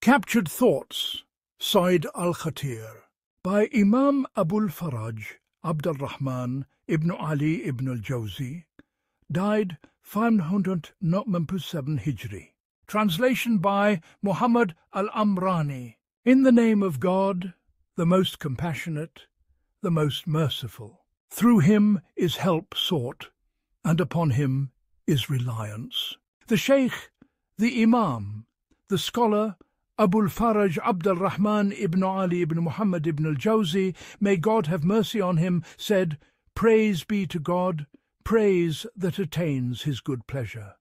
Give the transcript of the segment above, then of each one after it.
Captured Thoughts, Said al-Khatir, by Imam Faraj, Rahman ibn Ali ibn al-Jawzi, died 597 Hijri. Translation by Muhammad al-Amrani. In the name of God, the most compassionate, the most merciful. Through him is help sought, and upon him is reliance. The Sheikh, the Imam, the scholar, Faraj Rahman ibn Ali ibn Muhammad ibn al-Jawzi, may God have mercy on him, said, "Praise be to God, praise that attains his good pleasure.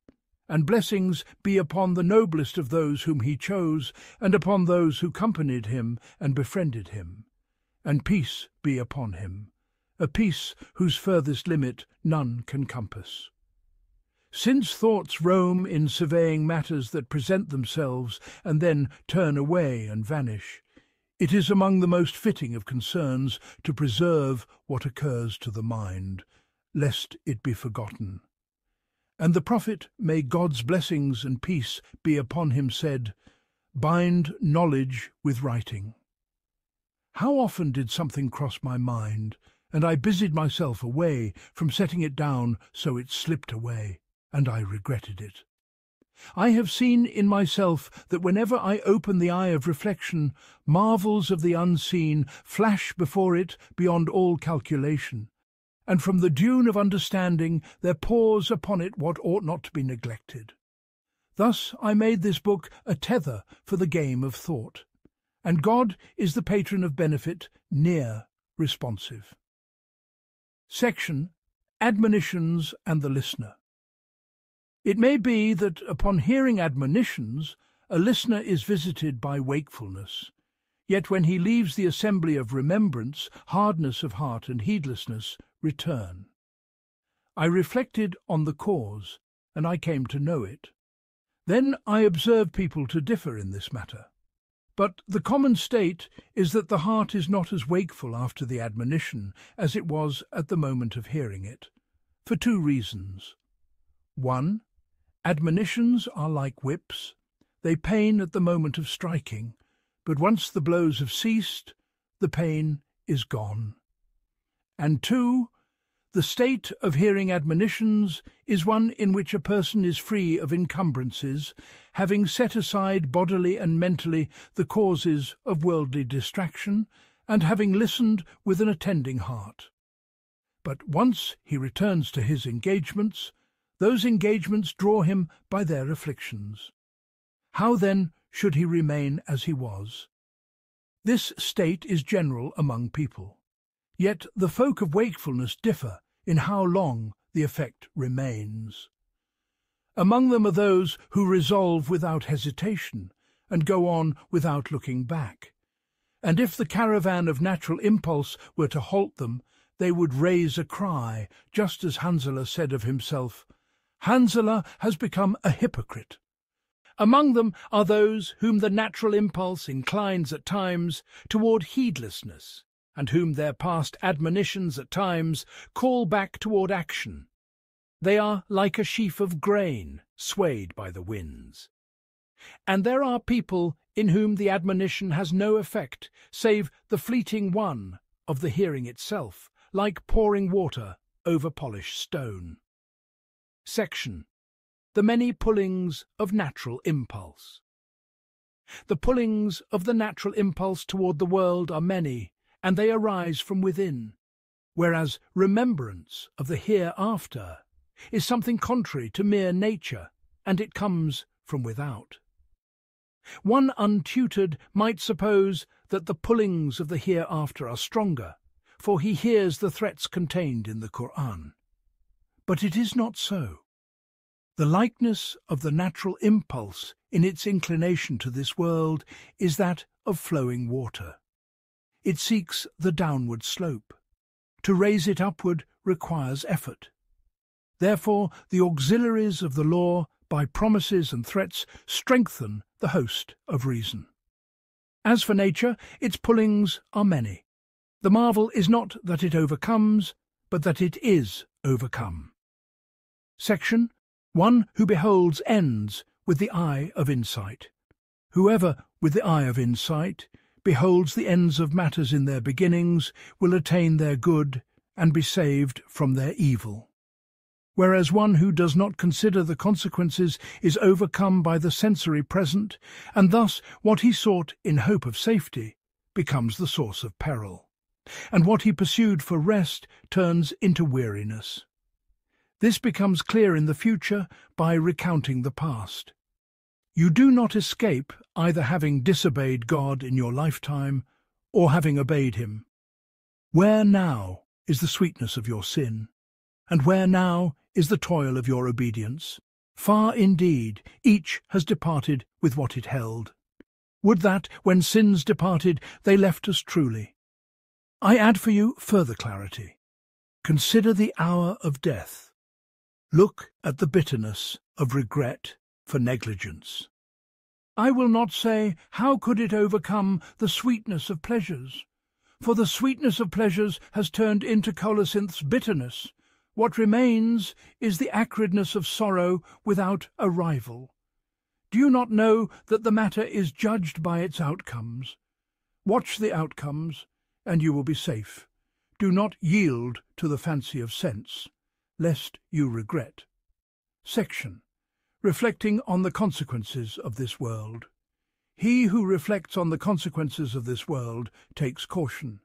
And blessings be upon the noblest of those whom he chose, and upon those who accompanied him and befriended him. And peace be upon him, a peace whose furthest limit none can compass. Since thoughts roam in surveying matters that present themselves and then turn away and vanish, it is among the most fitting of concerns to preserve what occurs to the mind, lest it be forgotten. And the Prophet, may God's blessings and peace be upon him, said, "Bind knowledge with writing." How often did something cross my mind, and I busied myself away from setting it down, so it slipped away, and I regretted it. I have seen in myself that whenever I open the eye of reflection, marvels of the unseen flash before it beyond all calculation, and from the dune of understanding there pours upon it what ought not to be neglected. Thus I made this book a tether for the game of thought, and God is the patron of benefit, near, responsive. Section Admonitions and the Listener. It may be that upon hearing admonitions a listener is visited by wakefulness, yet when he leaves the assembly of remembrance, hardness of heart and heedlessness return. I reflected on the cause, and I came to know it. Then I observed people to differ in this matter. But the common state is that the heart is not as wakeful after the admonition as it was at the moment of hearing it, for two reasons. 1. Admonitions are like whips. They pain at the moment of striking, but once the blows have ceased, the pain is gone. And 2. The state of hearing admonitions is one in which a person is free of encumbrances, having set aside bodily and mentally the causes of worldly distraction, and having listened with an attending heart. But once he returns to his engagements, those engagements draw him by their afflictions. How then should he remain as he was? This state is general among people, yet the folk of wakefulness differ in how long the effect remains. Among them are those who resolve without hesitation, and go on without looking back. And if the caravan of natural impulse were to halt them, they would raise a cry, just as Hanzala said of himself, "Hanzala has become a hypocrite." Among them are those whom the natural impulse inclines at times toward heedlessness, and whom their past admonitions at times call back toward action. They are like a sheaf of grain swayed by the winds. And there are people in whom the admonition has no effect save the fleeting one of the hearing itself, like pouring water over polished stone. Section The many pullings of natural impulse. The pullings of the natural impulse toward the world are many, and they arise from within, whereas remembrance of the hereafter is something contrary to mere nature, and it comes from without. One untutored might suppose that the pullings of the hereafter are stronger, for he hears the threats contained in the Qur'an. But it is not so. The likeness of the natural impulse in its inclination to this world is that of flowing water. It seeks the downward slope. To raise it upward requires effort. Therefore, the auxiliaries of the law, by promises and threats, strengthen the host of reason. As for nature, its pullings are many. The marvel is not that it overcomes, but that it is overcome. Section One who beholds ends with the eye of insight. Whoever with the eye of insight, beholds the ends of matters in their beginnings, will attain their good and be saved from their evil. Whereas one who does not consider the consequences is overcome by the sensory present, and thus what he sought in hope of safety becomes the source of peril, and what he pursued for rest turns into weariness. This becomes clear in the future by recounting the past. You do not escape either having disobeyed God in your lifetime or having obeyed him. Where now is the sweetness of your sin? And where now is the toil of your obedience? Far indeed, each has departed with what it held. Would that, when sins departed, they left us truly. I add for you further clarity. Consider the hour of death. Look at the bitterness of regret for negligence. I will not say, how could it overcome the sweetness of pleasures? For the sweetness of pleasures has turned into colocynth's bitterness. What remains is the acridness of sorrow without a rival. Do you not know that the matter is judged by its outcomes? Watch the outcomes, and you will be safe. Do not yield to the fancy of sense, lest you regret. Section. Reflecting on the consequences of this world. He who reflects on the consequences of this world takes caution,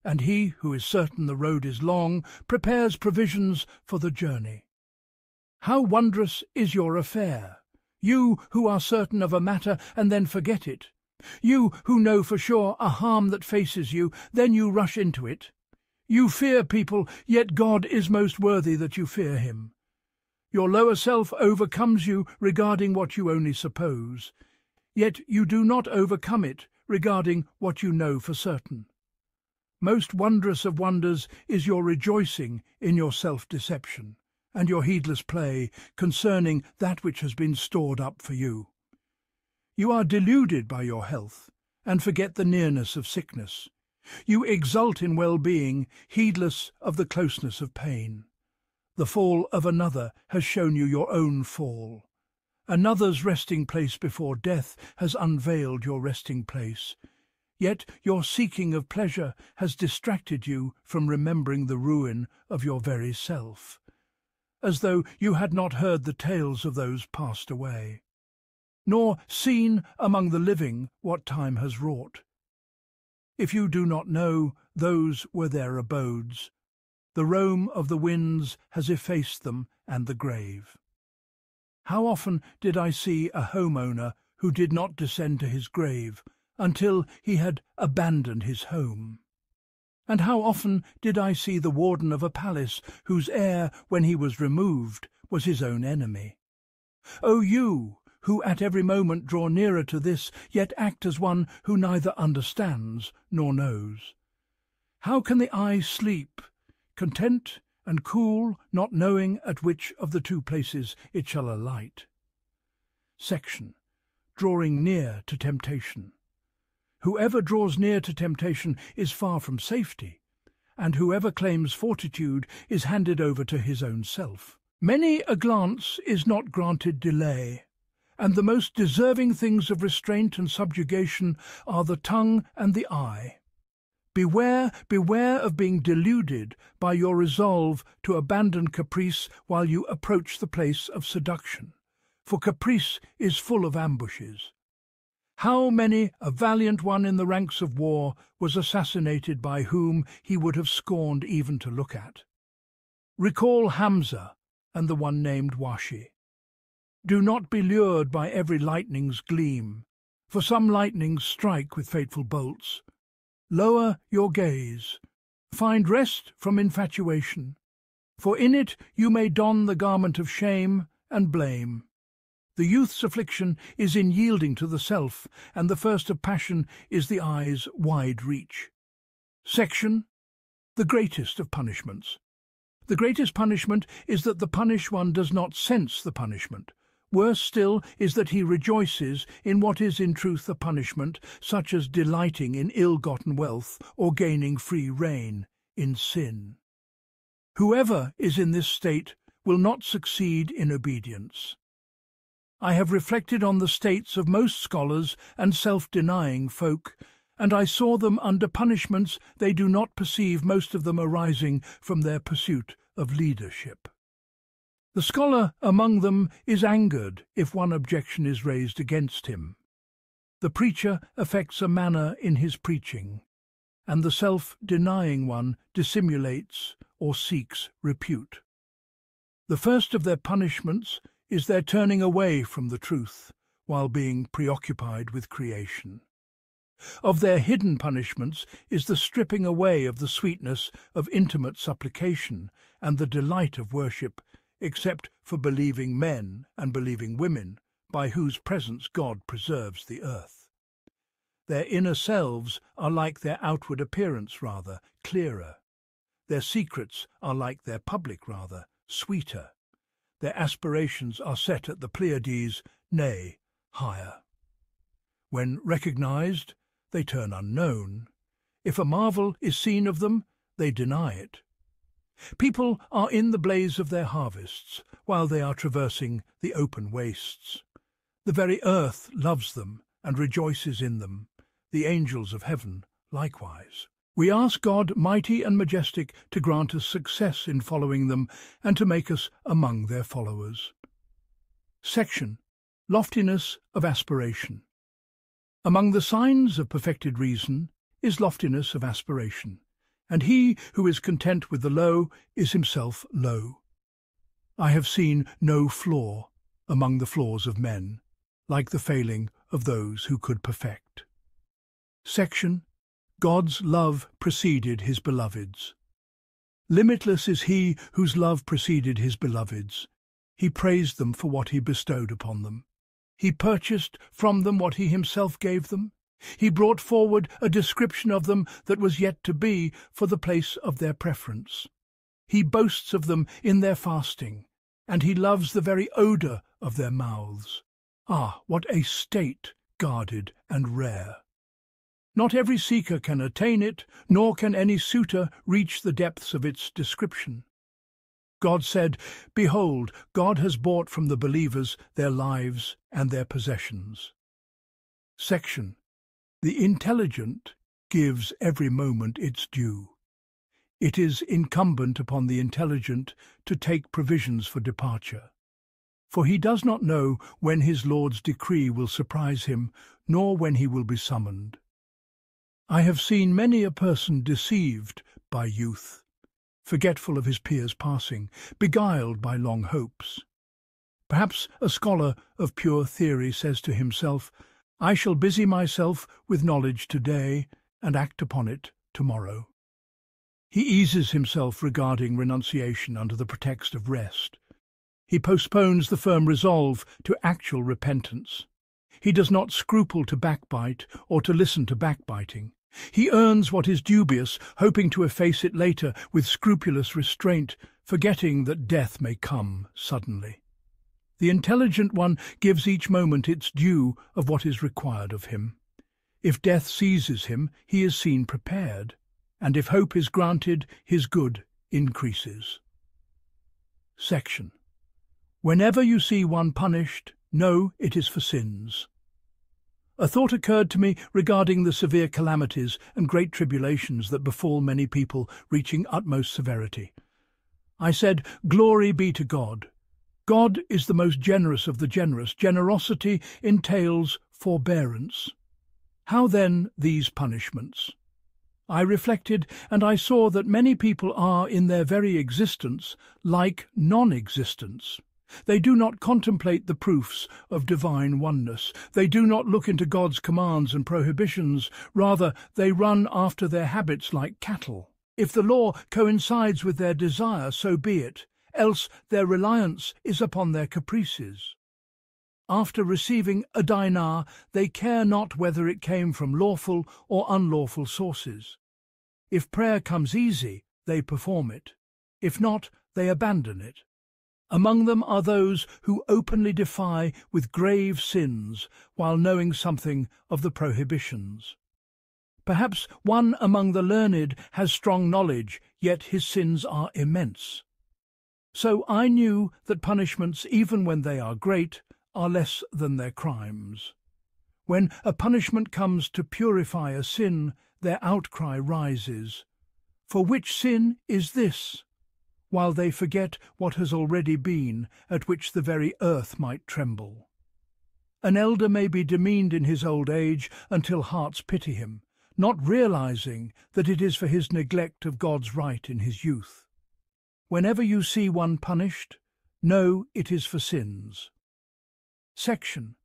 and he who is certain the road is long prepares provisions for the journey. How wondrous is your affair, you who are certain of a matter and then forget it, you who know for sure a harm that faces you, then you rush into it. You fear people, yet God is most worthy that you fear him. Your lower self overcomes you regarding what you only suppose, yet you do not overcome it regarding what you know for certain. Most wondrous of wonders is your rejoicing in your self-deception, and your heedless play concerning that which has been stored up for you. You are deluded by your health, and forget the nearness of sickness. You exult in well-being, heedless of the closeness of pain. The fall of another has shown you your own fall. Another's resting place before death has unveiled your resting place. Yet your seeking of pleasure has distracted you from remembering the ruin of your very self, as though you had not heard the tales of those passed away, nor seen among the living what time has wrought. If you do not know, those were their abodes. The roam of the winds has effaced them and the grave. How often did I see a homeowner who did not descend to his grave until he had abandoned his home? And how often did I see the warden of a palace whose heir, when he was removed, was his own enemy? O you, who at every moment draw nearer to this, yet act as one who neither understands nor knows. How can the eye sleep, content and cool, not knowing at which of the two places it shall alight? Section. Drawing near to temptation. Whoever draws near to temptation is far from safety, and whoever claims fortitude is handed over to his own self. Many a glance is not granted delay, and the most deserving things of restraint and subjugation are the tongue and the eye. Beware, beware of being deluded by your resolve to abandon caprice while you approach the place of seduction, for caprice is full of ambushes. How many a valiant one in the ranks of war was assassinated by whom he would have scorned even to look at? Recall Hamza and the one named Washi. Do not be lured by every lightning's gleam, for some lightnings strike with fateful bolts. Lower your gaze. Find rest from infatuation, for in it you may don the garment of shame and blame. The youth's affliction is in yielding to the self, and the first of passion is the eye's wide reach. Section. The greatest of punishments. The greatest punishment is that the punished one does not sense the punishment. Worse still is that he rejoices in what is in truth a punishment, such as delighting in ill-gotten wealth or gaining free rein in sin. Whoever is in this state will not succeed in obedience. I have reflected on the states of most scholars and self-denying folk, and I saw them under punishments they do not perceive, most of them arising from their pursuit of leadership. The scholar among them is angered if one objection is raised against him. The preacher affects a manner in his preaching, and the self-denying one dissimulates or seeks repute. The first of their punishments is their turning away from the truth while being preoccupied with creation. Of their hidden punishments is the stripping away of the sweetness of intimate supplication and the delight of worship, except for believing men and believing women, by whose presence God preserves the earth. Their inner selves are like their outward appearance, rather, clearer. Their secrets are like their public, rather, sweeter. Their aspirations are set at the Pleiades, nay, higher. When recognized, they turn unknown. If a marvel is seen of them, they deny it. People are in the blaze of their harvests, while they are traversing the open wastes. The very earth loves them and rejoices in them, the angels of heaven likewise. We ask God, mighty and majestic, to grant us success in following them and to make us among their followers. Section: Loftiness of Aspiration. Among the signs of perfected reason is loftiness of aspiration, and he who is content with the low is himself low. I have seen no flaw among the flaws of men, like the failing of those who could perfect. Section: God's love preceded his beloveds. Limitless is he whose love preceded his beloveds. He praised them for what he bestowed upon them. He purchased from them what he himself gave them. He brought forward a description of them that was yet to be for the place of their preference. He boasts of them in their fasting, and he loves the very odour of their mouths. Ah, what a state guarded and rare! Not every seeker can attain it, nor can any suitor reach the depths of its description. God said, "Behold, God has bought from the believers their lives and their possessions." Section: The intelligent gives every moment its due. It is incumbent upon the intelligent to take provisions for departure, for he does not know when his Lord's decree will surprise him, nor when he will be summoned. I have seen many a person deceived by youth, forgetful of his peers' passing, beguiled by long hopes. Perhaps a scholar of pure theory says to himself, "I shall busy myself with knowledge today and act upon it tomorrow." He eases himself regarding renunciation under the pretext of rest. He postpones the firm resolve to actual repentance. He does not scruple to backbite or to listen to backbiting. He earns what is dubious, hoping to efface it later with scrupulous restraint, forgetting that death may come suddenly. The intelligent one gives each moment its due of what is required of him. If death seizes him, he is seen prepared, and if hope is granted, his good increases. Section: Whenever you see one punished, know it is for sins. A thought occurred to me regarding the severe calamities and great tribulations that befall many people, reaching utmost severity. I said, "Glory be to God. God is the most generous of the generous. Generosity entails forbearance. How then these punishments?" I reflected, and I saw that many people are, in their very existence, like non-existence. They do not contemplate the proofs of divine oneness. They do not look into God's commands and prohibitions. Rather, they run after their habits like cattle. If the law coincides with their desire, so be it, else their reliance is upon their caprices. After receiving a dinar, they care not whether it came from lawful or unlawful sources. If prayer comes easy, they perform it. If not, they abandon it. Among them are those who openly defy with grave sins while knowing something of the prohibitions. Perhaps one among the learned has strong knowledge, yet his sins are immense. So I knew that punishments, even when they are great, are less than their crimes. When a punishment comes to purify a sin, their outcry rises. For which sin is this? While they forget what has already been, at which the very earth might tremble. An elder may be demeaned in his old age until hearts pity him, not realizing that it is for his neglect of God's right in his youth. Whenever you see one punished, know it is for sins. Section.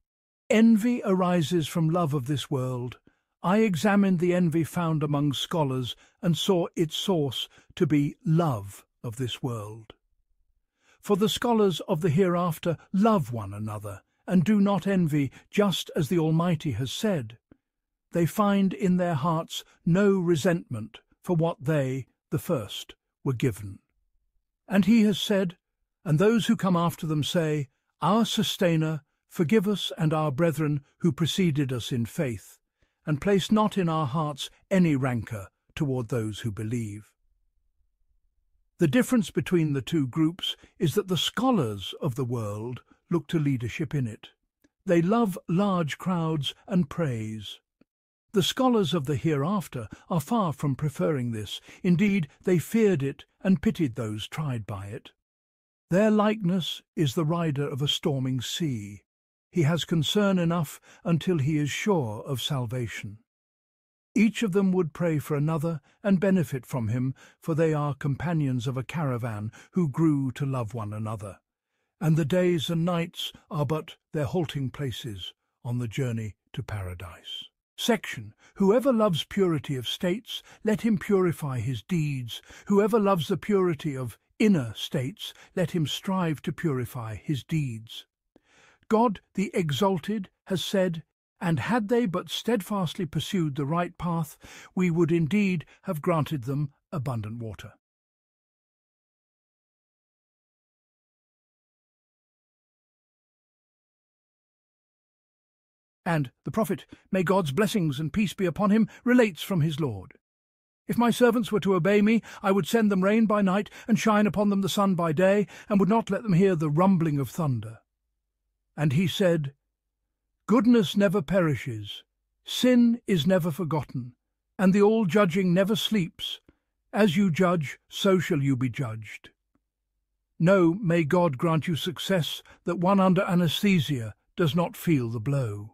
Envy arises from love of this world. I examined the envy found among scholars and saw its source to be love of this world. For the scholars of the hereafter love one another, and do not envy, just as the Almighty has said. They find in their hearts no resentment for what they, the first, were given. And he has said, and those who come after them say, Our Sustainer, forgive us and our brethren who preceded us in faith, and place not in our hearts any rancour toward those who believe. The difference between the two groups is that the scholars of the world look to leadership in it. They love large crowds and praise. The scholars of the hereafter are far from preferring this. Indeed, they feared it and pitied those tried by it. Their likeness is the rider of a storming sea. He has concern enough until he is sure of salvation. Each of them would pray for another and benefit from him, for they are companions of a caravan who grew to love one another, and the days and nights are but their halting places on the journey to paradise. Section. Whoever loves purity of states, let him purify his deeds. Whoever loves the purity of inner states, let him strive to purify his deeds. God the Exalted has said, and had they but steadfastly pursued the right path, we would indeed have granted them abundant water. And the prophet, may God's blessings and peace be upon him, relates from his Lord. If my servants were to obey me, I would send them rain by night and shine upon them the sun by day, and would not let them hear the rumbling of thunder. And he said, Goodness never perishes, sin is never forgotten, and the all-judging never sleeps. As you judge, so shall you be judged. No, may God grant you success, that one under anesthesia does not feel the blow.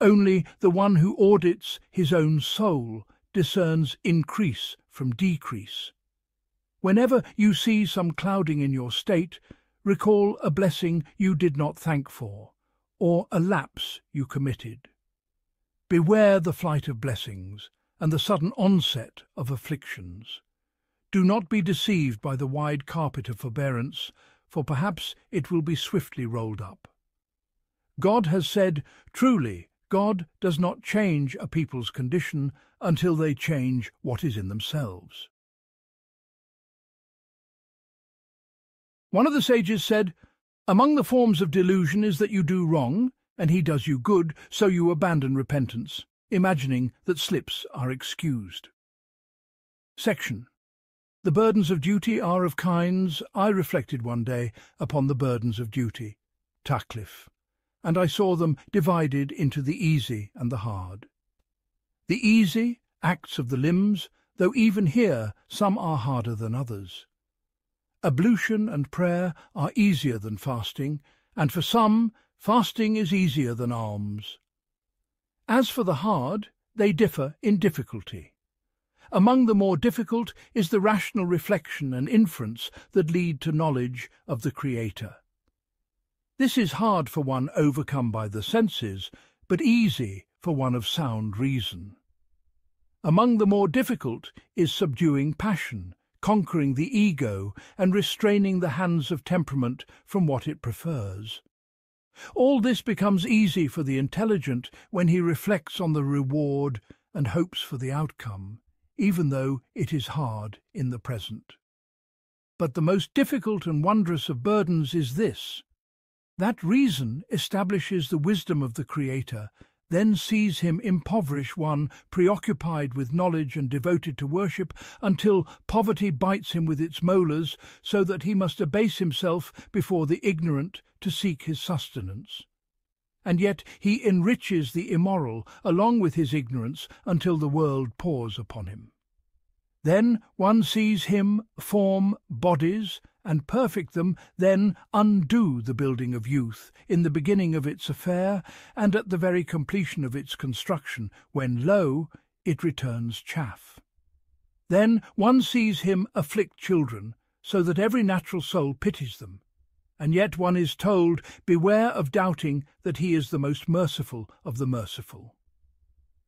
Only the one who audits his own soul discerns increase from decrease. Whenever you see some clouding in your state, recall a blessing you did not thank for, or a lapse you committed. Beware the flight of blessings and the sudden onset of afflictions. Do not be deceived by the wide carpet of forbearance, for perhaps it will be swiftly rolled up. God has said, truly, God does not change a people's condition until they change what is in themselves. One of the sages said, Among the forms of delusion is that you do wrong, and he does you good, so you abandon repentance, imagining that slips are excused. Section. The burdens of duty are of kinds. I reflected one day upon the burdens of duty, taklif, and I saw them divided into the easy and the hard. The easy, acts of the limbs, though even here some are harder than others. Ablution and prayer are easier than fasting, and for some, fasting is easier than alms. As for the hard, they differ in difficulty. Among the more difficult is the rational reflection and inference that lead to knowledge of the Creator. This is hard for one overcome by the senses, but easy for one of sound reason. Among the more difficult is subduing passion, conquering the ego, and restraining the hands of temperament from what it prefers. All this becomes easy for the intelligent when he reflects on the reward and hopes for the outcome, even though it is hard in the present. But the most difficult and wondrous of burdens is this: that reason establishes the wisdom of the Creator, then sees him impoverish one preoccupied with knowledge and devoted to worship, until poverty bites him with its molars, so that he must abase himself before the ignorant to seek his sustenance. and yet he enriches the immoral along with his ignorance until the world pours upon him. Then one sees him form bodies and perfect them, then undo the building of youth in the beginning of its affair and at the very completion of its construction, when, lo, it returns chaff. Then one sees him afflict children, so that every natural soul pities them, and yet one is told, beware of doubting that he is the most merciful of the merciful.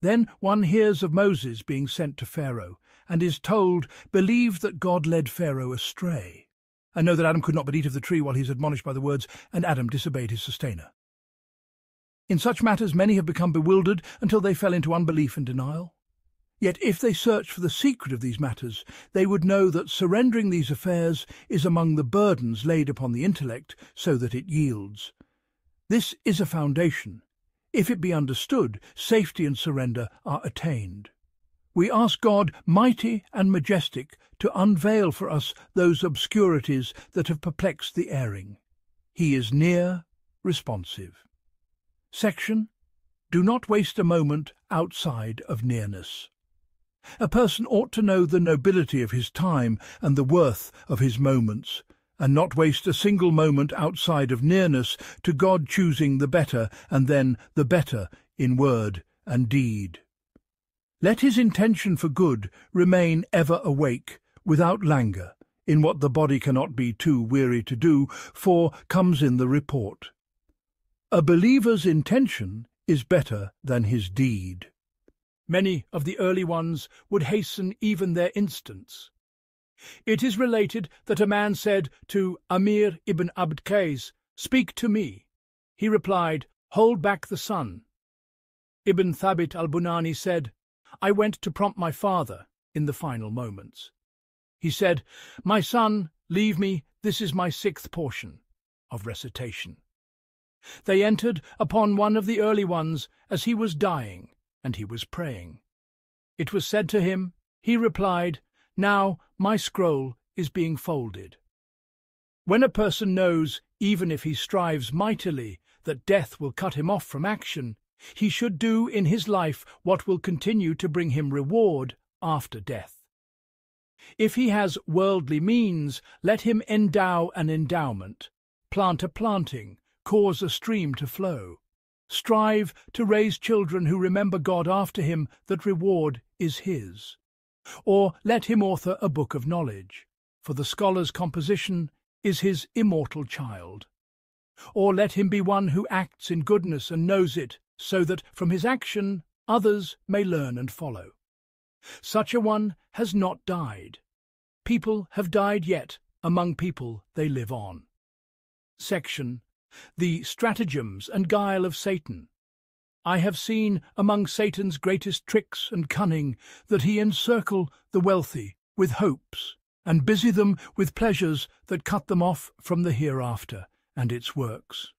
Then one hears of Moses being sent to Pharaoh, and is told, believe that God led Pharaoh astray, and know that Adam could not but eat of the tree while he is admonished by the words, and Adam disobeyed his sustainer. In such matters many have become bewildered until they fell into unbelief and denial. Yet if they search for the secret of these matters, they would know that surrendering these affairs is among the burdens laid upon the intellect so that it yields. This is a foundation. If it be understood, safety and surrender are attained. We ask God, mighty and majestic, to unveil for us those obscurities that have perplexed the erring. He is near, responsive. Section: Do not waste a moment outside of nearness. A person ought to know the nobility of his time and the worth of his moments, and not waste a single moment outside of nearness to God, choosing the better, and then the better in word and deed. Let his intention for good remain ever awake, without languor, in what the body cannot be too weary to do, for comes in the report, a believer's intention is better than his deed. Many of the early ones would hasten even their instance. It is related that a man said to Amir ibn Abd Qais, "Speak to me." He replied, "Hold back the sun." Ibn Thabit al-Bunani said, "I went to prompt my father in the final moments." He said, "My son, leave me, this is my 6th portion of recitation." They entered upon one of the early ones as he was dying, and he was praying. It was said to him, he replied, "Now my scroll is being folded." When a person knows, even if he strives mightily, that death will cut him off from action, he should do in his life what will continue to bring him reward after death. If he has worldly means, let him endow an endowment, plant a planting, cause a stream to flow. Strive to raise children who remember God after him, that reward is his. Or let him author a book of knowledge, for the scholar's composition is his immortal child. Or let him be one who acts in goodness and knows it, so that from his action others may learn and follow. Such a one has not died. People have died yet, among people they live on. Section: The stratagems and guile of Satan. I have seen among Satan's greatest tricks and cunning that he encircle the wealthy with hopes, and busy them with pleasures that cut them off from the hereafter and its works.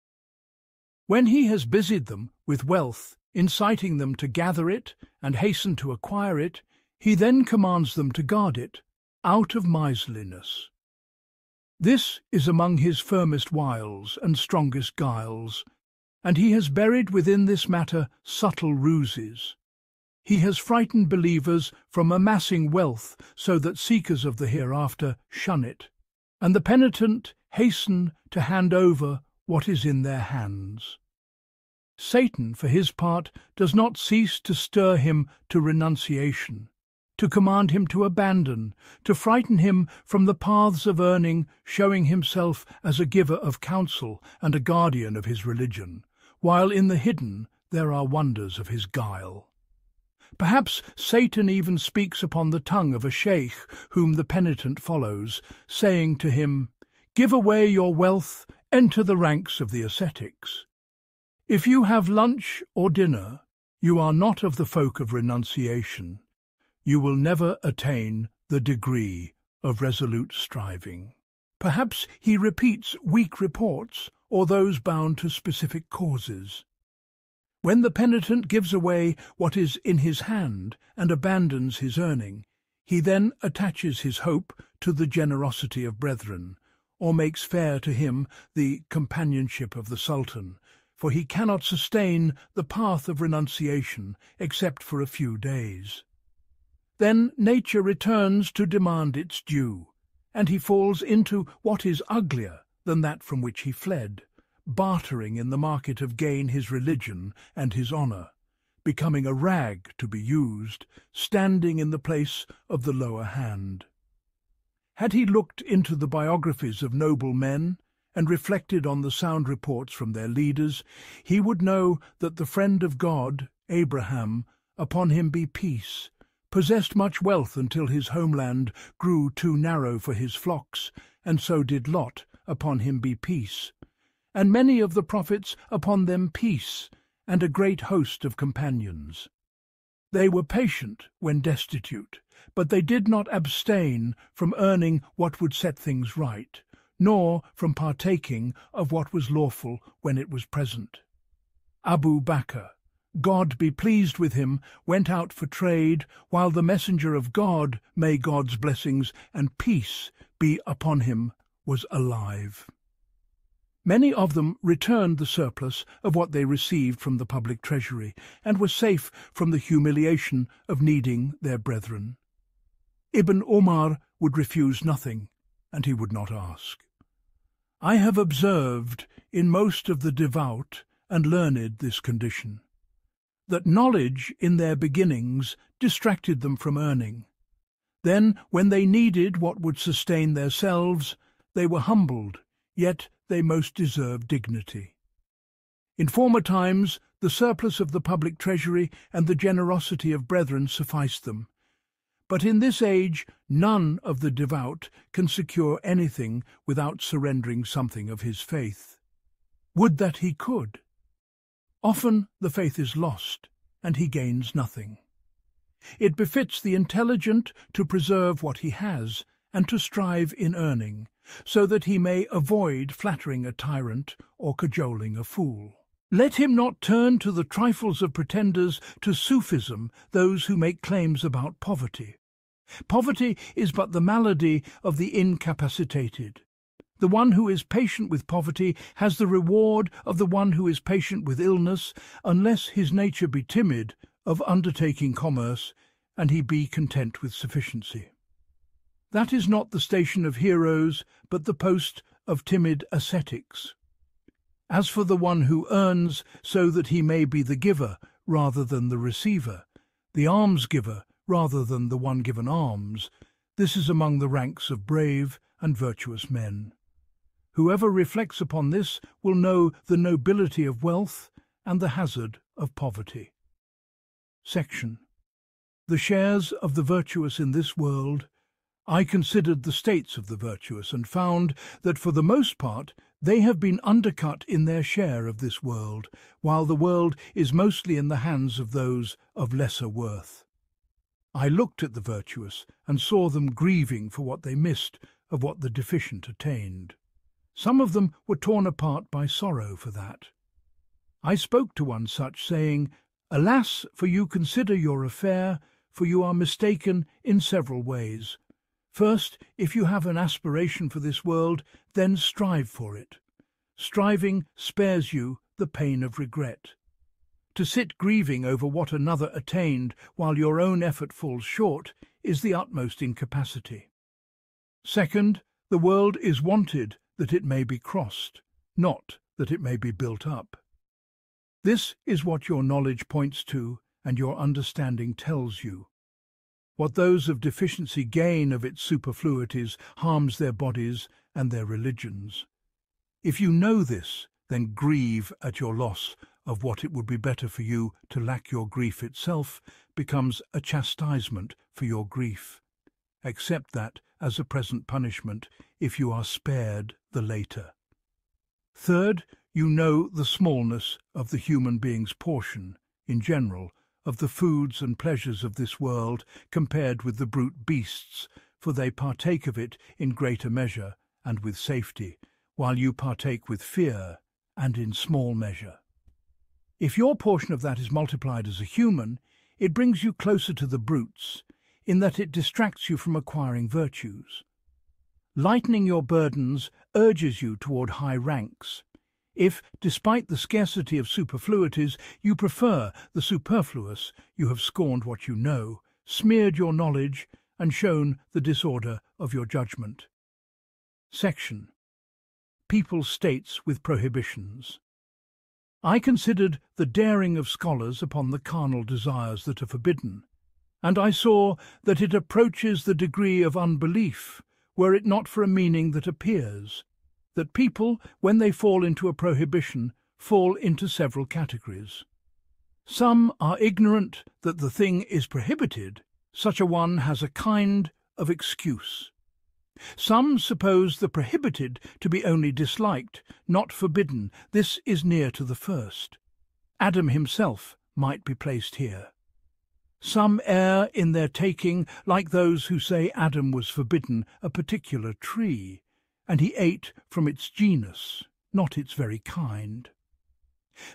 When he has busied them with wealth, inciting them to gather it and hasten to acquire it, he then commands them to guard it, out of miserliness. This is among his firmest wiles and strongest guiles, and he has buried within this matter subtle ruses. He has frightened believers from amassing wealth so that seekers of the hereafter shun it, and the penitent hasten to hand over what is in their hands. Satan, for his part, does not cease to stir him to renunciation, to command him to abandon, to frighten him from the paths of earning, showing himself as a giver of counsel and a guardian of his religion, while in the hidden there are wonders of his guile. Perhaps Satan even speaks upon the tongue of a sheikh whom the penitent follows, saying to him, "Give away your wealth, enter the ranks of the ascetics. If you have lunch or dinner, you are not of the folk of renunciation. You will never attain the degree of resolute striving." Perhaps he repeats weak reports or those bound to specific causes. When the penitent gives away what is in his hand and abandons his earning, he then attaches his hope to the generosity of brethren, or makes fair to him the companionship of the Sultan, for he cannot sustain the path of renunciation except for a few days. Then nature returns to demand its due, and he falls into what is uglier than that from which he fled, bartering in the market of gain his religion and his honour, becoming a rag to be used, standing in the place of the lower hand. Had he looked into the biographies of noble men, and reflected on the sound reports from their leaders, he would know that the friend of God, Abraham, upon him be peace, possessed much wealth until his homeland grew too narrow for his flocks, and so did Lot, upon him be peace. And many of the prophets, upon them peace, and a great host of companions. They were patient when destitute, but they did not abstain from earning what would set things right, nor from partaking of what was lawful when it was present. Abu Bakr, God be pleased with him, went out for trade, while the messenger of God, may God's blessings and peace be upon him, was alive. Many of them returned the surplus of what they received from the public treasury, and were safe from the humiliation of needing their brethren. Ibn Umar would refuse nothing, and he would not ask. I have observed in most of the devout and learned this condition, that knowledge in their beginnings distracted them from earning. Then, when they needed what would sustain themselves, they were humbled, yet they most deserved dignity. In former times, the surplus of the public treasury and the generosity of brethren sufficed them. But in this age, none of the devout can secure anything without surrendering something of his faith. Would that he could! Often the faith is lost, and he gains nothing. It befits the intelligent to preserve what he has, and to strive in earning, so that he may avoid flattering a tyrant or cajoling a fool. Let him not turn to the trifles of pretenders to Sufism those who make claims about poverty. Poverty is but the malady of the incapacitated. The one who is patient with poverty has the reward of the one who is patient with illness, unless his nature be timid, of undertaking commerce, and he be content with sufficiency. That is not the station of heroes, but the post of timid ascetics. As for the one who earns so that he may be the giver rather than the receiver, the almsgiver rather than the one given alms, this is among the ranks of brave and virtuous men. Whoever reflects upon this will know the nobility of wealth and the hazard of poverty. Section. The shares of the virtuous in this world. I considered the states of the virtuous, and found that for the most part they have been undercut in their share of this world, while the world is mostly in the hands of those of lesser worth. I looked at the virtuous, and saw them grieving for what they missed of what the deficient attained. Some of them were torn apart by sorrow for that. I spoke to one such, saying, Alas, for you consider your affair, for you are mistaken in several ways. First, if you have an aspiration for this world, then strive for it. Striving spares you the pain of regret. To sit grieving over what another attained while your own effort falls short is the utmost incapacity. Second, the world is wanted that it may be crossed, not that it may be built up. This is what your knowledge points to and your understanding tells you. What those of deficiency gain of its superfluities harms their bodies and their religions. If you know this, then grieve at your loss of what it would be better for you to lack. Your grief itself becomes a chastisement for your grief. Accept that as a present punishment if you are spared the later. Third, you know the smallness of the human being's portion, in general, of the foods and pleasures of this world compared with the brute beasts, for they partake of it in greater measure and with safety, while you partake with fear and in small measure. If your portion of that is multiplied as a human, it brings you closer to the brutes, in that it distracts you from acquiring virtues. Lightening your burdens urges you toward high ranks. If, despite the scarcity of superfluities, you prefer the superfluous, you have scorned what you know, smeared your knowledge, and shown the disorder of your judgment. Section. People's states with prohibitions. I considered the daring of scholars upon the carnal desires that are forbidden, and I saw that it approaches the degree of unbelief, were it not for a meaning that appears, that people, when they fall into a prohibition, fall into several categories. Some are ignorant that the thing is prohibited. Such a one has a kind of excuse. Some suppose the prohibited to be only disliked, not forbidden. This is near to the first. Adam himself might be placed here. Some err in their taking, like those who say Adam was forbidden a particular tree, and he ate from its genus, not its very kind.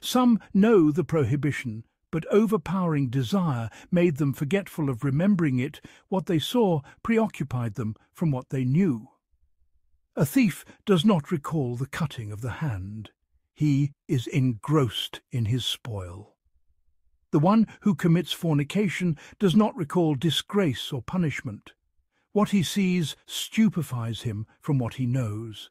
Some know the prohibition, but overpowering desire made them forgetful of remembering it. What they saw preoccupied them from what they knew. A thief does not recall the cutting of the hand. He is engrossed in his spoil. The one who commits fornication does not recall disgrace or punishment. What he sees stupefies him from what he knows.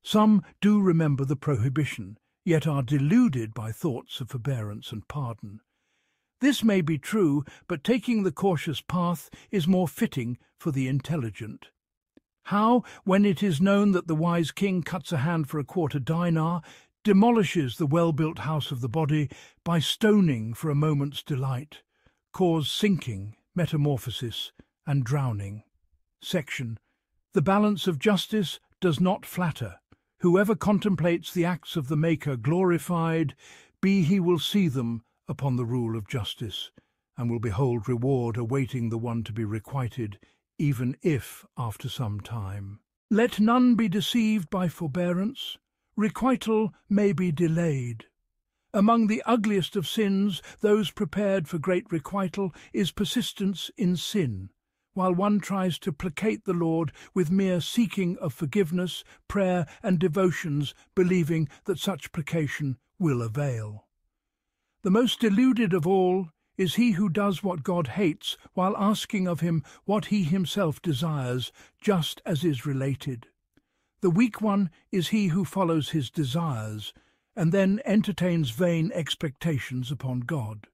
Some do remember the prohibition, yet are deluded by thoughts of forbearance and pardon. This may be true, but taking the cautious path is more fitting for the intelligent. How, when it is known that the wise king cuts a hand for a quarter dinar, demolishes the well-built house of the body by stoning for a moment's delight, cause sinking, metamorphosis, and drowning. Section. The balance of justice does not flatter. Whoever contemplates the acts of the Maker glorified, he will see them upon the rule of justice, and will behold reward awaiting the one to be requited, even if after some time. Let none be deceived by forbearance. Requital may be delayed. Among the ugliest of sins, those prepared for great requital, is persistence in sin, while one tries to placate the Lord with mere seeking of forgiveness, prayer, and devotions, believing that such placation will avail. The most deluded of all is he who does what God hates while asking of him what he himself desires, just as is related. The weak one is he who follows his desires, and then entertains vain expectations upon God.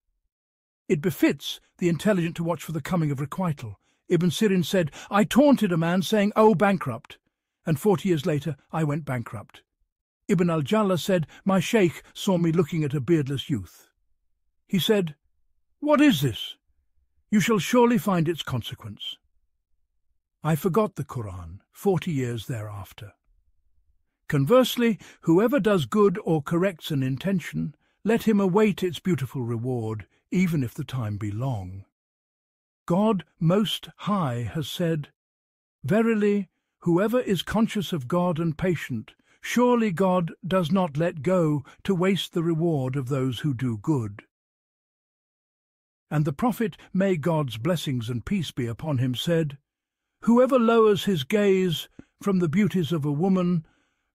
It befits the intelligent to watch for the coming of requital. Ibn Sirin said, I taunted a man saying, "Oh, bankrupt," and 40 years later I went bankrupt. Ibn al-Jalla said, my sheikh saw me looking at a beardless youth. He said, "What is this? You shall surely find its consequence." I forgot the Qur'an 40 years thereafter. Conversely, whoever does good or corrects an intention, let him await its beautiful reward, even if the time be long. God Most High has said, Verily, whoever is conscious of God and patient, surely God does not let go to waste the reward of those who do good. And the Prophet, may God's blessings and peace be upon him, said, Whoever lowers his gaze from the beauties of a woman,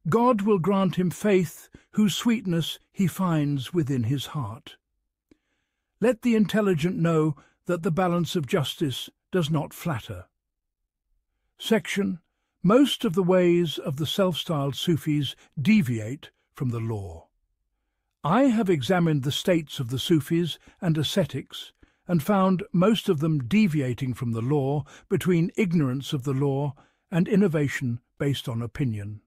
God will grant him faith whose sweetness he finds within his heart. Let the intelligent know that the balance of justice does not flatter. Section. Most of the ways of the self-styled Sufis deviate from the law. I have examined the states of the Sufis and ascetics, and found most of them deviating from the law between ignorance of the law and innovation based on opinion.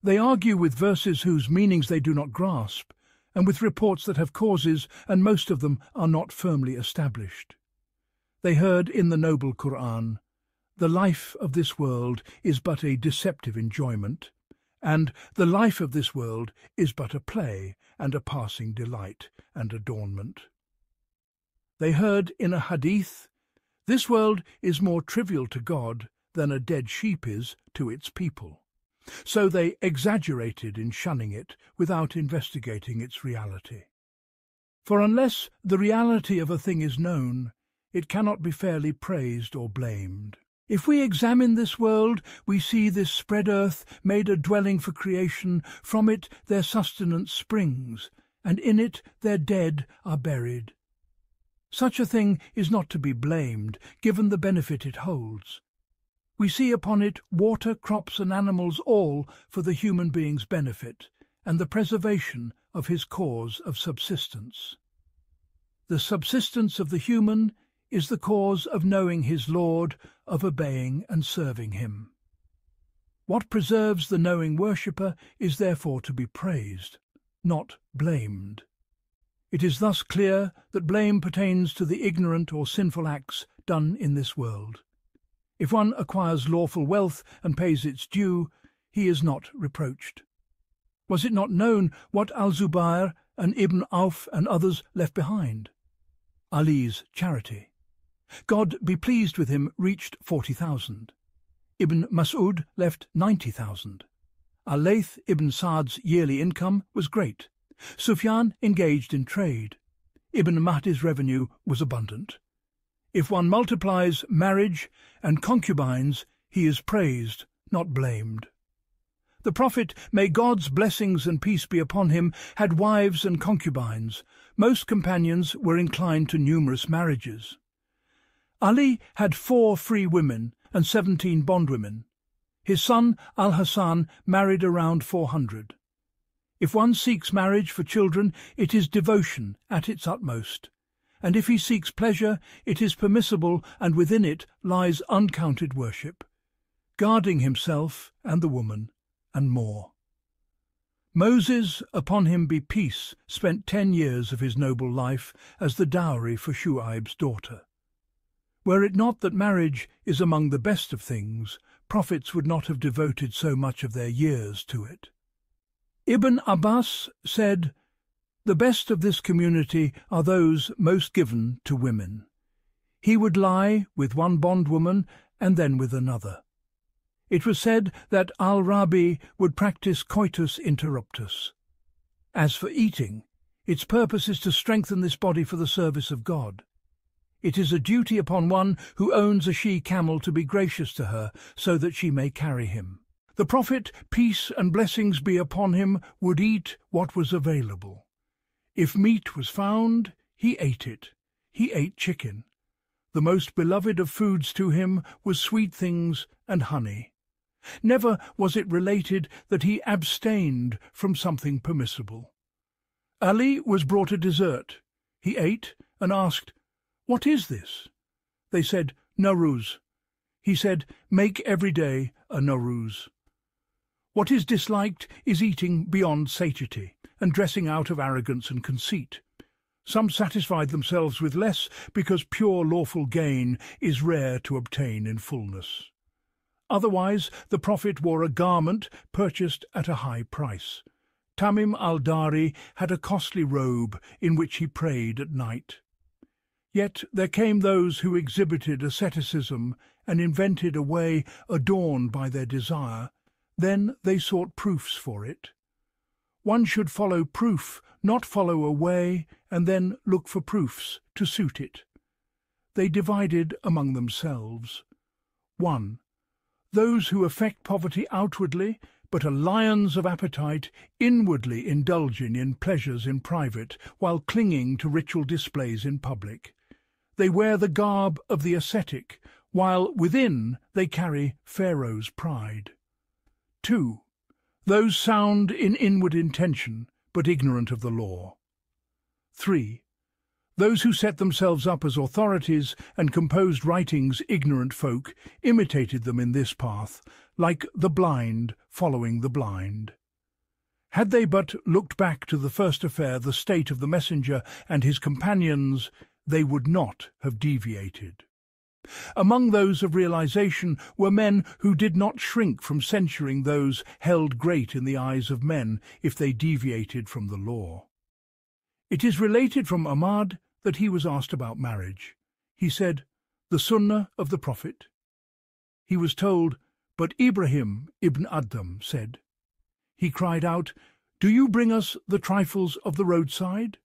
They argue with verses whose meanings they do not grasp, and with reports that have causes, and most of them are not firmly established. They heard in the noble Qur'an, the life of this world is but a deceptive enjoyment, and the life of this world is but a play and a passing delight and adornment. They heard in a hadith, this world is more trivial to God than a dead sheep is to its people. So they exaggerated in shunning it without investigating its reality. For unless the reality of a thing is known, it cannot be fairly praised or blamed. If we examine this world, we see this spread earth made a dwelling for creation, from it their sustenance springs, and in it their dead are buried. Such a thing is not to be blamed, given the benefit it holds. We see upon it water, crops, and animals, all for the human being's benefit, and the preservation of his cause of subsistence. The subsistence of the human is the cause of knowing his Lord, of obeying and serving him. What preserves the knowing worshipper is therefore to be praised, not blamed. It is thus clear that blame pertains to the ignorant or sinful acts done in this world. If one acquires lawful wealth and pays its due, he is not reproached. Was it not known what al-Zubair and Ibn Auf and others left behind? Ali's charity, God be pleased with him, reached 40,000. Ibn Mas'ud left 90,000. Al-Layth ibn Sa'd's yearly income was great. Sufyan engaged in trade. Ibn Mahdi's revenue was abundant. If one multiplies marriage and concubines, he is praised, not blamed. The Prophet, may God's blessings and peace be upon him, had wives and concubines. Most companions were inclined to numerous marriages. Ali had 4 free women and 17 bondwomen. His son Al-Hasan married around 400. If one seeks marriage for children, it is devotion at its utmost, and if he seeks pleasure, it is permissible, and within it lies uncounted worship, guarding himself and the woman, and more. Moses, upon him be peace, spent 10 years of his noble life as the dowry for Shu'aib's daughter. Were it not that marriage is among the best of things, prophets would not have devoted so much of their years to it. Ibn Abbas said, "The best of this community are those most given to women." He would lie with one bondwoman and then with another. It was said that al-Rabi would practice coitus interruptus. As for eating, its purpose is to strengthen this body for the service of God. It is a duty upon one who owns a she-camel to be gracious to her, so that she may carry him. The Prophet, peace and blessings be upon him, would eat what was available. If meat was found, he ate it. He ate chicken. The most beloved of foods to him was sweet things and honey. Never was it related that he abstained from something permissible. Ali was brought a dessert. He ate and asked, "What is this?" They said, "Nowruz." He said, "Make every day a Nowruz." What is disliked is eating beyond satiety, and dressing out of arrogance and conceit. Some satisfied themselves with less because pure lawful gain is rare to obtain in fullness. Otherwise, the Prophet wore a garment purchased at a high price. Tamim al-Dari had a costly robe in which he prayed at night. Yet there came those who exhibited asceticism and invented a way adorned by their desire. Then they sought proofs for it. One should follow proof, not follow a way, and then look for proofs to suit it. They divided among themselves. 1. Those who affect poverty outwardly, but are lions of appetite, inwardly indulging in pleasures in private, while clinging to ritual displays in public. They wear the garb of the ascetic, while within they carry Pharaoh's pride. 2. Those sound in inward intention, but ignorant of the law. 3. Those who set themselves up as authorities and composed writings, ignorant folk, imitated them in this path, like the blind following the blind. Had they but looked back to the first affair, the state of the messenger and his companions, they would not have deviated. Among those of realization were men who did not shrink from censuring those held great in the eyes of men if they deviated from the law. It is related from Ahmad that he was asked about marriage. He said, "The Sunnah of the Prophet." He was told, "But Ibrahim ibn Adham said." He cried out, "Do you bring us the trifles of the roadside?"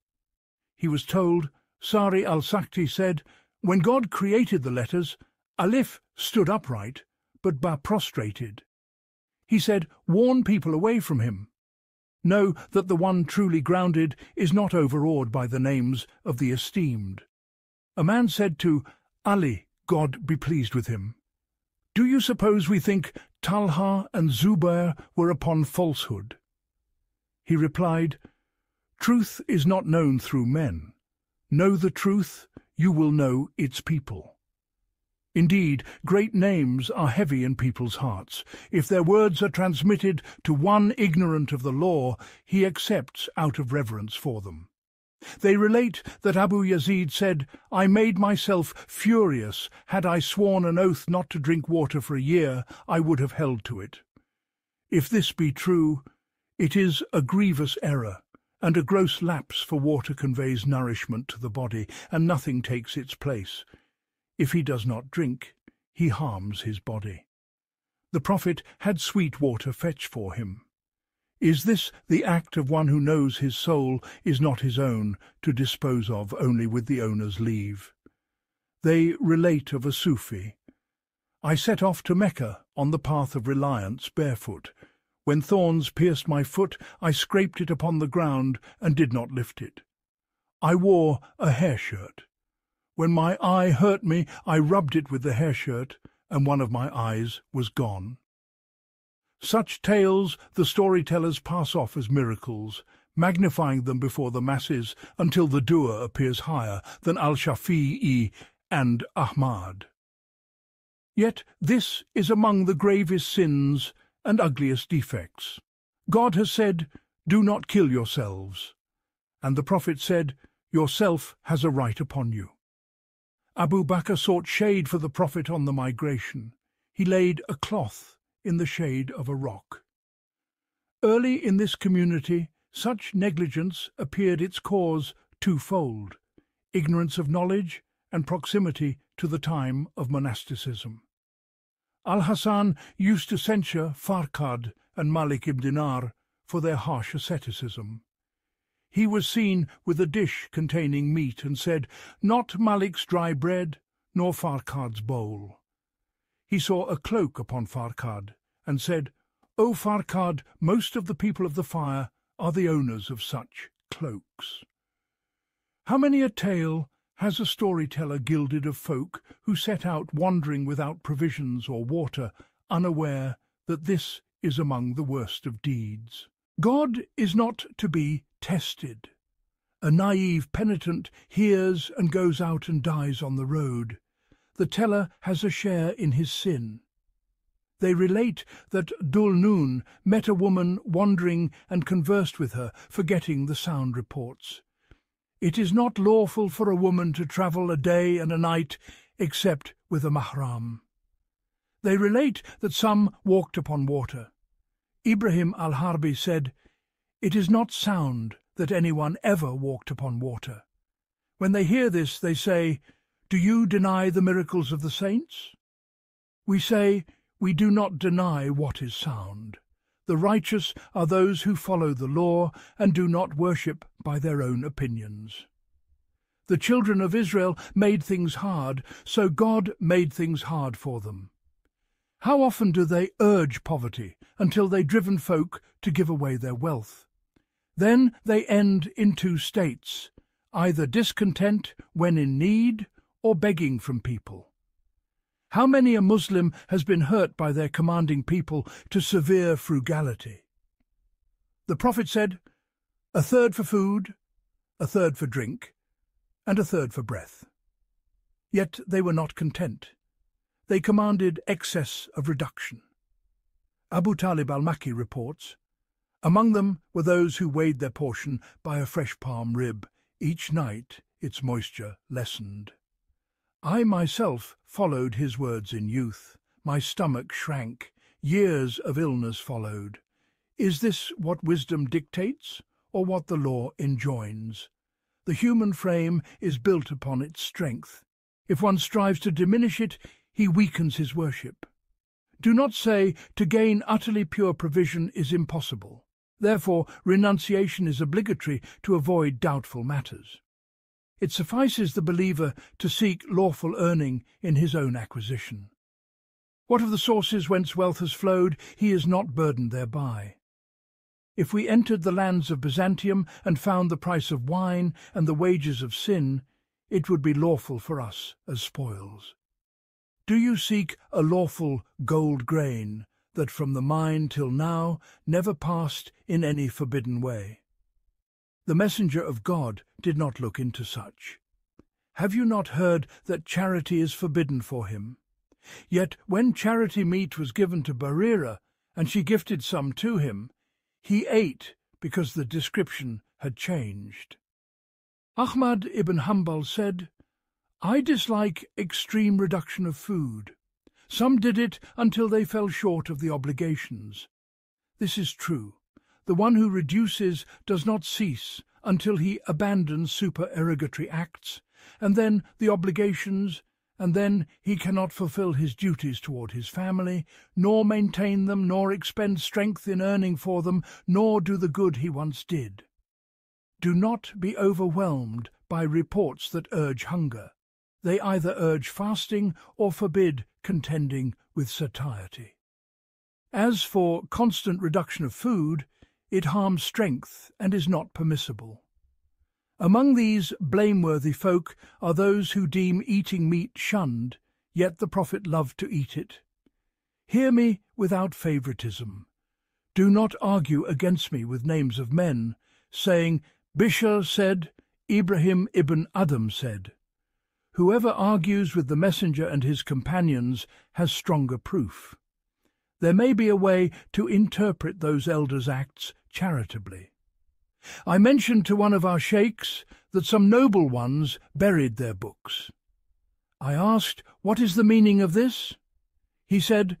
He was told, Sari al-Sakti said, "When God created the letters, Alif stood upright, but Ba prostrated. He said, "Warn people away from him. Know that the one truly grounded is not overawed by the names of the esteemed." A man said to Ali, God be pleased with him, "Do you suppose we think Talha and Zubair were upon falsehood?" He replied, "Truth is not known through men. Know the truth, you will know its people." Indeed, great names are heavy in people's hearts. If their words are transmitted to one ignorant of the law, he accepts out of reverence for them. They relate that Abu Yazid said, "I made myself furious. Had I sworn an oath not to drink water for a year, I would have held to it." If this be true, it is a grievous error, and a gross lapse, for water conveys nourishment to the body, and nothing takes its place. If he does not drink, he harms his body. The Prophet had sweet water fetched for him. Is this the act of one who knows his soul is not his own, to dispose of only with the owner's leave? They relate of a Sufi. "I set off to Mecca on the path of reliance barefoot. When thorns pierced my foot, I scraped it upon the ground and did not lift it. I wore a hair shirt. When my eye hurt me, I rubbed it with the hair shirt, and one of my eyes was gone." Such tales the storytellers pass off as miracles, magnifying them before the masses until the doer appears higher than al-Shafi'i and Ahmad. Yet this is among the gravest sins and ugliest defects. God has said, "Do not kill yourselves," and the Prophet said, "Yourself has a right upon you." Abu Bakr sought shade for the Prophet on the migration. He laid a cloth in the shade of a rock. Early in this community, such negligence appeared its cause twofold: ignorance of knowledge and proximity to the time of monasticism. Al-Hasan used to censure Farqad and Malik ibn Dinar for their harsh asceticism. He was seen with a dish containing meat and said, "Not Malik's dry bread, nor Farqad's bowl." He saw a cloak upon Farqad and said, "O Farqad, most of the people of the fire are the owners of such cloaks." How many a tale has a storyteller gilded of folk who set out wandering without provisions or water, unaware that this is among the worst of deeds. God is not to be tested. A naive penitent hears and goes out and dies on the road. The teller has a share in his sin. They relate that Dhul-Nun met a woman wandering and conversed with her, forgetting the sound reports. It is not lawful for a woman to travel a day and a night except with a mahram. They relate that some walked upon water. Ibrahim al-Harbi said, "It is not sound that anyone ever walked upon water." When they hear this, they say, "Do you deny the miracles of the saints?" We say, we do not deny what is sound. The righteous are those who follow the law and do not worship by their own opinions. The children of Israel made things hard, so God made things hard for them. How often do they urge poverty until they driven folk to give away their wealth? Then they end in two states, either discontent when in need or begging from people. How many a Muslim has been hurt by their commanding people to severe frugality? The Prophet said, "A third for food, a third for drink, and a third for breath." Yet they were not content. They commanded excess of reduction. Abu Talib al-Makki reports, "Among them were those who weighed their portion by a fresh palm rib. Each night its moisture lessened. I myself followed his words in youth. My stomach shrank. Years of illness followed. Is this what wisdom dictates, or what the law enjoins? The human frame is built upon its strength. If one strives to diminish it, he weakens his worship. Do not say to gain utterly pure provision is impossible. Therefore, renunciation is obligatory to avoid doubtful matters. It suffices the believer to seek lawful earning in his own acquisition. What of the sources whence wealth has flowed, he is not burdened thereby. If we entered the lands of Byzantium and found the price of wine and the wages of sin, it would be lawful for us as spoils. Do you seek a lawful gold grain that from the mine till now never passed in any forbidden way? The messenger of God did not look into such. Have you not heard that charity is forbidden for him? Yet when charity meat was given to Barira, and she gifted some to him, he ate because the description had changed. Ahmad ibn Hanbal said, I dislike extreme reduction of food. Some did it until they fell short of the obligations. This is true. The one who reduces does not cease until he abandons supererogatory acts, and then the obligations, and then he cannot fulfill his duties toward his family, nor maintain them, nor expend strength in earning for them, nor do the good he once did. Do not be overwhelmed by reports that urge hunger. They either urge fasting or forbid contending with satiety. As for constant reduction of food, it harms strength and is not permissible. Among these blameworthy folk are those who deem eating meat shunned, yet the Prophet loved to eat it. Hear me without favoritism. Do not argue against me with names of men, saying, Bishr said, Ibrahim ibn Adam said. Whoever argues with the messenger and his companions has stronger proof. There may be a way to interpret those elders' acts charitably. I mentioned to one of our sheikhs that some noble ones buried their books. I asked, what is the meaning of this? He said,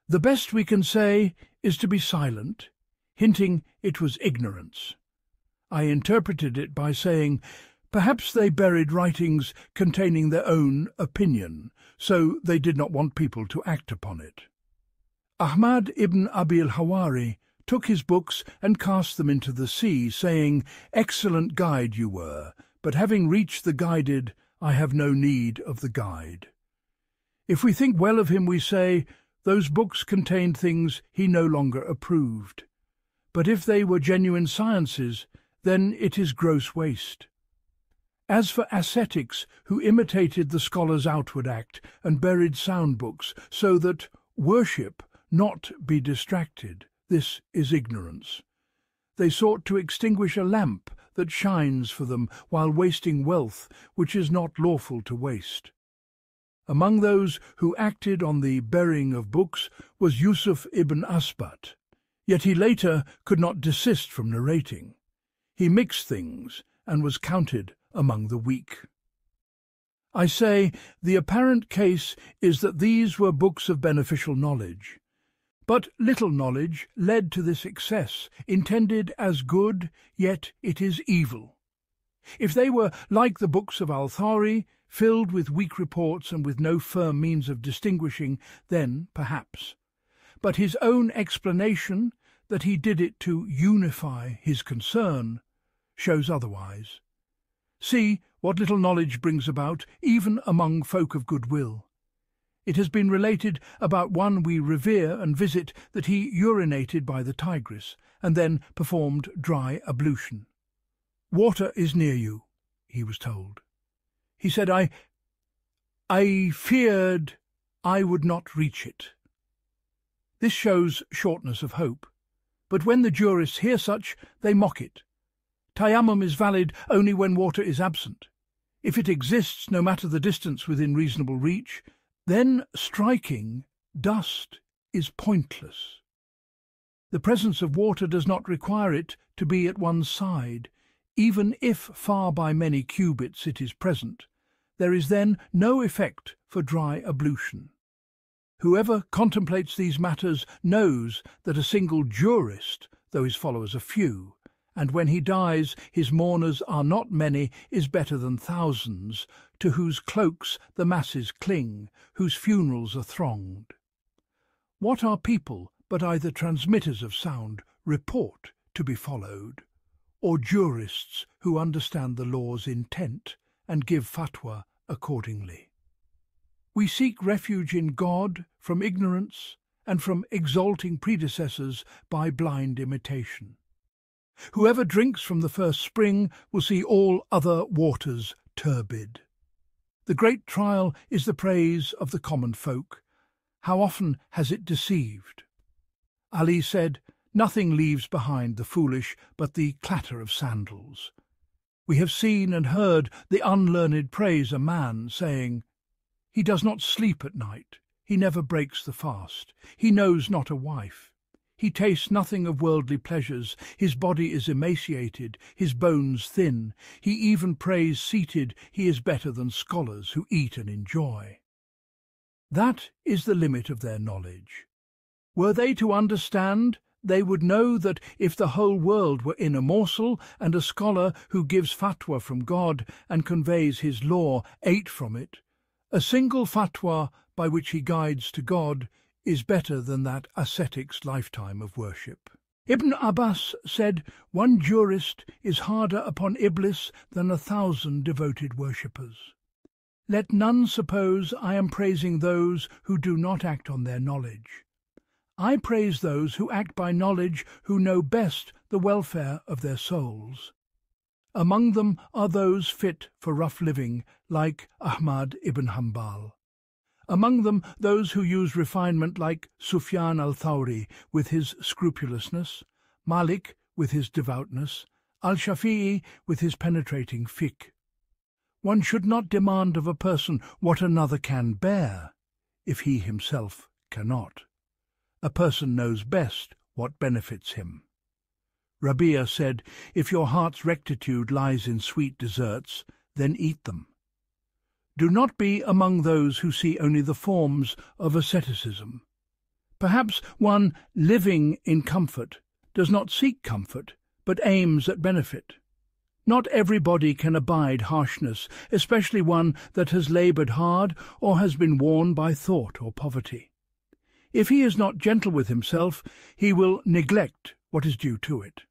the best we can say is to be silent, hinting it was ignorance. I interpreted it by saying, perhaps they buried writings containing their own opinion, so they did not want people to act upon it. Ahmad ibn Abi al-Hawari took his books and cast them into the sea, saying, excellent guide you were, but having reached the guided, I have no need of the guide. If we think well of him, we say, those books contained things he no longer approved. But if they were genuine sciences, then it is gross waste. As for ascetics who imitated the scholar's outward act and buried sound books so that worship not be distracted, this is ignorance. They sought to extinguish a lamp that shines for them while wasting wealth which is not lawful to waste. Among those who acted on the burying of books was Yusuf ibn Asbat, yet he later could not desist from narrating. He mixed things and was counted among the weak. I say, the apparent case is that these were books of beneficial knowledge. But little knowledge led to this excess, intended as good, yet it is evil. If they were like the books of al-Khatir, filled with weak reports and with no firm means of distinguishing, then perhaps. But his own explanation, that he did it to unify his concern, shows otherwise. See what little knowledge brings about, even among folk of goodwill. It has been related about one we revere and visit that he urinated by the Tigris, and then performed dry ablution. Water is near you, he was told. He said, I feared I would not reach it. This shows shortness of hope, but when the jurists hear such, they mock it. Tayammum is valid only when water is absent. If it exists, no matter the distance within reasonable reach, then striking dust is pointless. The presence of water does not require it to be at one's side. Even if far by many cubits it is present, there is then no effect for dry ablution. Whoever contemplates these matters knows that a single jurist, though his followers are few, and when he dies his mourners are not many, is better than thousands, to whose cloaks the masses cling, whose funerals are thronged. What are people but either transmitters of sound, report to be followed, or jurists who understand the law's intent and give fatwa accordingly. We seek refuge in God from ignorance and from exalting predecessors by blind imitation. Whoever drinks from the first spring will see all other waters turbid. The great trial is the praise of the common folk. How often has it deceived? Ali said, "Nothing leaves behind the foolish but the clatter of sandals." We have seen and heard the unlearned praise a man, saying, "He does not sleep at night, he never breaks the fast, he knows not a wife. He tastes nothing of worldly pleasures, his body is emaciated, his bones thin. He even prays seated, he is better than scholars who eat and enjoy." That is the limit of their knowledge. Were they to understand, they would know that if the whole world were in a morsel, and a scholar who gives fatwa from God and conveys his law ate from it, a single fatwa by which he guides to God is better than that ascetic's lifetime of worship. Ibn Abbas said, "One jurist is harder upon Iblis than 1,000 devoted worshippers." Let none suppose I am praising those who do not act on their knowledge. I praise those who act by knowledge, who know best the welfare of their souls. Among them are those fit for rough living, like Ahmad ibn Hanbal. Among them those who use refinement, like Sufyan al-Thawri with his scrupulousness, Malik with his devoutness, al-Shafi'i with his penetrating fiqh. One should not demand of a person what another can bear, if he himself cannot. A person knows best what benefits him. Rabia said, "If your heart's rectitude lies in sweet desserts, then eat them." Do not be among those who see only the forms of asceticism. Perhaps one living in comfort does not seek comfort, but aims at benefit. Not everybody can abide harshness, especially one that has laboured hard or has been worn by thought or poverty. If he is not gentle with himself, he will neglect what is due to it.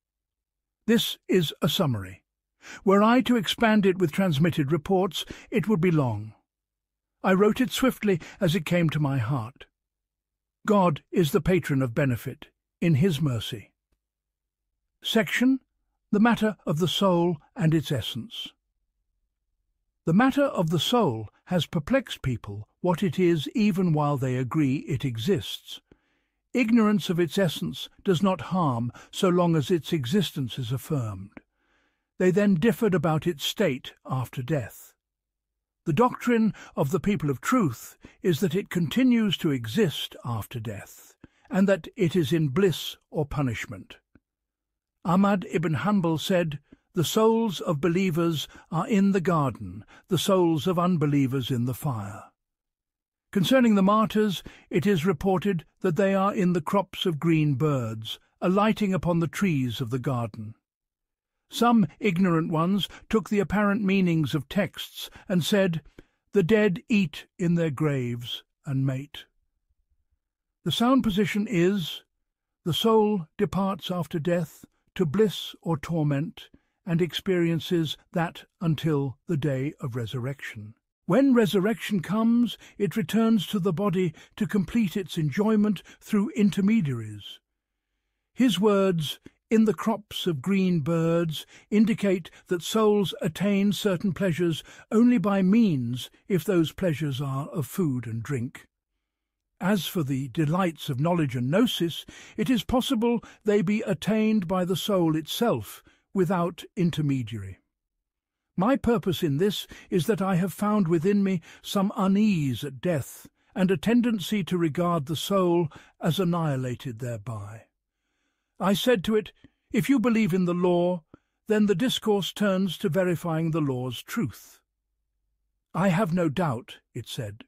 This is a summary. Were I to expand it with transmitted reports, it would be long. I wrote it swiftly as it came to my heart. God is the patron of benefit, in his mercy. Section: The matter of the soul and its essence. The matter of the soul has perplexed people what it is even while they agree it exists. Ignorance of its essence does not harm so long as its existence is affirmed. They then differed about its state after death. The doctrine of the people of truth is that it continues to exist after death, and that it is in bliss or punishment. Ahmad ibn Hanbal said, "The souls of believers are in the garden, the souls of unbelievers in the fire." Concerning the martyrs, it is reported that they are in the crops of green birds, alighting upon the trees of the garden. Some ignorant ones took the apparent meanings of texts and said, "The dead eat in their graves and mate." The sound position is, the soul departs after death to bliss or torment, and experiences that until the day of resurrection. When resurrection comes, it returns to the body to complete its enjoyment through intermediaries. His words, "in the crops of green birds," indicate that souls attain certain pleasures only by means, if those pleasures are of food and drink. As for the delights of knowledge and gnosis, it is possible they be attained by the soul itself, without intermediary. My purpose in this is that I have found within me some unease at death, and a tendency to regard the soul as annihilated thereby. I said to it, "If you believe in the law, then the discourse turns to verifying the law's truth." "I have no doubt," it said.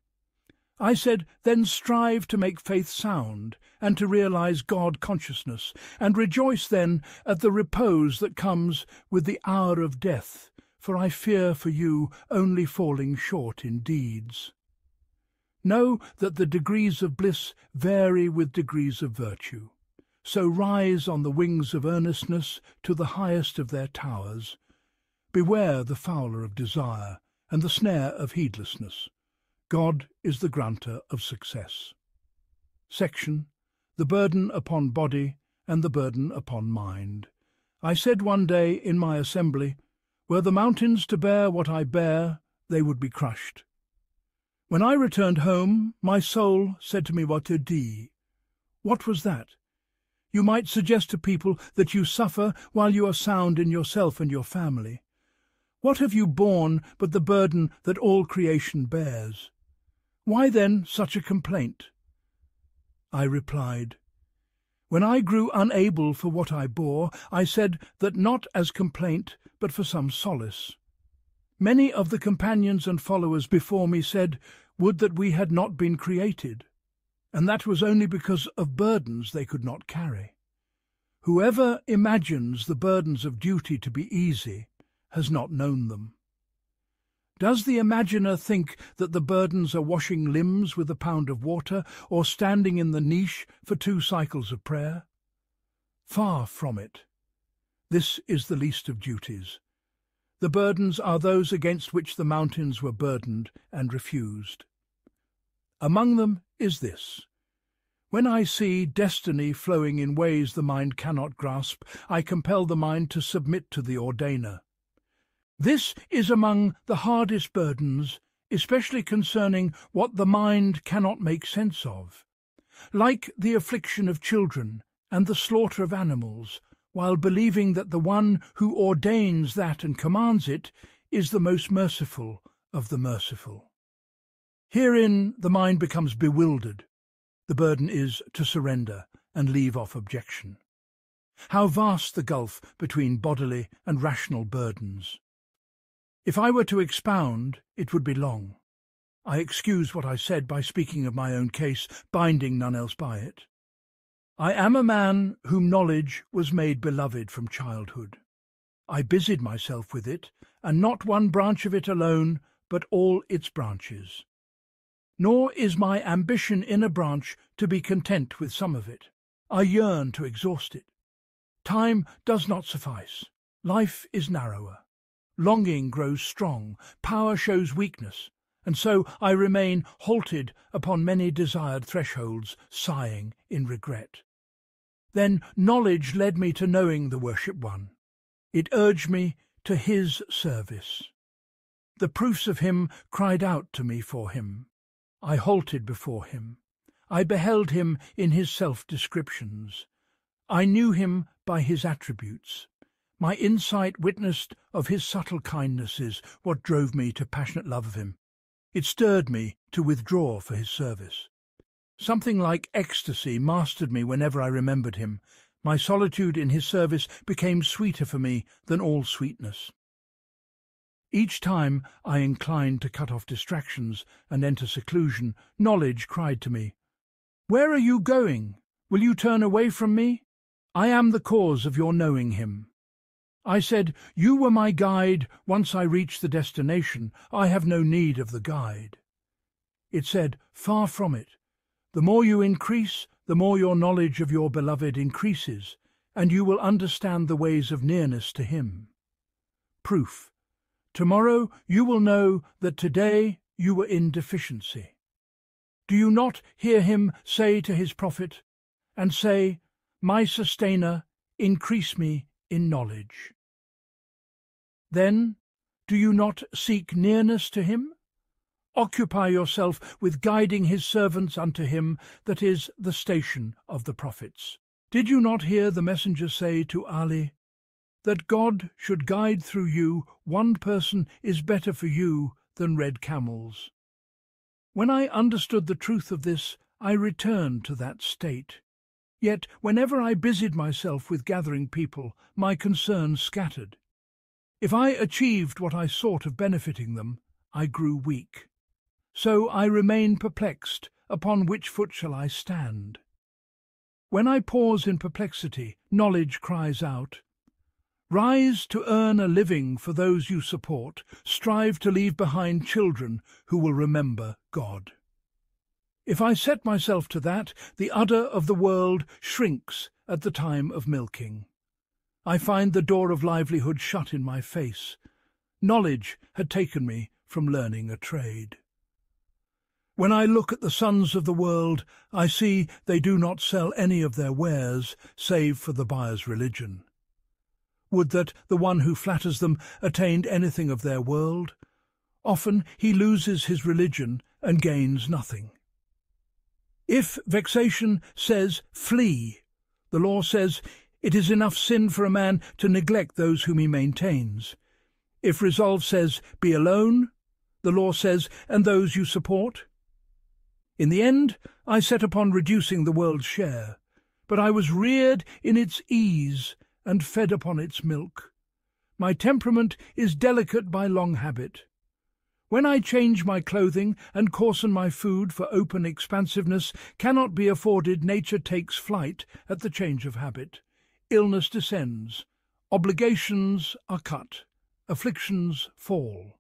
I said, "Then strive to make faith sound, and to realize God consciousness, and rejoice then at the repose that comes with the hour of death, for I fear for you only falling short in deeds. Know that the degrees of bliss vary with degrees of virtue. So rise on the wings of earnestness to the highest of their towers. Beware the fowler of desire, and the snare of heedlessness. God is the granter of success. Section: The burden upon body and the burden upon mind. I said one day in my assembly, were the mountains to bear what I bear, they would be crushed. When I returned home, my soul said to me, what to do? What was that? You might suggest to people that you suffer while you are sound in yourself and your family. What have you borne but the burden that all creation bears? Why then such a complaint? I replied, when I grew unable for what I bore, I said that not as complaint, but for some solace. Many of the companions and followers before me said, would that we had not been created, and that was only because of burdens they could not carry. Whoever imagines the burdens of duty to be easy has not known them. Does the imaginer think that the burdens are washing limbs with a pound of water, or standing in the niche for 2 cycles of prayer? Far from it. This is the least of duties. The burdens are those against which the mountains were burdened and refused. Among them is this: when I see destiny flowing in ways the mind cannot grasp, I compel the mind to submit to the ordainer. This is among the hardest burdens, especially concerning what the mind cannot make sense of, like the affliction of children and the slaughter of animals, while believing that the one who ordains that and commands it is the most merciful of the merciful. Herein the mind becomes bewildered. The burden is to surrender and leave off objection. How vast the gulf between bodily and rational burdens! If I were to expound, it would be long. I excuse what I said by speaking of my own case, binding none else by it. I am a man whom knowledge was made beloved from childhood. I busied myself with it, and not one branch of it alone, but all its branches. Nor is my ambition in a branch to be content with some of it. I yearn to exhaust it. Time does not suffice. Life is narrower. Longing grows strong, power shows weakness, and so I remain halted upon many desired thresholds, sighing in regret. Then knowledge led me to knowing the worshipped one. It urged me to his service. The proofs of him cried out to me for him. I halted before him. I beheld him in his self-descriptions. I knew him by his attributes. My insight witnessed of his subtle kindnesses what drove me to passionate love of him. It stirred me to withdraw for his service. Something like ecstasy mastered me whenever I remembered him. My solitude in his service became sweeter for me than all sweetness. Each time I inclined to cut off distractions and enter seclusion, knowledge cried to me, "Where are you going? Will you turn away from me? I am the cause of your knowing him." I said, "You were my guide. Once I reach the destination, I have no need of the guide." It said, "Far from it. The more you increase, the more your knowledge of your beloved increases, and you will understand the ways of nearness to him." Proof: tomorrow you will know that today you were in deficiency. Do you not hear him say to his prophet, and say, "My sustainer, increase me in knowledge"? Then, do you not seek nearness to him? Occupy yourself with guiding his servants unto him, that is the station of the prophets. Did you not hear the messenger say to Ali, that God should guide through you one person is better for you than red camels? When I understood the truth of this, I returned to that state. Yet whenever I busied myself with gathering people, my concerns scattered. If I achieved what I sought of benefiting them, I grew weak. So I remain perplexed, upon which foot shall I stand? When I pause in perplexity, knowledge cries out, "Rise to earn a living for those you support, strive to leave behind children who will remember God." If I set myself to that, the udder of the world shrinks at the time of milking. I find the door of livelihood shut in my face. Knowledge had taken me from learning a trade. When I look at the sons of the world, I see they do not sell any of their wares save for the buyer's religion. Would that the one who flatters them attained anything of their world. Often he loses his religion and gains nothing. If vexation says, "Flee," the law says it is enough sin for a man to neglect those whom he maintains. If resolve says, "Be alone," the law says, "And those you support." In the end, I set upon reducing the world's share, but I was reared in its ease and fed upon its milk. My temperament is delicate by long habit. When I change my clothing and coarsen my food for open expansiveness cannot be afforded, nature takes flight at the change of habit. Illness descends, obligations are cut, afflictions fall.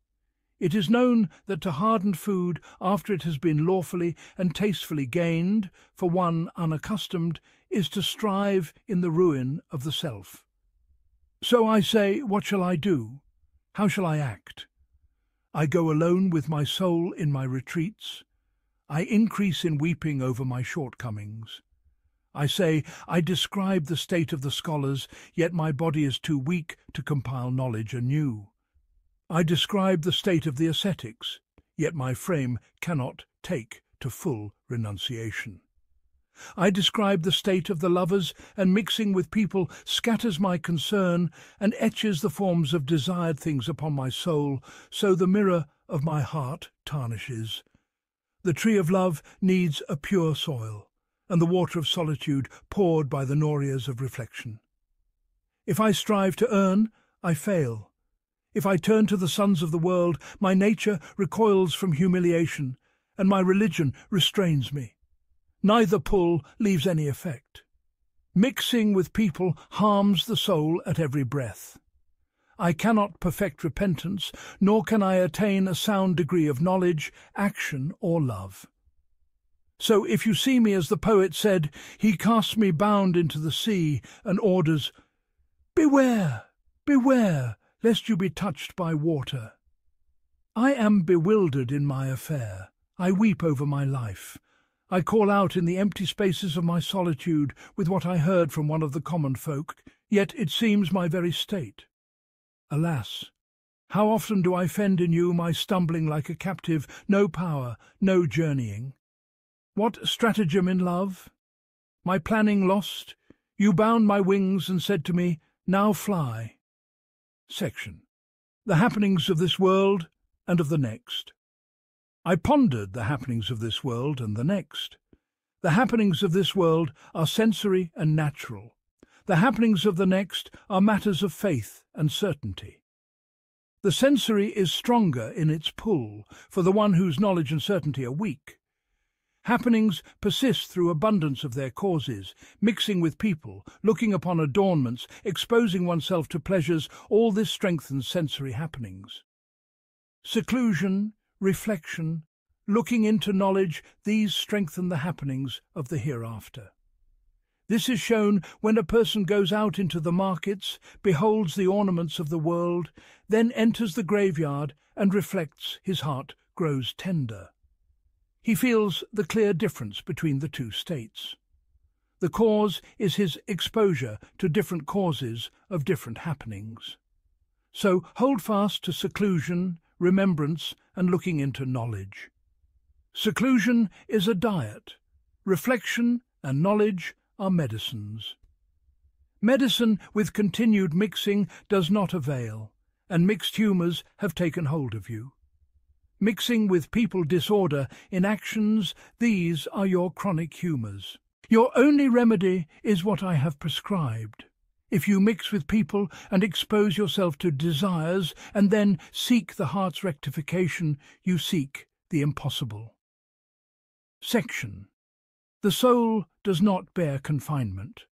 It is known that to harden food after it has been lawfully and tastefully gained, for one unaccustomed, is to strive in the ruin of the self. So I say, what shall I do? How shall I act? I go alone with my soul in my retreats. I increase in weeping over my shortcomings. I say, I describe the state of the scholars, yet my body is too weak to compile knowledge anew. I describe the state of the ascetics, yet my frame cannot take to full renunciation. I describe the state of the lovers, and mixing with people scatters my concern and etches the forms of desired things upon my soul, so the mirror of my heart tarnishes. The tree of love needs a pure soil, and the water of solitude poured by the norias of reflection. If I strive to earn, I fail. If I turn to the sons of the world, my nature recoils from humiliation, and my religion restrains me. Neither pull leaves any effect. Mixing with people harms the soul at every breath. I cannot perfect repentance, nor can I attain a sound degree of knowledge, action, or love. So if you see me as the poet said, he casts me bound into the sea and orders, "Beware, beware, lest you be touched by water." I am bewildered in my affair. I weep over my life. I call out in the empty spaces of my solitude with what I heard from one of the common folk, yet it seems my very state. Alas, how often do I fend in you my stumbling like a captive, no power, no journeying? What stratagem in love? My planning lost, you bound my wings and said to me, "Now fly." Section. The happenings of this world and of the next. I pondered the happenings of this world and the next. The happenings of this world are sensory and natural. The happenings of the next are matters of faith and certainty. The sensory is stronger in its pull for the one whose knowledge and certainty are weak. Happenings persist through abundance of their causes, mixing with people, looking upon adornments, exposing oneself to pleasures, all this strengthens sensory happenings. Seclusion, reflection, looking into knowledge, these strengthen the happenings of the hereafter. This is shown when a person goes out into the markets, beholds the ornaments of the world, then enters the graveyard and reflects, his heart grows tender. He feels the clear difference between the two states. The cause is his exposure to different causes of different happenings. So hold fast to seclusion, remembrance, and looking into knowledge. Seclusion is a diet. Reflection and knowledge are medicines. Medicine with continued mixing does not avail, and mixed humours have taken hold of you. Mixing with people disorder in actions, these are your chronic humours. Your only remedy is what I have prescribed. If you mix with people and expose yourself to desires, and then seek the heart's rectification, you seek the impossible. Section. The soul does not bear confinement.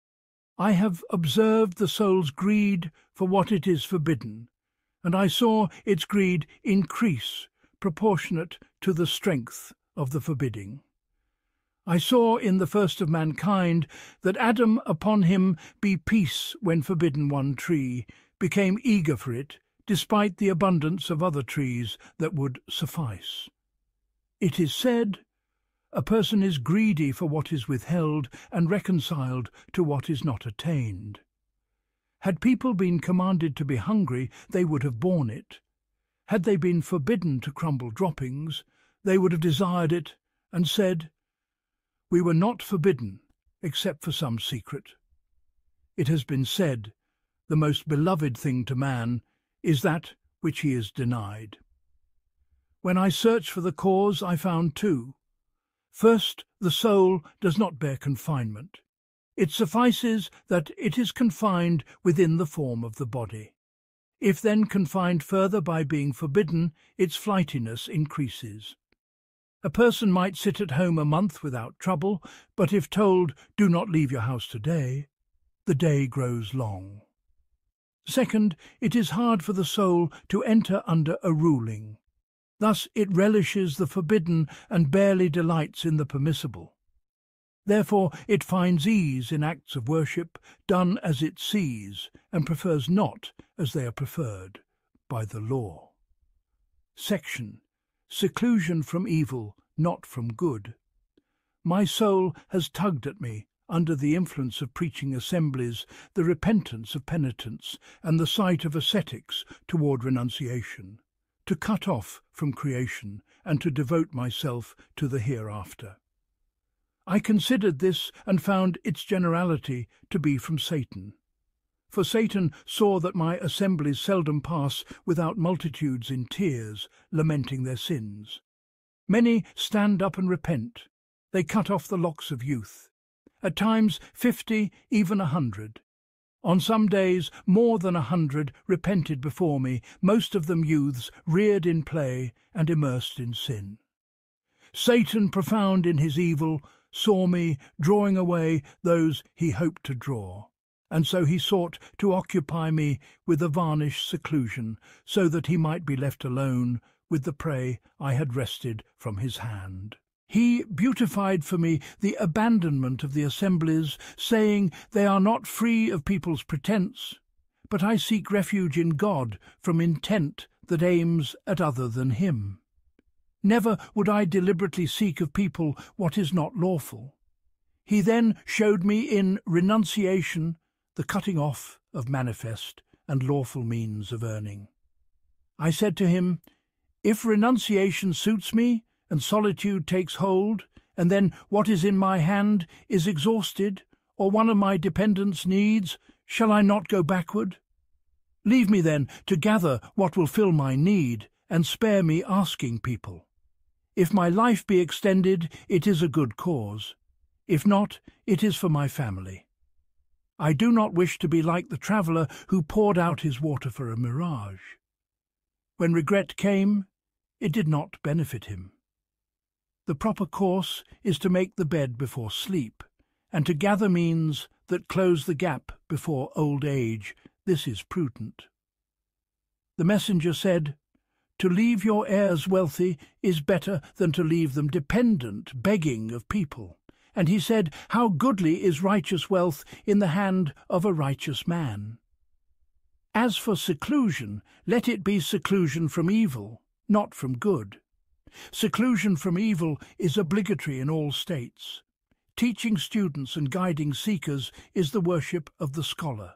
I have observed the soul's greed for what it is forbidden, and I saw its greed increase, proportionate to the strength of the forbidding. I saw in the first of mankind that Adam upon him be peace when forbidden one tree, became eager for it, despite the abundance of other trees that would suffice. It is said, a person is greedy for what is withheld and reconciled to what is not attained. Had people been commanded to be hungry, they would have borne it. Had they been forbidden to crumble droppings, they would have desired it and said, "We were not forbidden, except for some secret." It has been said, the most beloved thing to man is that which he is denied. When I searched for the cause, I found two. First, the soul does not bear confinement. It suffices that it is confined within the form of the body. If then confined further by being forbidden, its flightiness increases. A person might sit at home a month without trouble, but if told, "Do not leave your house today," the day grows long. Second, it is hard for the soul to enter under a ruling. Thus it relishes the forbidden and barely delights in the permissible. Therefore it finds ease in acts of worship done as it sees, and prefers not as they are preferred by the law. Section: Seclusion from evil, not from good. My soul has tugged at me, under the influence of preaching assemblies, the repentance of penitents, and the sight of ascetics toward renunciation, to cut off from creation and to devote myself to the hereafter. I considered this and found its generality to be from Satan. For Satan saw that my assemblies seldom pass without multitudes in tears, lamenting their sins. Many stand up and repent. They cut off the locks of youth. At times 50, even 100. On some days more than 100 repented before me, most of them youths reared in play and immersed in sin. Satan, profound in his evil, saw me drawing away those he hoped to draw, and so he sought to occupy me with a varnished seclusion, so that he might be left alone with the prey I had wrested from his hand. He beautified for me the abandonment of the assemblies, saying, "They are not free of people's pretence, but I seek refuge in God from intent that aims at other than him. Never would I deliberately seek of people what is not lawful." He then showed me in renunciation the cutting off of manifest and lawful means of earning. I said to him, "If renunciation suits me, and solitude takes hold, and then what is in my hand is exhausted, or one of my dependents needs, shall I not go backward? Leave me then to gather what will fill my need, and spare me asking people. If my life be extended, it is a good cause. If not, it is for my family. I do not wish to be like the traveller who poured out his water for a mirage. When regret came, it did not benefit him. The proper course is to make the bed before sleep, and to gather means that close the gap before old age. This is prudent." The messenger said, "To leave your heirs wealthy is better than to leave them dependent, begging of people." And he said, "How goodly is righteous wealth in the hand of a righteous man." As for seclusion, let it be seclusion from evil, not from good. Seclusion from evil is obligatory in all states. Teaching students and guiding seekers is the worship of the scholar.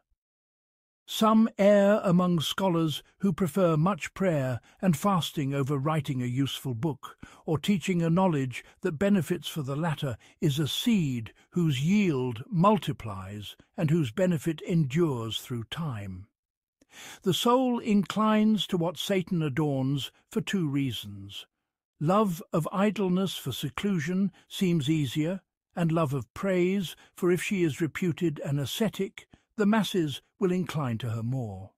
Some err among scholars who prefer much prayer and fasting over writing a useful book, or teaching a knowledge that benefits for the latter is a seed whose yield multiplies and whose benefit endures through time. The soul inclines to what Satan adorns for two reasons. Love of idleness for seclusion seems easier, and love of praise, for if she is reputed an ascetic, the masses will incline to her more.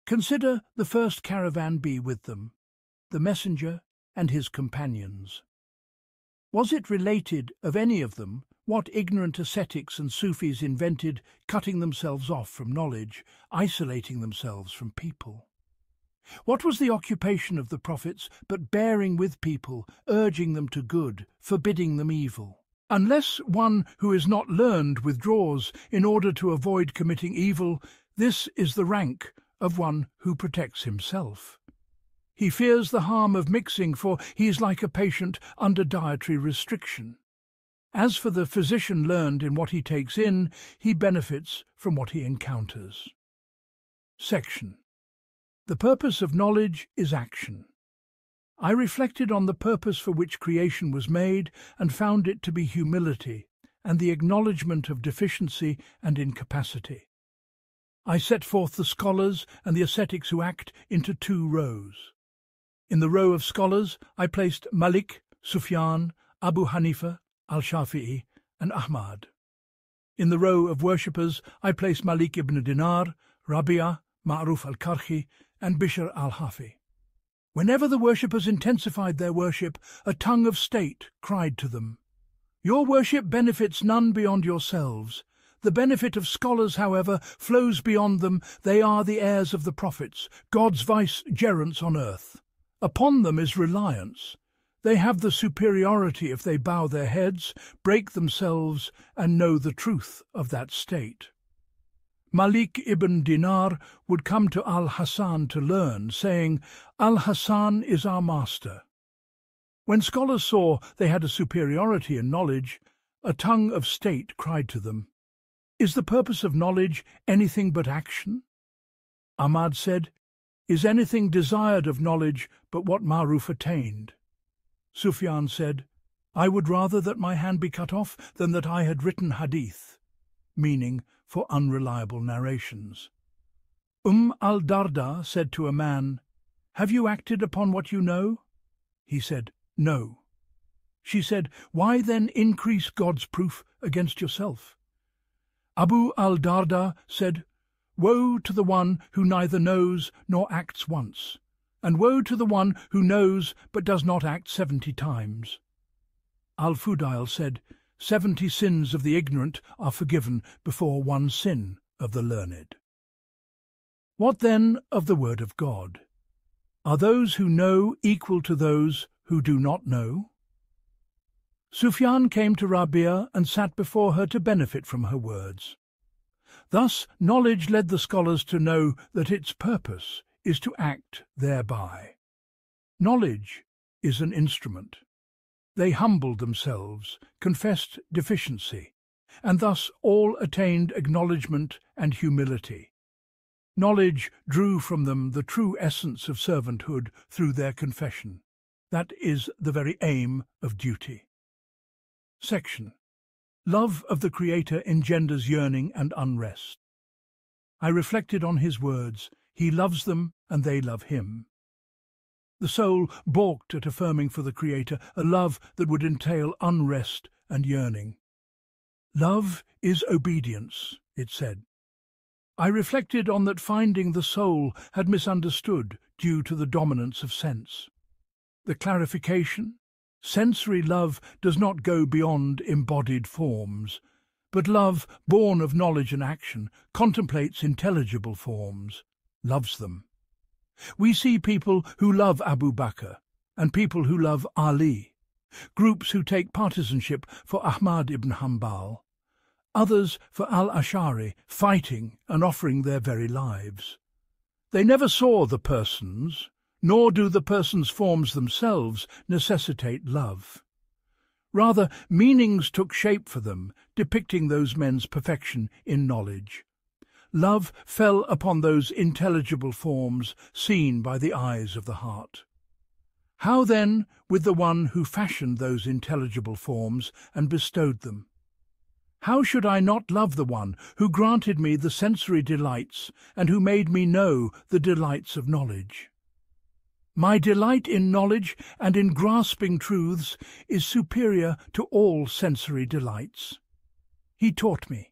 Consider the first caravan be with them, the messenger and his companions. Was it related of any of them what ignorant ascetics and Sufis invented, cutting themselves off from knowledge, isolating themselves from people? What was the occupation of the prophets but bearing with people, urging them to good, forbidding them evil? Unless one who is not learned withdraws in order to avoid committing evil, this is the rank of one who protects himself. He fears the harm of mixing, for he is like a patient under dietary restriction. As for the physician learned in what he takes in, he benefits from what he encounters. Section. The purpose of knowledge is action. I reflected on the purpose for which creation was made and found it to be humility and the acknowledgement of deficiency and incapacity. I set forth the scholars and the ascetics who act into two rows. In the row of scholars I placed Malik, Sufyan, Abu Hanifa, al-Shafi'i and Ahmad. In the row of worshippers I placed Malik ibn Dinar, Rabi'a, Ma'ruf al-Karhi and Bishr al-Hafi. Whenever the worshippers intensified their worship, a tongue of state cried to them, "Your worship benefits none beyond yourselves. The benefit of scholars, however, flows beyond them. They are the heirs of the prophets, God's vicegerents on earth. Upon them is reliance. They have the superiority if they bow their heads, break themselves, and know the truth of that state." Malik ibn Dinar would come to al-Hasan to learn, saying, "Al-Hasan is our master." When scholars saw they had a superiority in knowledge, a tongue of state cried to them, "Is the purpose of knowledge anything but action?" Ahmad said, "Is anything desired of knowledge but what Ma'ruf attained?" Sufyan said, "I would rather that my hand be cut off than that I had written hadith," meaning for unreliable narrations. al-Darda said to a man, "Have you acted upon what you know?" He said, "No." She said, "Why then increase God's proof against yourself?" Abu al-Darda said, "Woe to the one who neither knows nor acts once, and woe to the one who knows but does not act 70 times. Al-Fudail said, 70 sins of the ignorant are forgiven before one sin of the learned. What then of the word of God? Are those who know equal to those who do not know? Sufyan came to Rabi'a and sat before her to benefit from her words. Thus knowledge led the scholars to know that its purpose is to act thereby. Knowledge is an instrument. They humbled themselves, confessed deficiency, and thus all attained acknowledgement and humility. Knowledge drew from them the true essence of servanthood through their confession. That is the very aim of duty. Section. Love of the Creator engenders yearning and unrest. I reflected on his words, "He loves them and they love him." The soul balked at affirming for the Creator a love that would entail unrest and yearning. "Love is obedience," it said. I reflected on that finding the soul had misunderstood due to the dominance of sense. The clarification: sensory love does not go beyond embodied forms, but love, born of knowledge and action, contemplates intelligible forms, loves them. We see people who love Abu Bakr and people who love Ali, groups who take partisanship for Ahmad ibn Hanbal, others for al-Ash'ari, fighting and offering their very lives. They never saw the persons, nor do the persons' forms themselves necessitate love. Rather, meanings took shape for them, depicting those men's perfection in knowledge. Love fell upon those intelligible forms seen by the eyes of the heart. How then with the one who fashioned those intelligible forms and bestowed them? How should I not love the one who granted me the sensory delights and who made me know the delights of knowledge? My delight in knowledge and in grasping truths is superior to all sensory delights. He taught me.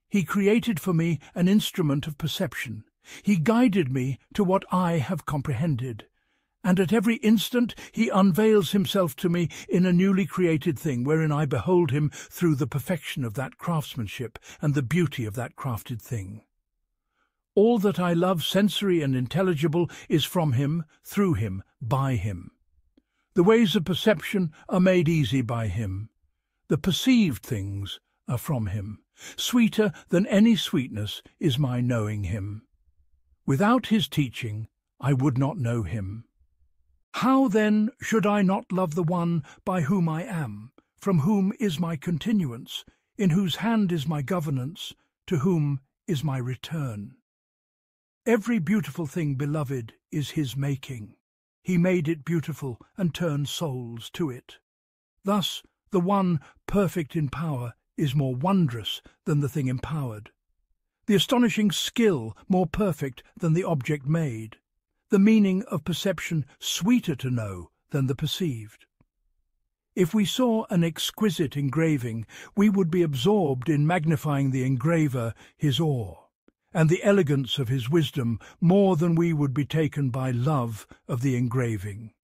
He created for me an instrument of perception. He guided me to what I have comprehended. And at every instant he unveils himself to me in a newly created thing, wherein I behold him through the perfection of that craftsmanship and the beauty of that crafted thing. All that I love sensory and intelligible is from him, through him, by him. The ways of perception are made easy by him. The perceived things are from him. Sweeter than any sweetness is my knowing him. Without his teaching, I would not know him. How then should I not love the one by whom I am, from whom is my continuance, in whose hand is my governance, to whom is my return? Every beautiful thing, beloved, is his making. He made it beautiful and turned souls to it. Thus, the one perfect in power is more wondrous than the thing empowered, the astonishing skill more perfect than the object made, the meaning of perception sweeter to know than the perceived. If we saw an exquisite engraving, we would be absorbed in magnifying the engraver, his awe, and the elegance of his wisdom more than we would be taken by love of the engraving.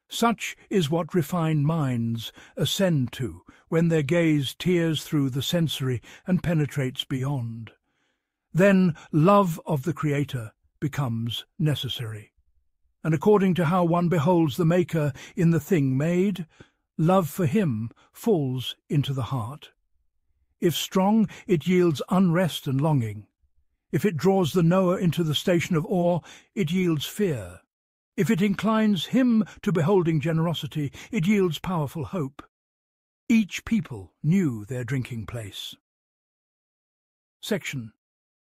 Such is what refined minds ascend to when their gaze tears through the sensory and penetrates beyond. Then love of the Creator becomes necessary, and according to how one beholds the Maker in the thing made, love for him falls into the heart. If strong, it yields unrest and longing. If it draws the knower into the station of awe, it yields fear. If it inclines him to beholding generosity, it yields powerful hope. Each people knew their drinking place. Section: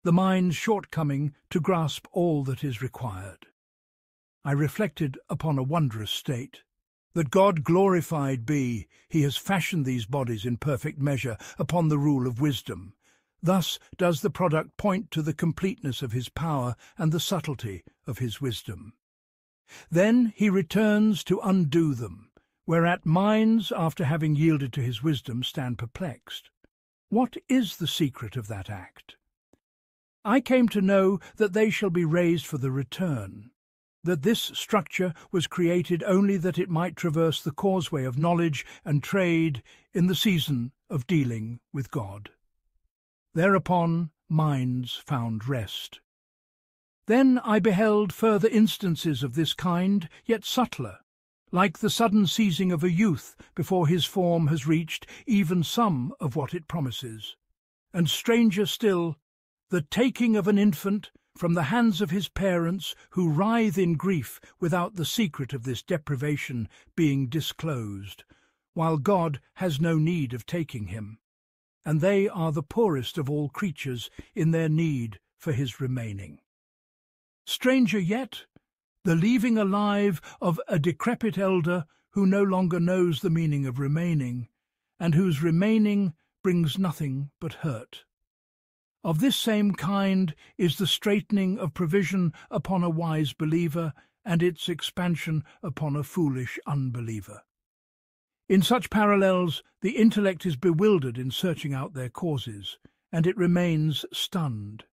The mind's shortcoming to grasp all that is required. I reflected upon a wondrous state. That God glorified be, he has fashioned these bodies in perfect measure upon the rule of wisdom. Thus does the product point to the completeness of his power and the subtlety of his wisdom. Then he returns to undo them, whereat minds, after having yielded to his wisdom, stand perplexed. What is the secret of that act? I came to know that they shall be raised for the return, that this structure was created only that it might traverse the causeway of knowledge and trade in the season of dealing with God. Thereupon minds found rest. Then I beheld further instances of this kind, yet subtler, like the sudden seizing of a youth before his form has reached even some of what it promises, and stranger still, the taking of an infant from the hands of his parents who writhe in grief without the secret of this deprivation being disclosed, while God has no need of taking him, and they are the poorest of all creatures in their need for his remaining. Stranger yet, the leaving alive of a decrepit elder who no longer knows the meaning of remaining, and whose remaining brings nothing but hurt. Of this same kind is the straightening of provision upon a wise believer and its expansion upon a foolish unbeliever. In such parallels, the intellect is bewildered in searching out their causes, and it remains stunned.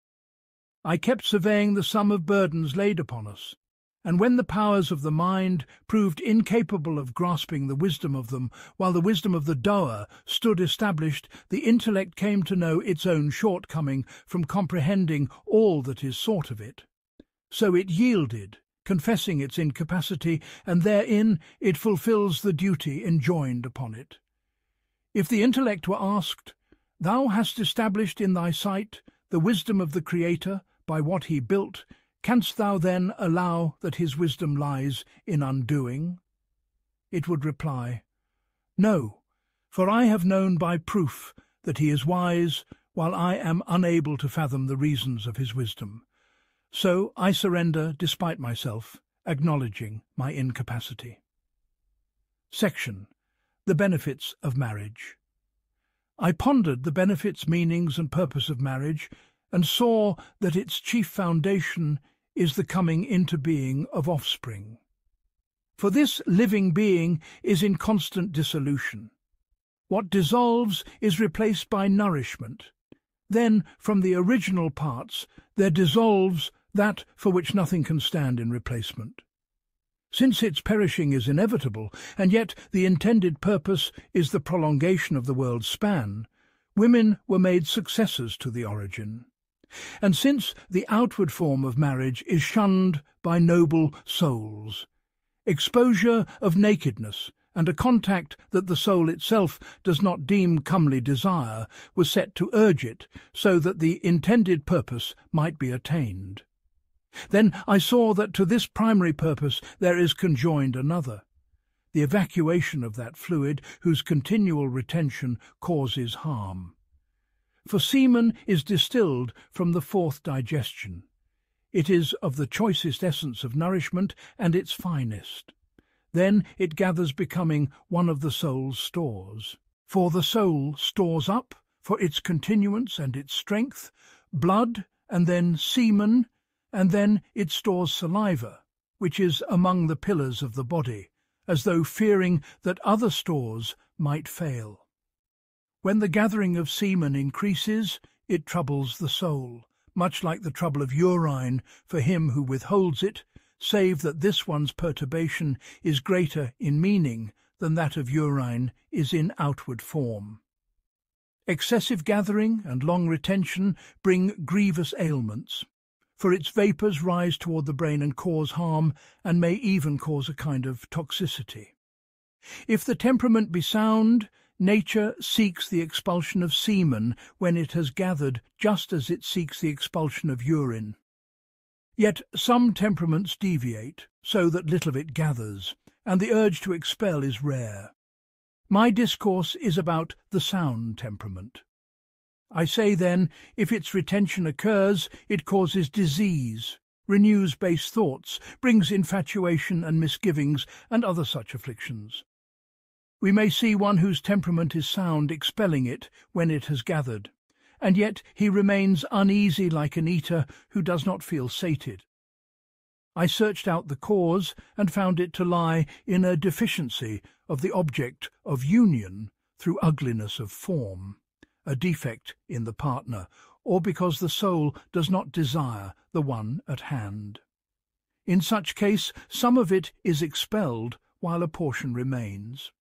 I kept surveying the sum of burdens laid upon us, and when the powers of the mind proved incapable of grasping the wisdom of them, while the wisdom of the doer stood established, the intellect came to know its own shortcoming from comprehending all that is sought of it. So it yielded, confessing its incapacity, and therein it fulfills the duty enjoined upon it. If the intellect were asked, "Thou hast established in thy sight the wisdom of the Creator by what he built, canst thou then allow that his wisdom lies in undoing?" It would reply, "No, for I have known by proof that he is wise, while I am unable to fathom the reasons of his wisdom. So I surrender despite myself, acknowledging my incapacity." Section: The benefits of marriage. I pondered the benefits, meanings, and purpose of marriage, and saw that its chief foundation is the coming into being of offspring. For this living being is in constant dissolution. What dissolves is replaced by nourishment. Then, from the original parts, there dissolves that for which nothing can stand in replacement. Since its perishing is inevitable, and yet the intended purpose is the prolongation of the world's span, women were made successors to the origin. And since the outward form of marriage is shunned by noble souls, exposure of nakedness and a contact that the soul itself does not deem comely desire was set to urge it, so that the intended purpose might be attained. Then I saw that to this primary purpose there is conjoined another, the evacuation of that fluid whose continual retention causes harm. For semen is distilled from the fourth digestion. It is of the choicest essence of nourishment and its finest. Then it gathers, becoming one of the soul's stores. For the soul stores up, for its continuance and its strength, blood, and then semen, and then it stores saliva, which is among the pillars of the body, as though fearing that other stores might fail. When the gathering of semen increases, it troubles the soul, much like the trouble of urine for him who withholds it, save that this one's perturbation is greater in meaning than that of urine is in outward form. Excessive gathering and long retention bring grievous ailments, for its vapours rise toward the brain and cause harm, and may even cause a kind of toxicity. If the temperament be sound, nature seeks the expulsion of semen when it has gathered, just as it seeks the expulsion of urine. Yet some temperaments deviate, so that little of it gathers, and the urge to expel is rare. My discourse is about the sound temperament. I say then, if its retention occurs, it causes disease, renews base thoughts, brings infatuation and misgivings, and other such afflictions. We may see one whose temperament is sound expelling it when it has gathered, and yet he remains uneasy like an eater who does not feel sated. I searched out the cause and found it to lie in a deficiency of the object of union through ugliness of form, a defect in the partner, or because the soul does not desire the one at hand. In such case, some of it is expelled while a portion remains.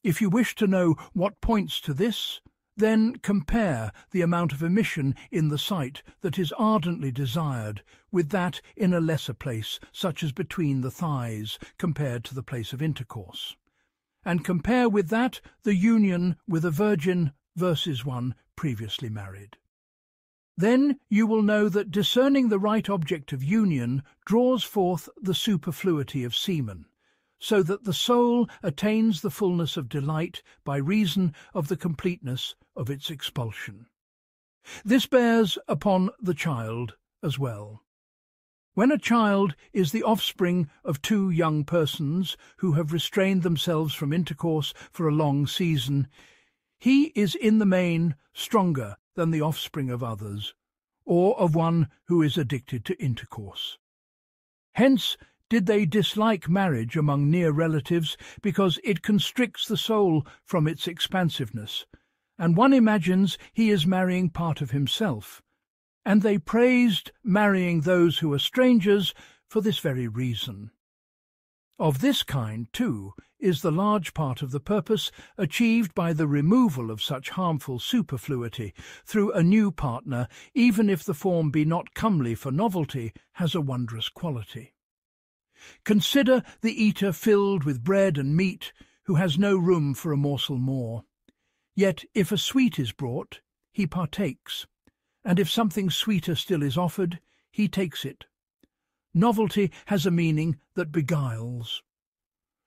If you wish to know what points to this, then compare the amount of emission in the site that is ardently desired with that in a lesser place, such as between the thighs, compared to the place of intercourse. And compare with that the union with a virgin versus one previously married. Then you will know that discerning the right object of union draws forth the superfluity of semen, so that the soul attains the fullness of delight by reason of the completeness of its expulsion. This bears upon the child as well. When a child is the offspring of two young persons who have restrained themselves from intercourse for a long season, he is in the main stronger than the offspring of others, or of one who is addicted to intercourse. Hence did they dislike marriage among near relatives, because it constricts the soul from its expansiveness, and one imagines he is marrying part of himself, and they praised marrying those who are strangers for this very reason. Of this kind, too, is the large part of the purpose achieved by the removal of such harmful superfluity through a new partner, even if the form be not comely for novelty, has a wondrous quality. Consider the eater filled with bread and meat, who has no room for a morsel more. Yet if a sweet is brought, he partakes, and if something sweeter still is offered, he takes it. Novelty has a meaning that beguiles.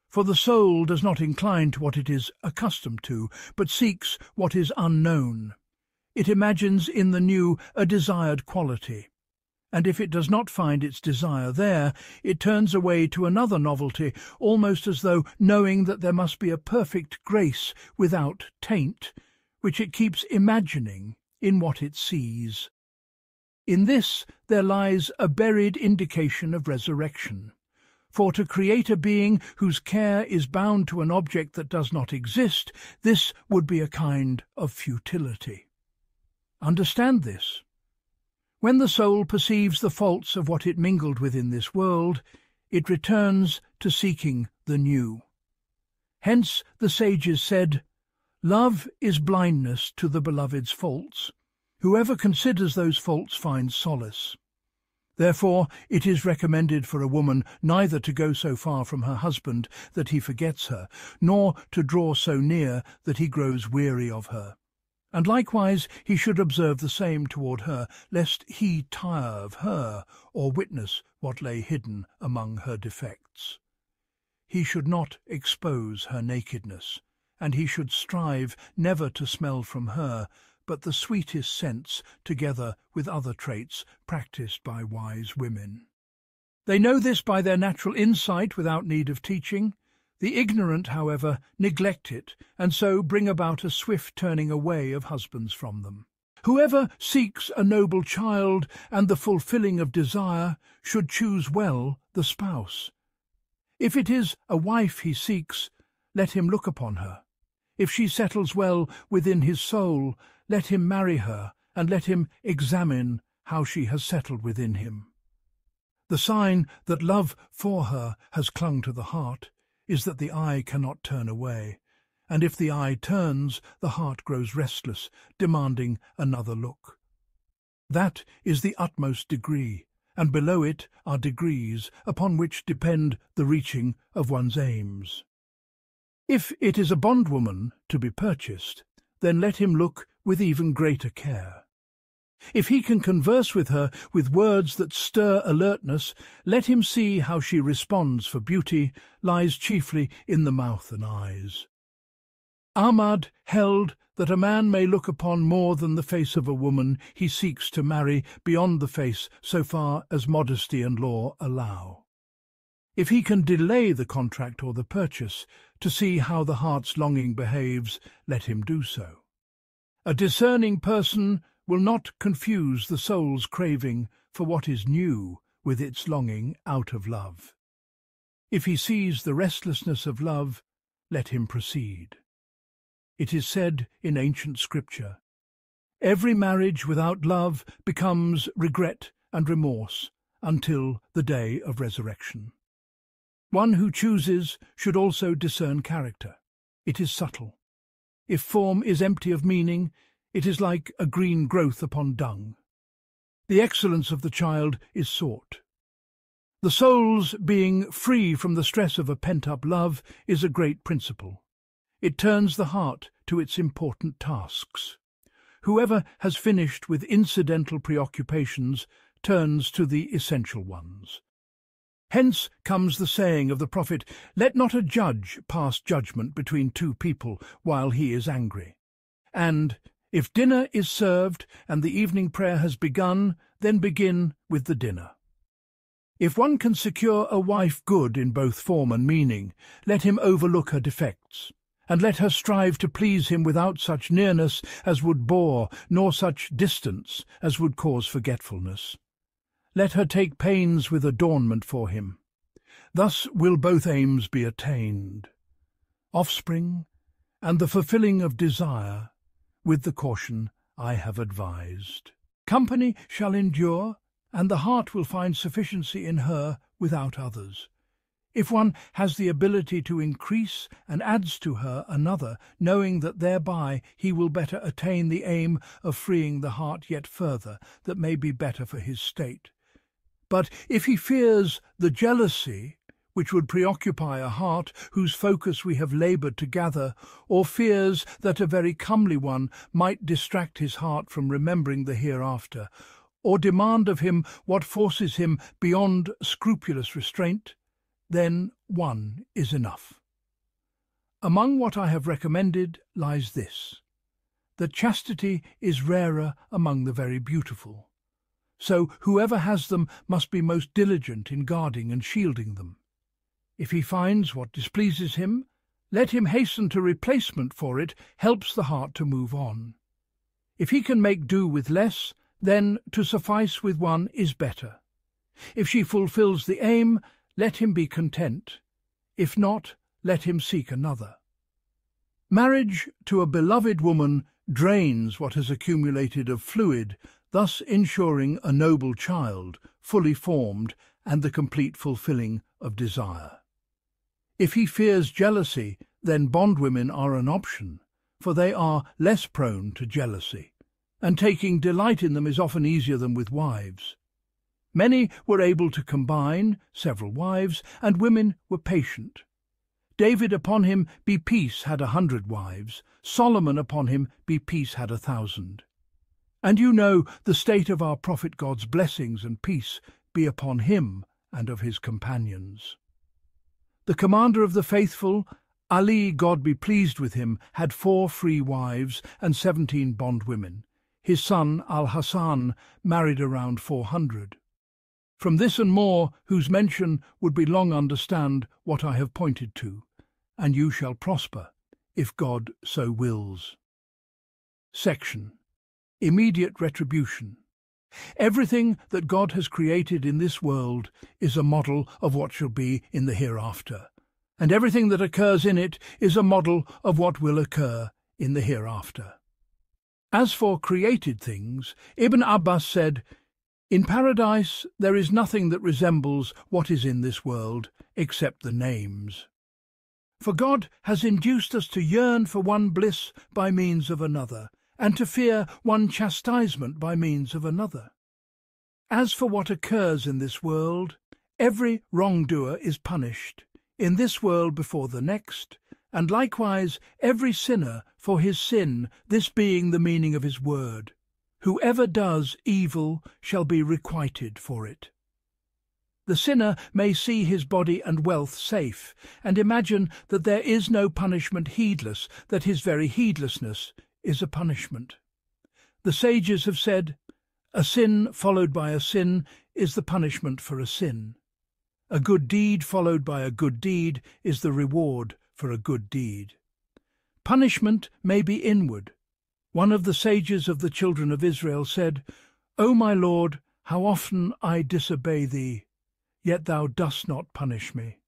For the soul does not incline to what it is accustomed to, but seeks what is unknown. It imagines in the new a desired quality, and if it does not find its desire there, it turns away to another novelty, almost as though knowing that there must be a perfect grace without taint, which it keeps imagining in what it sees. In this there lies a buried indication of resurrection, for to create a being whose care is bound to an object that does not exist, this would be a kind of futility. Understand this. When the soul perceives the faults of what it mingled with in this world, it returns to seeking the new. Hence the sages said, "Love is blindness to the beloved's faults. Whoever considers those faults finds solace." Therefore it is recommended for a woman neither to go so far from her husband that he forgets her, nor to draw so near that he grows weary of her. And likewise he should observe the same toward her, lest he tire of her, or witness what lay hidden among her defects. He should not expose her nakedness, and he should strive never to smell from her but the sweetest scents, together with other traits practised by wise women. They know this by their natural insight without need of teaching. The ignorant, however, neglect it, and so bring about a swift turning away of husbands from them. Whoever seeks a noble child and the fulfilling of desire should choose well the spouse. If it is a wife he seeks, let him look upon her. If she settles well within his soul, let him marry her, and let him examine how she has settled within him. The sign that love for her has clung to the heart is that the eye cannot turn away, and if the eye turns, the heart grows restless, demanding another look. That is the utmost degree, and below it are degrees upon which depend the reaching of one's aims. If it is a bondwoman to be purchased, then let him look with even greater care. If he can converse with her with words that stir alertness, let him see how she responds, for beauty lies chiefly in the mouth and eyes. Ahmad held that a man may look upon more than the face of a woman he seeks to marry beyond the face so far as modesty and law allow. If he can delay the contract or the purchase to see how the heart's longing behaves, let him do so. A discerning person will not confuse the soul's craving for what is new with its longing out of love. If he sees the restlessness of love, let him proceed. It is said in ancient scripture, "Every marriage without love becomes regret and remorse until the day of resurrection." One who chooses should also discern character. It is subtle. If form is empty of meaning, it is like a green growth upon dung. The excellence of the child is sought. The soul's being free from the stress of a pent-up love is a great principle. It turns the heart to its important tasks. Whoever has finished with incidental preoccupations turns to the essential ones. Hence comes the saying of the prophet, "Let not a judge pass judgment between two people while he is angry." And if dinner is served and the evening prayer has begun, then begin with the dinner. If one can secure a wife good in both form and meaning, let him overlook her defects, and let her strive to please him without such nearness as would bore, nor such distance as would cause forgetfulness. Let her take pains with adornment for him. Thus will both aims be attained, offspring and the fulfilling of desire, with the caution I have advised. Company shall endure, and the heart will find sufficiency in her without others. If one has the ability to increase and adds to her another, knowing that thereby he will better attain the aim of freeing the heart yet further, that may be better for his state. But if he fears the jealousy which would preoccupy a heart whose focus we have laboured to gather, or fears that a very comely one might distract his heart from remembering the hereafter, or demand of him what forces him beyond scrupulous restraint, then one is enough. Among what I have recommended lies this, that chastity is rarer among the very beautiful. So whoever has them must be most diligent in guarding and shielding them. If he finds what displeases him, let him hasten to replacement, for it helps the heart to move on. If he can make do with less, then to suffice with one is better. If she fulfills the aim, let him be content. If not, let him seek another. Marriage to a beloved woman drains what has accumulated of fluid, thus ensuring a noble child, fully formed, and the complete fulfilling of desire. If he fears jealousy, then bondwomen are an option, for they are less prone to jealousy, and taking delight in them is often easier than with wives. Many were able to combine several wives, and women were patient. David upon him be peace had 100 wives, Solomon upon him be peace had 1,000. And you know the state of our prophet God's blessings and peace be upon him and of his companions. The commander of the faithful, Ali, God be pleased with him, had 4 free wives and 17 bondwomen. His son al-Hasan married around 400. From this and more, whose mention would be long, understand what I have pointed to, and you shall prosper, if God so wills. Section: Immediate retribution. Everything that God has created in this world is a model of what shall be in the hereafter, and everything that occurs in it is a model of what will occur in the hereafter. As for created things, Ibn Abbas said, "In paradise there is nothing that resembles what is in this world, except the names. For God has induced us to yearn for one bliss by means of another, and to fear one chastisement by means of another. As for what occurs in this world, every wrongdoer is punished, in this world before the next, and likewise every sinner for his sin, this being the meaning of his word. Whoever does evil shall be requited for it." The sinner may see his body and wealth safe, and imagine that there is no punishment, heedless that his very heedlessness is a punishment. The sages have said, "A sin followed by a sin is the punishment for a sin. A good deed followed by a good deed is the reward for a good deed." Punishment may be inward. One of the sages of the children of Israel said, "O my Lord, how often I disobey thee, yet thou dost not punish me."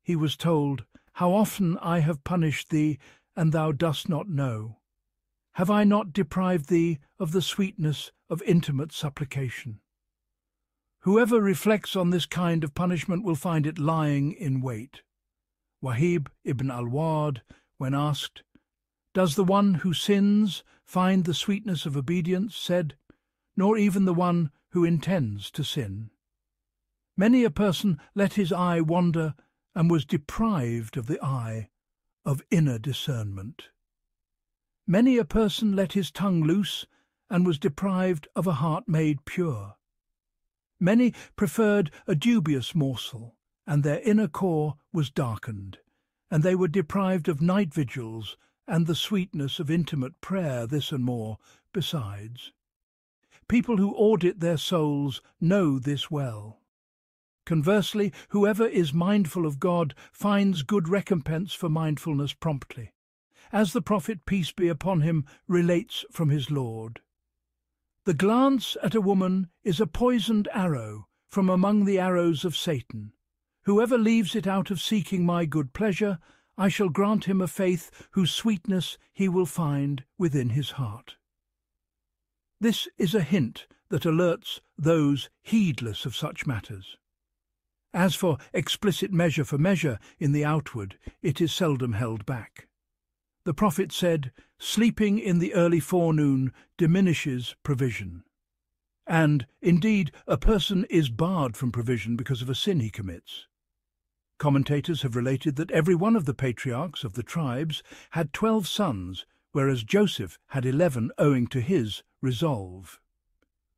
He was told, "How often I have punished thee, and thou dost not know. Have I not deprived thee of the sweetness of intimate supplication?" Whoever reflects on this kind of punishment will find it lying in wait. Wahib ibn al-Ward, when asked, "Does the one who sins find the sweetness of obedience?" said, "Nor even the one who intends to sin." Many a person let his eye wander and was deprived of the eye of inner discernment. Many a person let his tongue loose and was deprived of a heart made pure. Many preferred a dubious morsel, and their inner core was darkened, and they were deprived of night vigils and the sweetness of intimate prayer, this and more besides. People who audit their souls know this well. Conversely, whoever is mindful of God finds good recompense for mindfulness promptly, as the prophet, peace be upon him, relates from his Lord. "The glance at a woman is a poisoned arrow from among the arrows of Satan. Whoever leaves it out of seeking my good pleasure, I shall grant him a faith whose sweetness he will find within his heart." This is a hint that alerts those heedless of such matters. As for explicit measure for measure in the outward, it is seldom held back. The prophet said, "Sleeping in the early forenoon diminishes provision." And, indeed, a person is barred from provision because of a sin he commits. Commentators have related that every one of the patriarchs of the tribes had 12 sons, whereas Joseph had 11 owing to his resolve.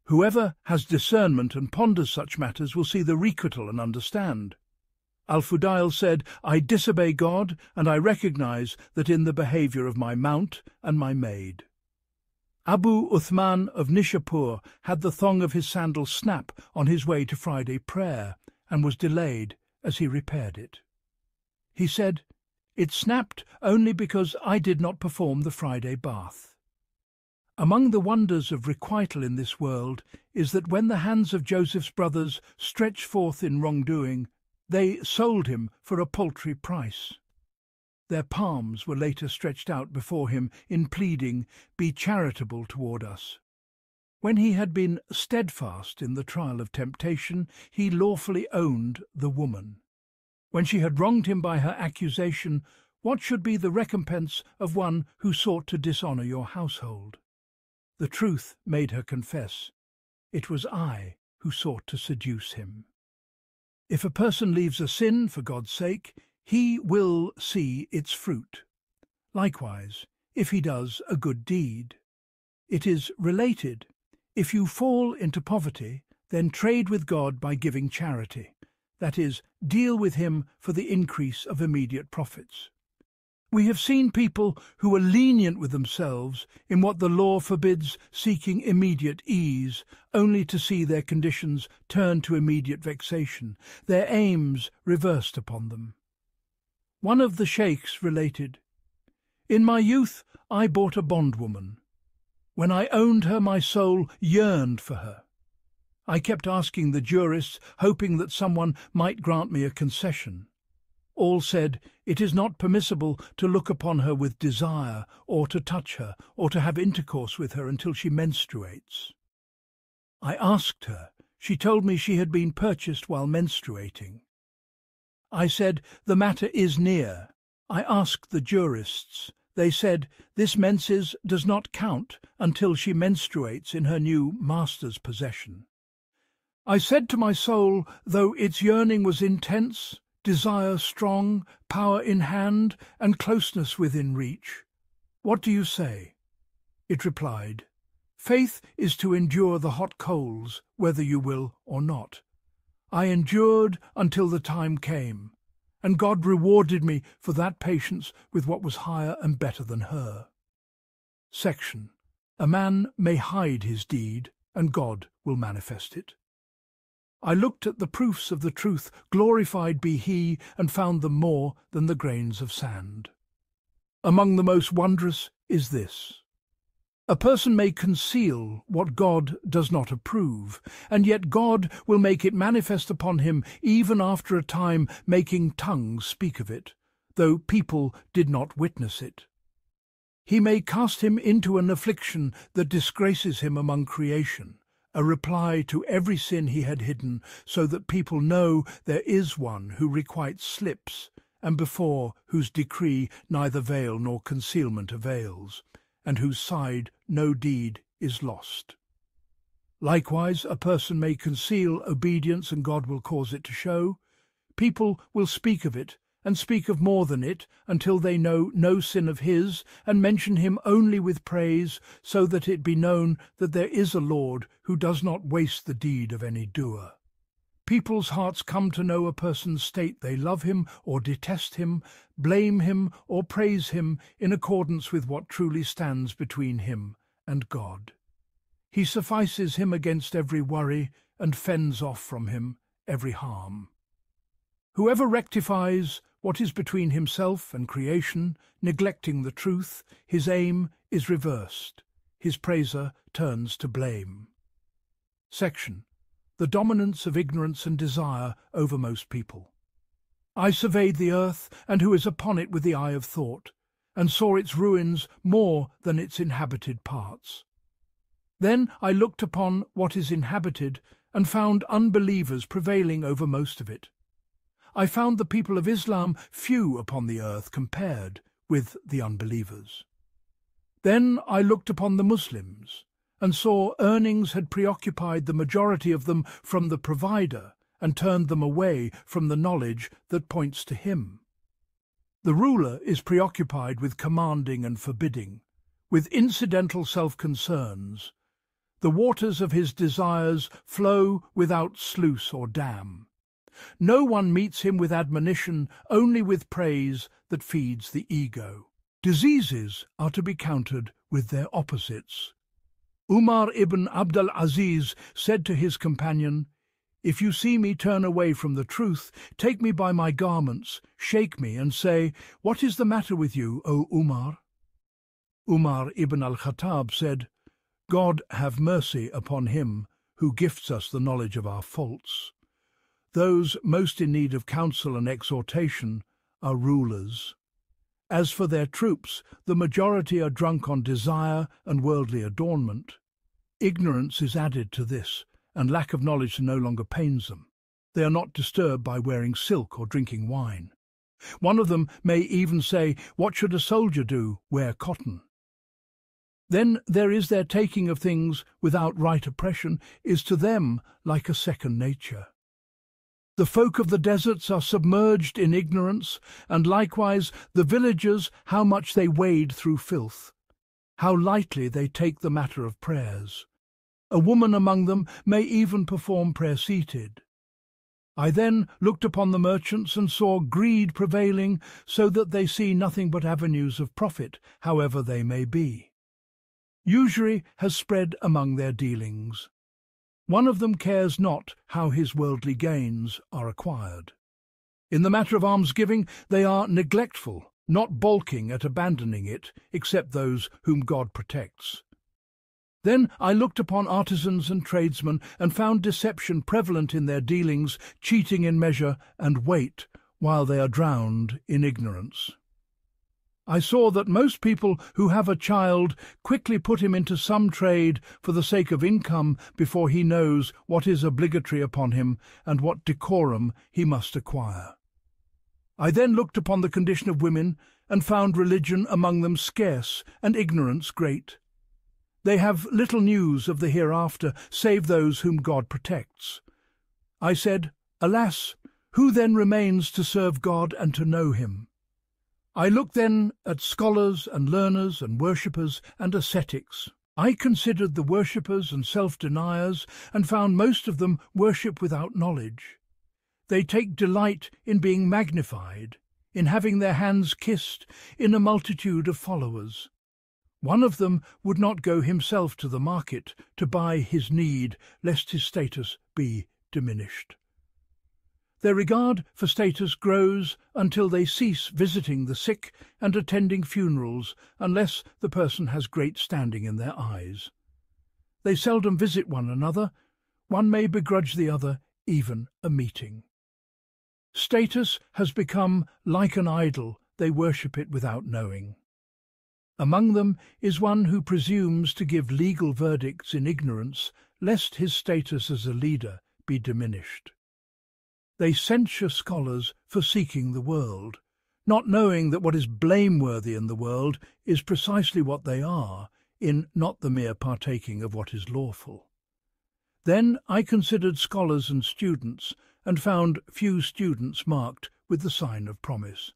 Whoever has discernment and ponders such matters will see the requital and understand. Al-Fudail said, "I disobey God, and I recognize that in the behavior of my mount and my maid." Abu Uthman of Nishapur had the thong of his sandal snap on his way to Friday prayer, and was delayed as he repaired it. He said, "It snapped only because I did not perform the Friday bath." Among the wonders of requital in this world is that when the hands of Joseph's brothers stretched forth in wrongdoing, they sold him for a paltry price. Their palms were later stretched out before him in pleading, "Be charitable toward us." When he had been steadfast in the trial of temptation, he lawfully owned the woman. When she had wronged him by her accusation, what should be the recompense of one who sought to dishonour your household? The truth made her confess, "It was I who sought to seduce him." If a person leaves a sin for God's sake, he will see its fruit. Likewise, if he does a good deed. It is related. If you fall into poverty, then trade with God by giving charity. That is, deal with him for the increase of immediate profits. We have seen people who are lenient with themselves in what the law forbids, seeking immediate ease, only to see their conditions turn to immediate vexation, their aims reversed upon them. One of the sheikhs related, "In my youth I bought a bondwoman. When I owned her, my soul yearned for her. I kept asking the jurists, hoping that someone might grant me a concession. All said, it is not permissible to look upon her with desire, or to touch her, or to have intercourse with her until she menstruates. I asked her. She told me she had been purchased while menstruating. I said, the matter is near. I asked the jurists. They said, this menses does not count until she menstruates in her new master's possession. I said to my soul, though its yearning was intense, desire strong, power in hand, and closeness within reach, what do you say? It replied, faith is to endure the hot coals, whether you will or not. I endured until the time came, and God rewarded me for that patience with what was higher and better than her. Section. A man may hide his deed, and God will manifest it. I looked at the proofs of the truth, glorified be he, and found them more than the grains of sand. Among the most wondrous is this. A person may conceal what God does not approve, and yet God will make it manifest upon him even after a time, making tongues speak of it, though people did not witness it. He may cast him into an affliction that disgraces him among creation, a reply to every sin he had hidden, so that people know there is one who requites slips, and before whose decree neither veil nor concealment avails, and whose side no deed is lost. Likewise, a person may conceal obedience, and God will cause it to show. People will speak of it, and speak of more than it, until they know no sin of his, and mention him only with praise, so that it be known that there is a Lord who does not waste the deed of any doer. People's hearts come to know a person's state. They love him or detest him, blame him or praise him in accordance with what truly stands between him and God. He suffices him against every worry and fends off from him every harm. Whoever rectifies what is between himself and creation, neglecting the truth, his aim is reversed. His praiser turns to blame. Section. The dominance of ignorance and desire over most people. I surveyed the earth, and who is upon it with the eye of thought, and saw its ruins more than its inhabited parts. Then I looked upon what is inhabited, and found unbelievers prevailing over most of it. I found the people of Islam few upon the earth compared with the unbelievers. Then I looked upon the Muslims, and saw earnings had preoccupied the majority of them from the provider, and turned them away from the knowledge that points to him. The ruler is preoccupied with commanding and forbidding, with incidental self-concerns. The waters of his desires flow without sluice or dam. No one meets him with admonition, only with praise that feeds the ego. Diseases are to be countered with their opposites. Umar ibn Abdul Aziz said to his companion, if you see me turn away from the truth, take me by my garments, shake me, and say, what is the matter with you, O Umar? Umar ibn al-Khattab said, God have mercy upon him who gifts us the knowledge of our faults. Those most in need of counsel and exhortation are rulers. As for their troops, the majority are drunk on desire and worldly adornment. Ignorance is added to this, and lack of knowledge no longer pains them. They are not disturbed by wearing silk or drinking wine. One of them may even say, what should a soldier do? Wear cotton. Then there is their taking of things without right oppression is to them like a second nature. The folk of the deserts are submerged in ignorance, and likewise the villagers, how much they wade through filth. How lightly they take the matter of prayers. A woman among them may even perform prayer seated. I then looked upon the merchants and saw greed prevailing, so that they see nothing but avenues of profit, however they may be. Usury has spread among their dealings. One of them cares not how his worldly gains are acquired. In the matter of almsgiving, they are neglectful, not balking at abandoning it, except those whom God protects. Then I looked upon artisans and tradesmen, and found deception prevalent in their dealings, cheating in measure and weight, while they are drowned in ignorance. I saw that most people who have a child quickly put him into some trade for the sake of income before he knows what is obligatory upon him and what decorum he must acquire. I then looked upon the condition of women, and found religion among them scarce and ignorance great. They have little news of the hereafter, save those whom God protects. I said, Alas, who then remains to serve God and to know him? I looked then at scholars and learners and worshippers and ascetics. I considered the worshippers and self-deniers, and found most of them worship without knowledge. They take delight in being magnified, in having their hands kissed, in a multitude of followers. One of them would not go himself to the market to buy his need, lest his status be diminished. Their regard for status grows until they cease visiting the sick and attending funerals, unless the person has great standing in their eyes. They seldom visit one another. One may begrudge the other even a meeting. Status has become like an idol. They worship it without knowing. Among them is one who presumes to give legal verdicts in ignorance, lest his status as a leader be diminished. They censure scholars for seeking the world, not knowing that what is blameworthy in the world is precisely what they are, in not the mere partaking of what is lawful. Then I considered scholars and students, and found few students marked with the sign of promise.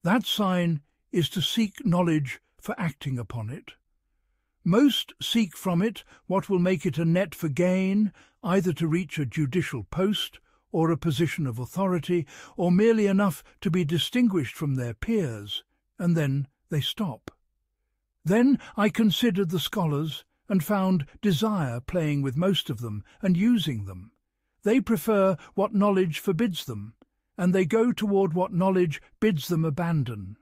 That sign is to seek knowledge for acting upon it. Most seek from it what will make it a net for gain, either to reach a judicial post or a position of authority, or merely enough to be distinguished from their peers, and then they stop. Then I considered the scholars, and found desire playing with most of them and using them. They prefer what knowledge forbids them, and they go toward what knowledge bids them abandon.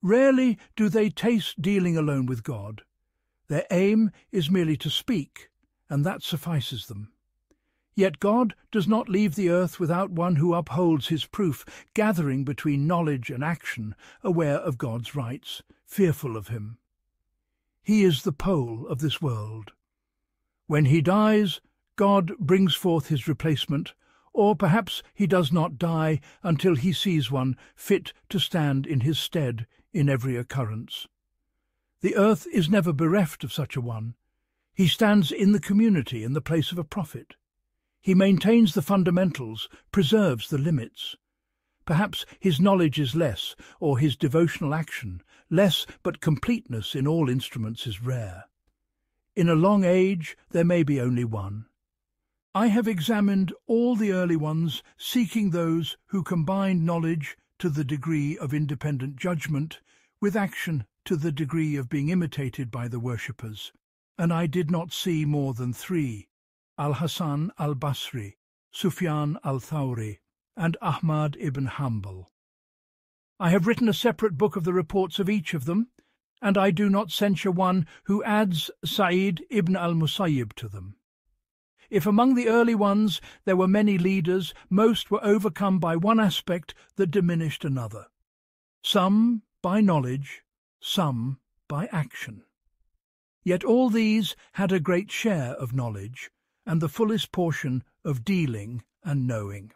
Rarely do they taste dealing alone with God. Their aim is merely to speak, and that suffices them. Yet God does not leave the earth without one who upholds his proof, gathering between knowledge and action, aware of God's rights, fearful of him. He is the pole of this world. When he dies, God brings forth his replacement, or perhaps he does not die until he sees one fit to stand in his stead in every occurrence. The earth is never bereft of such a one. He stands in the community in the place of a prophet. He maintains the fundamentals, preserves the limits. Perhaps his knowledge is less, or his devotional action less, but completeness in all instruments is rare. In a long age there may be only one. I have examined all the early ones, seeking those who combined knowledge to the degree of independent judgment, with action to the degree of being imitated by the worshippers, and I did not see more than 3, Al-Hasan al-Basri, Sufyan al-Thawri, and Ahmad ibn Hanbal. I have written a separate book of the reports of each of them, and I do not censure one who adds Sa'id ibn al-Musayyib to them. If among the early ones there were many leaders, most were overcome by one aspect that diminished another. Some by knowledge, some by action. Yet all these had a great share of knowledge, and the fullest portion of dealing and knowing.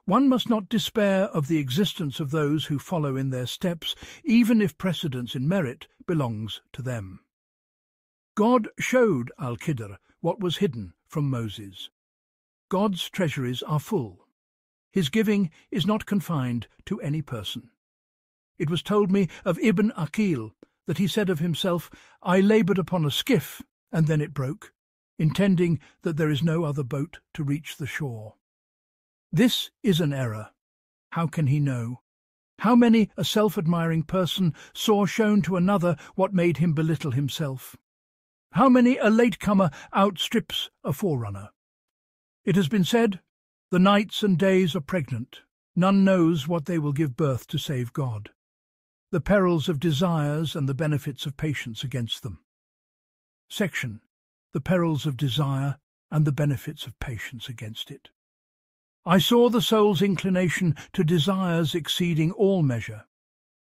One must not despair of the existence of those who follow in their steps, even if precedence in merit belongs to them. God showed al-Khatir what was hidden from Moses. God's treasuries are full. His giving is not confined to any person. It was told me of Ibn Aqil that he said of himself, "I laboured upon a skiff, and then it broke," intending that there is no other boat to reach the shore. This is an error. How can he know? How many a self-admiring person saw shown to another what made him belittle himself? How many a latecomer outstrips a forerunner? It has been said, "The nights and days are pregnant. None knows what they will give birth to save God." The perils of desires and the benefits of patience against them. Section: The perils of desire and the benefits of patience against it. I saw the soul's inclination to desires exceeding all measure.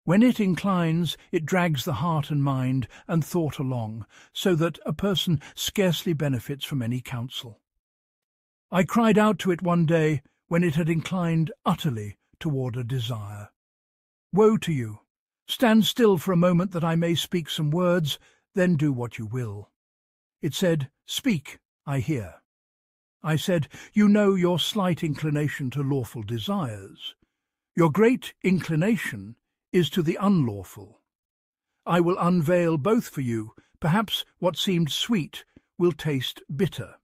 When it inclines, it drags the heart and mind and thought along, so that a person scarcely benefits from any counsel. I cried out to it one day when it had inclined utterly toward a desire. "Woe to you! Stand still for a moment that I may speak some words, then do what you will." It said, "Speak, I hear." I said, "You know your slight inclination to lawful desires. Your great inclination is to the unlawful. I will unveil both for you. Perhaps what seemed sweet will taste bitter.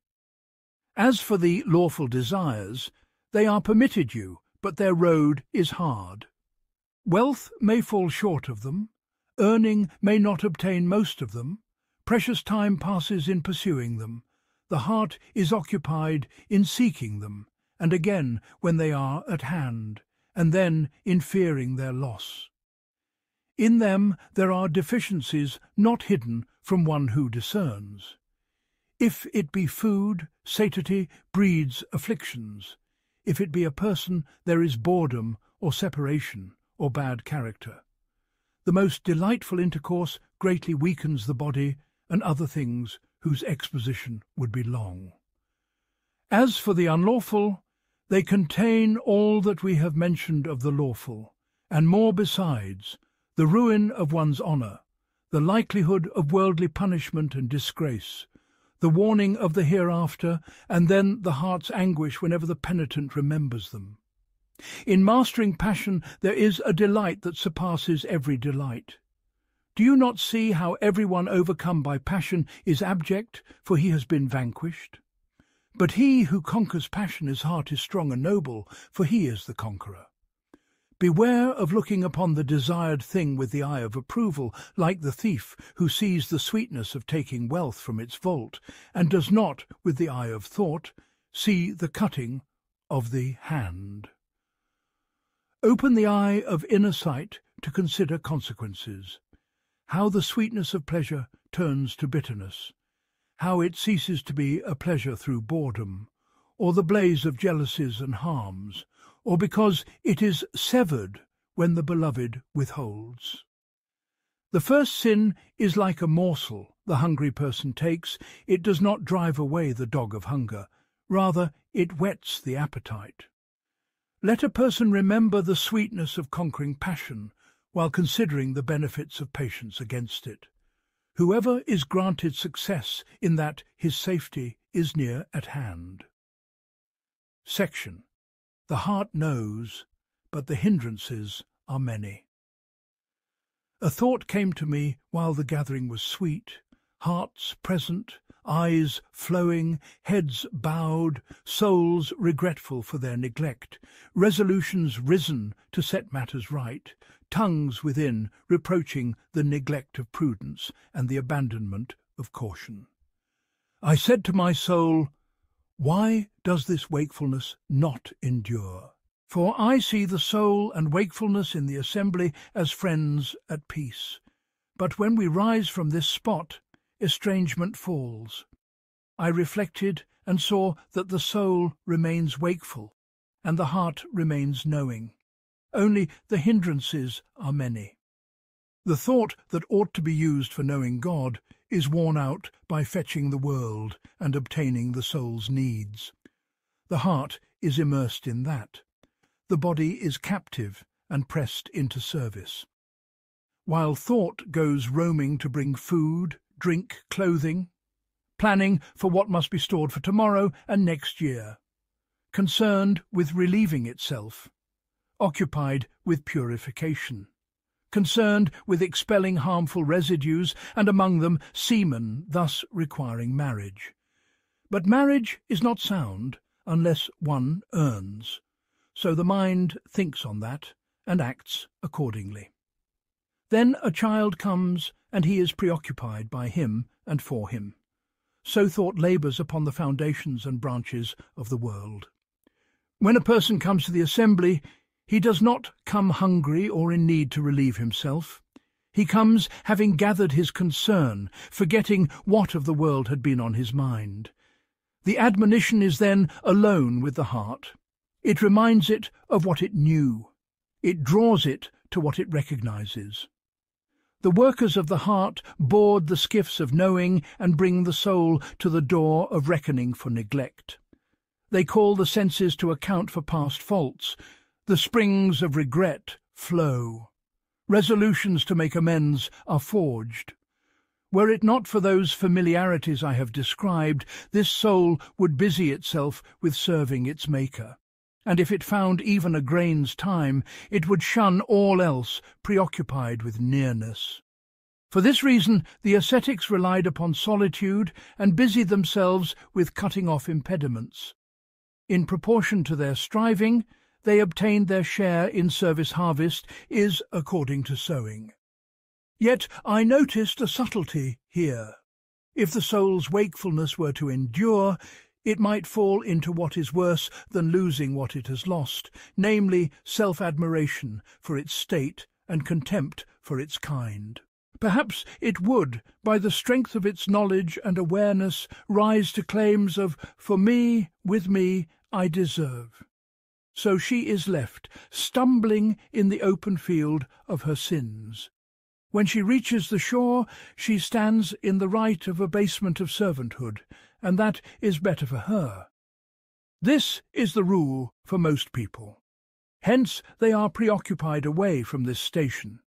As for the lawful desires, they are permitted you, but their road is hard. Wealth may fall short of them, earning may not obtain most of them, precious time passes in pursuing them, the heart is occupied in seeking them, and again when they are at hand, and then in fearing their loss. In them there are deficiencies not hidden from one who discerns. If it be food, satiety breeds afflictions. If it be a person, there is boredom or separation or bad character. The most delightful intercourse greatly weakens the body and other things whose exposition would be long. As for the unlawful, they contain all that we have mentioned of the lawful, and more besides, the ruin of one's honour, the likelihood of worldly punishment and disgrace, the warning of the hereafter, and then the heart's anguish whenever the penitent remembers them. In mastering passion there is a delight that surpasses every delight. Do you not see how everyone overcome by passion is abject, for he has been vanquished? But he who conquers passion, his heart is strong and noble, for he is the conqueror. Beware of looking upon the desired thing with the eye of approval, like the thief who sees the sweetness of taking wealth from its vault, and does not, with the eye of thought, see the cutting of the hand. Open the eye of inner sight to consider consequences. How the sweetness of pleasure turns to bitterness, how it ceases to be a pleasure through boredom, or the blaze of jealousies and harms, or because it is severed when the beloved withholds. The first sin is like a morsel the hungry person takes. It does not drive away the dog of hunger, rather it whets the appetite. Let a person remember the sweetness of conquering passion, while considering the benefits of patience against it. Whoever is granted success in that, his safety is near at hand. Section: The heart knows, but the hindrances are many. A thought came to me while the gathering was sweet, hearts present, eyes flowing, heads bowed, souls regretful for their neglect, resolutions risen to set matters right, tongues within reproaching the neglect of prudence and the abandonment of caution. I said to my soul, "Why does this wakefulness not endure? For I see the soul and wakefulness in the assembly as friends at peace. But when we rise from this spot, estrangement falls." I reflected and saw that the soul remains wakeful, and the heart remains knowing. Only the hindrances are many. The thought that ought to be used for knowing God is worn out by fetching the world and obtaining the soul's needs. The heart is immersed in that. The body is captive and pressed into service. While thought goes roaming to bring food, drink, clothing, planning for what must be stored for tomorrow and next year. concerned with relieving itself, occupied with purification, concerned with expelling harmful residues, and among them semen, thus requiring marriage. But marriage is not sound unless one earns, so the mind thinks on that and acts accordingly. Then a child comes, and he is preoccupied by him and for him. So thought labours upon the foundations and branches of the world. When a person comes to the assembly, he does not come hungry or in need to relieve himself. He comes having gathered his concern, forgetting what of the world had been on his mind. The admonition is then alone with the heart. It reminds it of what it knew. It draws it to what it recognizes. The workers of the heart board the skiffs of knowing and bring the soul to the door of reckoning for neglect. They call the senses to account for past faults. The springs of regret flow. Resolutions to make amends are forged. Were it not for those familiarities I have described, this soul would busy itself with serving its Maker, and if it found even a grain's time, it would shun all else, preoccupied with nearness. For this reason, the ascetics relied upon solitude and busied themselves with cutting off impediments. In proportion to their striving, they obtained their share in service harvest is according to sowing. Yet I noticed a subtlety here. If the soul's wakefulness were to endure, it might fall into what is worse than losing what it has lost, namely self-admiration for its state and contempt for its kind. Perhaps it would, by the strength of its knowledge and awareness, rise to claims of, for me, with me, I deserve. So she is left, stumbling in the open field of her sins. When she reaches the shore, she stands in the right of abasement of servanthood, and that is better for her. This is the rule for most people. Hence they are preoccupied away from this station.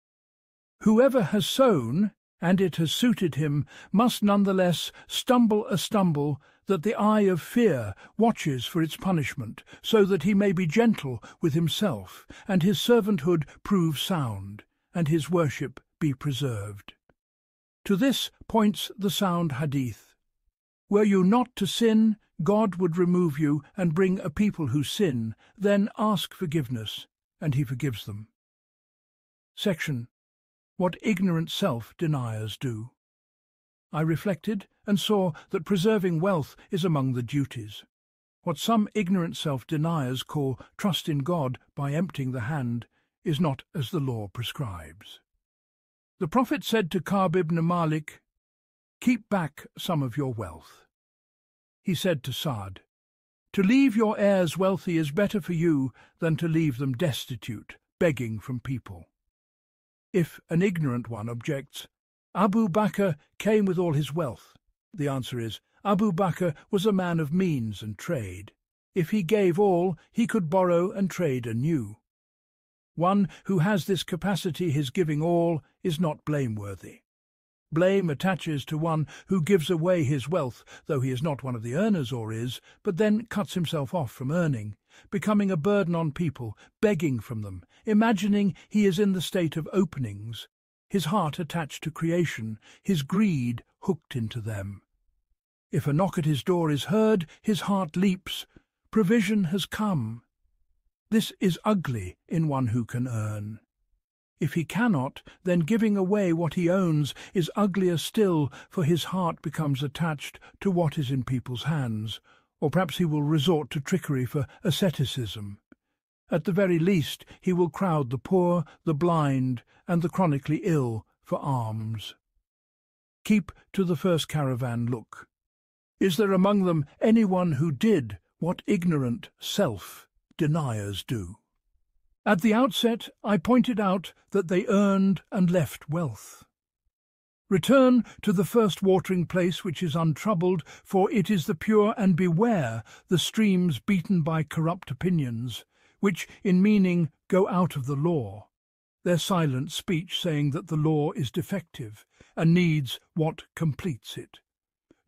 Whoever has sown, and it has suited him, must nonetheless stumble a stumble that the eye of fear watches for its punishment, so that he may be gentle with himself, and his servanthood prove sound, and his worship be preserved. To this points the sound hadith. Were you not to sin, God would remove you and bring a people who sin, then ask forgiveness, and he forgives them. Section. What ignorant self-deniers do. I reflected and saw that preserving wealth is among the duties. What some ignorant self-deniers call trust in God by emptying the hand is not as the law prescribes. The Prophet said to Ka'b ibn Malik, "Keep back some of your wealth." He said to Sa'd, "To leave your heirs wealthy is better for you than to leave them destitute, begging from people." If an ignorant one objects, "Abu Bakr came with all his wealth," the answer is, Abu Bakr was a man of means and trade. If he gave all, he could borrow and trade anew. One who has this capacity, his giving all, is not blameworthy. Blame attaches to one who gives away his wealth, though he is not one of the earners or is, but then cuts himself off from earning, becoming a burden on people, begging from them, imagining he is in the state of openings, his heart attached to creation, his greed hooked into them. If a knock at his door is heard, his heart leaps. Provision has come. This is ugly in one who can earn. If he cannot, then giving away what he owns is uglier still, for his heart becomes attached to what is in people's hands, or perhaps he will resort to trickery for asceticism. At the very least, he will crowd the poor, the blind, and the chronically ill for alms. Keep to the first caravan look. Is there among them anyone who did what ignorant self-deniers do? At the outset, I pointed out that they earned and left wealth. Return to the first watering place which is untroubled, for it is the pure, and beware the streams beaten by corrupt opinions, which in meaning go out of the law, their silent speech saying that the law is defective, and needs what completes it.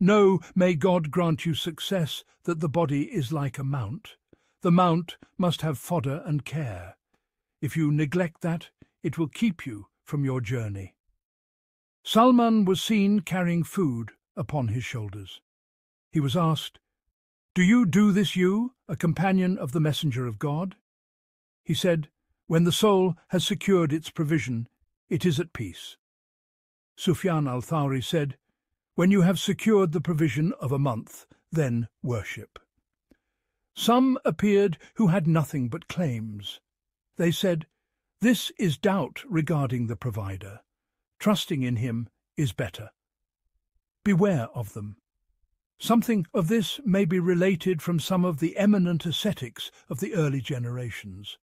No, may God grant you success, that the body is like a mount. The mount must have fodder and care. If you neglect that, it will keep you from your journey. Salman was seen carrying food upon his shoulders. He was asked, "Do you do this, you, a companion of the messenger of God?" He said, "When the soul has secured its provision, it is at peace." Sufyan al-Thawri said, "When you have secured the provision of a month, then worship." Some appeared who had nothing but claims. They said, "This is doubt regarding the provider. Trusting in him is better." Beware of them. Something of this may be related from some of the eminent ascetics of the early generations.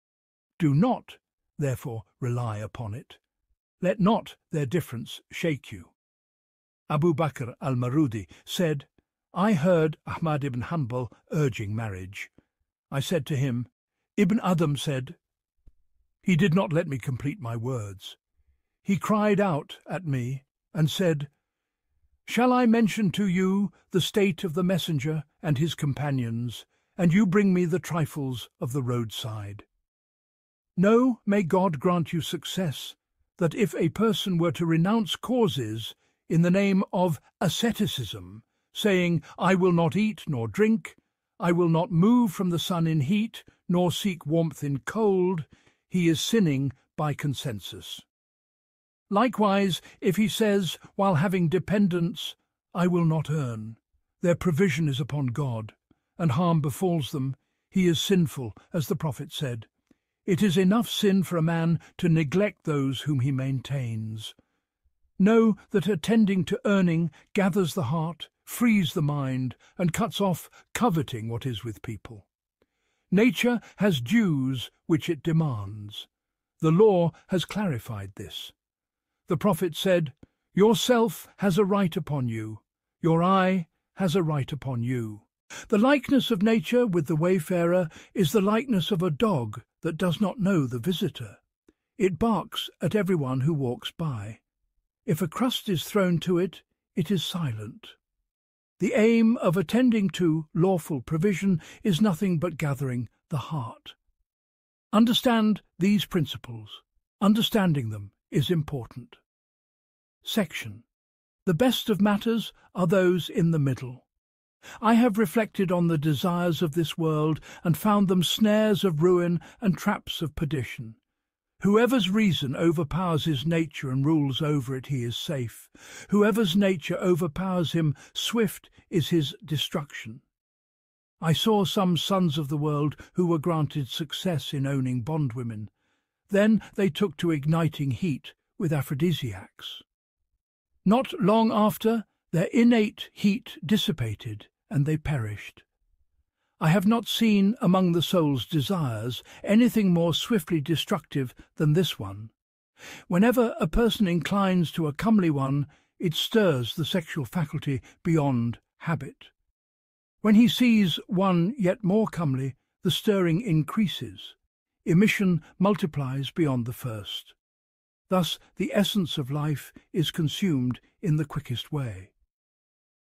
Do not, therefore, rely upon it. Let not their difference shake you. Abu Bakr al-Marudi said, "I heard Ahmad ibn Hanbal urging marriage. I said to him, 'Ibn Adam said,' he did not let me complete my words. He cried out at me and said, 'Shall I mention to you the state of the messenger and his companions, and you bring me the trifles of the roadside?' Know, may God grant you success, that if a person were to renounce causes in the name of asceticism, saying, 'I will not eat nor drink, I will not move from the sun in heat, nor seek warmth in cold,' he is sinning by consensus. Likewise, if he says, while having dependents, 'I will not earn, their provision is upon God,' and harm befalls them, he is sinful, as the Prophet said, 'It is enough sin for a man to neglect those whom he maintains.' Know that attending to earning gathers the heart, frees the mind, and cuts off coveting what is with people. Nature has dues which it demands. The law has clarified this. The Prophet said, 'Your self has a right upon you, your eye has a right upon you.' The likeness of nature with the wayfarer is the likeness of a dog that does not know the visitor. It barks at everyone who walks by. If a crust is thrown to it, it is silent. The aim of attending to lawful provision is nothing but gathering the heart. Understand these principles. Understanding them is important. Section. The best of matters are those in the middle. I have reflected on the desires of this world and found them snares of ruin and traps of perdition. Whoever's reason overpowers his nature and rules over it, he is safe. Whoever's nature overpowers him, swift is his destruction. I saw some sons of the world who were granted success in owning bondwomen. Then they took to igniting heat with aphrodisiacs. Not long after, their innate heat dissipated, and they perished. I have not seen among the soul's desires anything more swiftly destructive than this one. Whenever a person inclines to a comely one, it stirs the sexual faculty beyond habit. When he sees one yet more comely, the stirring increases. Emission multiplies beyond the first. Thus the essence of life is consumed in the quickest way.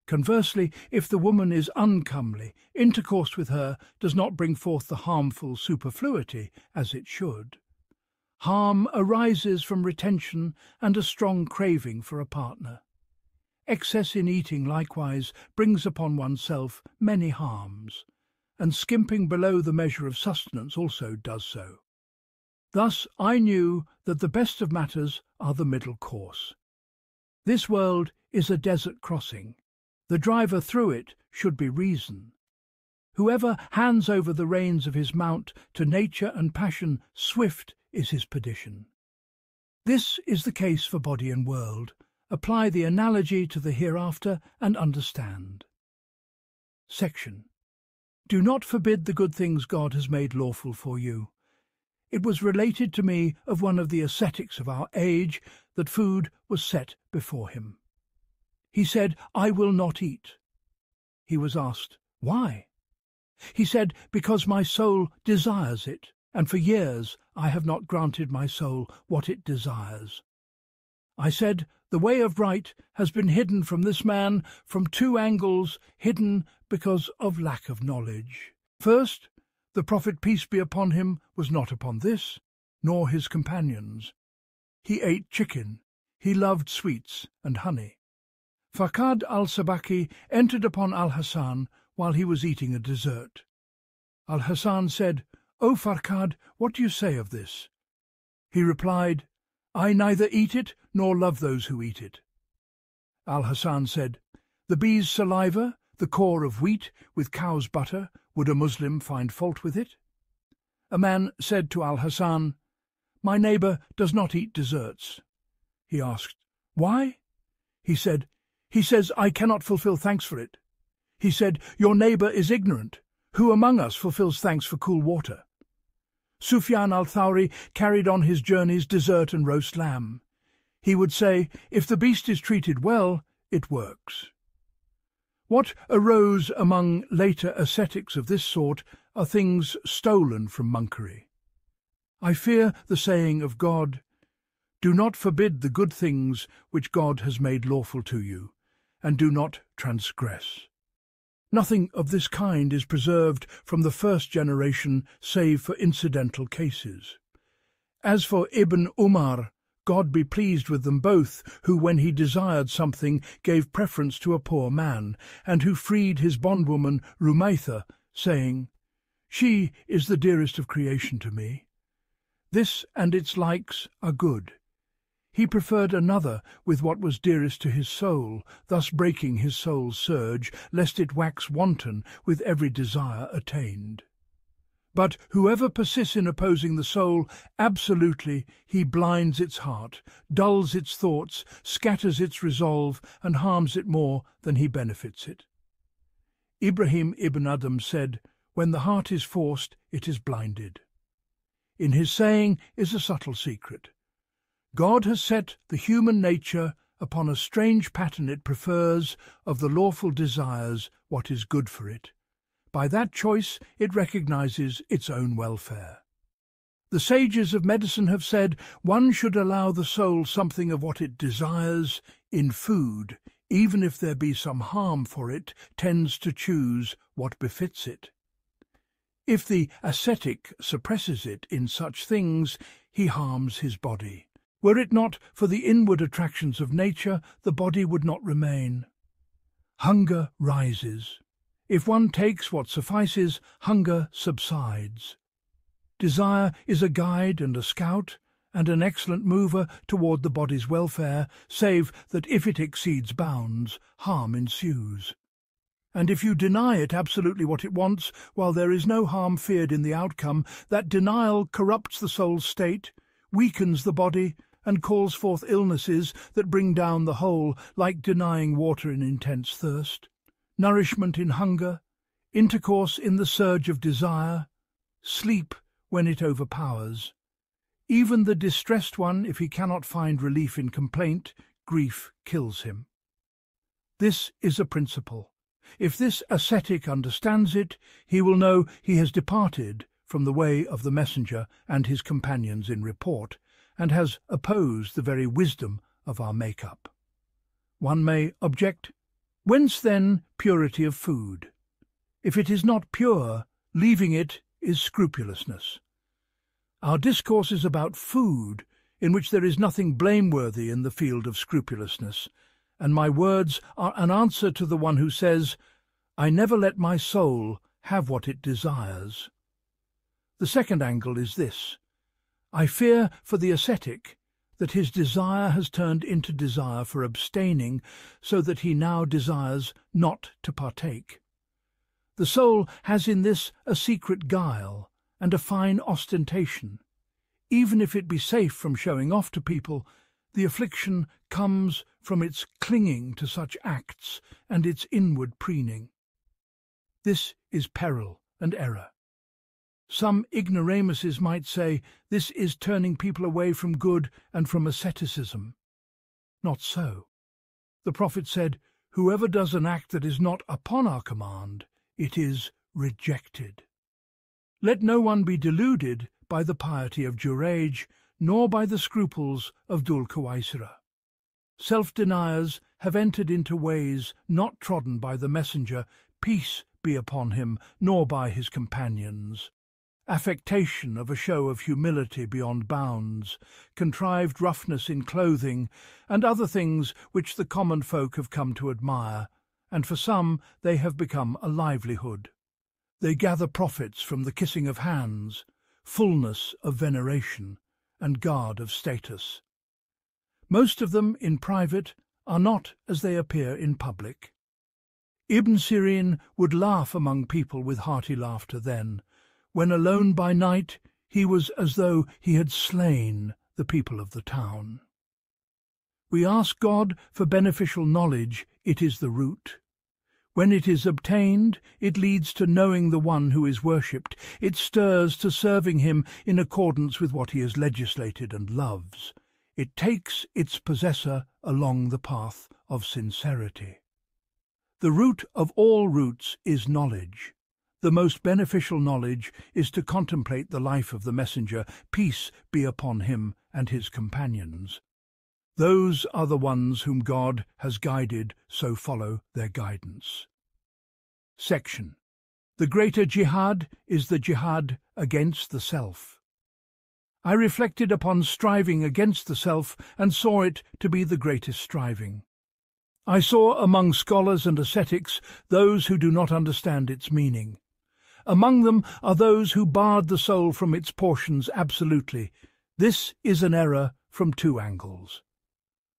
Conversely, if the woman is uncomely, intercourse with her does not bring forth the harmful superfluity as it should. Harm arises from retention and a strong craving for a partner. Excess in eating likewise brings upon oneself many harms, and skimping below the measure of sustenance also does so. Thus I knew that the best of matters are the middle course. This world is a desert crossing. The driver through it should be reason. Whoever hands over the reins of his mount to nature and passion, swift is his perdition. This is the case for body and world. Apply the analogy to the hereafter and understand. Section. Do not forbid the good things God has made lawful for you. It was related to me of one of the ascetics of our age that food was set before him. He said, "I will not eat." He was asked, "Why?" He said, "Because my soul desires it, and for years I have not granted my soul what it desires." I said, "The way of right has been hidden from this man from two angles, hidden because of lack of knowledge. First, The Prophet, peace be upon him, was not upon this, nor his companions. He ate chicken, he loved sweets and honey. Faraj al-Sabaki entered upon al-Hasan while he was eating a dessert. Al-Hasan said, "O Faraj, what do you say of this?" He replied, "I neither eat it nor love those who eat it." Al-Hasan said, "The bee's saliva, the core of wheat with cow's butter, would a Muslim find fault with it?" A man said to Al-Hasan, "My neighbour does not eat desserts." He asked, "Why?" He said, "He says I cannot fulfill thanks for it." He said, "Your neighbour is ignorant. Who among us fulfills thanks for cool water?" Sufyan al-Thawri carried on his journeys dessert and roast lamb. He would say, "If the beast is treated well, it works." What arose among later ascetics of this sort are things stolen from monkery. I fear the saying of God, "Do not forbid the good things which God has made lawful to you, and do not transgress." Nothing of this kind is preserved from the first generation save for incidental cases. As for Ibn Umar, God be pleased with them both, who when he desired something gave preference to a poor man, and who freed his bondwoman Rumaitha, saying, "She is the dearest of creation to me." This and its likes are good. He preferred another with what was dearest to his soul, thus breaking his soul's surge, lest it wax wanton with every desire attained. But whoever persists in opposing the soul absolutely, he blinds its heart, dulls its thoughts, scatters its resolve, and harms it more than he benefits it. Ibrahim ibn Adham said, "When the heart is forced, it is blinded." In his saying is a subtle secret. God has set the human nature upon a strange pattern it prefers of the lawful desires what is good for it. By that choice it recognizes its own welfare. The sages of medicine have said one should allow the soul something of what it desires in food, even if there be some harm, for it tends to choose what befits it. If the ascetic suppresses it in such things, he harms his body. Were it not for the inward attractions of nature, the body would not remain. Hunger rises. If one takes what suffices, hunger subsides. Desire is a guide and a scout, and an excellent mover toward the body's welfare, save that if it exceeds bounds, harm ensues. And if you deny it absolutely what it wants, while there is no harm feared in the outcome, that denial corrupts the soul's state, weakens the body, and calls forth illnesses that bring down the whole, like denying water in intense thirst, nourishment in hunger, intercourse in the surge of desire, sleep when it overpowers. Even the distressed one, if he cannot find relief in complaint, grief kills him. This is a principle. If this ascetic understands it, he will know he has departed from the way of the messenger and his companions in report, and has opposed the very wisdom of our make-up. One may object, whence then purity of food? If it is not pure, leaving it is scrupulousness. Our discourse is about food, in which there is nothing blameworthy in the field of scrupulousness, and my words are an answer to the one who says, "I never let my soul have what it desires." The second angle is this. I fear for the ascetic that his desire has turned into desire for abstaining, so that he now desires not to partake. The soul has in this a secret guile and a fine ostentation. Even if it be safe from showing off to people, the affliction comes from its clinging to such acts and its inward preening. This is peril and error. Some ignoramuses might say this is turning people away from good and from asceticism. Not so. The Prophet said, "Whoever does an act that is not upon our command, it is rejected." Let no one be deluded by the piety of Jurayj, nor by the scruples of Dhul Khuwaisira. Self-deniers have entered into ways not trodden by the messenger, peace be upon him, nor by his companions. affectation of a show of humility beyond bounds, contrived roughness in clothing, and other things which the common folk have come to admire, and for some they have become a livelihood. They gather profits from the kissing of hands, fullness of veneration, and guard of status. Most of them, in private, are not as they appear in public. Ibn Sirin would laugh among people with hearty laughter then. When alone by night, he was as though he had slain the people of the town. We ask God for beneficial knowledge, it is the root. When it is obtained, it leads to knowing the one who is worshipped. It stirs to serving him in accordance with what he has legislated and loves. It takes its possessor along the path of sincerity. The root of all roots is knowledge. The most beneficial knowledge is to contemplate the life of the messenger, peace be upon him and his companions. Those are the ones whom God has guided, so follow their guidance. Section. The greater jihad is the jihad against the self. I reflected upon striving against the self and saw it to be the greatest striving. I saw among scholars and ascetics those who do not understand its meaning. Among them are those who barred the soul from its portions absolutely. This is an error from two angles.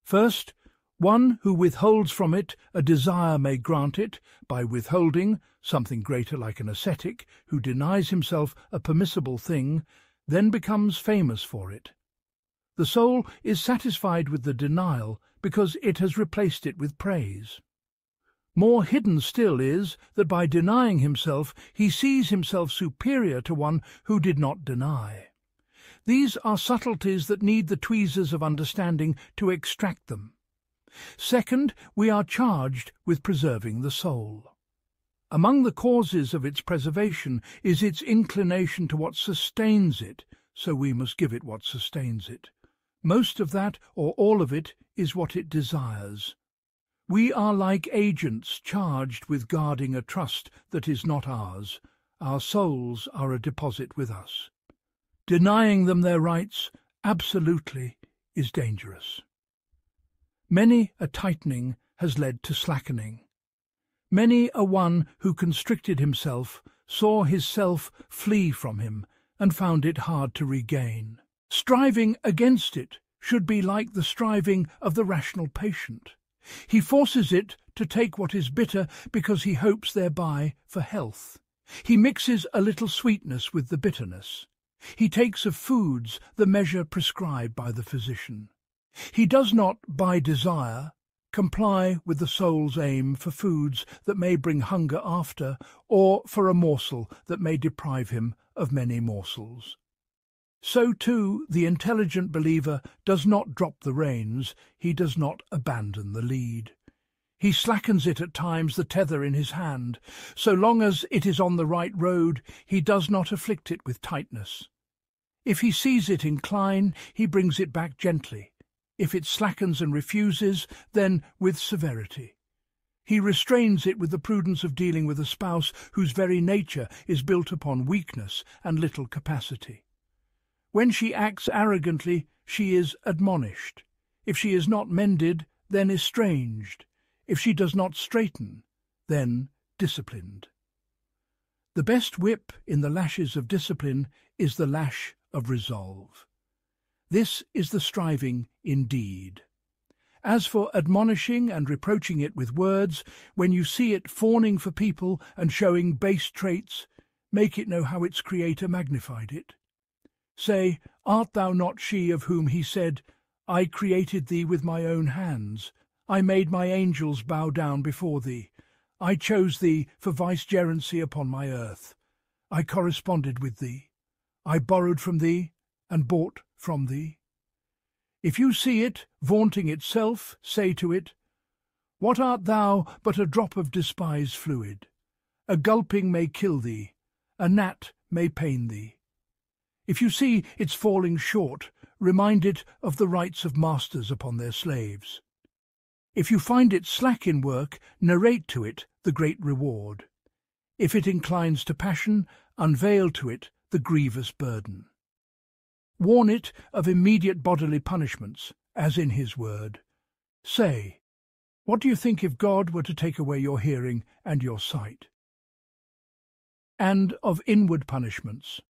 First, one who withholds from it a desire may grant it. By withholding, something greater like an ascetic, who denies himself a permissible thing, then becomes famous for it. The soul is satisfied with the denial because it has replaced it with praise. More hidden still is that by denying himself he sees himself superior to one who did not deny. These are subtleties that need the tweezers of understanding to extract them. Second, we are charged with preserving the soul. Among the causes of its preservation is its inclination to what sustains it, so we must give it what sustains it. Most of that, or all of it, is what it desires. We are like agents charged with guarding a trust that is not ours. Our souls are a deposit with us. Denying them their rights, absolutely, is dangerous. Many a tightening has led to slackening. Many a one who constricted himself saw his self flee from him and found it hard to regain. Striving against it should be like the striving of the rational patient. He forces it to take what is bitter because he hopes thereby for health. He mixes a little sweetness with the bitterness. He takes of foods the measure prescribed by the physician. He does not, by desire, comply with the soul's aim for foods that may bring hunger after, or for a morsel that may deprive him of many morsels. So too the intelligent believer does not drop the reins, he does not abandon the lead. He slackens it at times, the tether in his hand. So long as it is on the right road, he does not afflict it with tightness. If he sees it incline, he brings it back gently. If it slackens and refuses, then with severity. He restrains it with the prudence of dealing with a spouse whose very nature is built upon weakness and little capacity. When she acts arrogantly, she is admonished. If she is not mended, then estranged. If she does not straighten, then disciplined. The best whip in the lashes of discipline is the lash of resolve. This is the striving indeed. As for admonishing and reproaching it with words, when you see it fawning for people and showing base traits, make it know how its Creator magnified it. Say, art thou not she of whom he said, I created thee with my own hands, I made my angels bow down before thee, I chose thee for vicegerency upon my earth, I corresponded with thee, I borrowed from thee and bought from thee. If you see it vaunting itself, say to it, what art thou but a drop of despised fluid? A gulping may kill thee, a gnat may pain thee. If you see its falling short, remind it of the rights of masters upon their slaves. If you find it slack in work, narrate to it the great reward. If it inclines to passion, unveil to it the grievous burden. Warn it of immediate bodily punishments, as in his word. Say, what do you think if God were to take away your hearing and your sight? And of inward punishments.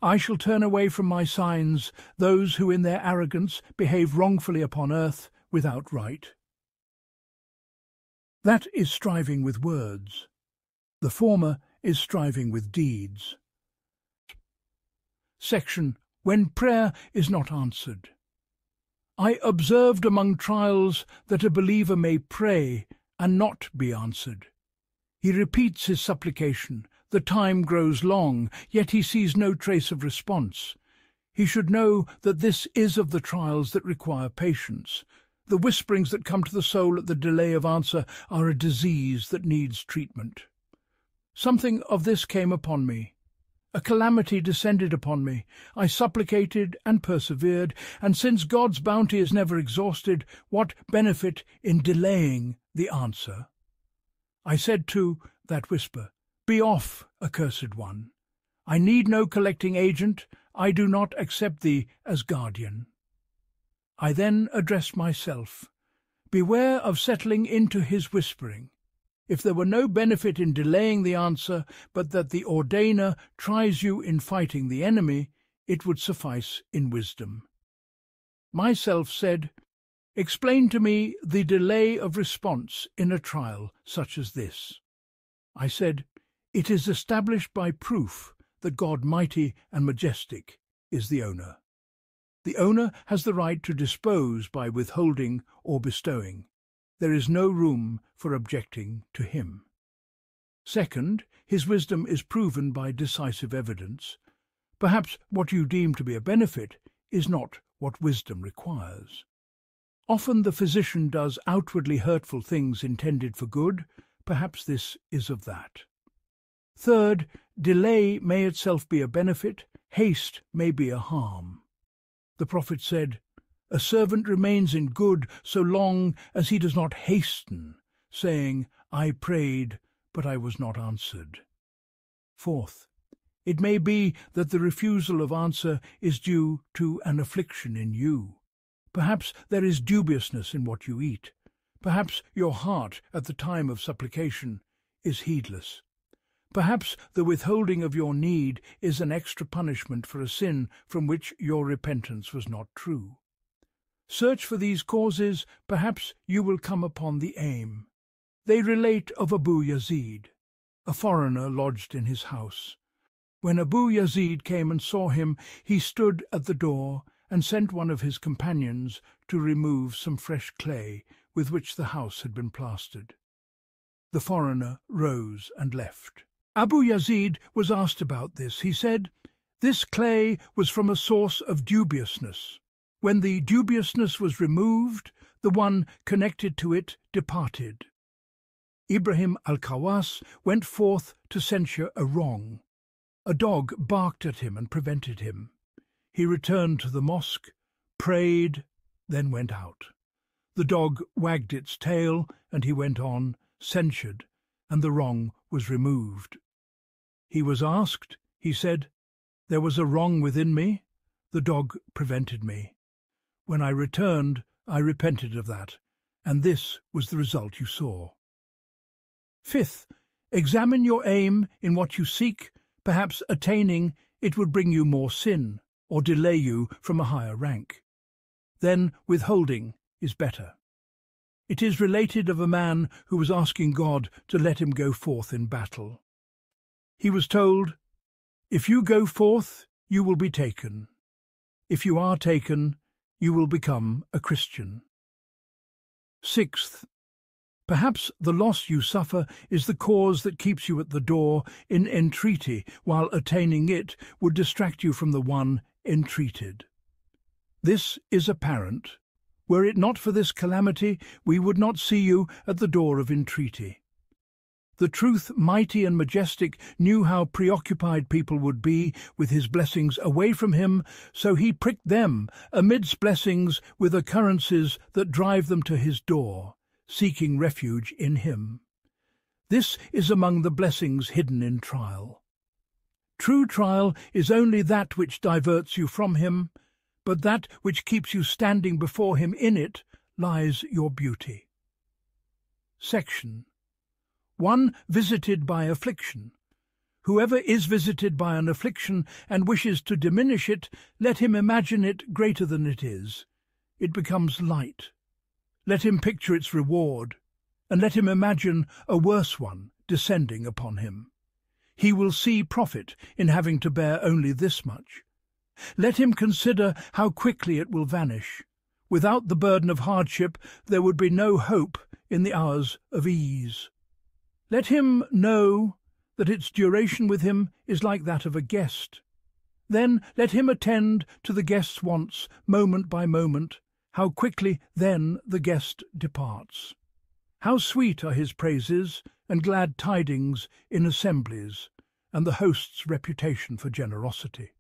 I shall turn away from my signs those who in their arrogance behave wrongfully upon earth without right. That is striving with words. The former is striving with deeds. Section When Prayer is Not Answered. I observed among trials that a believer may pray and not be answered. He repeats his supplication. The time grows long, yet he sees no trace of response. He should know that this is of the trials that require patience. The whisperings that come to the soul at the delay of answer are a disease that needs treatment. Something of this came upon me. A calamity descended upon me. I supplicated and persevered, and since God's bounty is never exhausted, what benefit in delaying the answer? I said to that whisper, Be off, accursed one. I need no collecting agent. I do not accept thee as guardian. I then addressed myself. Beware of settling into his whispering. If there were no benefit in delaying the answer, but that the ordainer tries you in fighting the enemy, it would suffice in wisdom. Myself said, Explain to me the delay of response in a trial such as this. I said, It is established by proof that God mighty and majestic is the owner. The owner has the right to dispose by withholding or bestowing. There is no room for objecting to him. Second, his wisdom is proven by decisive evidence. Perhaps what you deem to be a benefit is not what wisdom requires. Often the physician does outwardly hurtful things intended for good. Perhaps this is of that. Third, delay may itself be a benefit, haste may be a harm. The prophet said, A servant remains in good so long as he does not hasten, saying, I prayed, but I was not answered. Fourth, it may be that the refusal of answer is due to an affliction in you. Perhaps there is dubiousness in what you eat. Perhaps your heart at the time of supplication is heedless. Perhaps the withholding of your need is an extra punishment for a sin from which your repentance was not true. Search for these causes, perhaps you will come upon the aim. They relate of Abu Yazid. A foreigner lodged in his house. When Abu Yazid came and saw him, he stood at the door and sent one of his companions to remove some fresh clay with which the house had been plastered. The foreigner rose and left. Abu Yazid was asked about this. He said, This clay was from a source of dubiousness. When the dubiousness was removed, the one connected to it departed. Ibrahim al-Khawas went forth to censure a wrong. A dog barked at him and prevented him. He returned to the mosque, prayed, then went out. The dog wagged its tail, and he went on, censured, and the wrong was removed. He was asked, he said, There was a wrong within me. The dog prevented me. When I returned, I repented of that, and this was the result you saw. Fifth, examine your aim in what you seek. Perhaps attaining it would bring you more sin, or delay you from a higher rank. Then withholding is better. It is related of a man who was asking God to let him go forth in battle. He was told, If you go forth, you will be taken. If you are taken, you will become a Christian. Sixth, perhaps the loss you suffer is the cause that keeps you at the door in entreaty, while attaining it would distract you from the one entreated. This is apparent. Were it not for this calamity, we would not see you at the door of entreaty. The truth, mighty and majestic, knew how preoccupied people would be with his blessings away from him, so he pricked them amidst blessings with occurrences that drive them to his door, seeking refuge in him. This is among the blessings hidden in trial. True trial is only that which diverts you from him, but that which keeps you standing before him. In it lies your beauty. Section 1. Visited by affliction. Whoever is visited by an affliction and wishes to diminish it, let him imagine it greater than it is. It becomes light. Let him picture its reward, and let him imagine a worse one descending upon him. He will see profit in having to bear only this much. Let him consider how quickly it will vanish. Without the burden of hardship, there would be no hope in the hours of ease. Let him know that its duration with him is like that of a guest. Then let him attend to the guest's wants moment by moment. How quickly then the guest departs. How sweet are his praises and glad tidings in assemblies, and the host's reputation for generosity.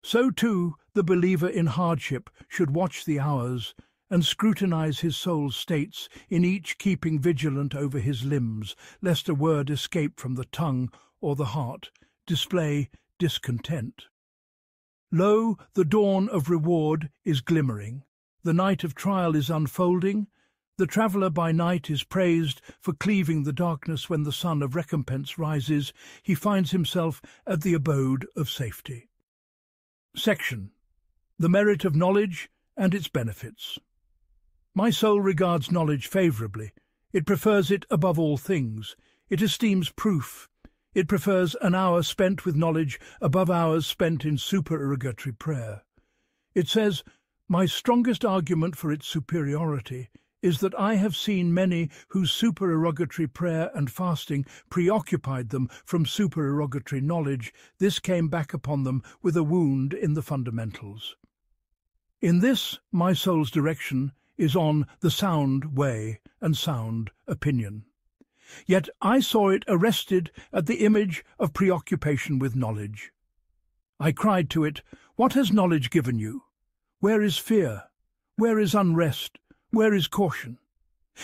So too the believer in hardship should watch the hours and scrutinize his soul's states, in each keeping vigilant over his limbs, lest a word escape from the tongue or the heart display discontent. Lo, the dawn of reward is glimmering, the night of trial is unfolding. The traveller by night is praised for cleaving the darkness. When the sun of recompense rises, he finds himself at the abode of safety. Section: The merit of knowledge and its benefits. My soul regards knowledge favourably. It prefers it above all things. It esteems proof. It prefers an hour spent with knowledge above hours spent in supererogatory prayer. It says, "My strongest argument for its superiority is that I have seen many whose supererogatory prayer and fasting preoccupied them from supererogatory knowledge. This came back upon them with a wound in the fundamentals." In this, my soul's direction is on the sound way and sound opinion. Yet I saw it arrested at the image of preoccupation with knowledge. I cried to it, "What has knowledge given you? Where is fear? Where is unrest? Where is caution?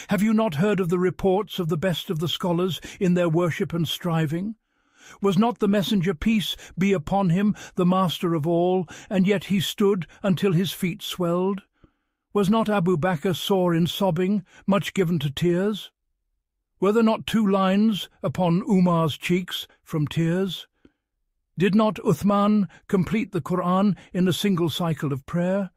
Have you not heard of the reports of the best of the scholars in their worship and striving? Was not the messenger, peace be upon him, the master of all, and yet he stood until his feet swelled? Was not Abu Bakr sore in sobbing, much given to tears? Were there not 2 lines upon Umar's cheeks from tears? Did not Uthman complete the Qur'an in a single cycle of prayer?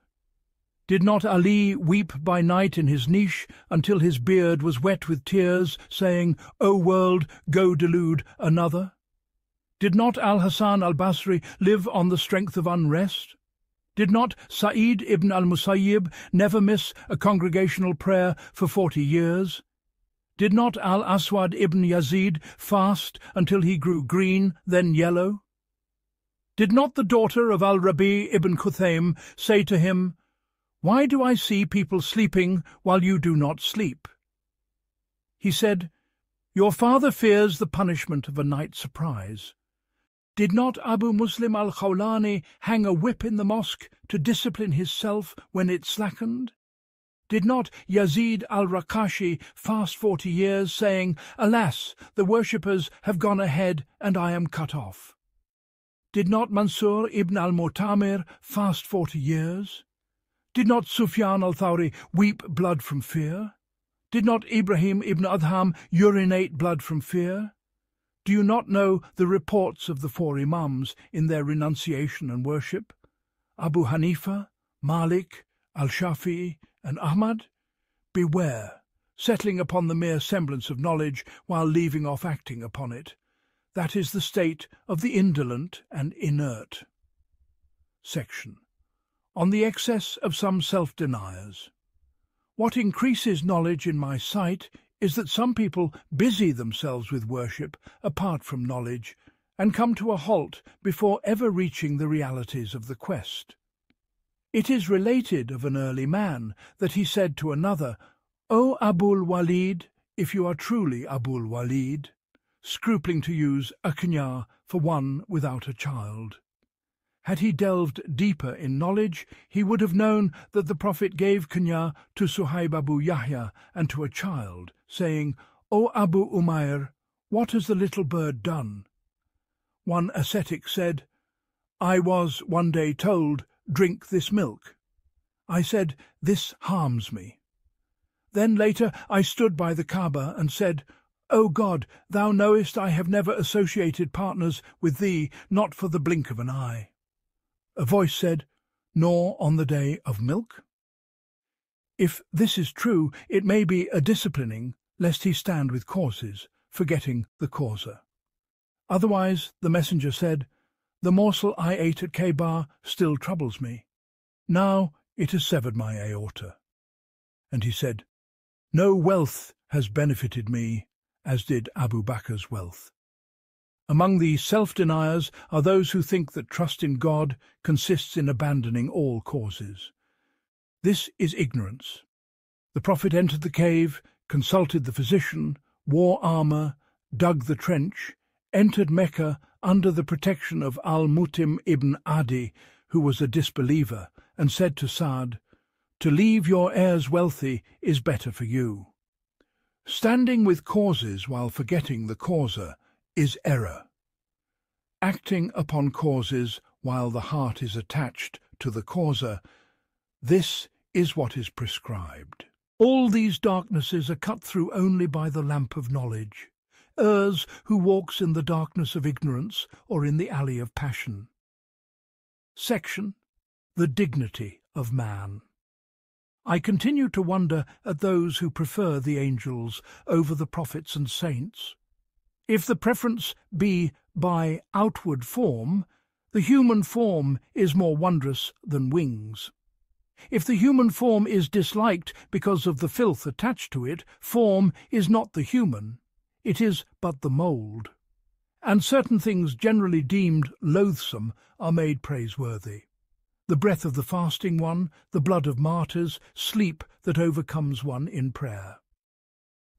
Did not Ali weep by night in his niche until his beard was wet with tears, saying, 'O world, go delude another'? Did not al-Hasan al-Basri live on the strength of unrest? Did not Sa'id ibn al-Musayyib never miss a congregational prayer for 40 years? Did not al-Aswad ibn Yazid fast until he grew green, then yellow? Did not the daughter of al-Rabi ibn Kuthaym say to him, 'Why do I see people sleeping while you do not sleep?' He said, 'Your father fears the punishment of a night surprise.' Did not Abu Muslim al-Khawlani hang a whip in the mosque to discipline his self when it slackened? Did not Yazid al-Rakashi fast 40 years, saying, 'Alas, the worshippers have gone ahead and I am cut off'? Did not Mansur ibn al-Mu'tamir fast 40 years? Did not Sufyan al-Thawri weep blood from fear? Did not Ibrahim ibn Adham urinate blood from fear? Do you not know the reports of the 4 Imams in their renunciation and worship? Abu Hanifa, Malik, al-Shafi'i, and Ahmad? Beware, settling upon the mere semblance of knowledge while leaving off acting upon it. That is the state of the indolent and inert. Section: On the excess of some self-deniers. What increases knowledge in my sight is that some people busy themselves with worship apart from knowledge and come to a halt before ever reaching the realities of the quest. It is related of an early man that he said to another, "O Abul Walid, if you are truly Abul Walid," scrupling to use aknya for one without a child. Had he delved deeper in knowledge, he would have known that the Prophet gave kunya to Suhaib Abu Yahya and to a child, saying, "O Abu Umair, what has the little bird done?" One ascetic said, "I was one day told, 'Drink this milk.' I said, 'This harms me.' Then later I stood by the Kaaba and said, 'O God, thou knowest I have never associated partners with thee, not for the blink of an eye.' A voice said, 'Nor on the day of milk?' If this is true, it may be a disciplining, lest he stand with causes, forgetting the causer. Otherwise, the messenger said, 'The morsel I ate at Khaybar still troubles me. Now it has severed my aorta.' And he said, 'No wealth has benefited me as did Abu Bakr's wealth.' Among the self-deniers are those who think that trust in God consists in abandoning all causes. This is ignorance. The Prophet entered the cave, consulted the physician, wore armour, dug the trench, entered Mecca under the protection of al-Mutim ibn Adi, who was a disbeliever, and said to Sa'd, 'To leave your heirs wealthy is better for you.' Standing with causes while forgetting the causer is error. Acting upon causes while the heart is attached to the causer, this is what is prescribed. All these darknesses are cut through only by the lamp of knowledge. Errs who walks in the darkness of ignorance or in the alley of passion. Section: The Dignity of Man. I continue to wonder at those who prefer the angels over the prophets and saints. If the preference be by outward form, the human form is more wondrous than wings. If the human form is disliked because of the filth attached to it, form is not the human, it is but the mould. And certain things generally deemed loathsome are made praiseworthy. The breath of the fasting one, the blood of martyrs, sleep that overcomes one in prayer.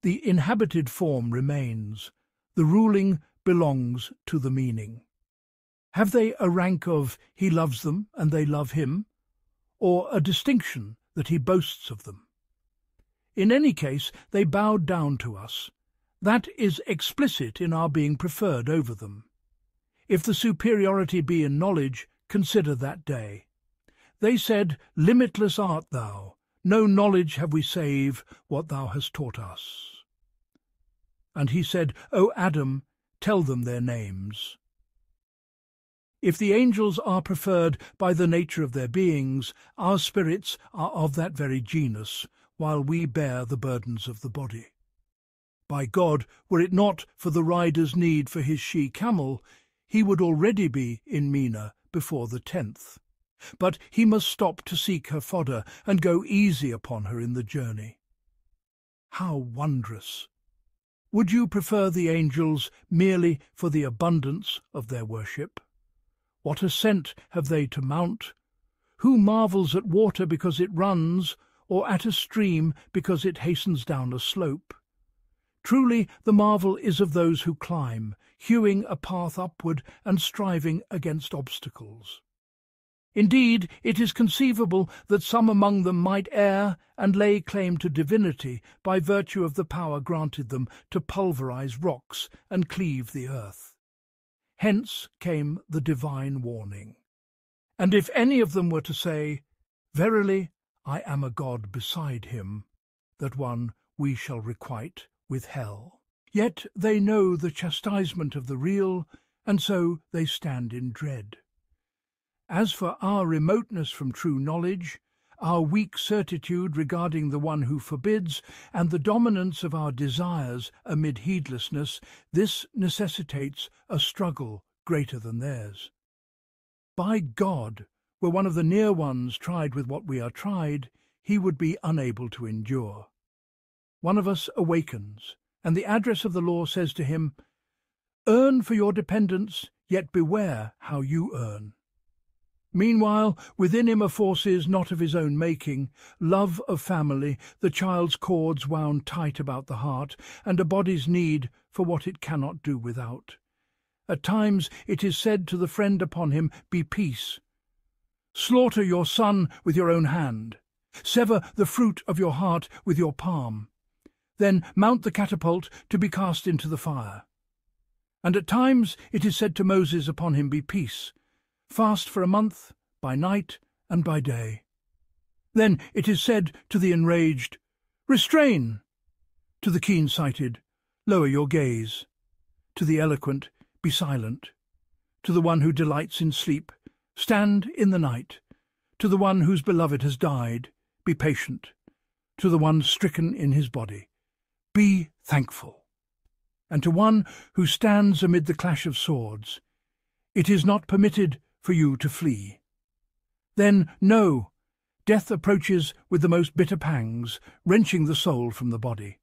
The inhabited form remains. The ruling belongs to the meaning. Have they a rank of he loves them and they love him, or a distinction that he boasts of them? In any case, they bowed down to us. That is explicit in our being preferred over them. If the superiority be in knowledge, consider that day. They said, "Limitless art thou, no knowledge have we save what thou hast taught us." And he said, "O Adam, tell them their names." If the angels are preferred by the nature of their beings, our spirits are of that very genus, while we bear the burdens of the body. By God, were it not for the rider's need for his she-camel, he would already be in Mina before the 10th. But he must stop to seek her fodder and go easy upon her in the journey. How wondrous! Would you prefer the angels merely for the abundance of their worship? What ascent have they to mount? Who marvels at water because it runs, or at a stream because it hastens down a slope? Truly the marvel is of those who climb, hewing a path upward and striving against obstacles. Indeed, it is conceivable that some among them might err and lay claim to divinity by virtue of the power granted them to pulverize rocks and cleave the earth. Hence came the divine warning. And if any of them were to say, "Verily, I am a god beside him," that one we shall requite with hell. Yet they know the chastisement of the real, and so they stand in dread. As for our remoteness from true knowledge, our weak certitude regarding the one who forbids, and the dominance of our desires amid heedlessness, this necessitates a struggle greater than theirs. By God, were one of the near ones tried with what we are tried, he would be unable to endure. One of us awakens, and the address of the law says to him, "Earn for your dependents, yet beware how you earn." Meanwhile, within him are forces not of his own making, love of family, the child's cords wound tight about the heart, and a body's need for what it cannot do without. At times it is said to the friend upon him, "Be peace." Slaughter your son with your own hand. Sever the fruit of your heart with your palm. Then mount the catapult to be cast into the fire. And at times it is said to Moses, upon him be peace, fast for a month, by night and by day. Then it is said to the enraged, restrain, to the keen-sighted, lower your gaze, to the eloquent, be silent, to the one who delights in sleep, stand in the night, to the one whose beloved has died, be patient, to the one stricken in his body, be thankful, and to one who stands amid the clash of swords, it is not permitted for you to flee. Then know, death approaches with the most bitter pangs, wrenching the soul from the body.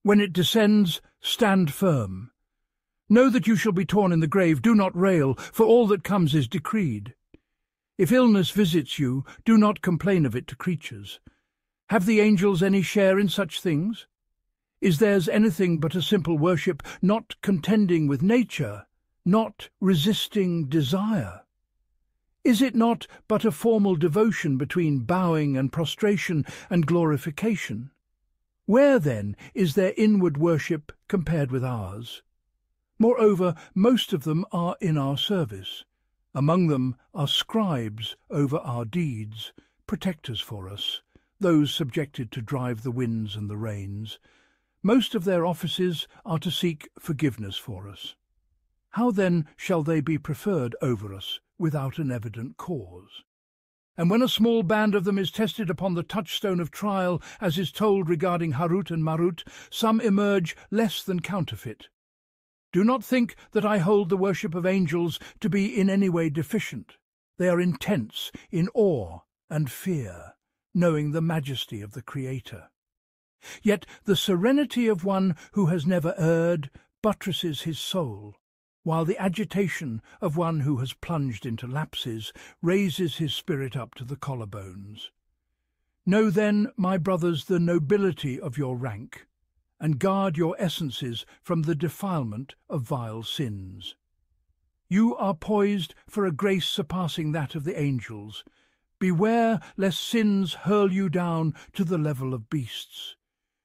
When it descends, stand firm. Know that you shall be torn in the grave, do not rail, for all that comes is decreed. If illness visits you, do not complain of it to creatures. Have the angels any share in such things? Is theirs anything but a simple worship, not contending with nature, not resisting desire? Is it not but a formal devotion between bowing and prostration and glorification? Where, then, is their inward worship compared with ours? Moreover, most of them are in our service. Among them are scribes over our deeds, protectors for us, those subjected to drive the winds and the rains. Most of their offices are to seek forgiveness for us. How then shall they be preferred over us without an evident cause? And when a small band of them is tested upon the touchstone of trial, as is told regarding Harut and Marut, some emerge less than counterfeit. Do not think that I hold the worship of angels to be in any way deficient. They are intense in awe and fear, knowing the majesty of the Creator. Yet the serenity of one who has never erred buttresses his soul, while the agitation of one who has plunged into lapses raises his spirit up to the collarbones. Know then, my brothers, the nobility of your rank, and guard your essences from the defilement of vile sins. You are poised for a grace surpassing that of the angels. Beware lest sins hurl you down to the level of beasts.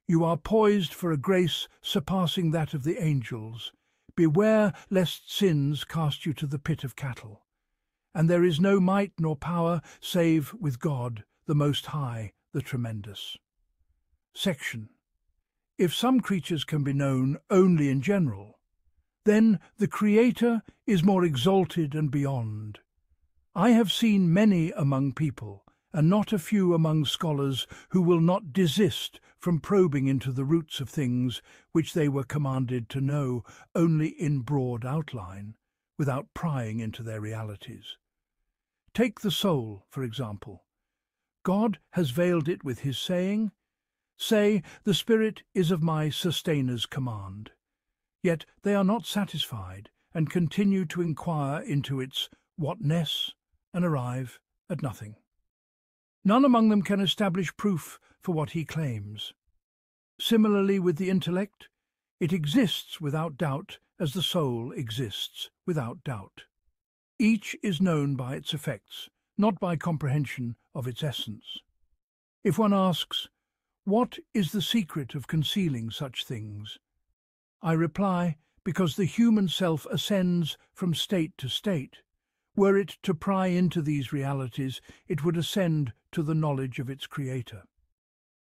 You are poised for a grace surpassing that of the angels. Beware lest sins cast you to the pit of cattle. And there is no might nor power save with God, the Most High, the Tremendous. Section. If some creatures can be known only in general, then the Creator is more exalted and beyond. I have seen many among people, and not a few among scholars, who will not desist from probing into the roots of things which they were commanded to know only in broad outline, without prying into their realities. Take the soul, for example. God has veiled it with his saying, "Say, the Spirit is of my sustainers' command." Yet they are not satisfied, and continue to inquire into its whatness, and arrive at nothing. None among them can establish proof for what he claims. Similarly with the intellect, it exists without doubt as the soul exists without doubt. Each is known by its effects, not by comprehension of its essence. If one asks, what is the secret of concealing such things? I reply, because the human self ascends from state to state. Were it to pry into these realities, it would ascend to the knowledge of its Creator.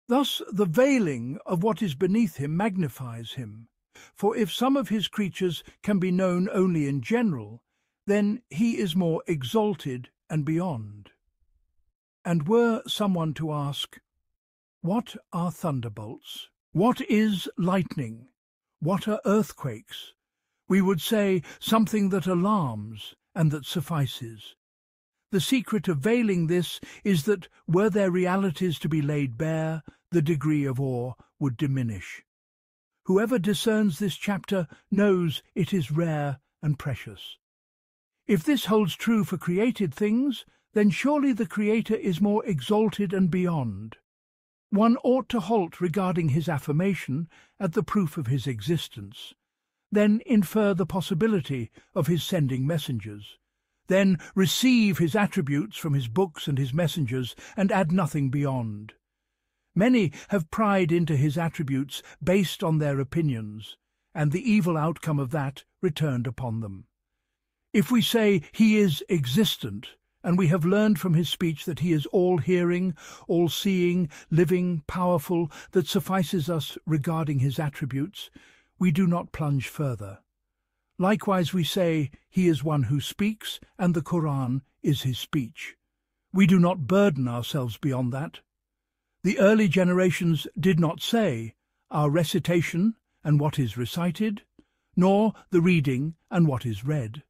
Thus the veiling of what is beneath him magnifies him, for if some of his creatures can be known only in general, then he is more exalted and beyond. And were someone to ask, what are thunderbolts? What is lightning? What are earthquakes? We would say something that alarms and that suffices. The secret of veiling this is that, were their realities to be laid bare, the degree of awe would diminish. Whoever discerns this chapter knows it is rare and precious. If this holds true for created things, then surely the Creator is more exalted and beyond. One ought to halt regarding his affirmation at the proof of his existence, then infer the possibility of his sending messengers, then receive his attributes from his books and his messengers, and add nothing beyond. Many have pried into his attributes based on their opinions, and the evil outcome of that returned upon them. If we say he is existent, and we have learned from his speech that he is all-hearing, all-seeing, living, powerful, that suffices us regarding his attributes, we do not plunge further. Likewise we say he is one who speaks, and the Qur'an is his speech. We do not burden ourselves beyond that. The early generations did not say, our recitation and what is recited, nor the reading and what is read.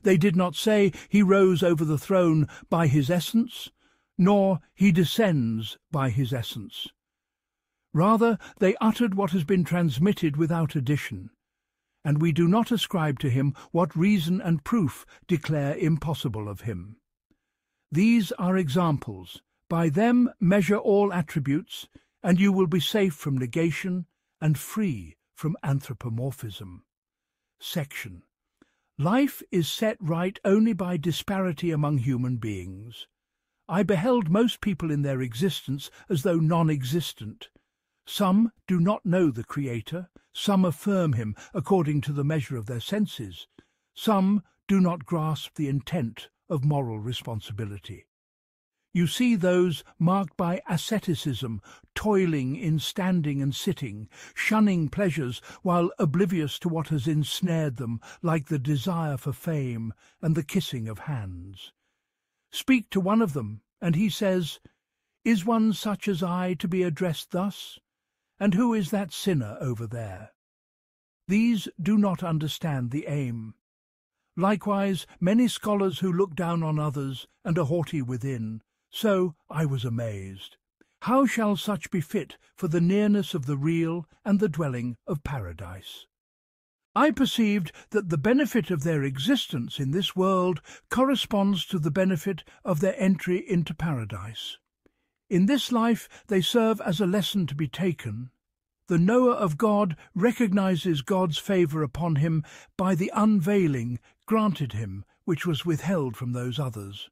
They did not say he rose over the throne by his essence, nor he descends by his essence. Rather, they uttered what has been transmitted without addition, and we do not ascribe to him what reason and proof declare impossible of him. These are examples. By them measure all attributes, and you will be safe from negation and free from anthropomorphism. Section. Life is set right only by disparity among human beings. I beheld most people in their existence as though non-existent. Some do not know the Creator, some affirm him according to the measure of their senses, some do not grasp the intent of moral responsibility. You see those marked by asceticism, toiling in standing and sitting, shunning pleasures while oblivious to what has ensnared them, like the desire for fame and the kissing of hands. Speak to one of them, and he says, "Is one such as I to be addressed thus? And who is that sinner over there?" These do not understand the aim. Likewise, many scholars who look down on others and are haughty within. So I was amazed. How shall such be fit for the nearness of the real and the dwelling of paradise? I perceived that the benefit of their existence in this world corresponds to the benefit of their entry into paradise. In this life they serve as a lesson to be taken. The knower of God recognizes God's favor upon him by the unveiling granted him which was withheld from those others.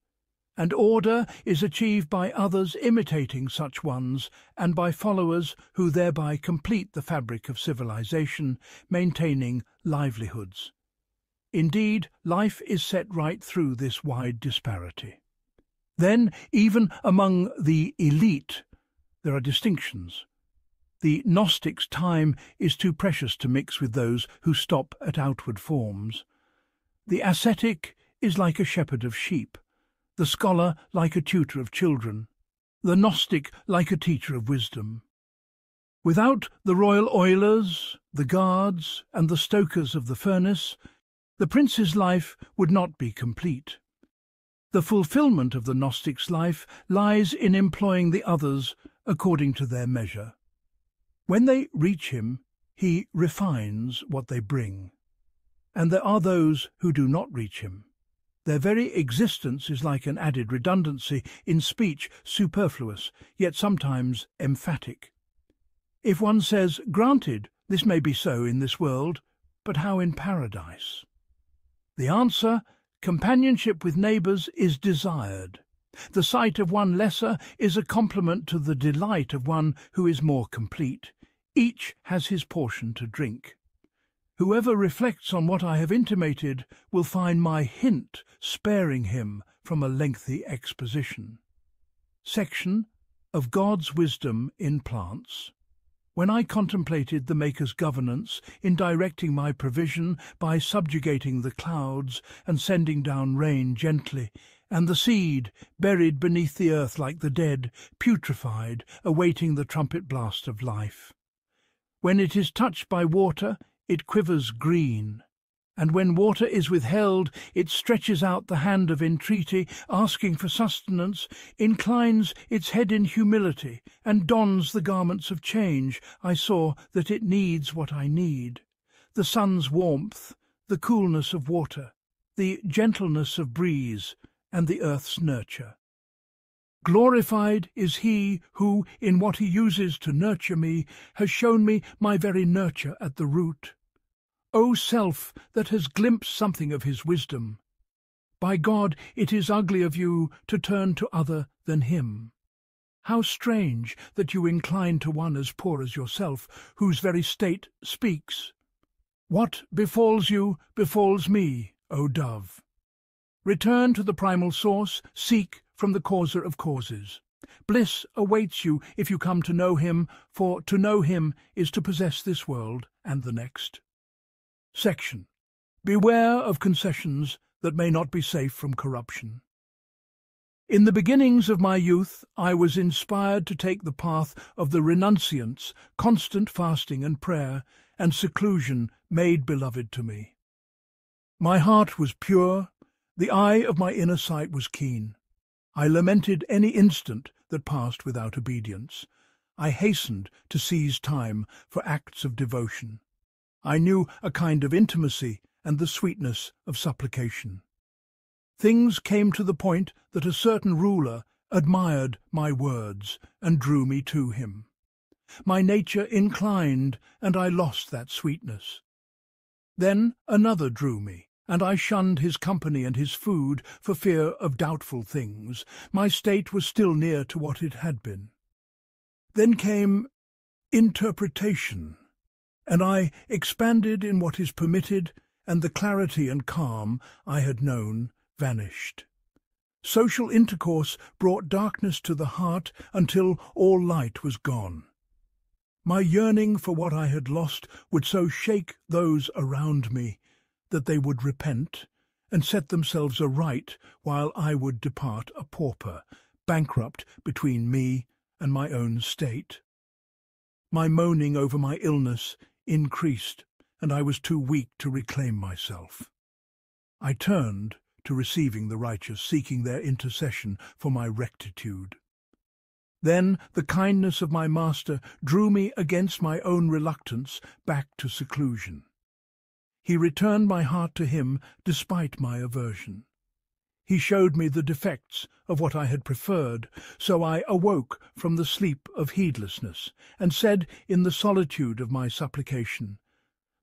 And order is achieved by others imitating such ones, and by followers who thereby complete the fabric of civilization, maintaining livelihoods. Indeed, life is set right through this wide disparity. Then, even among the elite, there are distinctions. The Gnostic's time is too precious to mix with those who stop at outward forms. The ascetic is like a shepherd of sheep, the scholar like a tutor of children, the Gnostic like a teacher of wisdom. Without the royal oilers, the guards, and the stokers of the furnace, the prince's life would not be complete. The fulfilment of the Gnostic's life lies in employing the others according to their measure. When they reach him, he refines what they bring. And there are those who do not reach him. Their very existence is like an added redundancy, in speech superfluous, yet sometimes emphatic. If one says, "Granted, this may be so in this world, but how in paradise?" The answer, companionship with neighbours is desired. The sight of one lesser is a compliment to the delight of one who is more complete. Each has his portion to drink. Whoever reflects on what I have intimated will find my hint sparing him from a lengthy exposition. Section of God's Wisdom in Plants. When I contemplated the Maker's governance in directing my provision by subjugating the clouds and sending down rain gently, and the seed, buried beneath the earth like the dead, putrefied, awaiting the trumpet blast of life. When it is touched by water, it quivers green, and when water is withheld, it stretches out the hand of entreaty, asking for sustenance, inclines its head in humility, and dons the garments of change. I saw that it needs what I need: the sun's warmth, the coolness of water, the gentleness of breeze, and the earth's nurture. Glorified is he who, in what he uses to nurture me, has shown me my very nurture at the root. O self that has glimpsed something of his wisdom, by God, it is ugly of you to turn to other than him. How strange that you incline to one as poor as yourself, whose very state speaks. What befalls you befalls me, O dove. Return to the primal source, seek from the causer of causes. Bliss awaits you if you come to know him, for to know him is to possess this world and the next. Section. Beware of concessions that may not be safe from corruption. In the beginnings of my youth, I was inspired to take the path of the renunciants, constant fasting and prayer, and seclusion made beloved to me. My heart was pure, the eye of my inner sight was keen. I lamented any instant that passed without obedience. I hastened to seize time for acts of devotion. I knew a kind of intimacy and the sweetness of supplication. Things came to the point that a certain ruler admired my words and drew me to him. My nature inclined, and I lost that sweetness. Then another drew me, and I shunned his company and his food for fear of doubtful things. My state was still near to what it had been. Then came interpretation, and I expanded in what is permitted, and the clarity and calm I had known vanished. Social intercourse brought darkness to the heart until all light was gone. My yearning for what I had lost would so shake those around me that they would repent and set themselves aright, while I would depart a pauper, bankrupt between me and my own state. My moaning over my illness increased, and I was too weak to reclaim myself. I turned to receiving the righteous, seeking their intercession for my rectitude. Then the kindness of my master drew me against my own reluctance back to seclusion. He returned my heart to him despite my aversion. He showed me the defects of what I had preferred, so I awoke from the sleep of heedlessness, and said in the solitude of my supplication,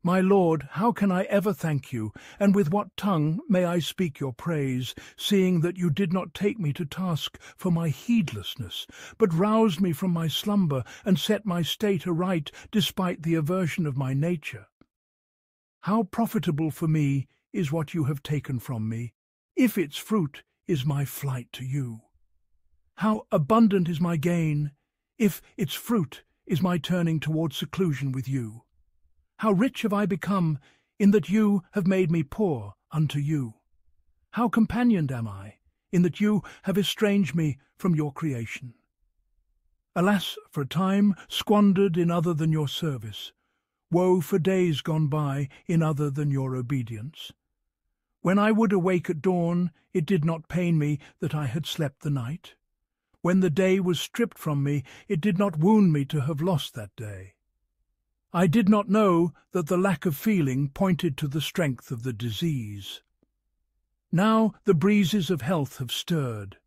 "My Lord, how can I ever thank you, and with what tongue may I speak your praise, seeing that you did not take me to task for my heedlessness, but roused me from my slumber and set my state aright despite the aversion of my nature? How profitable for me is what you have taken from me, if its fruit is my flight to you. How abundant is my gain, if its fruit is my turning toward seclusion with you. How rich have I become, in that you have made me poor unto you. How companioned am I, in that you have estranged me from your creation. Alas, for a time squandered in other than your service. Woe for days gone by in other than your obedience. When I would awake at dawn, it did not pain me that I had slept the night. When the day was stripped from me, it did not wound me to have lost that day. I did not know that the lack of feeling pointed to the strength of the disease. Now the breezes of health have stirred.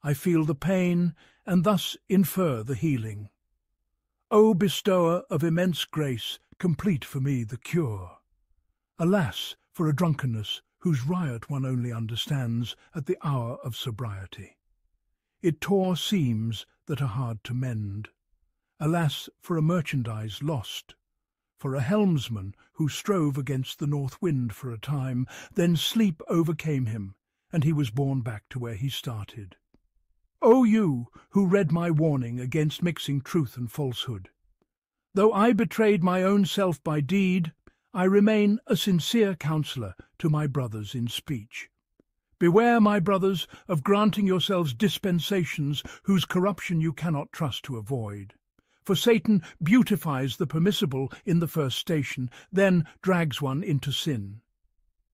I feel the pain, and thus infer the healing. O bestower of immense grace, complete for me the cure. Alas, for a drunkenness whose riot one only understands at the hour of sobriety. It tore seams that are hard to mend. Alas, for a merchandise lost, for a helmsman who strove against the north wind for a time, then sleep overcame him, and he was borne back to where he started. O you who read my warning against mixing truth and falsehood! Though I betrayed my own self by deed, I remain a sincere counsellor to my brothers in speech. Beware, my brothers, of granting yourselves dispensations whose corruption you cannot trust to avoid. For Satan beautifies the permissible in the first station, then drags one into sin.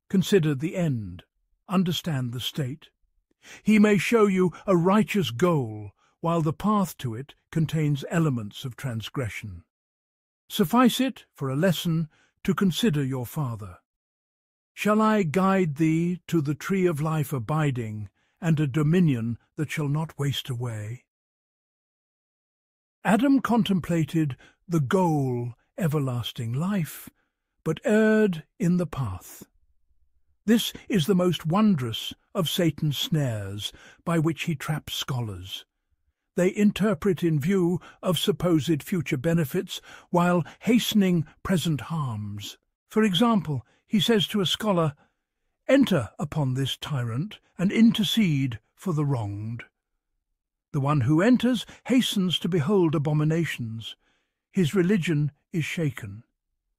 Consider the end. Understand the state. He may show you a righteous goal, while the path to it contains elements of transgression. Suffice it, for a lesson, to consider your father. Shall I guide thee to the tree of life abiding, and a dominion that shall not waste away? Adam contemplated the goal, everlasting life, but erred in the path. This is the most wondrous of Satan's snares, by which he traps scholars. They interpret in view of supposed future benefits, while hastening present harms. For example, he says to a scholar, "Enter upon this tyrant and intercede for the wronged." The one who enters hastens to behold abominations. His religion is shaken.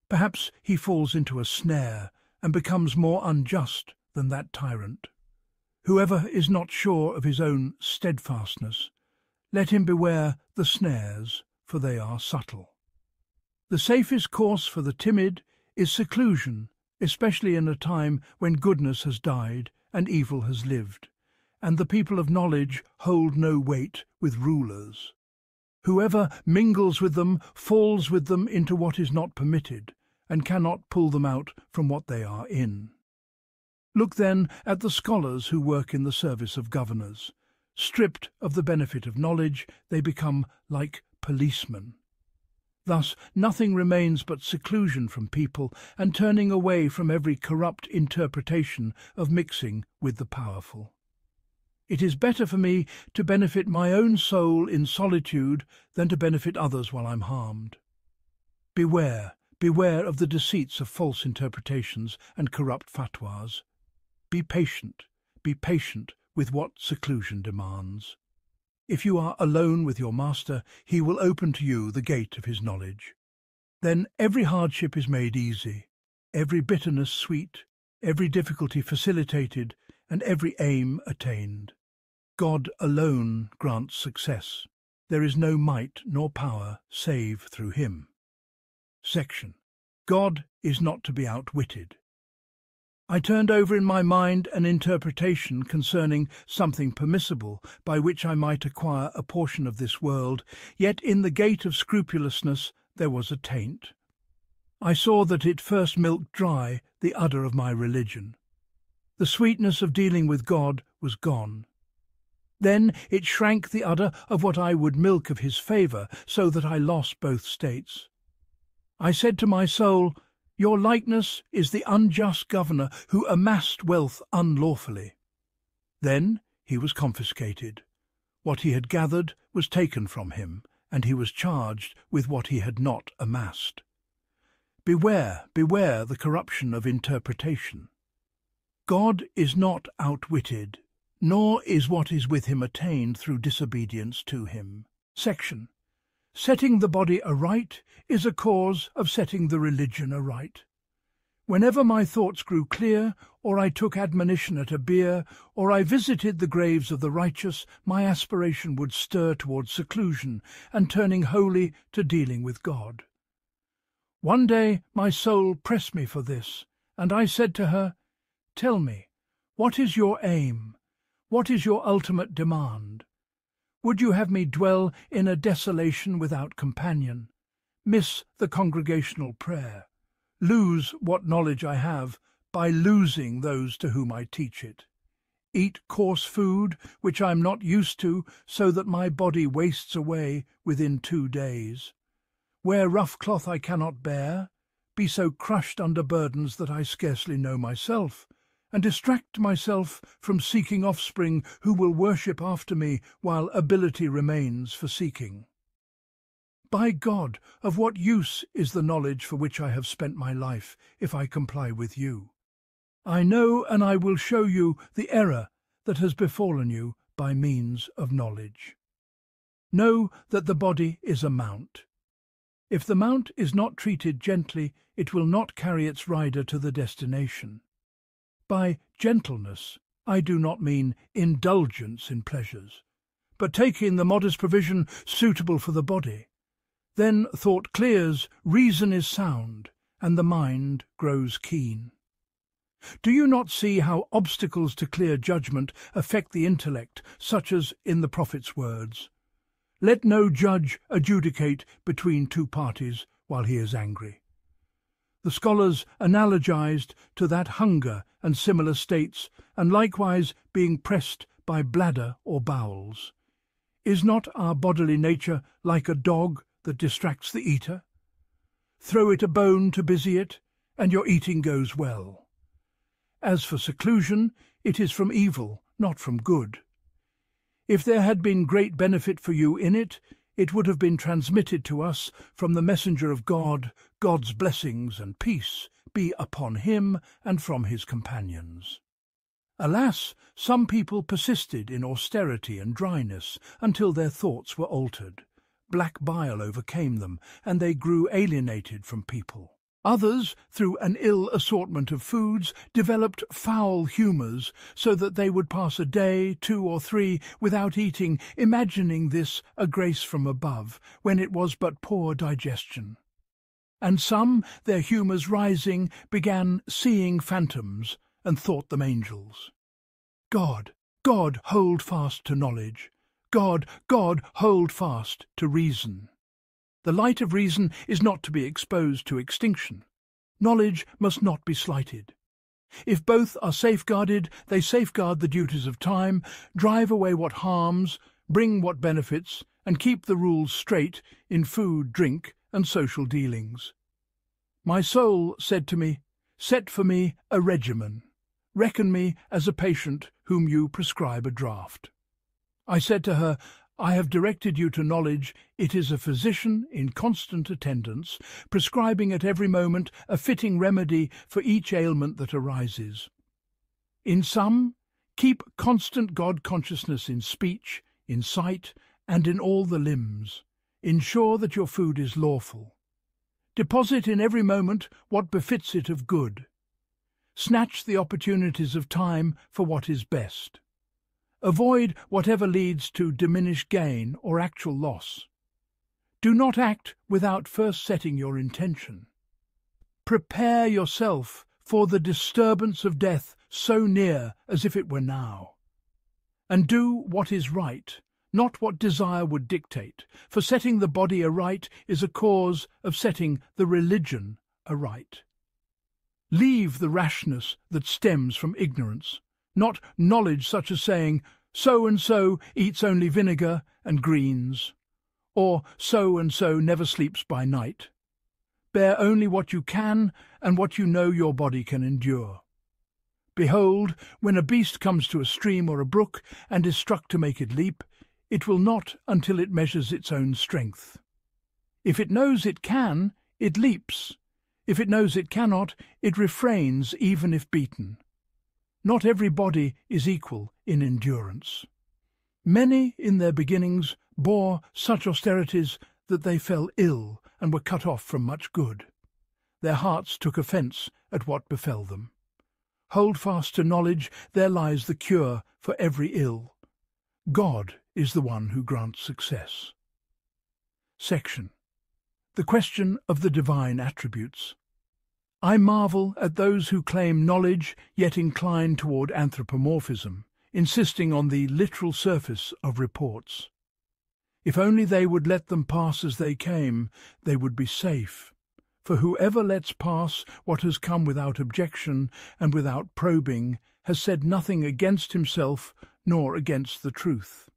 Perhaps he falls into a snare and becomes more unjust than that tyrant. Whoever is not sure of his own steadfastness, let him beware the snares, for they are subtle. The safest course for the timid is seclusion, especially in a time when goodness has died and evil has lived, and the people of knowledge hold no weight with rulers. Whoever mingles with them falls with them into what is not permitted, and cannot pull them out from what they are in. Look then at the scholars who work in the service of governors. Stripped of the benefit of knowledge, they become like policemen. Thus nothing remains but seclusion from people and turning away from every corrupt interpretation of mixing with the powerful. It is better for me to benefit my own soul in solitude than to benefit others while I'm harmed. Beware of the deceits of false interpretations and corrupt fatwas. Be patient with what seclusion demands. If you are alone with your master, he will open to you the gate of his knowledge. Then every hardship is made easy, every bitterness sweet, every difficulty facilitated, and every aim attained. God alone grants success. There is no might nor power save through him. Section. God is not to be outwitted. I turned over in my mind an interpretation concerning something permissible by which I might acquire a portion of this world, yet in the gate of scrupulousness there was a taint. I saw that it first milked dry the udder of my religion. The sweetness of dealing with God was gone. Then it shrank the udder of what I would milk of his favour, so that I lost both states. I said to my soul, "Your likeness is the unjust governor who amassed wealth unlawfully." Then he was confiscated. What he had gathered was taken from him, and he was charged with what he had not amassed. Beware the corruption of interpretation. God is not outwitted, nor is what is with him attained through disobedience to him. Section. Setting the body aright is a cause of setting the religion aright. Whenever my thoughts grew clear, or I took admonition at a bier, or I visited the graves of the righteous, my aspiration would stir towards seclusion and turning wholly to dealing with God. One day my soul pressed me for this, and I said to her, "Tell me, what is your aim? What is your ultimate demand? Would you have me dwell in a desolation without companion, miss the congregational prayer, lose what knowledge I have by losing those to whom I teach it, eat coarse food which I am not used to so that my body wastes away within 2 days, wear rough cloth I cannot bear, be so crushed under burdens that I scarcely know myself, and distract myself from seeking offspring who will worship after me while ability remains for seeking? By God, of what use is the knowledge for which I have spent my life if I comply with you? I know, and I will show you the error that has befallen you by means of knowledge. Know that the body is a mount. If the mount is not treated gently, it will not carry its rider to the destination. By gentleness, I do not mean indulgence in pleasures, but taking the modest provision suitable for the body. Then thought clears, reason is sound, and the mind grows keen. Do you not see how obstacles to clear judgment affect the intellect, such as in the prophet's words, "Let no judge adjudicate between 2 parties while he is angry"? The scholars analogized to that hunger and similar states, and likewise being pressed by bladder or bowels. Is not our bodily nature like a dog that distracts the eater? Throw it a bone to busy it, and your eating goes well. As for seclusion, it is from evil, not from good. If there had been great benefit for you in it, it would have been transmitted to us from the messenger of God, God's blessings and peace be upon him and from his companions. Alas, some people persisted in austerity and dryness until their thoughts were altered. Black bile overcame them, and they grew alienated from people. Others, through an ill assortment of foods, developed foul humours, so that they would pass a day, 2 or 3, without eating, imagining this a grace from above, when it was but poor digestion. And some, their humours rising, began seeing phantoms, and thought them angels. God, God, hold fast to knowledge. God, God, hold fast to reason. The light of reason is not to be exposed to extinction. Knowledge must not be slighted. If both are safeguarded, they safeguard the duties of time, drive away what harms, bring what benefits, and keep the rules straight in food, drink, and social dealings. My soul said to me, "Set for me a regimen. Reckon me as a patient whom you prescribe a draught." I said to her, "I have directed you to knowledge. It is a physician in constant attendance, prescribing at every moment a fitting remedy for each ailment that arises. In sum, keep constant God-consciousness in speech, in sight, and in all the limbs. Ensure that your food is lawful. Deposit in every moment what befits it of good. Snatch the opportunities of time for what is best. Avoid whatever leads to diminished gain or actual loss. Do not act without first setting your intention. Prepare yourself for the disturbance of death so near as if it were now. And do what is right, not what desire would dictate, for setting the body aright is a cause of setting the religion aright. Leave the rashness that stems from ignorance, not knowledge such as saying, so-and-so eats only vinegar and greens, or so-and-so never sleeps by night. Bear only what you can and what you know your body can endure. Behold, when a beast comes to a stream or a brook and is struck to make it leap, it will not until it measures its own strength. If it knows it can, it leaps. If it knows it cannot, it refrains even if beaten. Not every body is equal in endurance. Many in their beginnings bore such austerities that they fell ill and were cut off from much good. Their hearts took offence at what befell them. Hold fast to knowledge, there lies the cure for every ill. God is the one who grants success. Section. The question of the divine attributes. I marvel at those who claim knowledge yet incline toward anthropomorphism, insisting on the literal surface of reports. If only they would let them pass as they came, they would be safe. For whoever lets pass what has come without objection and without probing has said nothing against himself nor against the truth.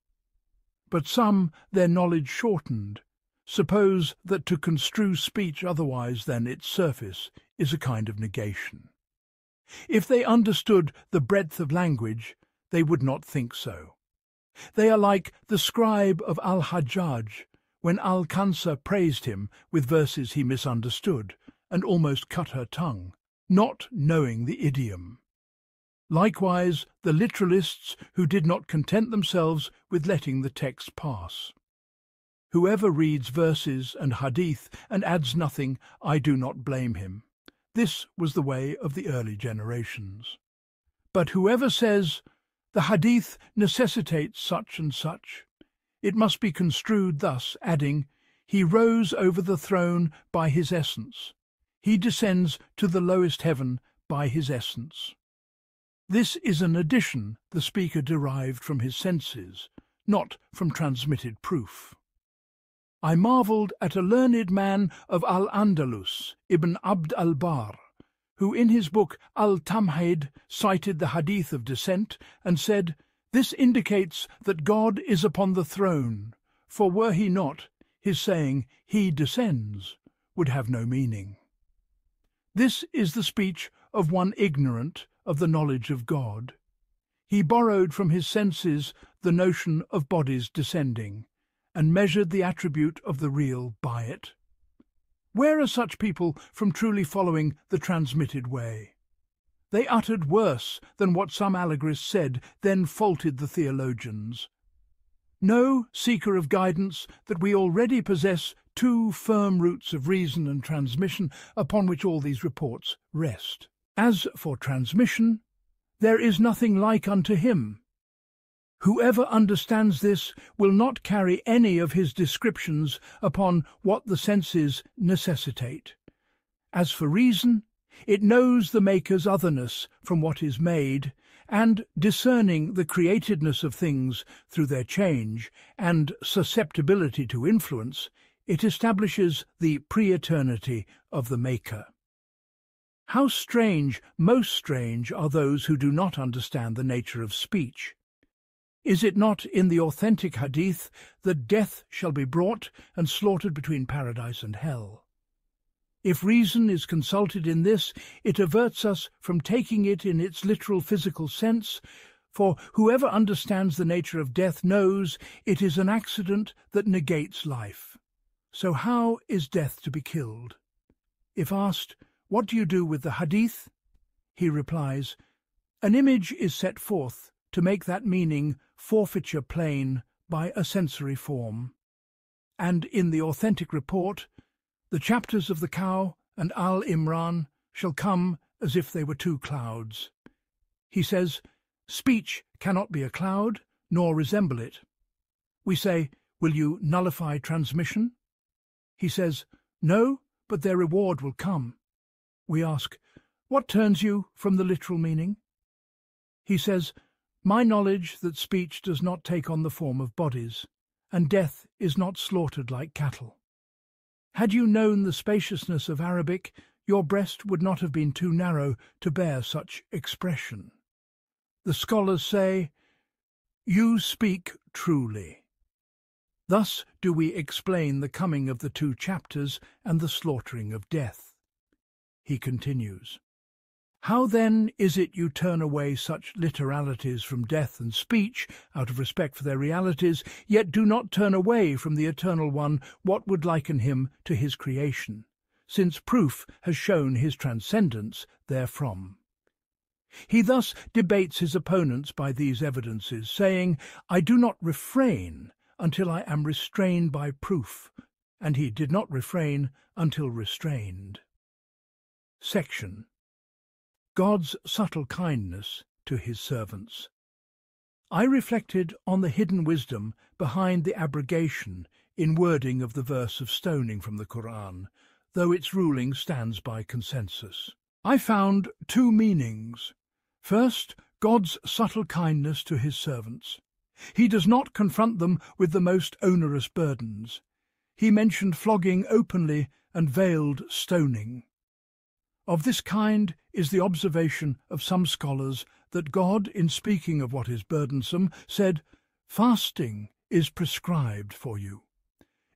But some, their knowledge shortened, suppose that to construe speech otherwise than its surface is a kind of negation. If they understood the breadth of language, they would not think so. They are like the scribe of al-Hajjaj, when Al-Kansa praised him with verses he misunderstood, and almost cut her tongue, not knowing the idiom. Likewise, the literalists who did not content themselves with letting the text pass. Whoever reads verses and hadith and adds nothing, I do not blame him. This was the way of the early generations. But whoever says, the hadith necessitates such and such, it must be construed thus, adding, he rose over the throne by his essence. He descends to the lowest heaven by his essence. This is an addition the speaker derived from his senses, not from transmitted proof. I marvelled at a learned man of Al-Andalus, Ibn Abd al-Barr, who in his book Al-Tamhid cited the hadith of descent and said, this indicates that God is upon the throne, for were he not, his saying, he descends, would have no meaning. This is the speech of one ignorant of the knowledge of God. He borrowed from his senses the notion of bodies descending, and measured the attribute of the real by it. Where are such people from truly following the transmitted way? They uttered worse than what some allegorists said, then faulted the theologians. Know, seeker of guidance, that we already possess two firm roots of reason and transmission upon which all these reports rest. As for transmission, there is nothing like unto him. Whoever understands this will not carry any of his descriptions upon what the senses necessitate. As for reason, it knows the Maker's otherness from what is made, and discerning the createdness of things through their change and susceptibility to influence, it establishes the pre-eternity of the Maker. How strange, most strange, are those who do not understand the nature of speech. Is it not in the authentic hadith that death shall be brought and slaughtered between paradise and hell? If reason is consulted in this, it averts us from taking it in its literal physical sense, for whoever understands the nature of death knows it is an accident that negates life. So how is death to be killed? If asked, "What do you do with the hadith?" he replies, "An image is set forth to make that meaning forfeiture plain by a sensory form." And in the authentic report, the chapters of the cow and al-Imran shall come as if they were two clouds. He says, speech cannot be a cloud, nor resemble it. We say, will you nullify transmission? He says, no, but their reward will come. We ask, what turns you from the literal meaning? He says, my knowledge that speech does not take on the form of bodies, and death is not slaughtered like cattle. Had you known the spaciousness of Arabic, your breast would not have been too narrow to bear such expression. The scholars say, you speak truly. Thus do we explain the coming of the two chapters and the slaughtering of death. He continues, how then is it you turn away such literalities from death and speech out of respect for their realities, yet do not turn away from the Eternal One what would liken him to his creation, since proof has shown his transcendence therefrom? He thus debates his opponents by these evidences, saying, I do not refrain until I am restrained by proof, and he did not refrain until restrained. Section. God's subtle kindness to his servants. I reflected on the hidden wisdom behind the abrogation in wording of the verse of stoning from the Qur'an, though its ruling stands by consensus. I found two meanings. First, God's subtle kindness to his servants. He does not confront them with the most onerous burdens. He mentioned flogging openly and veiled stoning. Of this kind is the observation of some scholars that God, in speaking of what is burdensome, said, fasting is prescribed for you,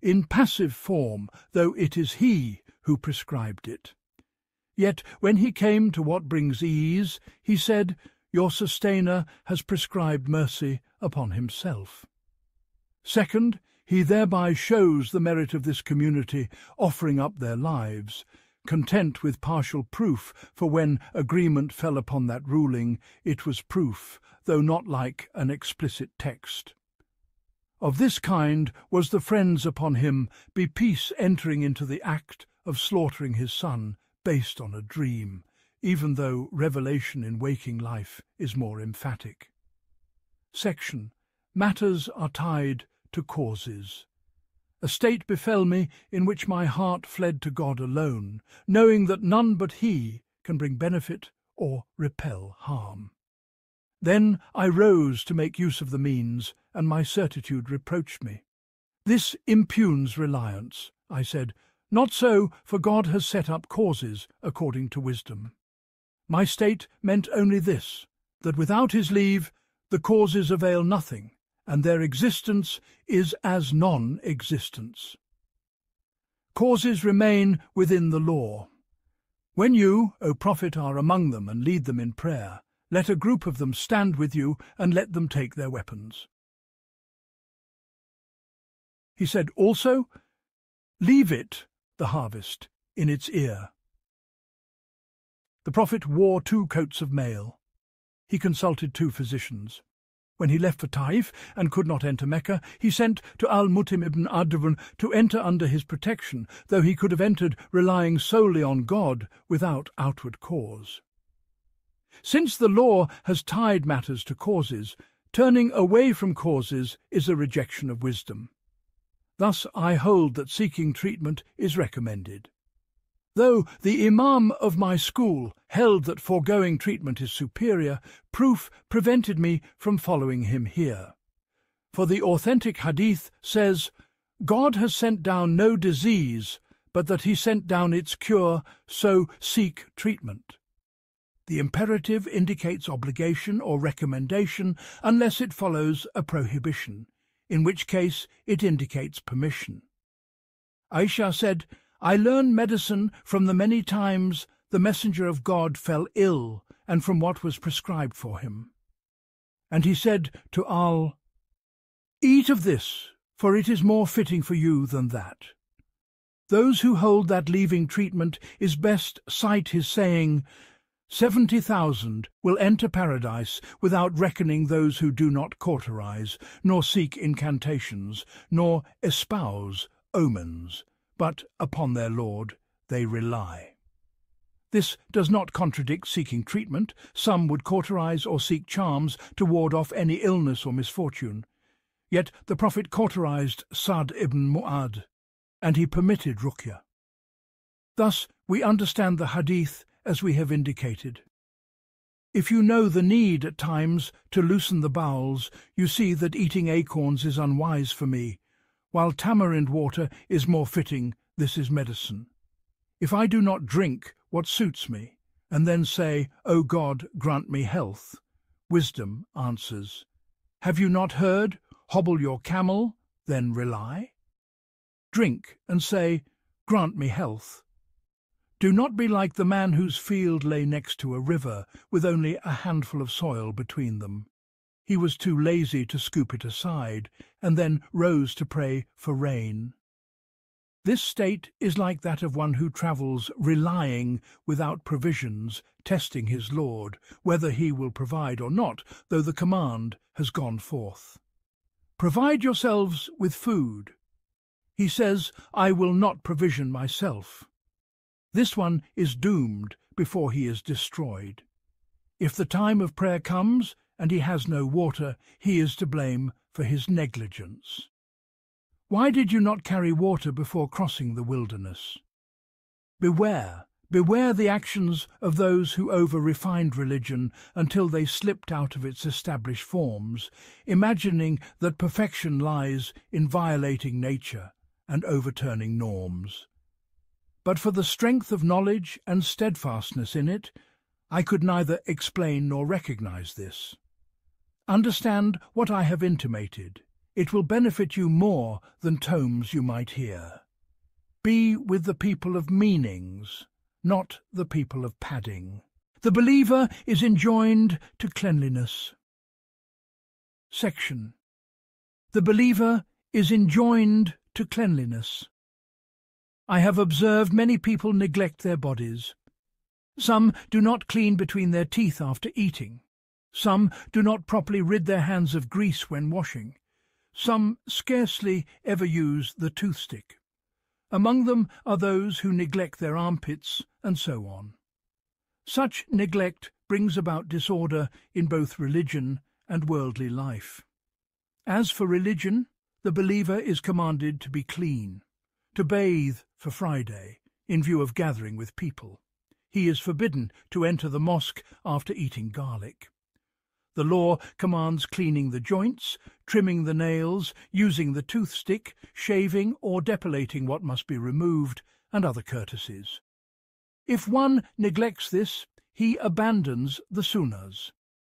in passive form, though it is he who prescribed it. Yet when he came to what brings ease, he said, your sustainer has prescribed mercy upon himself. Second, he thereby shows the merit of this community offering up their lives, content with partial proof, for when agreement fell upon that ruling, it was proof, though not like an explicit text. Of this kind was the friends upon him, be peace entering into the act of slaughtering his son, based on a dream, even though revelation in waking life is more emphatic. Section. Matters are tied to causes. A state befell me in which my heart fled to God alone, knowing that none but he can bring benefit or repel harm. Then I rose to make use of the means, and my certitude reproached me. This impugns reliance, I said. Not so, for God has set up causes according to wisdom. My state meant only this, that without his leave the causes avail nothing, and their existence is as non-existence. Causes remain within the law. When you, O Prophet, are among them and lead them in prayer, let a group of them stand with you and let them take their weapons. He said also, leave it the harvest in its ear. The Prophet wore 2 coats of mail. He consulted 2 physicians. When he left for Taif and could not enter Mecca, he sent to al-Mutim ibn Adwan to enter under his protection, though he could have entered relying solely on God without outward cause. Since the law has tied matters to causes, turning away from causes is a rejection of wisdom. Thus I hold that seeking treatment is recommended. Though the Imam of my school held that foregoing treatment is superior, proof prevented me from following him here. For the authentic hadith says, God has sent down no disease, but that he sent down its cure, so seek treatment. The imperative indicates obligation or recommendation unless it follows a prohibition, in which case it indicates permission. Aisha said, I learn medicine from the many times the messenger of God fell ill and from what was prescribed for him. And he said to Al, Eat of this, for it is more fitting for you than that. Those who hold that leaving treatment is best cite his saying, 70,000 will enter paradise without reckoning those who do not cauterize, nor seek incantations, nor espouse omens, but upon their Lord they rely. This does not contradict seeking treatment. Some would cauterize or seek charms to ward off any illness or misfortune. Yet the Prophet cauterized Sa'd ibn Mu'adh, and he permitted ruqya. Thus we understand the hadith as we have indicated. If you know the need at times to loosen the bowels, you see that eating acorns is unwise for me, while tamarind water is more fitting. This is medicine. If I do not drink what suits me, and then say, O God, grant me health, wisdom answers, Have you not heard, hobble your camel, then rely? Drink and say, Grant me health. Do not be like the man whose field lay next to a river, with only a handful of soil between them. He was too lazy to scoop it aside, and then rose to pray for rain. This state is like that of one who travels relying without provisions, testing his Lord, whether he will provide or not, though the command has gone forth. Provide yourselves with food. He says, I will not provision myself. This one is doomed before he is destroyed. If the time of prayer comes and he has no water, he is to blame for his negligence. Why did you not carry water before crossing the wilderness? Beware the actions of those who over-refined religion until they slipped out of its established forms, imagining that perfection lies in violating nature and overturning norms. But for the strength of knowledge and steadfastness in it, I could neither explain nor recognize this. Understand what I have intimated. It will benefit you more than tomes you might hear. Be with the people of meanings, not the people of padding. The believer is enjoined to cleanliness. Section. The believer is enjoined to cleanliness. I have observed many people neglect their bodies. Some do not clean between their teeth after eating. Some do not properly rid their hands of grease when washing. Some scarcely ever use the toothstick. Among them are those who neglect their armpits, and so on. Such neglect brings about disorder in both religion and worldly life. As for religion, the believer is commanded to be clean, to bathe for Friday, in view of gathering with people. He is forbidden to enter the mosque after eating garlic. The law commands cleaning the joints, trimming the nails, using the toothstick, shaving or depilating what must be removed, and other courtesies. If one neglects this, he abandons the sunnahs,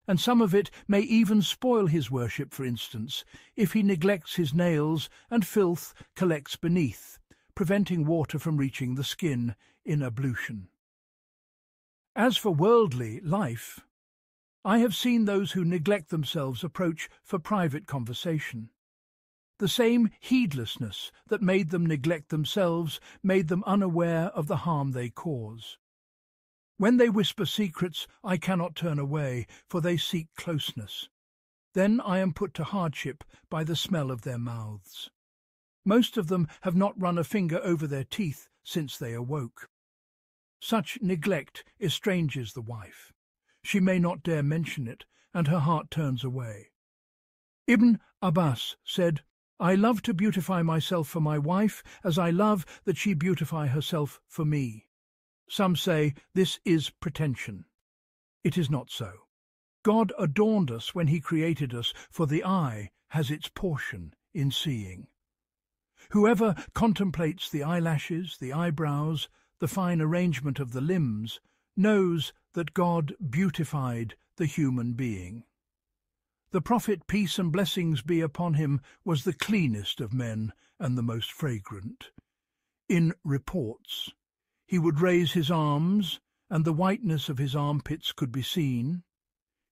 and some of it may even spoil his worship. For instance, if he neglects his nails and filth collects beneath, preventing water from reaching the skin in ablution. As for worldly life, I have seen those who neglect themselves approach for private conversation. The same heedlessness that made them neglect themselves made them unaware of the harm they cause. When they whisper secrets, I cannot turn away, for they seek closeness. Then I am put to hardship by the smell of their mouths. Most of them have not run a finger over their teeth since they awoke. Such neglect estranges the wife. She may not dare mention it, and her heart turns away. Ibn Abbas said, I love to beautify myself for my wife as I love that she beautify herself for me. Some say this is pretension. It is not so. God adorned us when he created us, for the eye has its portion in seeing. Whoever contemplates the eyelashes, the eyebrows, the fine arrangement of the limbs, knows that God beautified the human being. The Prophet, peace and blessings be upon him, was the cleanest of men and the most fragrant. In reports, he would raise his arms, and the whiteness of his armpits could be seen.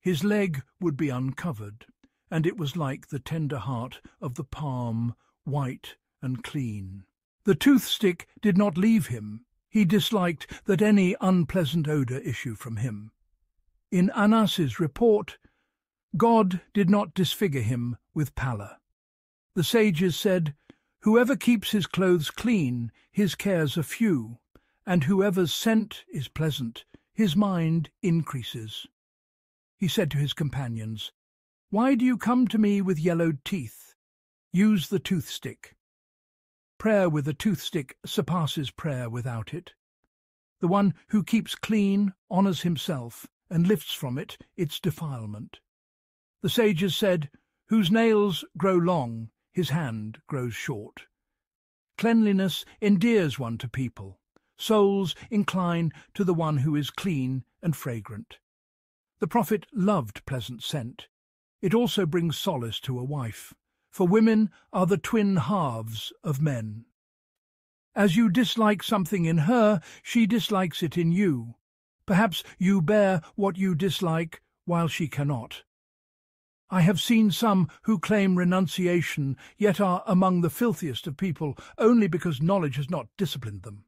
His leg would be uncovered, and it was like the tender heart of the palm, white and clean. The toothstick did not leave him. He disliked that any unpleasant odour issue from him. In Anas's report, God did not disfigure him with pallor. The sages said, whoever keeps his clothes clean, his cares are few, and whoever's scent is pleasant, his mind increases. He said to his companions, why do you come to me with yellowed teeth? Use the toothstick. Prayer with a toothstick surpasses prayer without it. The one who keeps clean honours himself and lifts from it its defilement. The sages said, whose nails grow long, his hand grows short. Cleanliness endears one to people. Souls incline to the one who is clean and fragrant. The Prophet loved pleasant scent. It also brings solace to a wife, for women are the twin halves of men. As you dislike something in her, she dislikes it in you. Perhaps you bear what you dislike while she cannot. I have seen some who claim renunciation, yet are among the filthiest of people, only because knowledge has not disciplined them.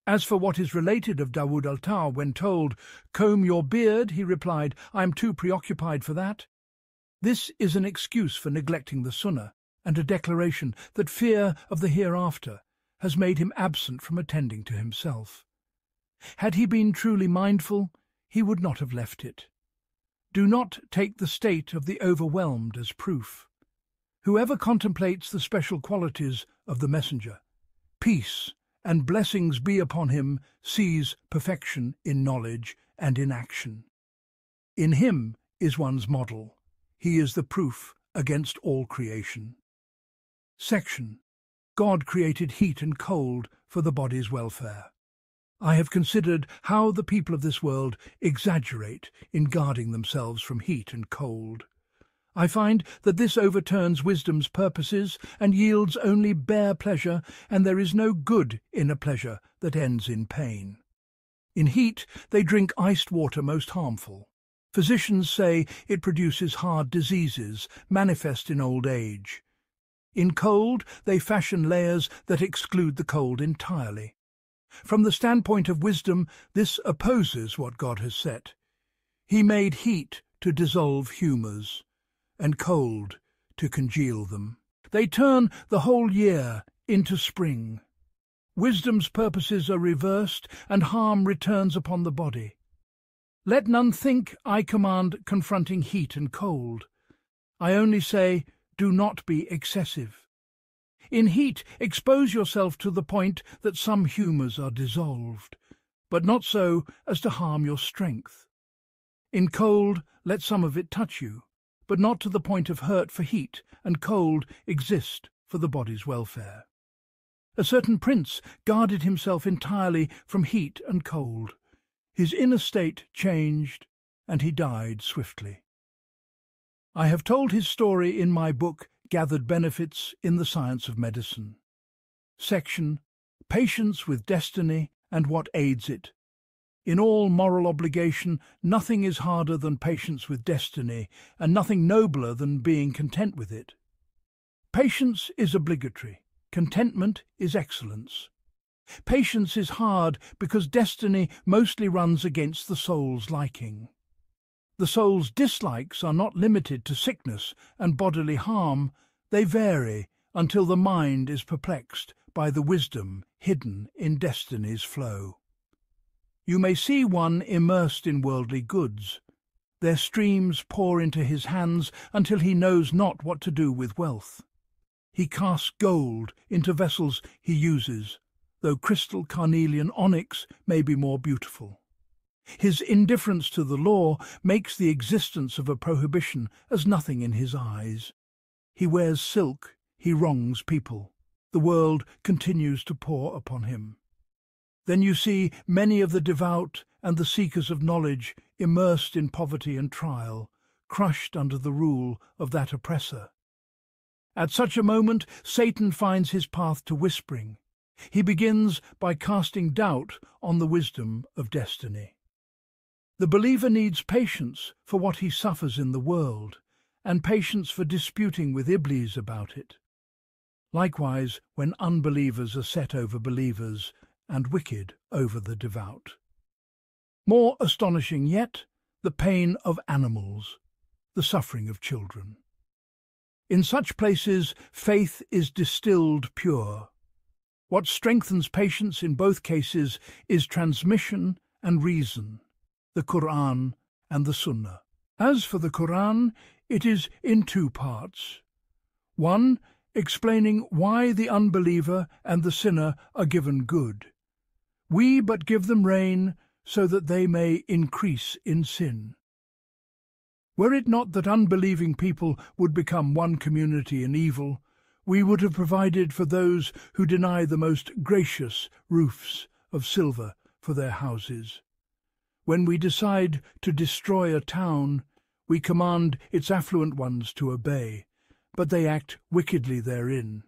As for what is related of Dawood al-Tar, when told, comb your beard, he replied, I am too preoccupied for that. This is an excuse for neglecting the Sunnah, and a declaration that fear of the hereafter has made him absent from attending to himself. Had he been truly mindful, he would not have left it. Do not take the state of the overwhelmed as proof. Whoever contemplates the special qualities of the Messenger, peace and blessings be upon him, sees perfection in knowledge and in action. In him is one's model. He is the proof against all creation. Section. God created heat and cold for the body's welfare. I have considered how the people of this world exaggerate in guarding themselves from heat and cold. I find that this overturns wisdom's purposes and yields only bare pleasure, and there is no good in a pleasure that ends in pain. In heat they drink iced water most harmful. Physicians say it produces hard diseases, manifest in old age. In cold they fashion layers that exclude the cold entirely. From the standpoint of wisdom, this opposes what God has set. He made heat to dissolve humours, and cold to congeal them. They turn the whole year into spring. Wisdom's purposes are reversed, and harm returns upon the body. Let none think I command confronting heat and cold. I only say, do not be excessive. In heat, expose yourself to the point that some humours are dissolved, but not so as to harm your strength. In cold, let some of it touch you, but not to the point of hurt, for heat and cold exist for the body's welfare. A certain prince guarded himself entirely from heat and cold. His inner state changed, and he died swiftly. I have told his story in my book, Gathered Benefits in the Science of Medicine. Section, Patience with Destiny and What Aids It. In all moral obligation, nothing is harder than patience with destiny, and nothing nobler than being content with it. Patience is obligatory. Contentment is excellence. Patience is hard because destiny mostly runs against the soul's liking. The soul's dislikes are not limited to sickness and bodily harm. They vary until the mind is perplexed by the wisdom hidden in destiny's flow. You may see one immersed in worldly goods. Their streams pour into his hands until he knows not what to do with wealth. He casts gold into vessels he uses, though crystal, carnelian, onyx may be more beautiful. His indifference to the law makes the existence of a prohibition as nothing in his eyes. He wears silk, he wrongs people. The world continues to pour upon him. Then you see many of the devout and the seekers of knowledge immersed in poverty and trial, crushed under the rule of that oppressor. At such a moment, Satan finds his path to whispering. He begins by casting doubt on the wisdom of destiny. The believer needs patience for what he suffers in the world, and patience for disputing with Iblis about it. Likewise, when unbelievers are set over believers, and wicked over the devout. More astonishing yet, the pain of animals, the suffering of children. In such places, faith is distilled pure. What strengthens patience in both cases is transmission and reason, the Qur'an and the Sunnah. As for the Qur'an, it is in two parts. One, explaining why the unbeliever and the sinner are given good. We but give them rain so that they may increase in sin. Were it not that unbelieving people would become one community in evil, we would have provided for those who deny the most gracious roofs of silver for their houses. When we decide to destroy a town, we command its affluent ones to obey, but they act wickedly therein.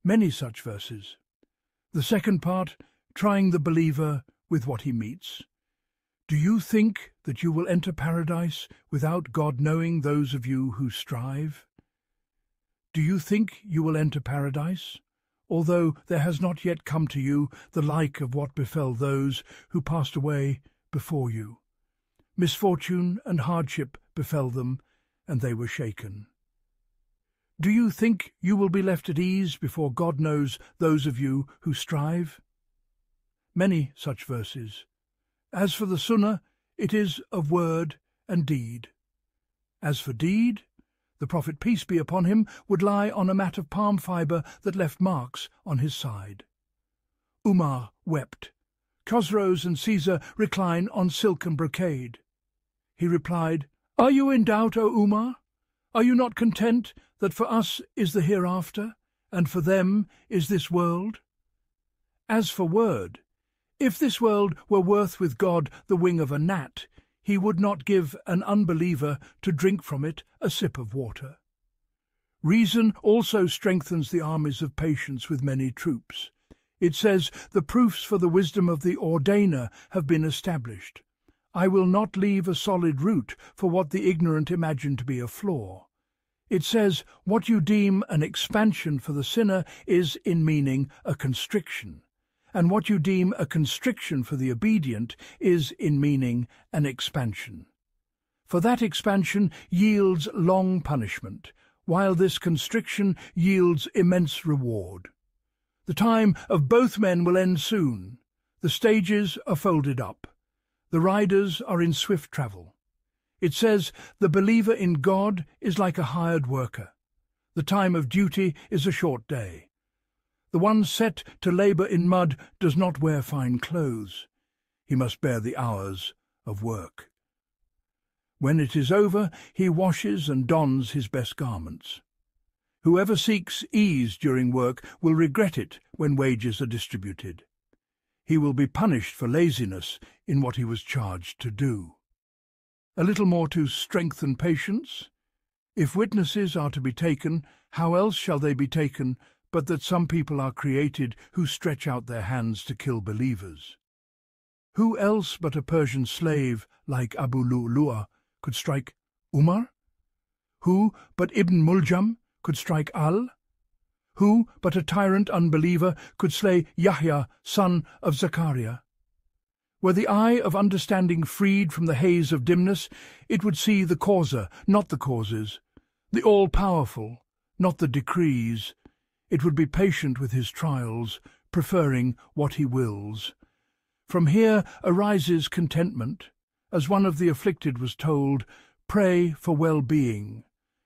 Many such verses. The second part, trying the believer with what he meets. Do you think that you will enter paradise without God knowing those of you who strive? Do you think you will enter paradise, although there has not yet come to you the like of what befell those who passed away before you? Misfortune and hardship befell them, and they were shaken. Do you think you will be left at ease before God knows those of you who strive? Many such verses. As for the Sunnah, it is of word and deed. As for deed, the Prophet, peace be upon him, would lie on a mat of palm fibre that left marks on his side. Umar wept. Khosrows and Caesar recline on silk and brocade. He replied, Are you in doubt, O Umar? Are you not content that for us is the hereafter, and for them is this world? As for word, if this world were worth with God the wing of a gnat, he would not give an unbeliever to drink from it a sip of water. Reason also strengthens the armies of patience with many troops. It says, the proofs for the wisdom of the ordainer have been established. I will not leave a solid root for what the ignorant imagine to be a flaw. It says, what you deem an expansion for the sinner is, in meaning, a constriction, and what you deem a constriction for the obedient is, in meaning, an expansion. For that expansion yields long punishment, while this constriction yields immense reward. The time of both men will end soon. The stages are folded up. The riders are in swift travel. It says, the believer in God is like a hired worker. The time of duty is a short day. The one set to labour in mud does not wear fine clothes. He must bear the hours of work. When it is over, he washes and dons his best garments. Whoever seeks ease during work will regret it when wages are distributed. He will be punished for laziness in what he was charged to do. A little more to strengthen patience. If witnesses are to be taken, how else shall they be taken but that some people are created who stretch out their hands to kill believers? Who else but a Persian slave like Abu Lu'lu'a could strike Umar? Who but Ibn Muljam could strike Al? Who but a tyrant unbeliever could slay Yahya, son of Zachariah? Were the eye of understanding freed from the haze of dimness, it would see the causer, not the causes, the all-powerful, not the decrees. It would be patient with his trials, preferring what he wills. From here arises contentment, as one of the afflicted was told, "Pray for well-being,"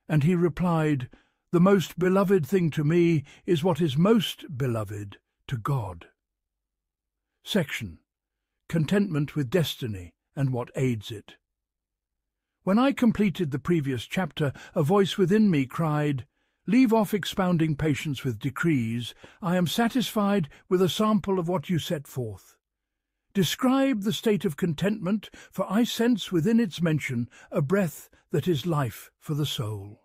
and he replied, "The most beloved thing to me is what is most beloved to God." Section: Contentment with Destiny and what aids it. When I completed the previous chapter, a voice within me cried, "Leave off expounding patience with decrees. I am satisfied with a sample of what you set forth. Describe the state of contentment, for I sense within its mention a breath that is life for the soul."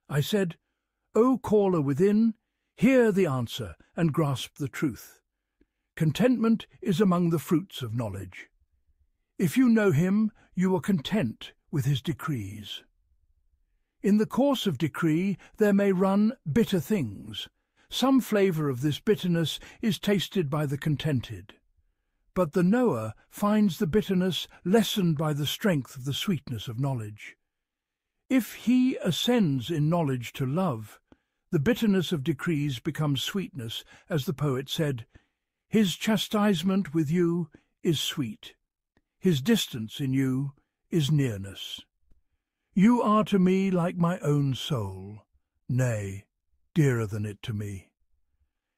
I said, "O caller within, hear the answer and grasp the truth. Contentment is among the fruits of knowledge. If you know him, you are content with his decrees. In the course of decree there may run bitter things. Some flavour of this bitterness is tasted by the contented. But the knower finds the bitterness lessened by the strength of the sweetness of knowledge. If he ascends in knowledge to love, the bitterness of decrees becomes sweetness, as the poet said, "His chastisement with you is sweet. His distance in you is nearness. You are to me like my own soul, nay, dearer than it to me.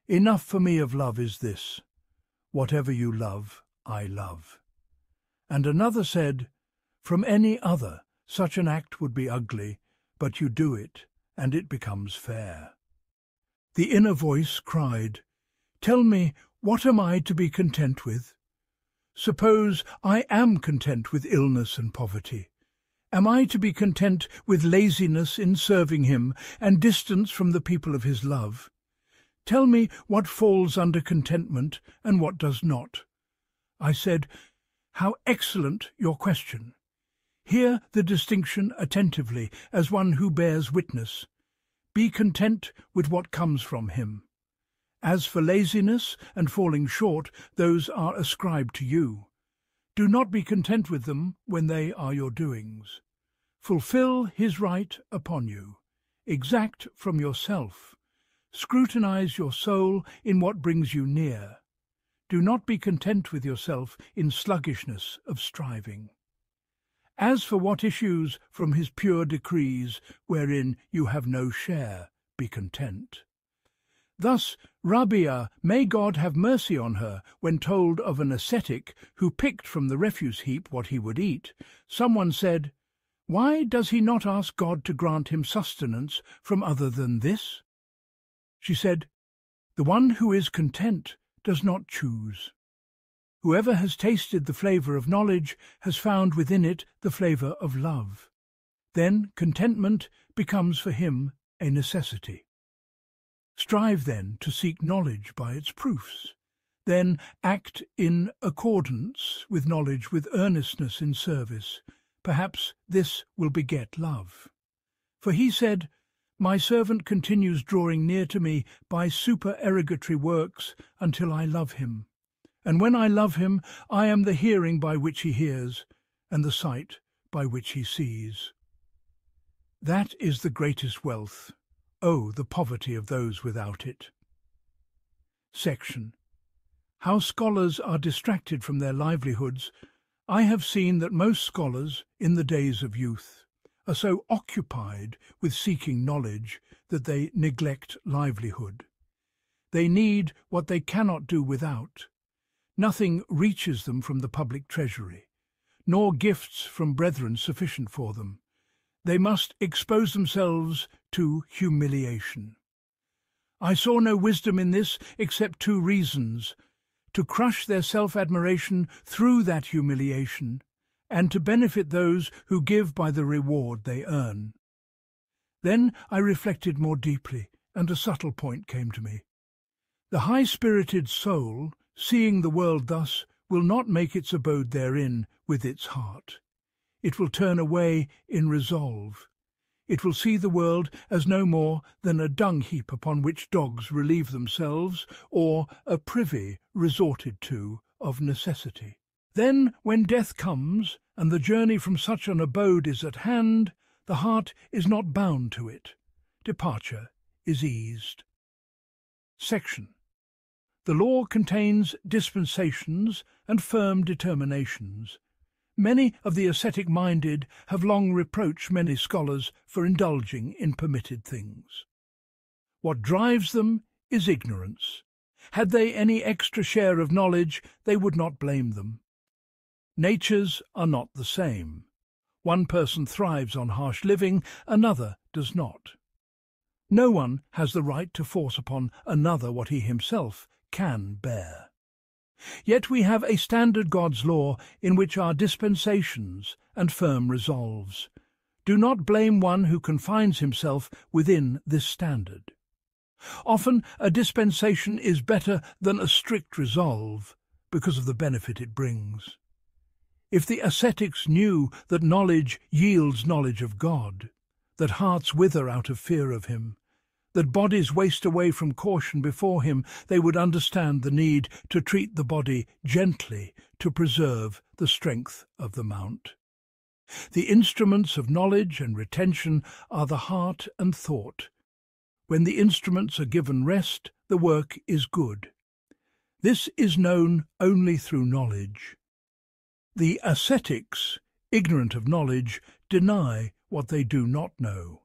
Enough for me of love is this, whatever you love, I love." And another said, "From any other such an act would be ugly, but you do it, and it becomes fair." The inner voice cried, "Tell me, what am I to be content with? Suppose I am content with illness and poverty. Am I to be content with laziness in serving him and distance from the people of his love? Tell me what falls under contentment and what does not." I said, "How excellent your question! Hear the distinction attentively as one who bears witness. Be content with what comes from him. As for laziness and falling short, those are ascribed to you. Do not be content with them when they are your doings. Fulfill his right upon you. Exact from yourself. Scrutinize your soul in what brings you near. Do not be content with yourself in sluggishness of striving. As for what issues from his pure decrees, wherein you have no share, be content." Thus Rabia, may God have mercy on her, when told of an ascetic who picked from the refuse heap what he would eat, someone said, "Why does he not ask God to grant him sustenance from other than this?" She said, "The one who is content does not choose. Whoever has tasted the flavour of knowledge has found within it the flavour of love. Then contentment becomes for him a necessity. Strive then to seek knowledge by its proofs. Then act in accordance with knowledge with earnestness in service. Perhaps this will beget love. For he said, 'My servant continues drawing near to me by supererogatory works until I love him. And when I love him, I am the hearing by which he hears, and the sight by which he sees.' That is the greatest wealth. Oh, the poverty of those without it." Section: How scholars are distracted from their livelihoods. I have seen that most scholars, in the days of youth, are so occupied with seeking knowledge that they neglect livelihood. They need what they cannot do without. Nothing reaches them from the public treasury, nor gifts from brethren sufficient for them. They must expose themselves to humiliation. I saw no wisdom in this except two reasons: to crush their self-admiration through that humiliation, and to benefit those who give by the reward they earn. Then I reflected more deeply, and a subtle point came to me. The high-spirited soul, seeing the world thus, will not make its abode therein with its heart. It will turn away in resolve. It will see the world as no more than a dung heap upon which dogs relieve themselves, or a privy resorted to of necessity. Then, when death comes, and the journey from such an abode is at hand, the heart is not bound to it. Departure is eased. Section. The law contains dispensations and firm determinations. Many of the ascetic-minded have long reproached many scholars for indulging in permitted things. What drives them is ignorance. Had they any extra share of knowledge, they would not blame them. Natures are not the same. One person thrives on harsh living, another does not. No one has the right to force upon another what he himself can bear. Yet we have a standard God's law in which are dispensations and firm resolves. Do not blame one who confines himself within this standard. Often a dispensation is better than a strict resolve, because of the benefit it brings. If the ascetics knew that knowledge yields knowledge of God, that hearts wither out of fear of him, that bodies waste away from caution before him, they would understand the need to treat the body gently to preserve the strength of the mount. The instruments of knowledge and retention are the heart and thought. When the instruments are given rest, the work is good. This is known only through knowledge. The ascetics, ignorant of knowledge, deny what they do not know.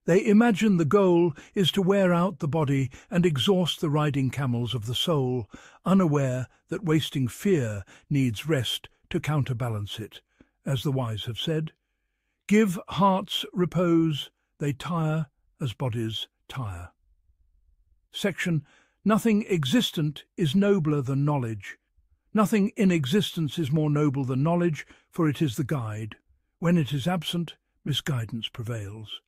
They imagine the goal is to wear out the body and exhaust the riding camels of the soul, unaware that wasting fear needs rest to counterbalance it, as the wise have said. Give hearts repose, they tire as bodies tire. Section. Nothing existent is nobler than knowledge. Nothing in existence is more noble than knowledge, for it is the guide. When it is absent, misguidance prevails.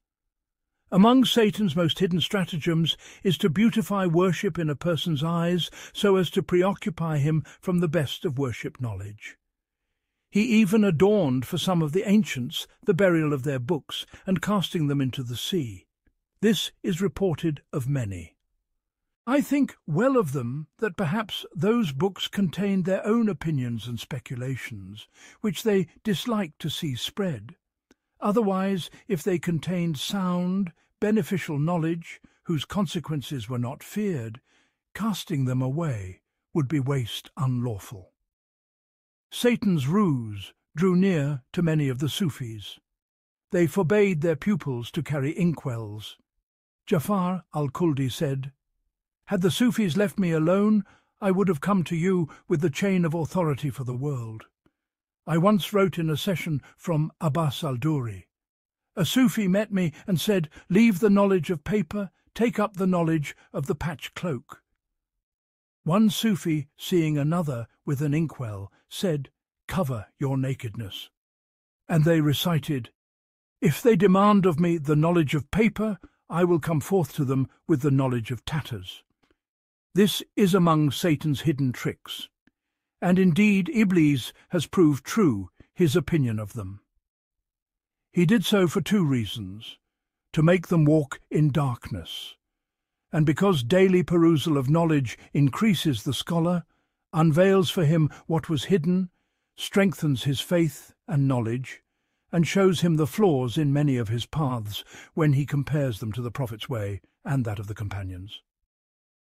Among Satan's most hidden stratagems is to beautify worship in a person's eyes so as to preoccupy him from the best of worship knowledge. He even adorned for some of the ancients the burial of their books and casting them into the sea. This is reported of many. I think well of them that perhaps those books contained their own opinions and speculations, which they disliked to see spread. Otherwise, if they contained sound, beneficial knowledge, whose consequences were not feared, casting them away would be waste unlawful. Satan's ruse drew near to many of the Sufis. They forbade their pupils to carry inkwells. Jafar al-Kuldi said, "Had the Sufis left me alone, I would have come to you with the chain of authority for the world. I once wrote in a session from Abbas al-Duri. A Sufi met me and said, 'Leave the knowledge of paper, take up the knowledge of the patch cloak.' One Sufi, seeing another with an inkwell, said, 'Cover your nakedness.' And they recited, 'If they demand of me the knowledge of paper, I will come forth to them with the knowledge of tatters.' This is among Satan's hidden tricks. And indeed Iblis has proved true his opinion of them. He did so for two reasons: to make them walk in darkness, and because daily perusal of knowledge increases the scholar, unveils for him what was hidden, strengthens his faith and knowledge, and shows him the flaws in many of his paths when he compares them to the Prophet's way and that of the companions.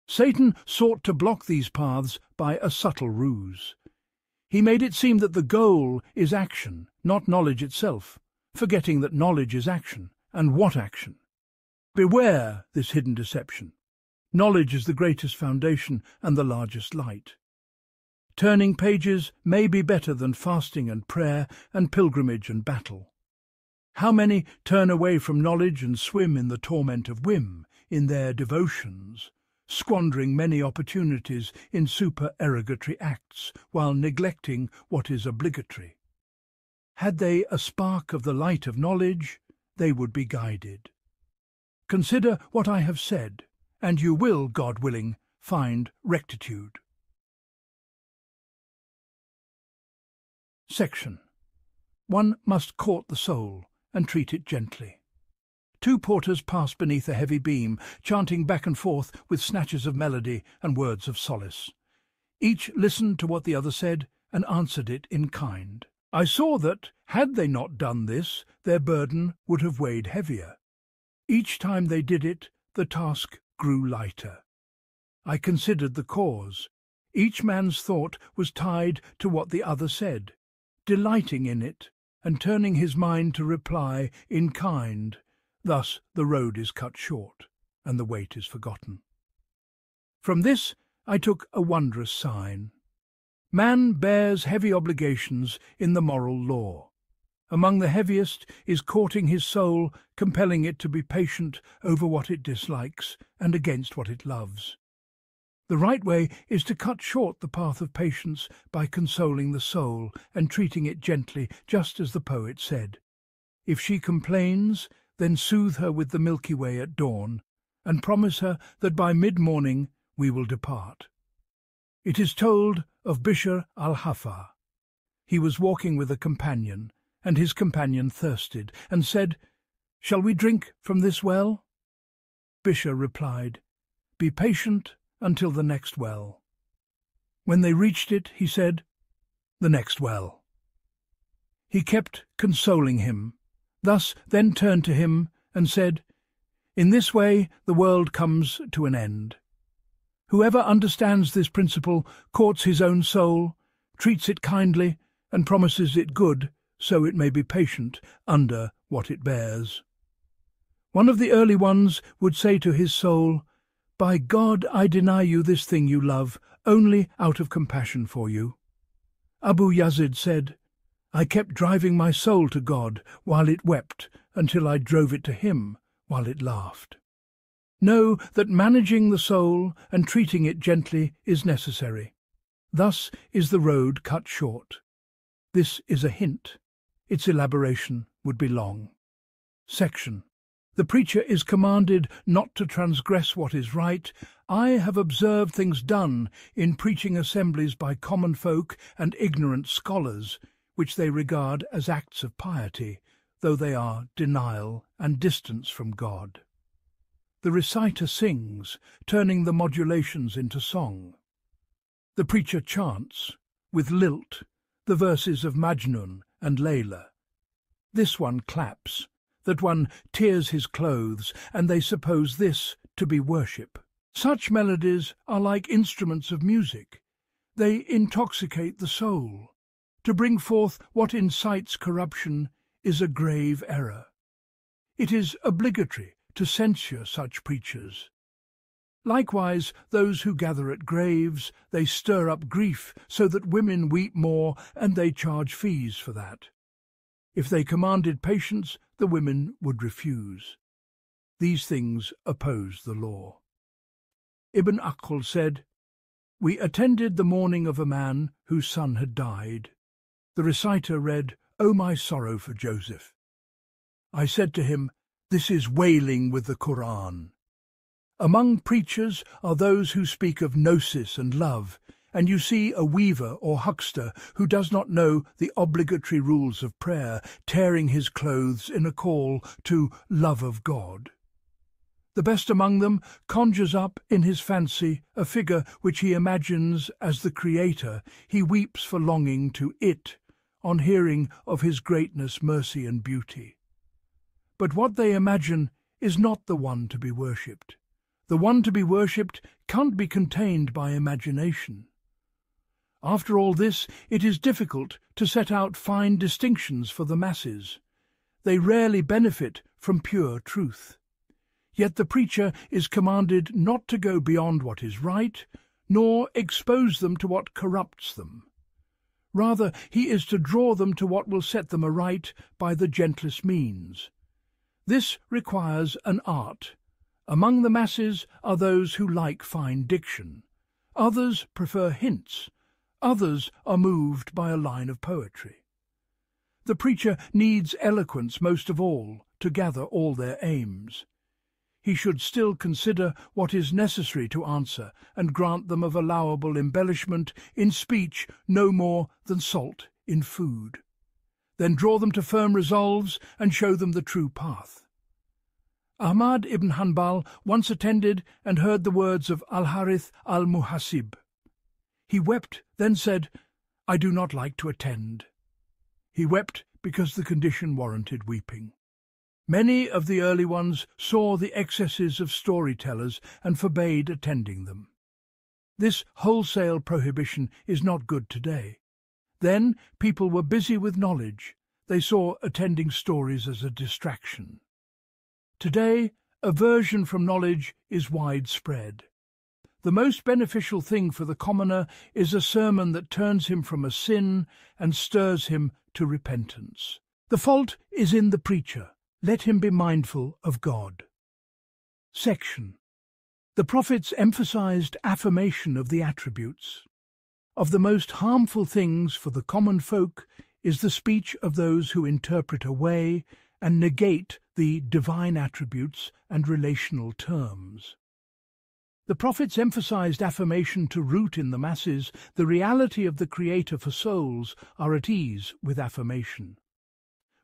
Satan sought to block these paths by a subtle ruse. He made it seem that the goal is action, not knowledge itself, forgetting that knowledge is action, and what action. Beware this hidden deception. Knowledge is the greatest foundation and the largest light. Turning pages may be better than fasting and prayer and pilgrimage and battle. How many turn away from knowledge and swim in the torment of whim, in their devotions, squandering many opportunities in supererogatory acts, while neglecting what is obligatory. Had they a spark of the light of knowledge, they would be guided. Consider what I have said, and you will, God willing, find rectitude. Section. One must court the soul and treat it gently. Two porters passed beneath a heavy beam, chanting back and forth with snatches of melody and words of solace. Each listened to what the other said and answered it in kind. I saw that, had they not done this, their burden would have weighed heavier. Each time they did it, the task grew lighter. I considered the cause. Each man's thought was tied to what the other said, delighting in it, and turning his mind to reply in kind. Thus the road is cut short, and the weight is forgotten. From this I took a wondrous sign. Man bears heavy obligations in the moral law. Among the heaviest is courting his soul, compelling it to be patient over what it dislikes and against what it loves. The right way is to cut short the path of patience by consoling the soul and treating it gently, just as the poet said. If she complains, then soothe her with the Milky Way at dawn, and promise her that by mid-morning we will depart. It is told of Bishr al-Hafa. He was walking with a companion, and his companion thirsted, and said, "Shall we drink from this well?" Bishr replied, "Be patient until the next well." When they reached it, he said, "The next well." He kept consoling him, thus then turned to him and said, "In this way the world comes to an end. Whoever understands this principle courts his own soul, treats it kindly, and promises it good, so it may be patient under what it bears." One of the early ones would say to his soul, "By God, I deny you this thing you love, only out of compassion for you." Abu Yazid said, "I kept driving my soul to God while it wept, until I drove it to him while it laughed." Know that managing the soul and treating it gently is necessary. Thus is the road cut short. This is a hint. Its elaboration would be long. Section. The preacher is commanded not to transgress what is right. I have observed things done in preaching assemblies by common folk and ignorant scholars, which they regard as acts of piety, though they are denial and distance from God. The reciter sings, turning the modulations into song. The preacher chants, with lilt, the verses of Majnun and Layla. This one claps, that one tears his clothes, and they suppose this to be worship. Such melodies are like instruments of music. They intoxicate the soul. To bring forth what incites corruption is a grave error. It is obligatory to censure such preachers. Likewise, those who gather at graves, they stir up grief so that women weep more, and they charge fees for that. If they commanded patience, the women would refuse. These things oppose the law. Ibn Aql said, "We attended the mourning of a man whose son had died. The reciter read, 'O my sorrow for Joseph.' I said to him, 'This is wailing with the Qur'an.' Among preachers are those who speak of gnosis and love, and you see a weaver or huckster who does not know the obligatory rules of prayer, tearing his clothes in a call to love of God. The best among them conjures up in his fancy a figure which he imagines as the Creator. He weeps for longing to it, on hearing of his greatness, mercy, and beauty. But what they imagine is not the one to be worshipped. The one to be worshipped can't be contained by imagination. After all this, it is difficult to set out fine distinctions for the masses. They rarely benefit from pure truth. Yet the preacher is commanded not to go beyond what is right, nor expose them to what corrupts them. Rather, he is to draw them to what will set them aright by the gentlest means. This requires an art. Among the masses are those who like fine diction. Others prefer hints. Others are moved by a line of poetry. The preacher needs eloquence most of all to gather all their aims. He should still consider what is necessary to answer and grant them of allowable embellishment in speech no more than salt in food. Then draw them to firm resolves and show them the true path. Ahmad ibn Hanbal once attended and heard the words of al-Harith al-Muhasib. He wept, then said, "I do not like to attend." He wept because the condition warranted weeping. Many of the early ones saw the excesses of storytellers and forbade attending them. This wholesale prohibition is not good today. Then people were busy with knowledge. They saw attending stories as a distraction. Today, aversion from knowledge is widespread. The most beneficial thing for the commoner is a sermon that turns him from a sin and stirs him to repentance. The fault is in the preacher. Let him be mindful of God. Section. The prophets emphasized affirmation of the attributes. Of the most harmful things for the common folk is the speech of those who interpret away and negate the divine attributes and relational terms. The prophets emphasized affirmation to root in the masses. The reality of the Creator for souls are at ease with affirmation.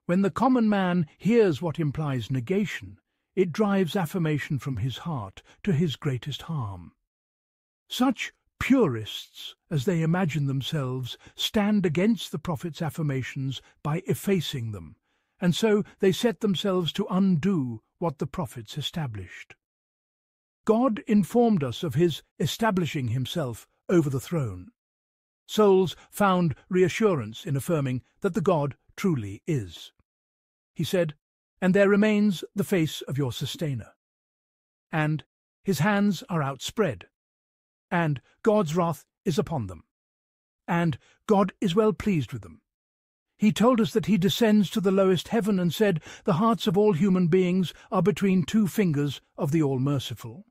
When the common man hears what implies negation, it drives affirmation from his heart to his greatest harm. Such purists, as they imagine themselves, stand against the prophet's affirmations by effacing them, and so they set themselves to undo what the prophets established. God informed us of his establishing himself over the throne. Souls found reassurance in affirming that the God truly is. He said, "And there remains the face of your sustainer. And his hands are outspread. And God's wrath is upon them. And God is well pleased with them. He told us that he descends to the lowest heaven and said, the hearts of all human beings are between two fingers of the All-Merciful.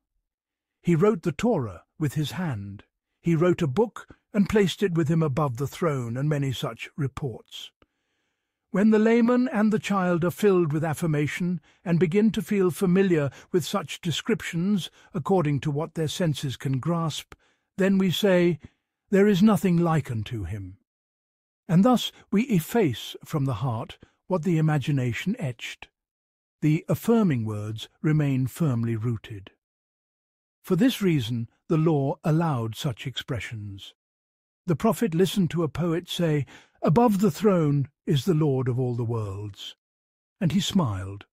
He wrote the Torah with his hand. He wrote a book and placed it with him above the throne, and many such reports. When the layman and the child are filled with affirmation and begin to feel familiar with such descriptions according to what their senses can grasp, then we say, there is nothing like unto him. And thus we efface from the heart what the imagination etched. The affirming words remain firmly rooted. For this reason, the law allowed such expressions. The prophet listened to a poet say, "Above the throne is the Lord of all the worlds." And he smiled.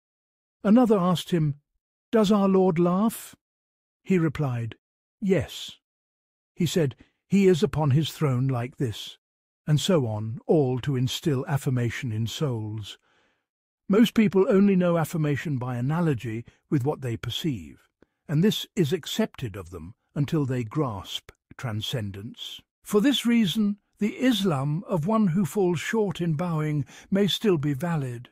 Another asked him, "Does our Lord laugh?" He replied, "Yes." He said, "He is upon his throne like this," and so on, all to instill affirmation in souls. Most people only know affirmation by analogy with what they perceive, and this is accepted of them until they grasp transcendence. For this reason, the Islam of one who falls short in bowing may still be valid.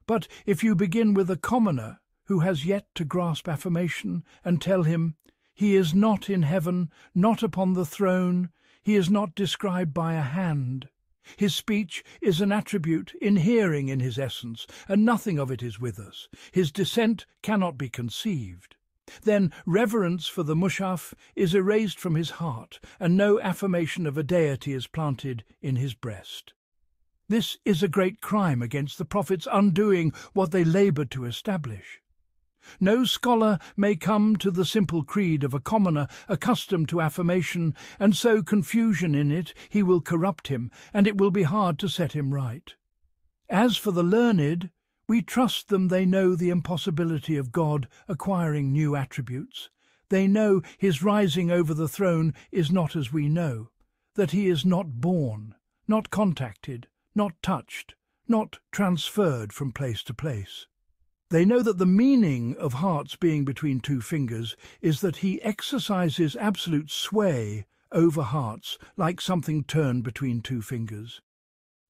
But if you begin with a commoner who has yet to grasp affirmation and tell him, he is not in heaven, not upon the throne, he is not described by a hand, his speech is an attribute inhering in his essence, and nothing of it is with us, his descent cannot be conceived, then reverence for the Mushaf is erased from his heart, and no affirmation of a deity is planted in his breast. This is a great crime against the prophets, undoing what they laboured to establish. No scholar may come to the simple creed of a commoner accustomed to affirmation, and sow confusion in it. He will corrupt him, and it will be hard to set him right. As for the learned, we trust them. They know the impossibility of God acquiring new attributes. They know his rising over the throne is not as we know, that he is not born, not contacted, not touched, not transferred from place to place. They know that the meaning of hearts being between two fingers is that he exercises absolute sway over hearts like something turned between two fingers.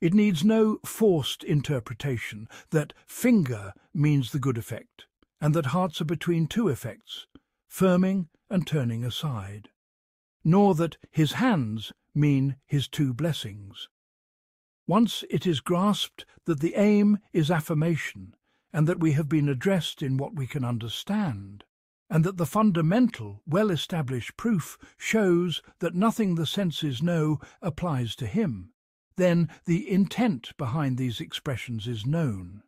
It needs no forced interpretation that finger means the good effect, and that hearts are between two effects, firming and turning aside, nor that his hands mean his two blessings. Once it is grasped that the aim is affirmation, and that we have been addressed in what we can understand, and that the fundamental, well-established proof shows that nothing the senses know applies to him, then the intent behind these expressions is known.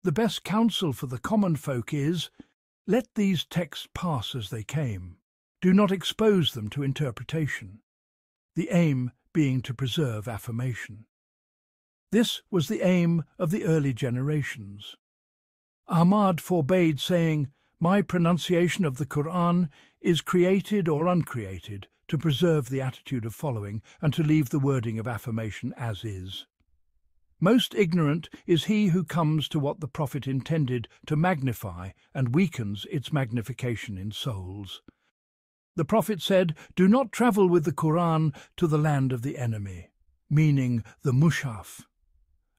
The best counsel for the common folk is, let these texts pass as they came. Do not expose them to interpretation, the aim being to preserve affirmation. This was the aim of the early generations. Ahmad forbade saying, my pronunciation of the Qur'an is created or uncreated, to preserve the attitude of following and to leave the wording of affirmation as is. Most ignorant is he who comes to what the Prophet intended to magnify and weakens its magnification in souls. The Prophet said, do not travel with the Qur'an to the land of the enemy, meaning the Mushaf.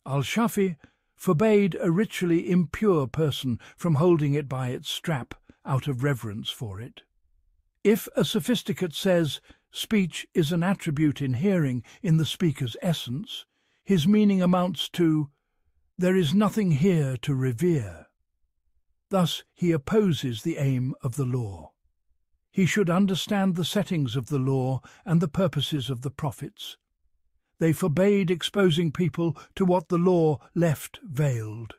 Al-Shafi forbade a ritually impure person from holding it by its strap out of reverence for it. If a sophisticate says speech is an attribute inhering in the speaker's essence, his meaning amounts to, there is nothing here to revere. Thus he opposes the aim of the law. He should understand the settings of the law and the purposes of the prophets. They forbade exposing people to what the law left veiled.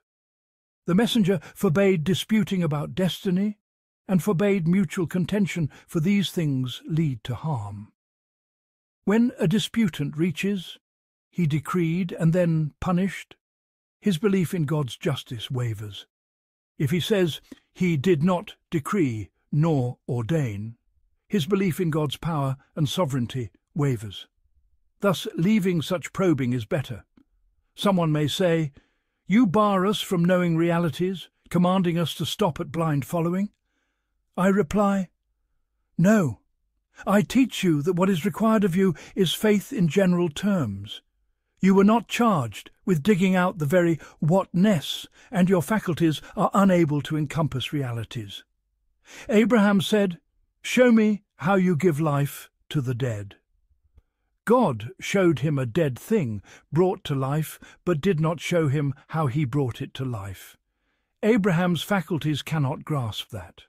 The messenger forbade disputing about destiny and forbade mutual contention, for these things lead to harm. When a disputant reaches, he decreed and then punished, his belief in God's justice wavers. If he says he did not decree nor ordain, his belief in God's power and sovereignty wavers. Thus, leaving such probing is better. Someone may say, you bar us from knowing realities, commanding us to stop at blind following. I reply, no, I teach you that what is required of you is faith in general terms. You were not charged with digging out the very whatness, and your faculties are unable to encompass realities. Abraham said, show me how you give life to the dead. God showed him a dead thing brought to life, but did not show him how he brought it to life. Abraham's faculties cannot grasp that.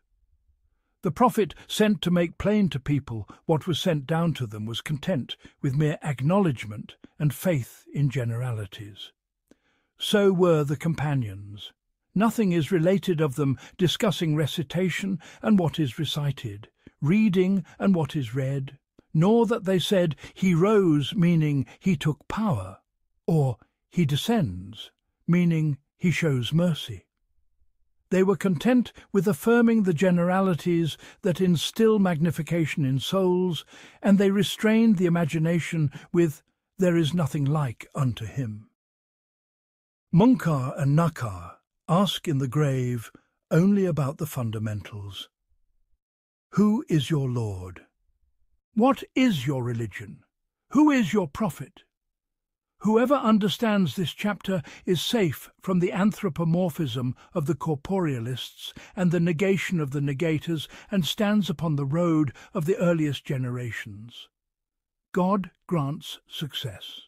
The prophet sent to make plain to people what was sent down to them was content with mere acknowledgement and faith in generalities. So were the companions. Nothing is related of them discussing recitation and what is recited, reading and what is read, nor that they said, he rose, meaning he took power, or he descends, meaning he shows mercy. They were content with affirming the generalities that instill magnification in souls, and they restrained the imagination with, there is nothing like unto him. Munkar and Nakar ask in the grave only about the fundamentals. Who is your Lord? What is your religion? Who is your prophet? Whoever understands this chapter is safe from the anthropomorphism of the corporealists and the negation of the negators, and stands upon the road of the earliest generations. God grants success.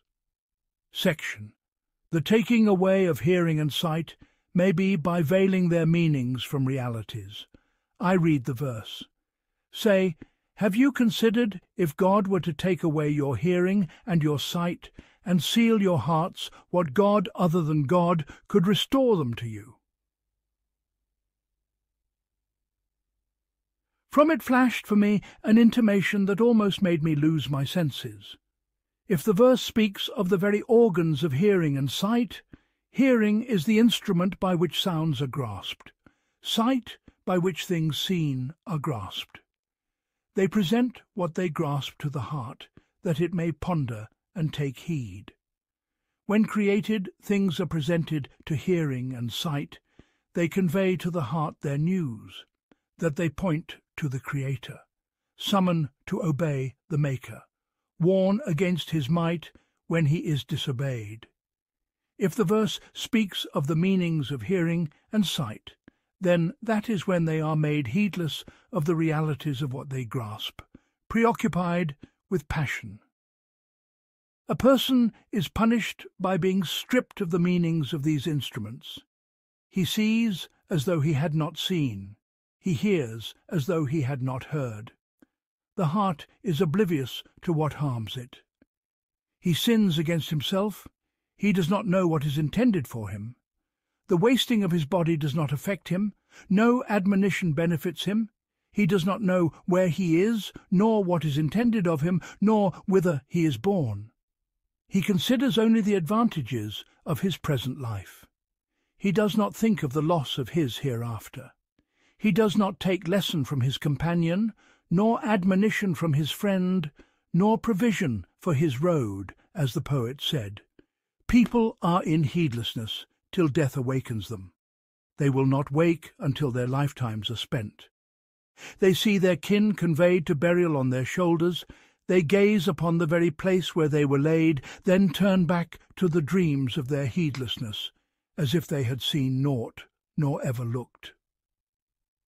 Section. The taking away of hearing and sight may be by veiling their meanings from realities. I read the verse. Say, have you considered if God were to take away your hearing and your sight, and seal your hearts, what God other than God could restore them to you? From it flashed for me an intimation that almost made me lose my senses. If the verse speaks of the very organs of hearing and sight, hearing is the instrument by which sounds are grasped, sight by which things seen are grasped. They present what they grasp to the heart, that it may ponder and take heed. When created, things are presented to hearing and sight. They convey to the heart their news, that they point to the Creator, summon to obey the Maker, warn against his might when he is disobeyed. If the verse speaks of the meanings of hearing and sight, then that is when they are made heedless of the realities of what they grasp, preoccupied with passion. A person is punished by being stripped of the meanings of these instruments. He sees as though he had not seen. He hears as though he had not heard. The heart is oblivious to what harms it. He sins against himself. He does not know what is intended for him. The wasting of his body does not affect him. No admonition benefits him. He does not know where he is, nor what is intended of him, nor whither he is born. He considers only the advantages of his present life. He does not think of the loss of his hereafter. He does not take lesson from his companion, nor admonition from his friend, nor provision for his road, as the poet said. People are in heedlessness till death awakens them. They will not wake until their lifetimes are spent. They see their kin conveyed to burial on their shoulders. They gaze upon the very place where they were laid, then turn back to the dreams of their heedlessness, as if they had seen naught, nor ever looked.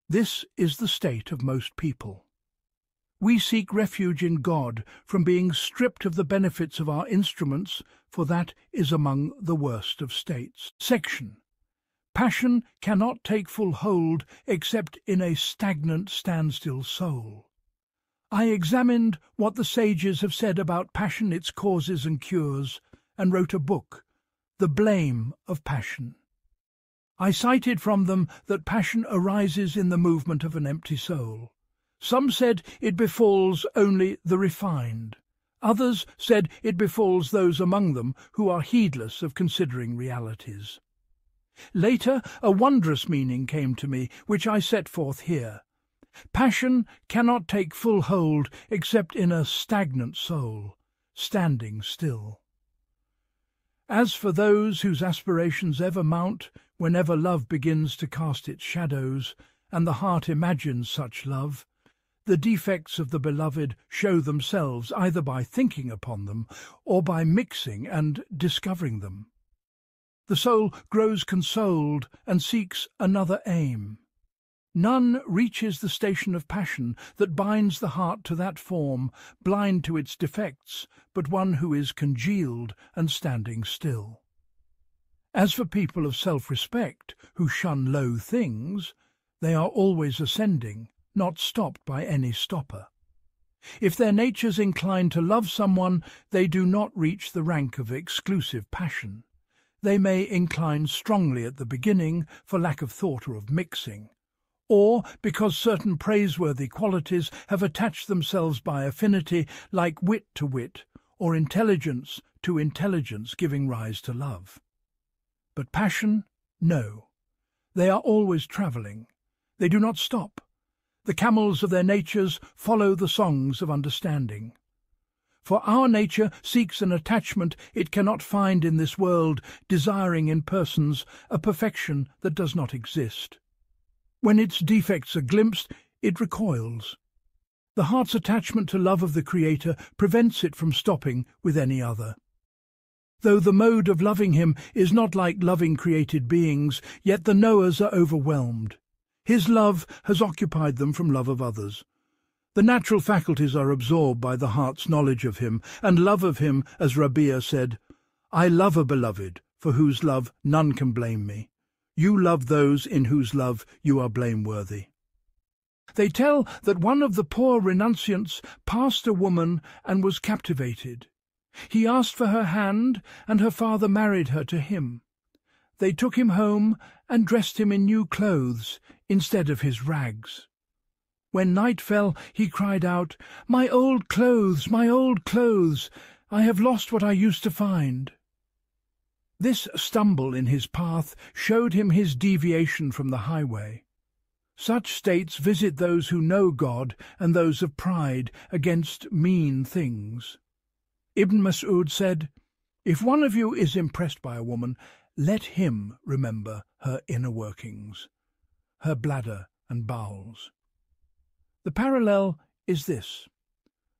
This is the state of most people. We seek refuge in God from being stripped of the benefits of our instruments, for that is among the worst of states. Section. Passion cannot take full hold except in a stagnant, standstill soul. I examined what the sages have said about passion, its causes and cures, and wrote a book, The Blame of Passion. I cited from them that passion arises in the movement of an empty soul. Some said it befalls only the refined. Others said it befalls those among them who are heedless of considering realities. Later, a wondrous meaning came to me, which I set forth here. Passion cannot take full hold except in a stagnant soul, standing still. As for those whose aspirations ever mount, whenever love begins to cast its shadows, and the heart imagines such love, the defects of the beloved show themselves either by thinking upon them or by mixing and discovering them. The soul grows consoled and seeks another aim. None reaches the station of passion that binds the heart to that form, blind to its defects, but one who is congealed and standing still. As for people of self-respect, who shun low things, they are always ascending, not stopped by any stopper. If their natures incline to love someone, they do not reach the rank of exclusive passion. They may incline strongly at the beginning for lack of thought or of mixing, or because certain praiseworthy qualities have attached themselves by affinity, like wit to wit, or intelligence to intelligence, giving rise to love. But passion, no. They are always travelling. They do not stop. The camels of their natures follow the songs of understanding. For our nature seeks an attachment it cannot find in this world, desiring in persons a perfection that does not exist. When its defects are glimpsed, it recoils. The heart's attachment to love of the Creator prevents it from stopping with any other. Though the mode of loving him is not like loving created beings, yet the knowers are overwhelmed. His love has occupied them from love of others. The natural faculties are absorbed by the heart's knowledge of him, and love of him, as Rabia said, I love a beloved, for whose love none can blame me. You love those in whose love you are blameworthy. They tell that one of the poor renunciants passed a woman and was captivated. He asked for her hand, and her father married her to him. They took him home and dressed him in new clothes instead of his rags. When night fell, he cried out, "My old clothes, my old clothes! I have lost what I used to find." This stumble in his path showed him his deviation from the highway. Such states visit those who know God and those of pride against mean things. Ibn Mas'ud said, "If one of you is impressed by a woman, let him remember her inner workings, her bladder and bowels." The parallel is this.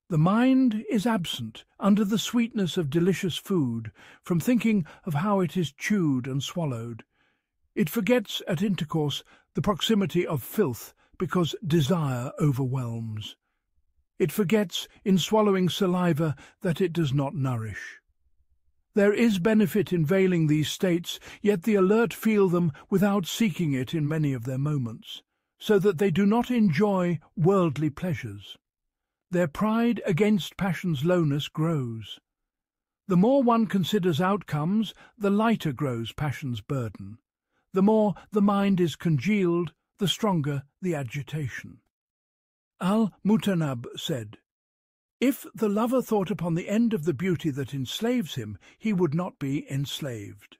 The mind is absent, under the sweetness of delicious food, from thinking of how it is chewed and swallowed. It forgets at intercourse the proximity of filth, because desire overwhelms. It forgets in swallowing saliva that it does not nourish. There is benefit in veiling these states, yet the alert feel them without seeking it in many of their moments, so that they do not enjoy worldly pleasures. Their pride against passion's lowness grows. The more one considers outcomes, the lighter grows passion's burden. The more the mind is congealed, the stronger the agitation. Al-Mutanab said, "If the lover thought upon the end of the beauty that enslaves him, he would not be enslaved."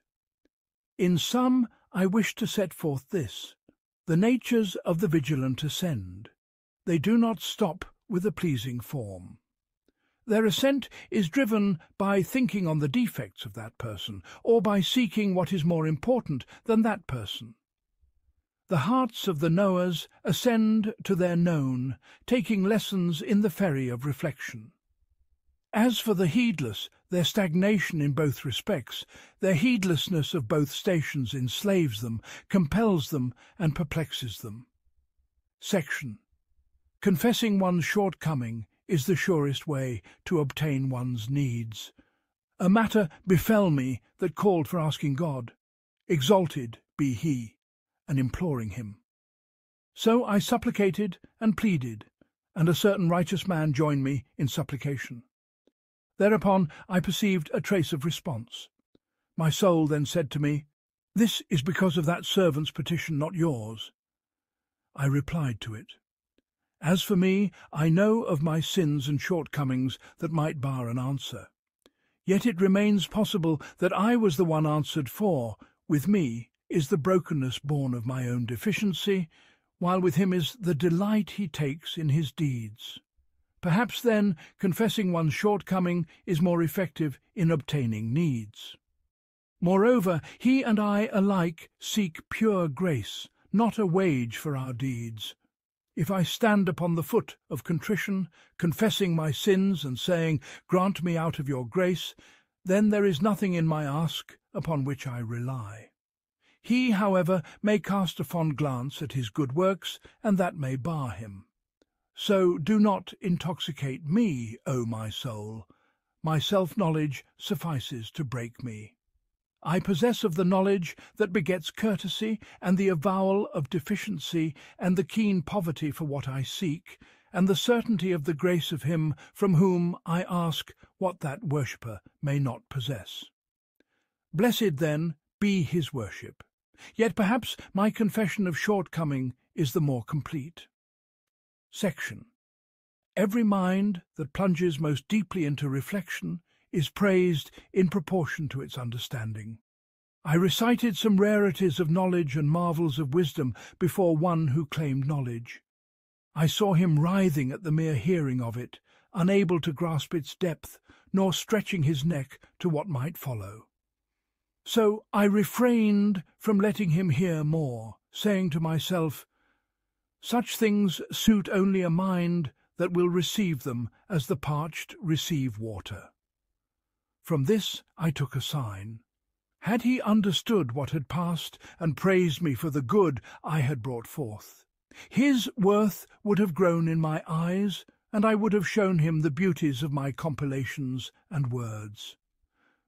In sum, I wish to set forth this: the natures of the vigilant ascend. They do not stop with a pleasing form. Their ascent is driven by thinking on the defects of that person, or by seeking what is more important than that person. The hearts of the knowers ascend to their known, taking lessons in the ferry of reflection. As for the heedless, their stagnation in both respects, their heedlessness of both stations enslaves them, compels them, and perplexes them. Section. Confessing one's shortcoming is the surest way to obtain one's needs. A matter befell me that called for asking God, exalted be He, and imploring Him. So I supplicated and pleaded, and a certain righteous man joined me in supplication. Thereupon I perceived a trace of response. My soul then said to me, "This is because of that servant's petition, not yours." I replied to it, "As for me, I know of my sins and shortcomings that might bar an answer. Yet it remains possible that I was the one answered for. With me is the brokenness born of my own deficiency, while with him is the delight he takes in his deeds. Perhaps then confessing one's shortcoming is more effective in obtaining needs. Moreover, he and I alike seek pure grace, not a wage for our deeds. If I stand upon the foot of contrition, confessing my sins and saying, 'Grant me out of your grace,' then there is nothing in my ask upon which I rely. He, however, may cast a fond glance at his good works, and that may bar him. So do not intoxicate me, O my soul. My self-knowledge suffices to break me. I possess of the knowledge that begets courtesy, and the avowal of deficiency, and the keen poverty for what I seek, and the certainty of the grace of him from whom I ask what that worshipper may not possess. Blessed, then, be his worship. Yet perhaps my confession of shortcoming is the more complete. Section. Every mind that plunges most deeply into reflection is praised in proportion to its understanding. I recited some rarities of knowledge and marvels of wisdom before one who claimed knowledge. I saw him writhing at the mere hearing of it, unable to grasp its depth, nor stretching his neck to what might follow. So I refrained from letting him hear more, saying to myself, "Such things suit only a mind that will receive them as the parched receive water." From this I took a sign. Had he understood what had passed and praised me for the good I had brought forth, his worth would have grown in my eyes, and I would have shown him the beauties of my compilations and words.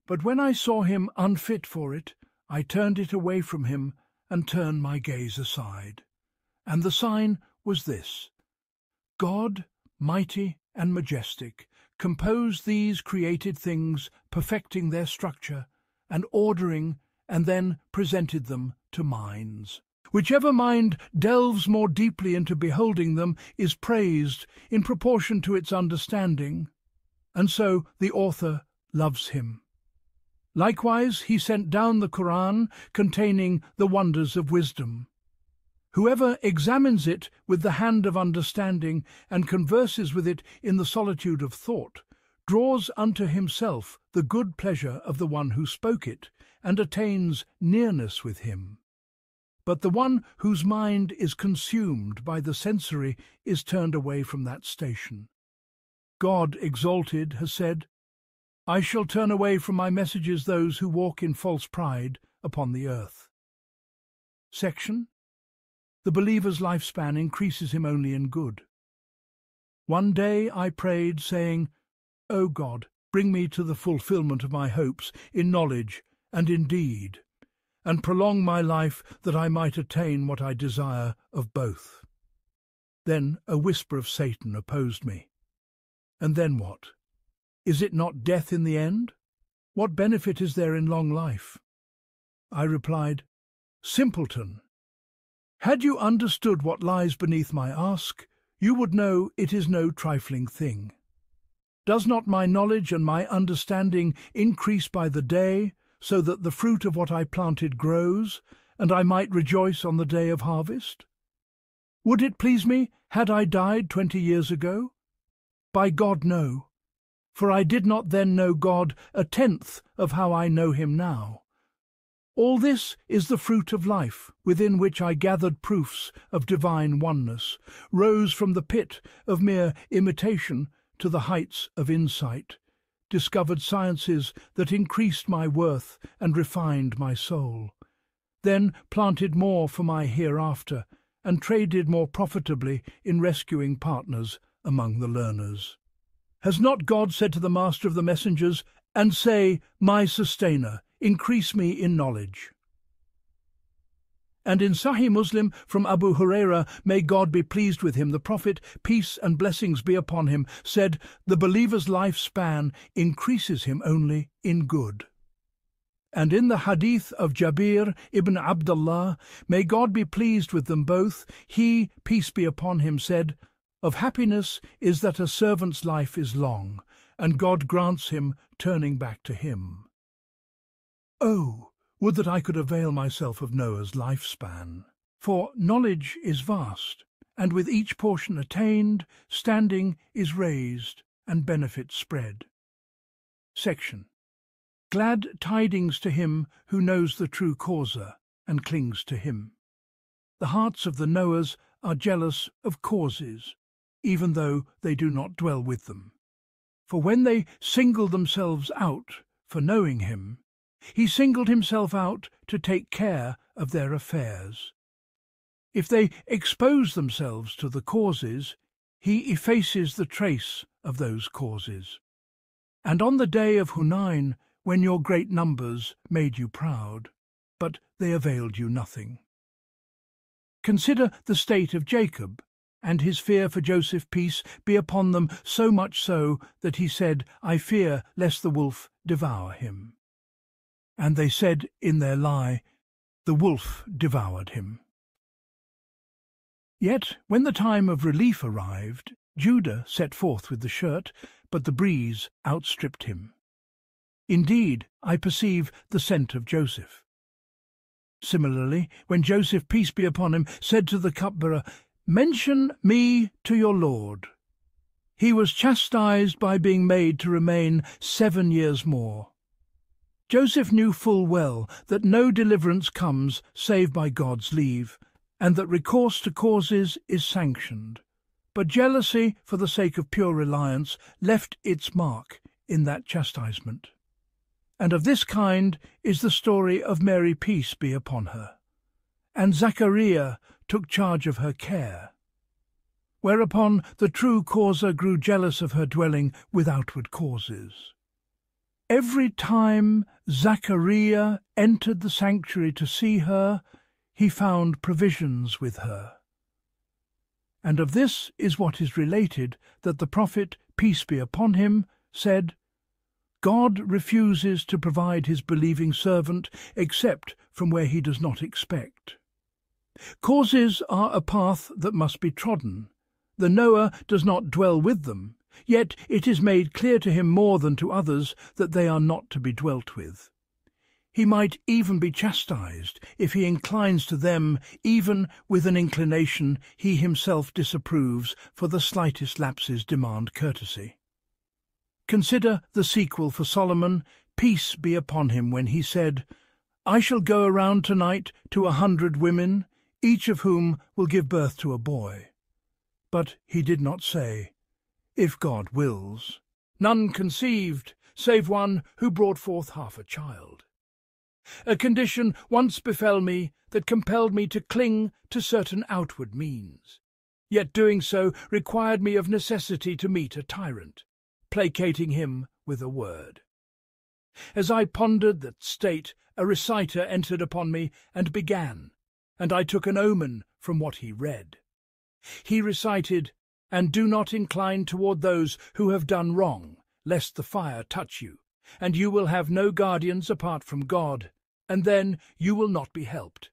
But when I saw him unfit for it, I turned it away from him and turned my gaze aside. And the sign was this: God, mighty and majestic, composed these created things, perfecting their structure and ordering, and then presented them to minds. Whichever mind delves more deeply into beholding them is praised in proportion to its understanding, and so the author loves him. Likewise, he sent down the Qur'an containing the wonders of wisdom. Whoever examines it with the hand of understanding and converses with it in the solitude of thought draws unto himself the good pleasure of the one who spoke it, and attains nearness with him. But the one whose mind is consumed by the sensory is turned away from that station. God exalted has said, "I shall turn away from my messages those who walk in false pride upon the earth." Section. The believer's lifespan increases him only in good. One day I prayed, saying, "O God, bring me to the fulfillment of my hopes in knowledge and in deed, and prolong my life that I might attain what I desire of both." Then a whisper of Satan opposed me. "And then what? Is it not death in the end? What benefit is there in long life?" I replied, Simpleton, had you understood what lies beneath my ask, you would know it is no trifling thing. Does not my knowledge and my understanding increase by the day, so that the fruit of what I planted grows, and I might rejoice on the day of harvest? Would it please me had I died 20 years ago? By God, no, for I did not then know God 1/10 of how I know him now. All this is the fruit of life, within which I gathered proofs of divine oneness, rose from the pit of mere imitation to the heights of insight, discovered sciences that increased my worth and refined my soul, then planted more for my hereafter, and traded more profitably in rescuing partners among the learners. Has not God said to the master of the messengers, "And say, my sustainer, increase me in knowledge"? And in Sahih Muslim from Abu Huraira, may God be pleased with him, the Prophet, peace and blessings be upon him, said, the believer's lifespan increases him only in good. And in the hadith of Jabir ibn Abdullah, may God be pleased with them both, he, peace be upon him, said, of happiness is that a servant's life is long, and God grants him turning back to him. Oh, would that I could avail myself of Noah's lifespan! For knowledge is vast, and with each portion attained, standing is raised, and benefit spread. Section. Glad tidings to him who knows the true causer, and clings to him. The hearts of the knowers are jealous of causes, even though they do not dwell with them. For when they single themselves out for knowing him, he singled himself out to take care of their affairs. If they expose themselves to the causes, he effaces the trace of those causes. And on the day of Hunain, when your great numbers made you proud, but they availed you nothing. Consider the state of Jacob, and his fear for Joseph, peace be upon them, so much so that he said, I fear lest the wolf devour him. And they said in their lie, the wolf devoured him. Yet when the time of relief arrived, Judah set forth with the shirt, but the breeze outstripped him. Indeed, I perceive the scent of Joseph. Similarly, when Joseph, peace be upon him, said to the cupbearer, mention me to your Lord, he was chastised by being made to remain 7 years more. Joseph knew full well that no deliverance comes save by God's leave, and that recourse to causes is sanctioned. But jealousy, for the sake of pure reliance, left its mark in that chastisement. And of this kind is the story of Mary, peace be upon her. And Zachariah took charge of her care. Whereupon the true causer grew jealous of her dwelling with outward causes. Every time Zachariah entered the sanctuary to see her, he found provisions with her. And of this is what is related, that the prophet, peace be upon him, said, God refuses to provide his believing servant except from where he does not expect. Causes are a path that must be trodden. The knower does not dwell with them, yet it is made clear to him more than to others that they are not to be dwelt with. He might even be chastised if he inclines to them, even with an inclination he himself disapproves, for the slightest lapses demand courtesy. Consider the sequel for Solomon, peace be upon him, when he said, I shall go around tonight to 100 women, each of whom will give birth to a boy. But he did not say, if God wills. None conceived, save one who brought forth half a child. A condition once befell me that compelled me to cling to certain outward means, yet doing so required me of necessity to meet a tyrant, placating him with a word. As I pondered that state, a reciter entered upon me and began, and I took an omen from what he read. He recited, and do not incline toward those who have done wrong, lest the fire touch you, and you will have no guardians apart from God, and then you will not be helped.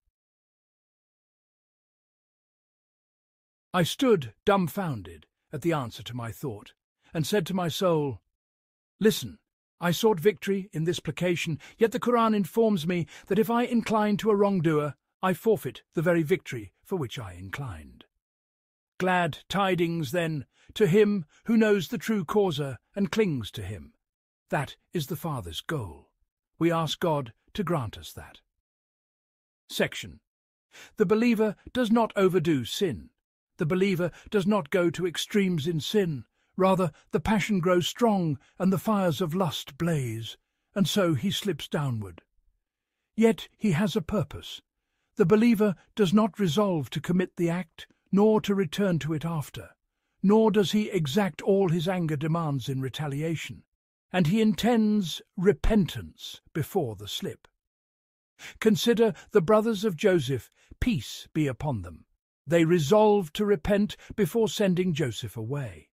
I stood dumbfounded at the answer to my thought, and said to my soul, "Listen, I sought victory in this placation, yet the Qur'an informs me that if I incline to a wrongdoer, I forfeit the very victory for which I inclined. Glad tidings, then, to him who knows the true causer and clings to him. That is the Father's goal. We ask God to grant us that." Section. The believer does not overdo sin. The believer does not go to extremes in sin. Rather, the passion grows strong and the fires of lust blaze, and so he slips downward. Yet he has a purpose. The believer does not resolve to commit the act, nor to return to it after, nor does he exact all his anger demands in retaliation, and he intends repentance before the slip. Consider the brothers of Joseph, peace be upon them. They resolved to repent before sending Joseph away.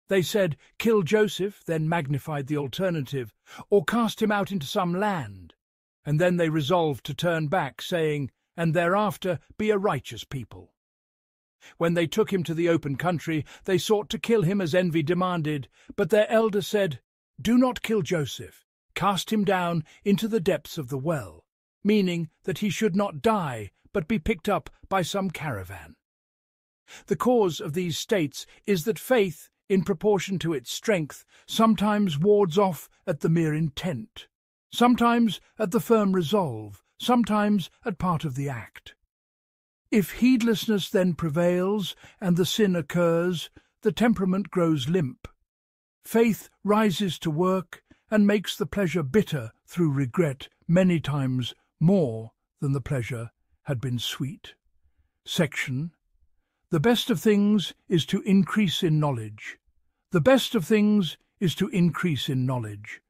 They said, "Kill Joseph," then magnified the alternative, "or cast him out into some land." And then they resolved to turn back, saying, "And thereafter be a righteous people." When they took him to the open country, they sought to kill him as envy demanded, but their elder said, "Do not kill Joseph. Cast him down into the depths of the well," meaning that he should not die, but be picked up by some caravan. The cause of these states is that faith, in proportion to its strength, sometimes wards off at the mere intent, sometimes at the firm resolve, sometimes at part of the act. If heedlessness then prevails and the sin occurs, the temperament grows limp. Faith rises to work and makes the pleasure bitter through regret, many times more than the pleasure had been sweet. Section. The best of things is to increase in knowledge. The best of things is to increase in knowledge.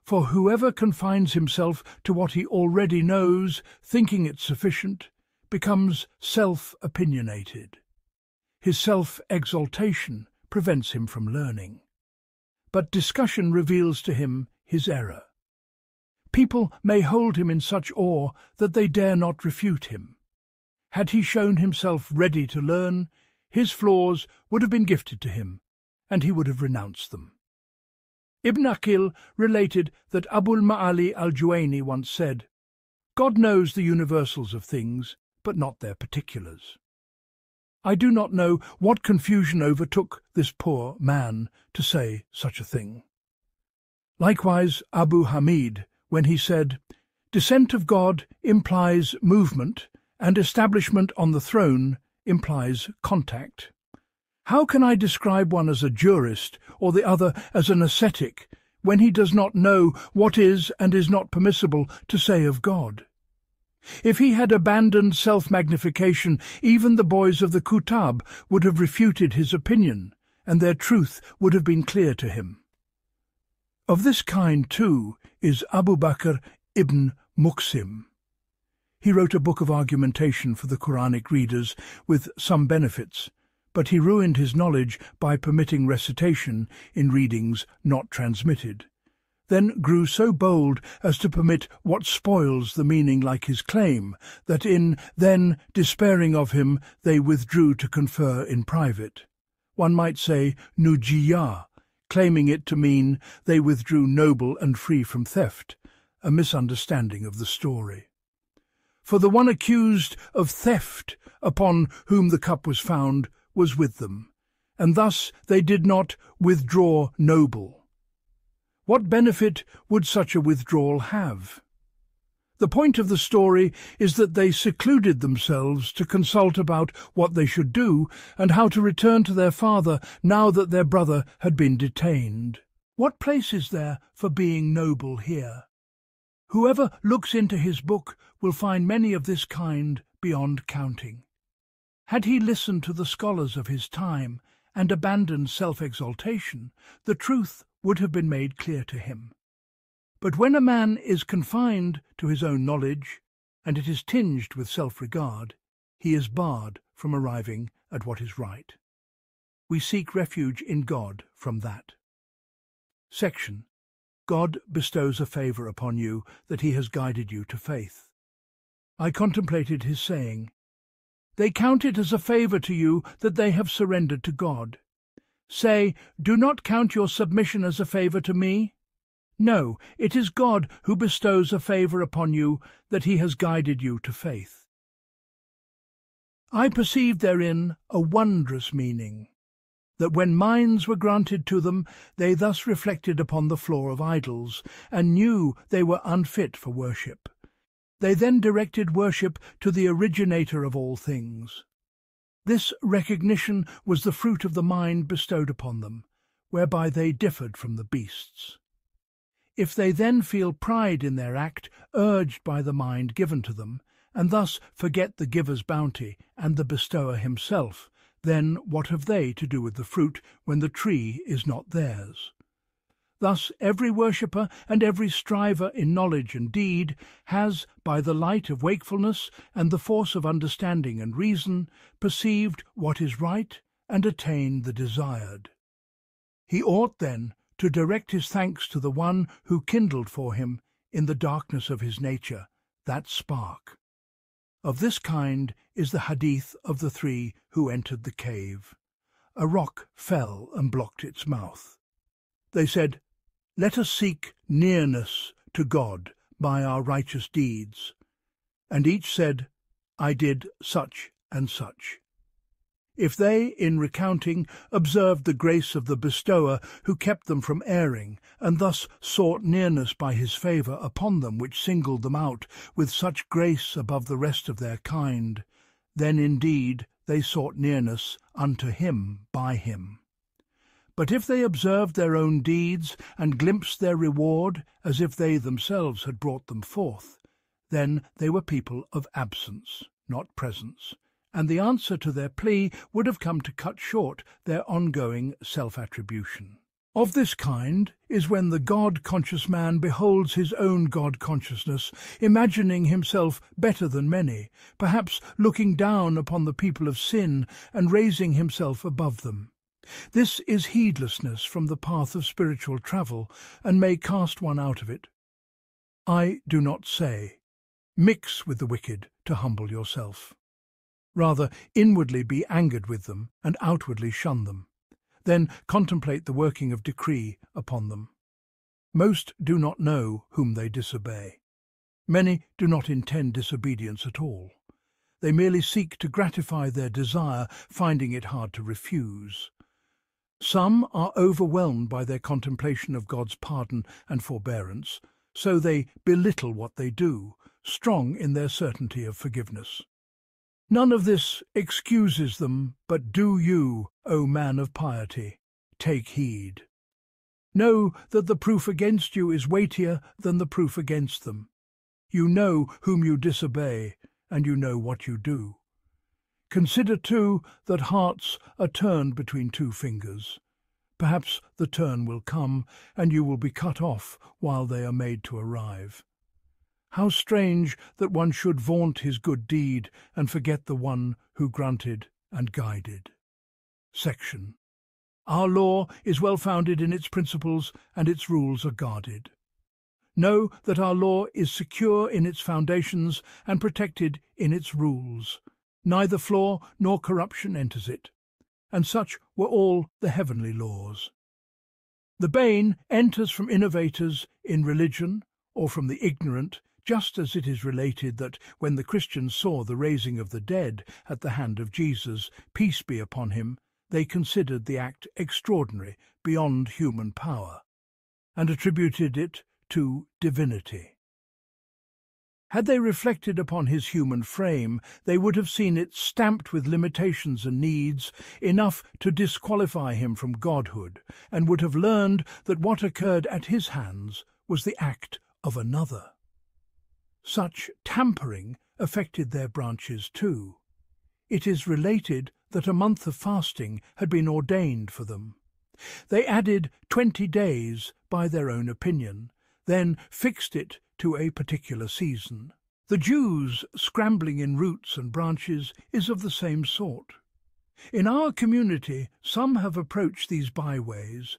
For whoever confines himself to what he already knows, thinking it sufficient, becomes self-opinionated. His self-exaltation prevents him from learning. But discussion reveals to him his error. People may hold him in such awe that they dare not refute him. Had he shown himself ready to learn, his flaws would have been gifted to him, and he would have renounced them. Ibn Aqil related that Abul Ma'ali al-Juwayni once said, "God knows the universals of things, but not their particulars." I do not know what confusion overtook this poor man to say such a thing. Likewise Abu Hamid, when he said, "Descent of God implies movement, and establishment on the throne implies contact. How can I describe one as a jurist or the other as an ascetic when he does not know what is and is not permissible to say of God? If he had abandoned self-magnification, even the boys of the Kutab would have refuted his opinion, and their truth would have been clear to him." Of this kind, too, is Abu Bakr ibn Muqsim. He wrote a book of argumentation for the Quranic readers with some benefits, but he ruined his knowledge by permitting recitation in readings not transmitted, then grew so bold as to permit what spoils the meaning like his claim, that then, despairing of him, they withdrew to confer in private. One might say Nujiya, claiming it to mean they withdrew noble and free from theft, a misunderstanding of the story. For the one accused of theft upon whom the cup was found was with them, and thus they did not withdraw noble. What benefit would such a withdrawal have? The point of the story is that they secluded themselves to consult about what they should do and how to return to their father now that their brother had been detained. What place is there for being noble here? Whoever looks into his book will find many of this kind beyond counting. Had he listened to the scholars of his time and abandoned self-exaltation, the truth would have been made clear to him. But when a man is confined to his own knowledge, and it is tinged with self-regard, he is barred from arriving at what is right. We seek refuge in God from that. Section. God bestows a favour upon you that he has guided you to faith. I contemplated his saying, They count it as a favor to you that they have surrendered to God. Say, do not count your submission as a favor to me. No, it is God who bestows a favor upon you, that he has guided you to faith. I perceived therein a wondrous meaning, that when minds were granted to them, they thus reflected upon the floor of idols, and knew they were unfit for worship. They then directed worship to the originator of all things. This recognition was the fruit of the mind bestowed upon them, whereby they differed from the beasts. If they then feel pride in their act, urged by the mind given to them, and thus forget the giver's bounty and the bestower himself, then what have they to do with the fruit when the tree is not theirs? Thus every worshipper and every striver in knowledge and deed has, by the light of wakefulness and the force of understanding and reason, perceived what is right and attained the desired. He ought then to direct his thanks to the one who kindled for him, in the darkness of his nature, that spark. Of this kind is the hadith of the three who entered the cave. A rock fell and blocked its mouth. They said, "Let us seek nearness to God by our righteous deeds." And each said, "I did such and such." If they, in recounting, observed the grace of the bestower who kept them from erring, and thus sought nearness by his favour upon them, which singled them out with such grace above the rest of their kind, then indeed they sought nearness unto him by him. But if they observed their own deeds, and glimpsed their reward, as if they themselves had brought them forth, then they were people of absence, not presence, and the answer to their plea would have come to cut short their ongoing self-attribution. Of this kind is when the God-conscious man beholds his own God-consciousness, imagining himself better than many, perhaps looking down upon the people of sin and raising himself above them. This is heedlessness from the path of spiritual travel, and may cast one out of it. I do not say, mix with the wicked to humble yourself. Rather, inwardly be angered with them, and outwardly shun them. Then contemplate the working of decree upon them. Most do not know whom they disobey. Many do not intend disobedience at all. They merely seek to gratify their desire, finding it hard to refuse. Some are overwhelmed by their contemplation of God's pardon and forbearance, so they belittle what they do, strong in their certainty of forgiveness. None of this excuses them, but do you, O man of piety, take heed. Know that the proof against you is weightier than the proof against them. You know whom you disobey, and you know what you do. Consider, too, that hearts are turned between two fingers. Perhaps the turn will come, and you will be cut off while they are made to arrive. How strange that one should vaunt his good deed and forget the one who granted and guided. Section. Our law is well founded in its principles, and its rules are guarded. Know that our law is secure in its foundations and protected in its rules. Neither flaw nor corruption enters it. And such were all the heavenly laws. The bane enters from innovators in religion, or from the ignorant, just as it is related that when the Christians saw the raising of the dead at the hand of Jesus, peace be upon him, they considered the act extraordinary, beyond human power, and attributed it to divinity. Had they reflected upon his human frame, they would have seen it stamped with limitations and needs, enough to disqualify him from godhood, and would have learned that what occurred at his hands was the act of another. Such tampering affected their branches too. It is related that a month of fasting had been ordained for them. They added 20 days by their own opinion, then fixed it to a particular season. The Jews' scrambling in roots and branches is of the same sort. In our community some have approached these byways.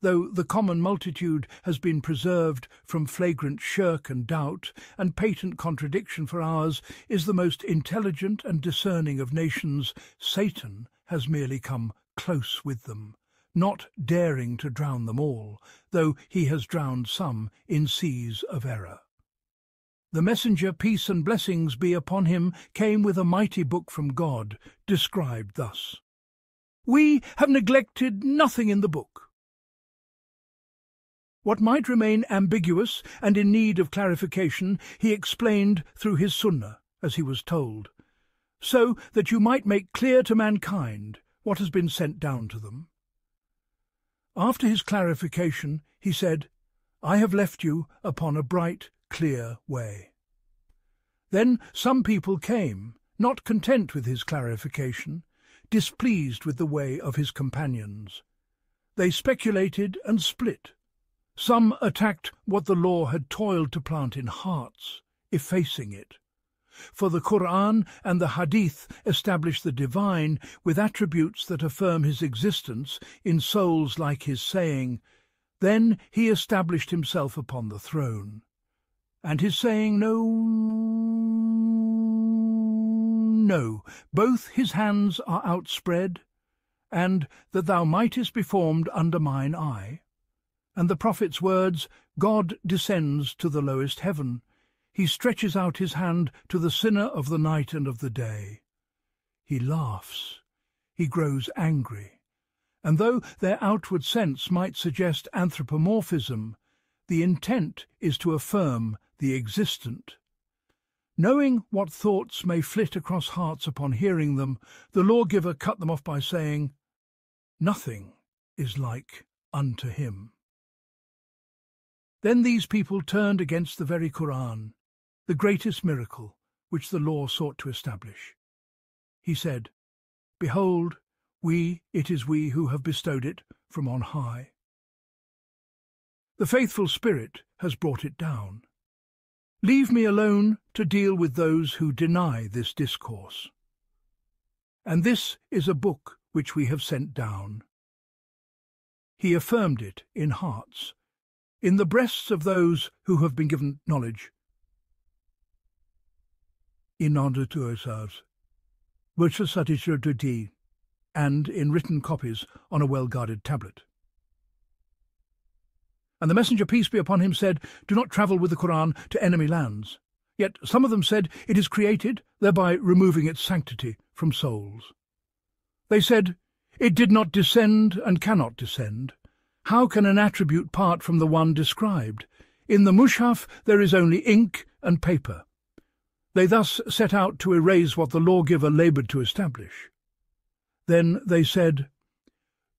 though the common multitude has been preserved from flagrant shirk and doubt and patent contradiction for ours is the most intelligent and discerning of nations, Satan has merely come close with them, not daring to drown them all, though he has drowned some in seas of error. The messenger, peace and blessings be upon him, came with a mighty book from God, described thus: "We have neglected nothing in the book." What might remain ambiguous and in need of clarification, he explained through his sunnah, as he was told, so that you might make clear to mankind what has been sent down to them. After his clarification, he said, "I have left you upon a bright, clear way." Then some people came, not content with his clarification, displeased with the way of his companions. They speculated and split. Some attacked what the law had toiled to plant in hearts, effacing it. For the Qur'an and the Hadith establish the divine with attributes that affirm his existence in souls like his saying, "Then he established himself upon the throne," and his saying, No, both his hands are outspread, and that thou mightest be formed under mine eye. And the prophet's words, "God descends to the lowest heaven. He stretches out his hand to the sinner of the night and of the day. He laughs. He grows angry." And though their outward sense might suggest anthropomorphism, the intent is to affirm the existent. Knowing what thoughts may flit across hearts upon hearing them, the lawgiver cut them off by saying, "Nothing is like unto him." Then these people turned against the very Qur'an, the greatest miracle which the law sought to establish. He said, "Behold, it is we who have bestowed it from on high. The faithful spirit has brought it down. Leave me alone to deal with those who deny this discourse. And this is a book which we have sent down." He affirmed it in hearts, in the breasts of those who have been given knowledge. In order to ourselves, which is satisfied to thee, and in written copies on a well-guarded tablet. And the messenger, peace be upon him, said, "Do not travel with the Qur'an to enemy lands." Yet some of them said, "It is created," thereby removing its sanctity from souls. They said, "It did not descend and cannot descend. How can an attribute part from the one described? In the Mushaf there is only ink and paper." They thus set out to erase what the lawgiver laboured to establish. Then they said,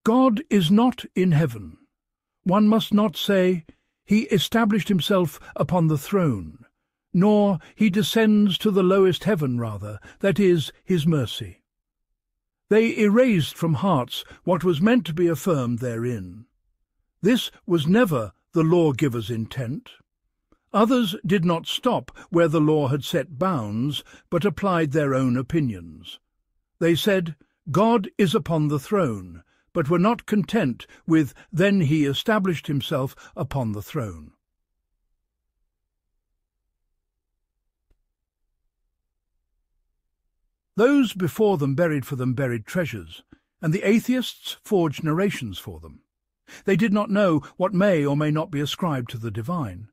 "God is not in heaven. One must not say, he established himself upon the throne, nor he descends to the lowest heaven rather, that is, his mercy." They erased from hearts what was meant to be affirmed therein. This was never the lawgiver's intent. Others did not stop where the law had set bounds, but applied their own opinions. They said, "God is upon the throne," but were not content with "then he established himself upon the throne." Those before them buried for them buried treasures, and the atheists forged narrations for them. They did not know what may or may not be ascribed to the divine.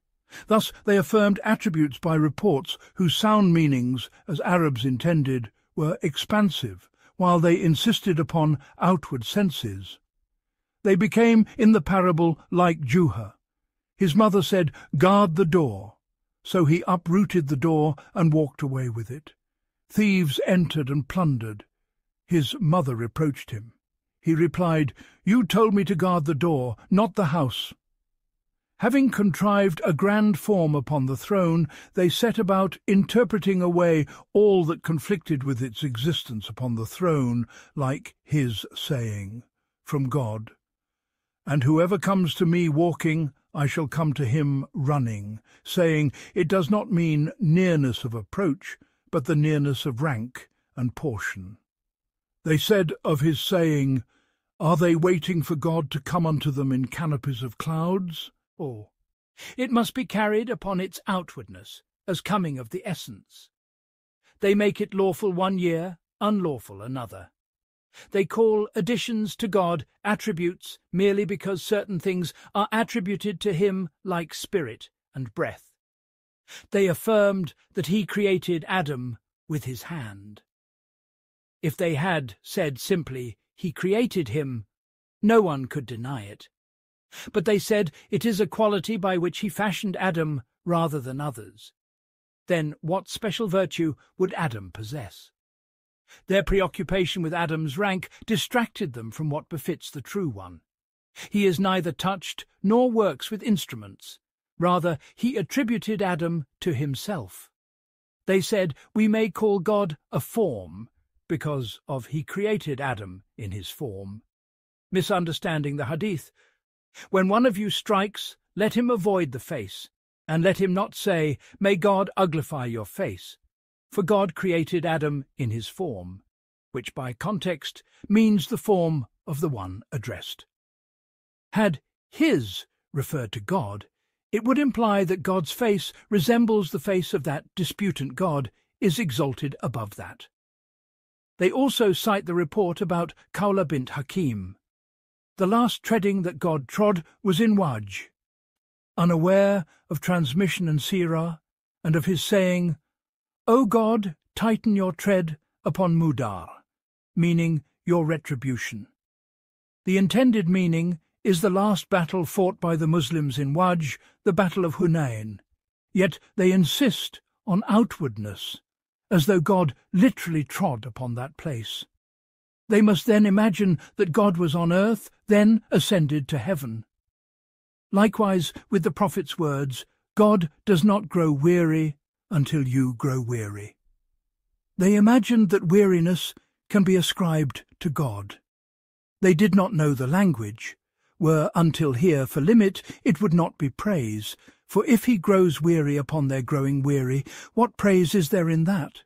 Thus they affirmed attributes by reports whose sound meanings, as Arabs intended, were expansive, while they insisted upon outward senses. They became, in the parable, like Juha. His mother said, "Guard the door." So he uprooted the door and walked away with it. Thieves entered and plundered. His mother reproached him. He replied, "You told me to guard the door, not the house." Having contrived a grand form upon the throne, they set about interpreting away all that conflicted with its existence upon the throne, like his saying, from God, "And whoever comes to me walking, I shall come to him running," saying it does not mean nearness of approach, but the nearness of rank and portion. They said of his saying, Are they waiting for God to come unto them in canopies of clouds? Or, it must be carried upon its outwardness, as coming of the essence. They make it lawful 1 year, unlawful another. They call additions to God attributes merely because certain things are attributed to him like spirit and breath. They affirmed that he created Adam with his hand. If they had said simply, he created him, no one could deny it. But they said it is a quality by which he fashioned Adam rather than others. Then what special virtue would Adam possess? Their preoccupation with Adam's rank distracted them from what befits the true one. He is neither touched nor works with instruments. Rather, he attributed Adam to himself. They said we may call God a form, because of he created Adam in his form. Misunderstanding the hadith, when one of you strikes, let him avoid the face, and let him not say, may God uglify your face, for God created Adam in his form, which by context means the form of the one addressed. Had his referred to God, it would imply that God's face resembles the face of that disputant God, is exalted above that. They also cite the report about Khawla bint Hakim. The last treading that God trod was in Waj. Unaware of transmission and seerah, and of his saying, O God, tighten your tread upon Mudar, meaning your retribution. The intended meaning is the last battle fought by the Muslims in Waj, the Battle of Hunayn, yet they insist on outwardness, as though God literally trod upon that place. They must then imagine that God was on earth, then ascended to heaven. Likewise with the Prophet's words, God does not grow weary until you grow weary. They imagined that weariness can be ascribed to God. They did not know the language. Were until here for limit, it would not be praise, for if he grows weary upon their growing weary, what praise is there in that?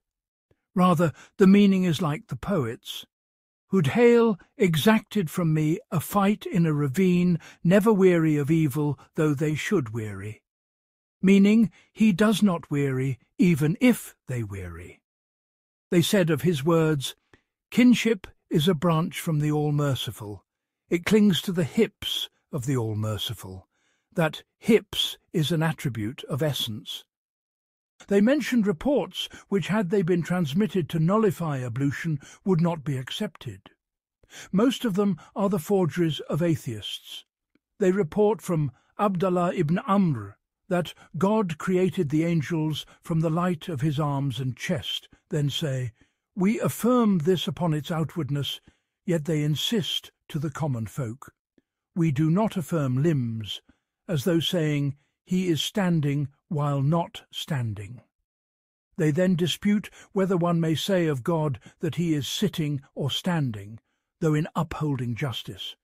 Rather, the meaning is like the poets. Hudhail exacted from me a fight in a ravine, never weary of evil, though they should weary. Meaning, he does not weary, even if they weary. They said of his words, kinship is a branch from the All-Merciful. It clings to the hips of the All-Merciful. That hips is an attribute of essence. They mentioned reports which, had they been transmitted to nullify ablution, would not be accepted. Most of them are the forgeries of atheists. They report from Abdullah ibn Amr that God created the angels from the light of his arms and chest, then say, we affirm this upon its outwardness, yet they insist to the common folk. We do not affirm limbs, as though saying, he is standing while not standing. They then dispute whether one may say of God that he is sitting or standing, though in upholding justice.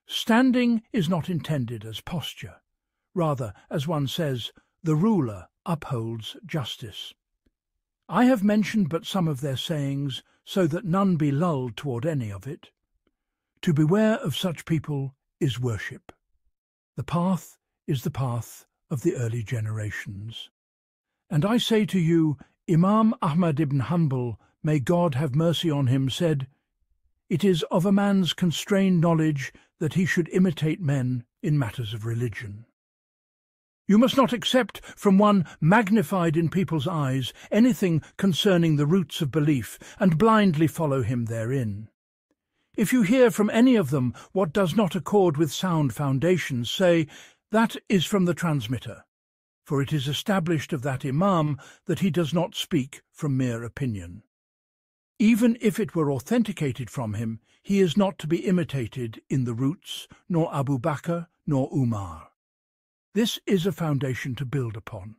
Standing is not intended as posture. Rather, as one says, the ruler upholds justice. I have mentioned but some of their sayings, so that none be lulled toward any of it. To beware of such people is worship. The path is the path of the early generations. And I say to you, Imam Ahmad ibn Hanbal, may God have mercy on him, said, it is of a man's constrained knowledge that he should imitate men in matters of religion. You must not accept from one magnified in people's eyes anything concerning the roots of belief, and blindly follow him therein. If you hear from any of them what does not accord with sound foundations, say, that is from the transmitter, for it is established of that Imam that he does not speak from mere opinion. Even if it were authenticated from him, he is not to be imitated in the roots, nor Abu Bakr, nor Umar. This is a foundation to build upon.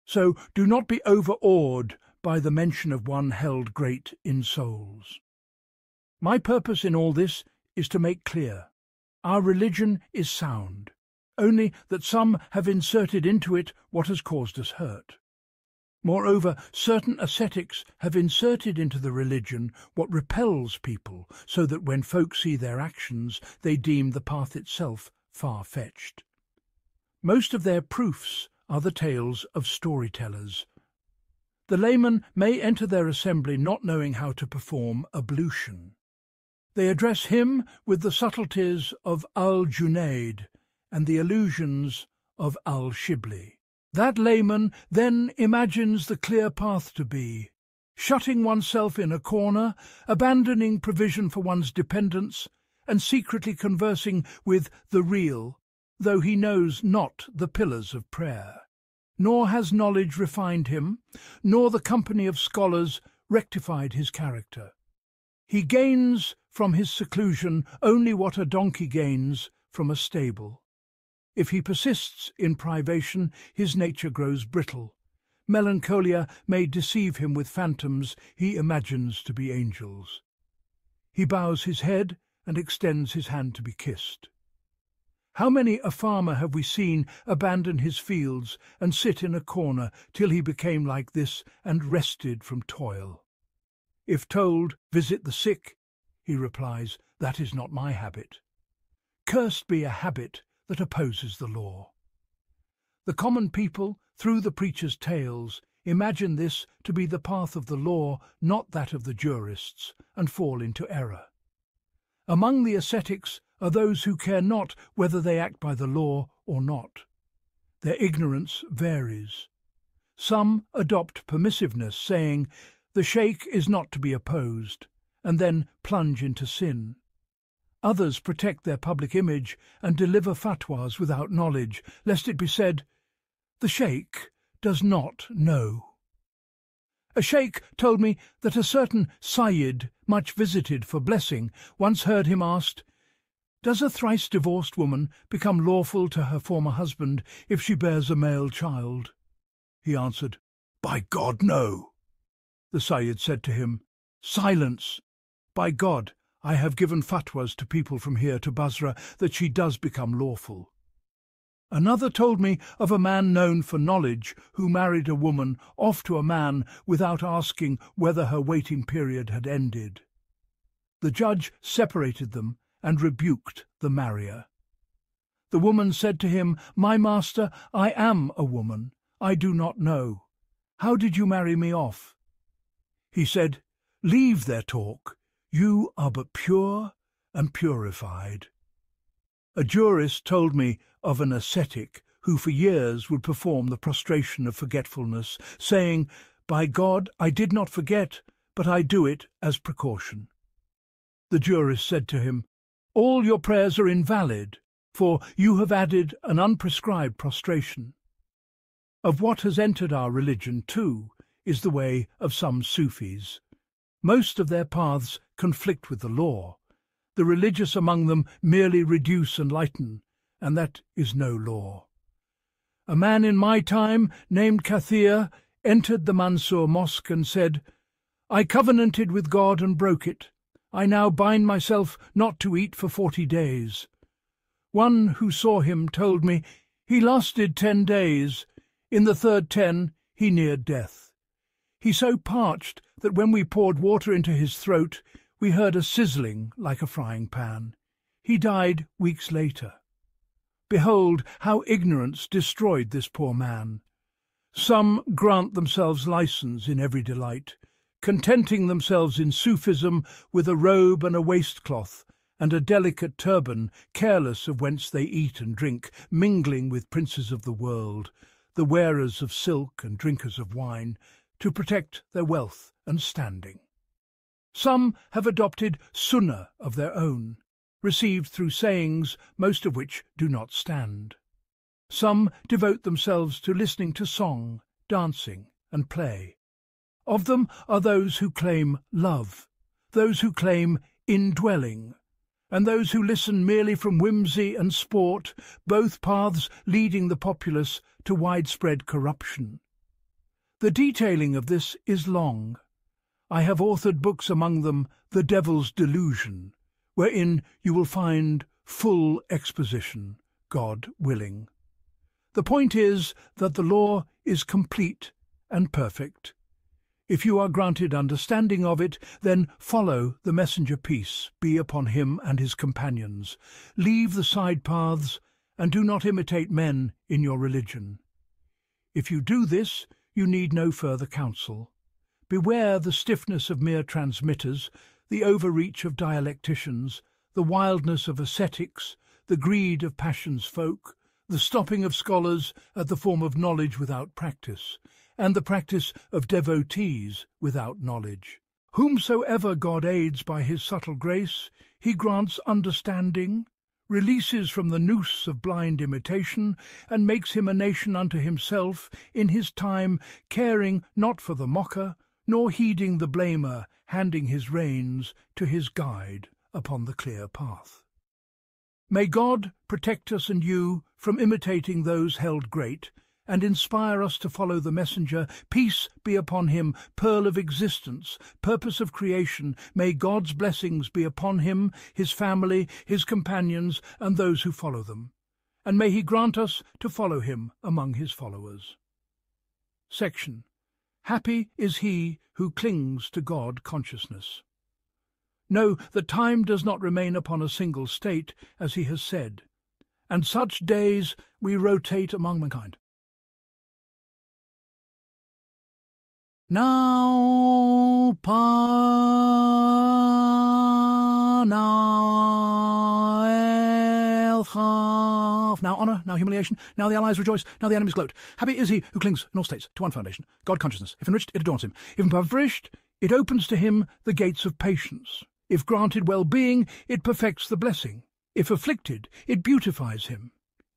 So do not be overawed by the mention of one held great in souls. My purpose in all this is to make clear, our religion is sound, only that some have inserted into it what has caused us hurt. Moreover, certain ascetics have inserted into the religion what repels people, so that when folk see their actions, they deem the path itself far-fetched. Most of their proofs are the tales of storytellers. The layman may enter their assembly not knowing how to perform ablution. They address him with the subtleties of al-Junayd and the illusions of al-Shibli. That layman then imagines the clear path to be, shutting oneself in a corner, abandoning provision for one's dependents, and secretly conversing with the real, though he knows not the pillars of prayer. Nor has knowledge refined him, nor the company of scholars rectified his character. He gains from his seclusion only what a donkey gains from a stable. If he persists in privation, his nature grows brittle. Melancholia may deceive him with phantoms he imagines to be angels. He bows his head and extends his hand to be kissed. How many a farmer have we seen abandon his fields and sit in a corner till he became like this and rested from toil? If told, "Visit the sick," he replies, "That is not my habit." Cursed be a habit that opposes the law. The common people, through the preacher's tales, imagine this to be the path of the law, not that of the jurists, and fall into error. Among the ascetics are those who care not whether they act by the law or not. Their ignorance varies. Some adopt permissiveness, saying, "The sheikh is not to be opposed," and then plunge into sin. Others protect their public image and deliver fatwas without knowledge, lest it be said, "The sheikh does not know." A sheikh told me that a certain Sayyid, much visited for blessing, once heard him asked, "Does a thrice-divorced woman become lawful to her former husband if she bears a male child?" He answered, "By God, no." The Sayyid said to him, "Silence! By God, I have given fatwas to people from here to Basra that she does become lawful." Another told me of a man known for knowledge who married a woman off to a man without asking whether her waiting period had ended. The judge separated them and rebuked the marrier. The woman said to him, "My master, I am a woman. I do not know. How did you marry me off?" He said, "Leave their talk. You are but pure and purified." A jurist told me of an ascetic who for years would perform the prostration of forgetfulness, saying, "By God, I did not forget, but I do it as precaution." The jurist said to him, "All your prayers are invalid, for you have added an unprescribed prostration." Of what has entered our religion, too, is the way of some Sufis. Most of their paths conflict with the law. The religious among them merely reduce and lighten, and that is no law. A man in my time, named Al-Khatir, entered the Mansour mosque and said, "I covenanted with God and broke it. I now bind myself not to eat for 40 days. One who saw him told me he lasted 10 days. In the third 10 he neared death. He so parched that when we poured water into his throat, we heard a sizzling like a frying pan. He died weeks later. Behold how ignorance destroyed this poor man. Some grant themselves license in every delight, contenting themselves in Sufism with a robe and a waistcloth, and a delicate turban, careless of whence they eat and drink, mingling with princes of the world, the wearers of silk and drinkers of wine, to protect their wealth and standing. Some have adopted sunnah of their own, received through sayings, most of which do not stand. Some devote themselves to listening to song, dancing, and play. Of them are those who claim love, those who claim indwelling, and those who listen merely from whimsy and sport, both paths leading the populace to widespread corruption. The detailing of this is long. I have authored books, among them The Devil's Delusion, wherein you will find full exposition, God willing. The point is that the law is complete and perfect. If you are granted understanding of it, then follow the messenger, peace be upon him and his companions. Leave the side paths, and do not imitate men in your religion. If you do this, you need no further counsel. Beware the stiffness of mere transmitters, the overreach of dialecticians, the wildness of ascetics, the greed of passion's folk, the stopping of scholars at the form of knowledge without practice, and the practice of devotees without knowledge. Whomsoever God aids by his subtle grace, he grants understanding, releases from the noose of blind imitation, and makes him a nation unto himself in his time, caring not for the mocker, nor heeding the blamer, handing his reins to his guide upon the clear path. May God protect us and you from imitating those held great, and inspire us to follow the messenger, peace be upon him, pearl of existence, purpose of creation. May God's blessings be upon him, his family, his companions, and those who follow them. And may he grant us to follow him among his followers. Section. Happy is he who clings to God consciousness. Know that time does not remain upon a single state, as he has said, and such days we rotate among mankind. Now honour, now humiliation, now the allies rejoice, now the enemies gloat. Happy is he who clings in all states to one foundation, God consciousness. If enriched, it adorns him. If impoverished, it opens to him the gates of patience. If granted well-being, it perfects the blessing. If afflicted, it beautifies him.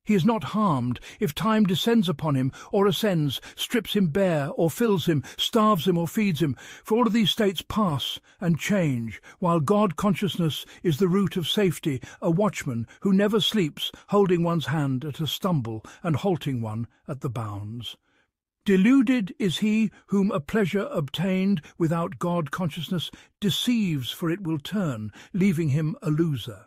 He is not harmed if time descends upon him or ascends, strips him bare or fills him, starves him or feeds him, for all of these states pass and change, while God consciousness is the root of safety, a watchman who never sleeps, holding one's hand at a stumble and halting one at the bounds. Deluded is he whom a pleasure obtained without God consciousness deceives, for it will turn, leaving him a loser.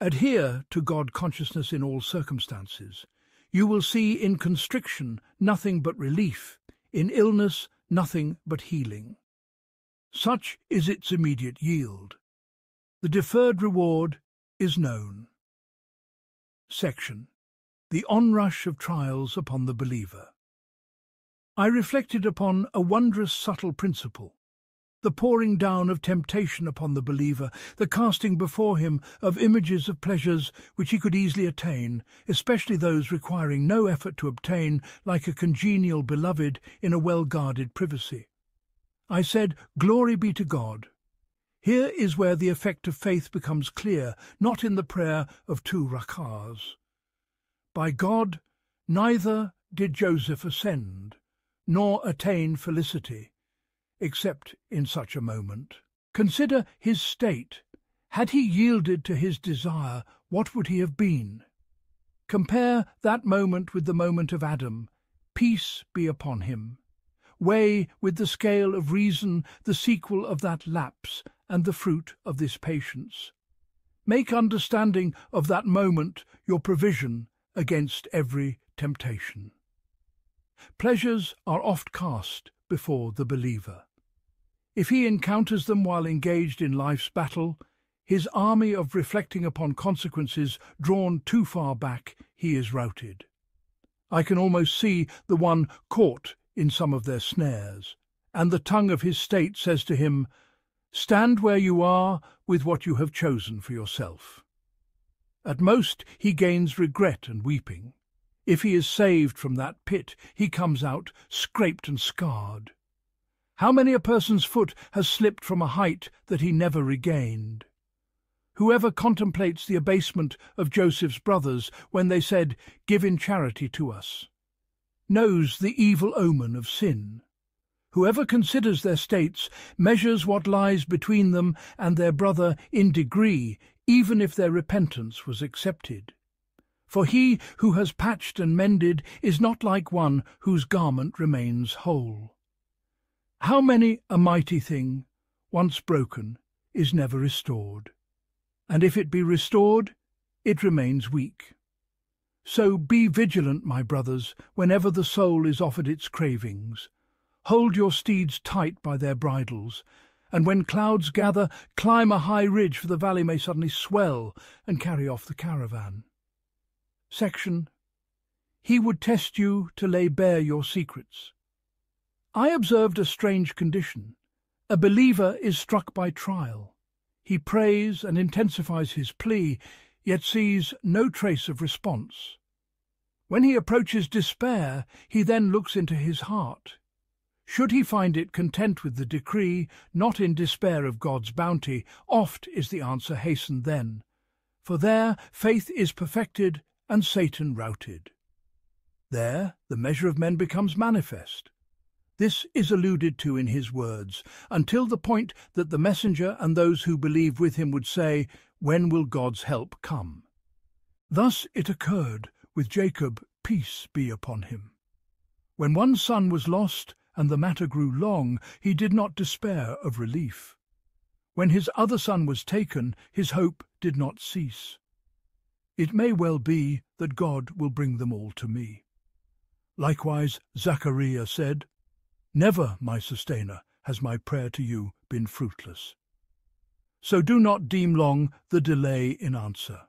Adhere to God consciousness in all circumstances. You will see in constriction nothing but relief, in illness nothing but healing. Such is its immediate yield. The deferred reward is known. Section. The onrush of trials upon the believer. I reflected upon a wondrous subtle principle, the pouring down of temptation upon the believer, the casting before him of images of pleasures which he could easily attain, especially those requiring no effort to obtain, like a congenial beloved in a well-guarded privacy. I said, Glory be to God. Here is where the effect of faith becomes clear, not in the prayer of 2 rak'ahs. By God, neither did Joseph ascend, nor attain felicity, except in such a moment. Consider his state. Had he yielded to his desire, what would he have been? Compare that moment with the moment of Adam. Peace be upon him. Weigh with the scale of reason the sequel of that lapse and the fruit of this patience. Make understanding of that moment your provision against every temptation. Pleasures are oft cast before the believer. If he encounters them while engaged in life's battle, his army of reflecting upon consequences drawn too far back, he is routed. I can almost see the one caught in some of their snares, and the tongue of his state says to him, Stand where you are with what you have chosen for yourself. At most he gains regret and weeping. If he is saved from that pit, he comes out scraped and scarred. How many a person's foot has slipped from a height that he never regained? Whoever contemplates the abasement of Joseph's brothers when they said, Give in charity to us, knows the evil omen of sin. Whoever considers their states measures what lies between them and their brother in degree, even if their repentance was accepted. For he who has patched and mended is not like one whose garment remains whole. How many a mighty thing, once broken, is never restored, and if it be restored, it remains weak. So be vigilant, my brothers, whenever the soul is offered its cravings. Hold your steeds tight by their bridles, and when clouds gather, climb a high ridge, for the valley may suddenly swell and carry off the caravan. Section. He would test you to lay bare your secrets. I observed a strange condition. A believer is struck by trial. He prays and intensifies his plea, yet sees no trace of response. When he approaches despair, he then looks into his heart. Should he find it content with the decree, not in despair of God's bounty, oft is the answer hastened then, for there faith is perfected and Satan routed. There the measure of men becomes manifest. This is alluded to in his words, until the point that the messenger and those who believe with him would say, "When will God's help come?" Thus it occurred with Jacob, peace be upon him. When one son was lost, and the matter grew long, he did not despair of relief. When his other son was taken, his hope did not cease. It may well be that God will bring them all to me. Likewise Zachariah said, "Never, my sustainer, has my prayer to you been fruitless." So do not deem long the delay in answer.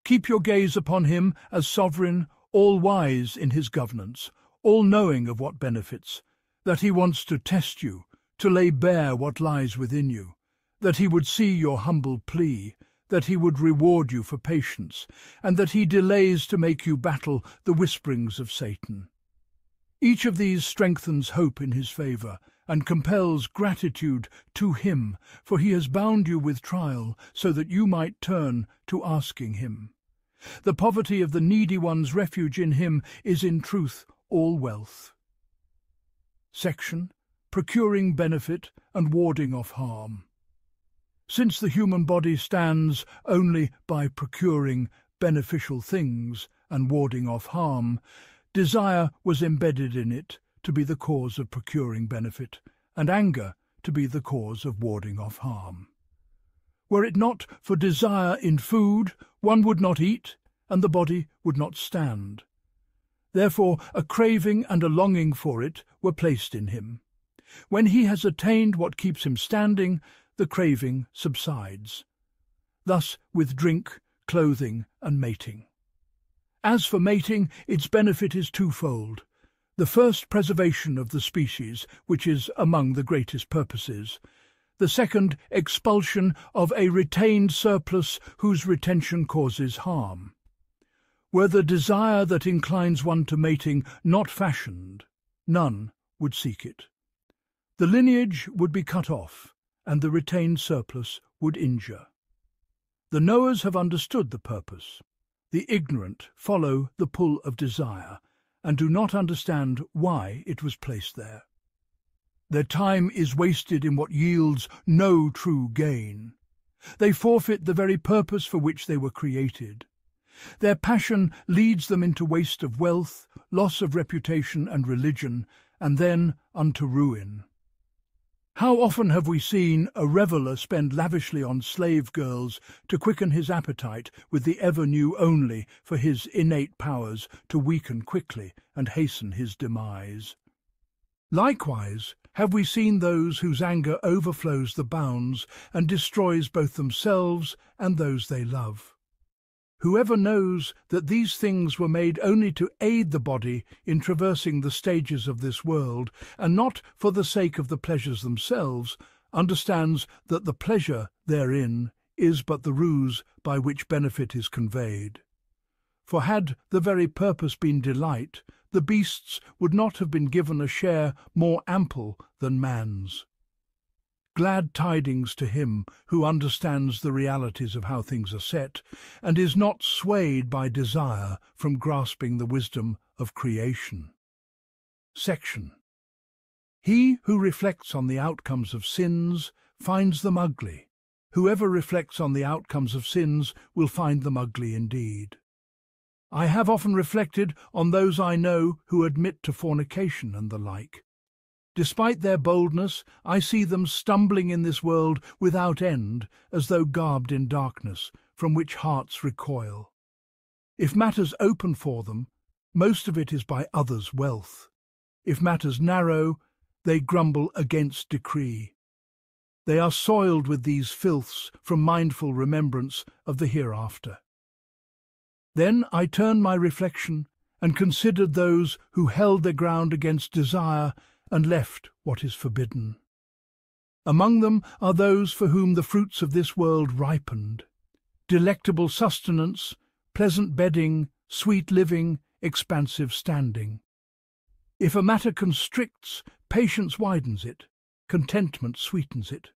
Keep your gaze upon him as sovereign, all-wise in his governance, all-knowing of what benefits, that he wants to test you, to lay bare what lies within you, that he would see your humble plea, that he would reward you for patience, and that he delays to make you battle the whisperings of Satan. Each of these strengthens hope in his favour, and compels gratitude to him, for he has bound you with trial, so that you might turn to asking him. The poverty of the needy one's refuge in him is in truth all wealth. Section. Procuring benefit and warding off harm. Since the human body stands only by procuring beneficial things and warding off harm, desire was embedded in it to be the cause of procuring benefit, and anger to be the cause of warding off harm. Were it not for desire in food, one would not eat, and the body would not stand. Therefore a craving and a longing for it were placed in him. When he has attained what keeps him standing, the craving subsides. Thus with drink, clothing, and mating. As for mating, its benefit is twofold. The first, preservation of the species, which is among the greatest purposes. The second, expulsion of a retained surplus whose retention causes harm. Were the desire that inclines one to mating not fashioned, none would seek it. The lineage would be cut off, and the retained surplus would injure. The knowers have understood the purpose. The ignorant follow the pull of desire, and do not understand why it was placed there. Their time is wasted in what yields no true gain. They forfeit the very purpose for which they were created. Their passion leads them into waste of wealth, loss of reputation and religion, and then unto ruin. How often have we seen a reveller spend lavishly on slave girls to quicken his appetite with the ever-new only for his innate powers to weaken quickly and hasten his demise? Likewise have we seen those whose anger overflows the bounds and destroys both themselves and those they love. Whoever knows that these things were made only to aid the body in traversing the stages of this world, and not for the sake of the pleasures themselves, understands that the pleasure therein is but the ruse by which benefit is conveyed. For had the very purpose been delight, the beasts would not have been given a share more ample than man's. Glad tidings to him who understands the realities of how things are set, and is not swayed by desire from grasping the wisdom of creation. Section. He who reflects on the outcomes of sins finds them ugly. Whoever reflects on the outcomes of sins will find them ugly indeed. I have often reflected on those I know who admit to fornication and the like. Despite their boldness, I see them stumbling in this world without end, as though garbed in darkness, from which hearts recoil. If matters open for them, most of it is by others' wealth. If matters narrow, they grumble against decree. They are soiled with these filths from mindful remembrance of the hereafter. Then I turned my reflection and considered those who held their ground against desire and left what is forbidden. Among them are those for whom the fruits of this world ripened. Delectable sustenance, pleasant bedding, sweet living, expansive standing. If a matter constricts, patience widens it, contentment sweetens it.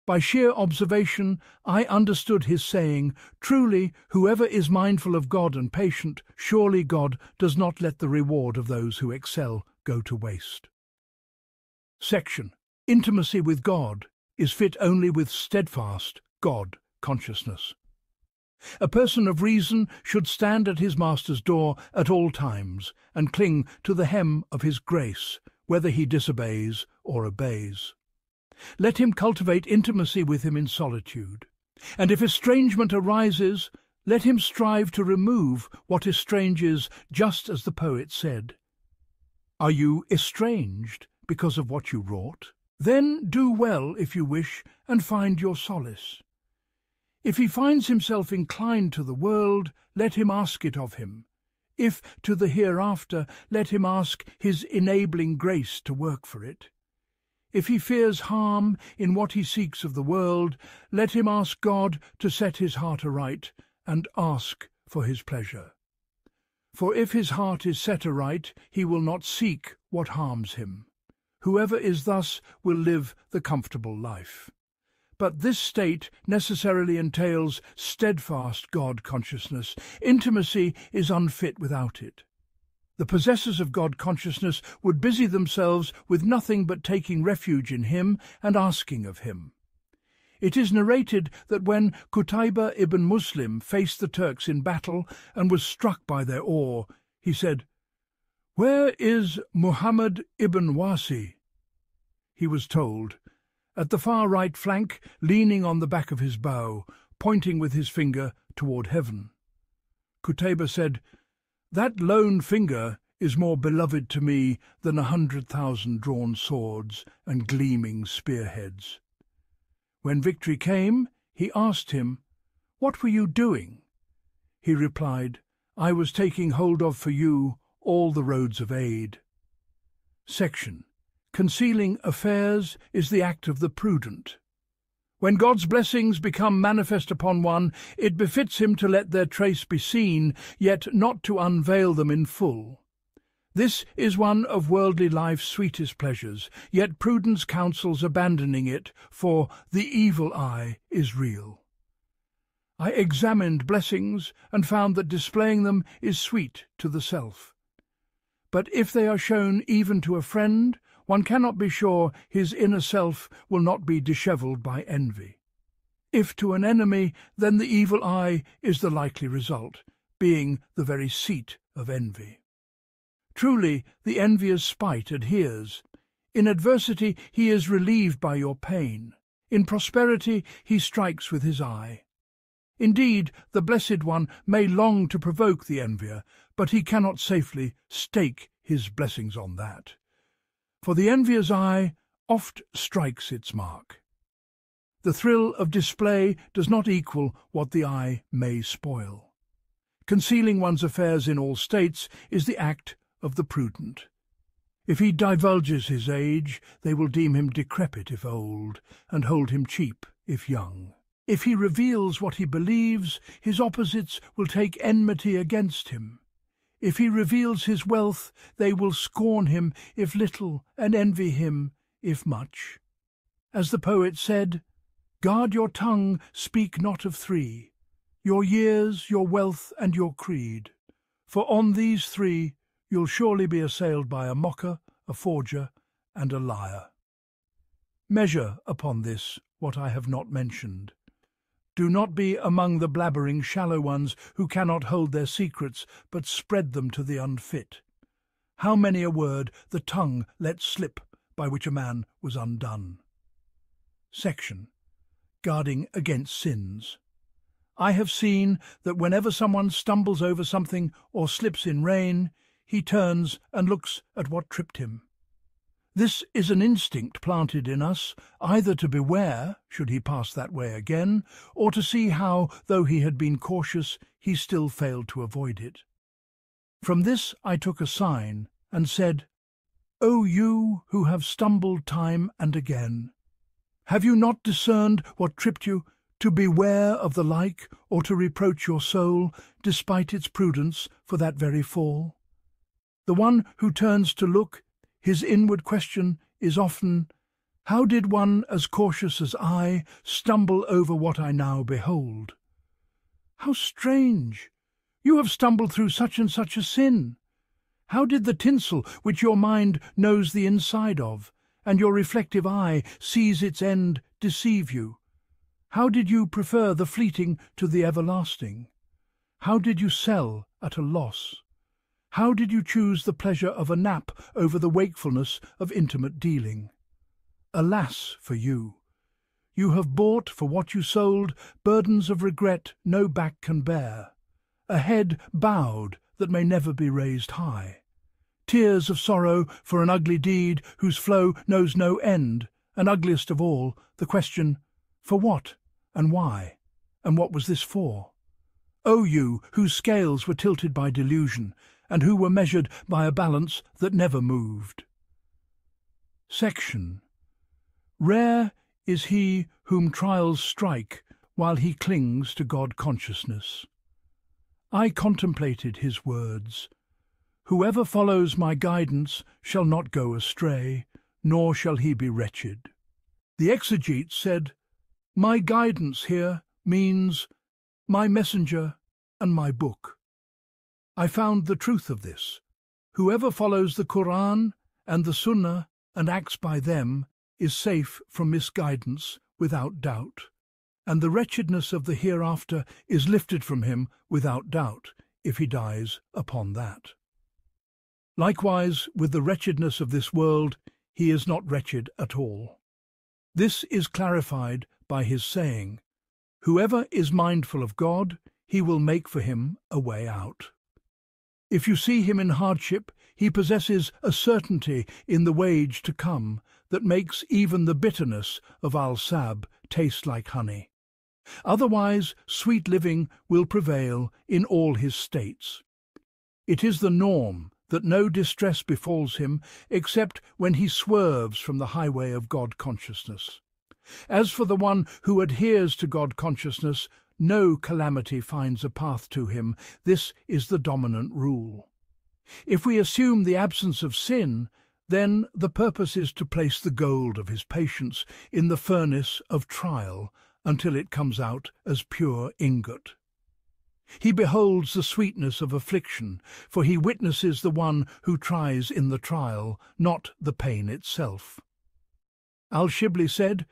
By sheer observation, I understood his saying, truly, whoever is mindful of God and patient, surely God does not let the reward of those who excel go to waste. Section. Intimacy with God is fit only with steadfast God consciousness. A person of reason should stand at his master's door at all times and cling to the hem of his grace, whether he disobeys or obeys. Let him cultivate intimacy with him in solitude, and if estrangement arises, let him strive to remove what estranges, just as the poet said. Are you estranged because of what you wrought? Then do well, if you wish, and find your solace. If he finds himself inclined to the world, let him ask it of him. If to the hereafter, let him ask his enabling grace to work for it. If he fears harm in what he seeks of the world, let him ask God to set his heart aright, and ask for his pleasure. For if his heart is set aright, he will not seek what harms him. Whoever is thus will live the comfortable life. But this state necessarily entails steadfast God consciousness. Intimacy is unfit without it. The possessors of God consciousness would busy themselves with nothing but taking refuge in him and asking of him. It is narrated that when Qutayba ibn Muslim faced the Turks in battle and was struck by their awe, he said, "Where is Muhammad ibn Wasi?" He was told, "At the far right flank, leaning on the back of his bow, pointing with his finger toward heaven." Qutayba said, "That lone finger is more beloved to me than 100,000 drawn swords and gleaming spearheads." When victory came, he asked him, "What were you doing?" He replied, "I was taking hold of for you all the roads of aid." Section. Concealing affairs is the act of the prudent. When God's blessings become manifest upon one, it befits him to let their trace be seen, yet not to unveil them in full. This is one of worldly life's sweetest pleasures, yet prudence counsels abandoning it, for the evil eye is real. I examined blessings and found that displaying them is sweet to the self. But if they are shown even to a friend, one cannot be sure his inner self will not be dishevelled by envy. If to an enemy, then the evil eye is the likely result, being the very seat of envy. Truly, the envier's spite adheres. In adversity he is relieved by your pain. In prosperity he strikes with his eye. Indeed, the Blessed One may long to provoke the envier, but he cannot safely stake his blessings on that. For the envier's eye oft strikes its mark. The thrill of display does not equal what the eye may spoil. Concealing one's affairs in all states is the act of the prudent. If he divulges his age, they will deem him decrepit if old, and hold him cheap if young. If he reveals what he believes, his opposites will take enmity against him. If he reveals his wealth, they will scorn him if little, and envy him if much. As the poet said, "Guard your tongue, speak not of three, your years, your wealth, and your creed. For on these three you'll surely be assailed by a mocker, a forger, and a liar." Measure upon this what I have not mentioned. Do not be among the blabbering shallow ones who cannot hold their secrets, but spread them to the unfit. How many a word the tongue let slip, by which a man was undone. Section. Guarding against sins. I have seen that whenever someone stumbles over something or slips in rain, he turns and looks at what tripped him. This is an instinct planted in us, either to beware, should he pass that way again, or to see how, though he had been cautious, he still failed to avoid it. From this I took a sign, and said, O you who have stumbled time and again, have you not discerned what tripped you, to beware of the like, or to reproach your soul, despite its prudence, for that very fall? The one who turns to look, his inward question is often, how did one as cautious as I stumble over what I now behold? How strange! You have stumbled through such and such a sin. How did the tinsel which your mind knows the inside of, and your reflective eye sees its end, deceive you? How did you prefer the fleeting to the everlasting? How did you sell at a loss? How did you choose the pleasure of a nap over the wakefulness of intimate dealing? Alas for you! You have bought for what you sold burdens of regret no back can bear, a head bowed that may never be raised high, tears of sorrow for an ugly deed whose flow knows no end, and ugliest of all, the question, for what and why, and what was this for? O you whose scales were tilted by delusion, and who were measured by a balance that never moved. Section. Rare is he whom trials strike while he clings to God-consciousness. I contemplated his words. Whoever follows my guidance shall not go astray, nor shall he be wretched. The exegete said, my guidance here means my messenger and my book. I found the truth of this. Whoever follows the Qur'an and the Sunnah and acts by them is safe from misguidance without doubt, and the wretchedness of the hereafter is lifted from him without doubt if he dies upon that. Likewise, with the wretchedness of this world, he is not wretched at all. This is clarified by his saying, whoever is mindful of God, he will make for him a way out. If you see him in hardship, he possesses a certainty in the wage to come that makes even the bitterness of al-Sab taste like honey. Otherwise, sweet living will prevail in all his states. It is the norm that no distress befalls him except when he swerves from the highway of God-consciousness. As for the one who adheres to God-consciousness, no calamity finds a path to him. This is the dominant rule. If we assume the absence of sin, then the purpose is to place the gold of his patience in the furnace of trial until it comes out as pure ingot. He beholds the sweetness of affliction, for he witnesses the one who tries in the trial, not the pain itself. Al-Shibli said,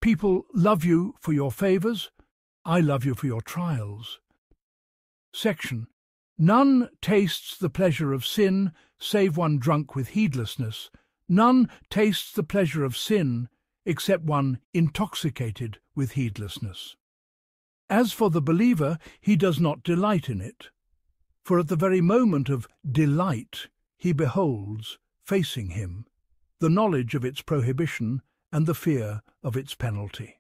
people love you for your favours, I love you for your trials. Section. None tastes the pleasure of sin, save one drunk with heedlessness. None tastes the pleasure of sin, except one intoxicated with heedlessness. As for the believer, he does not delight in it, for at the very moment of delight he beholds, facing him, the knowledge of its prohibition and the fear of its penalty.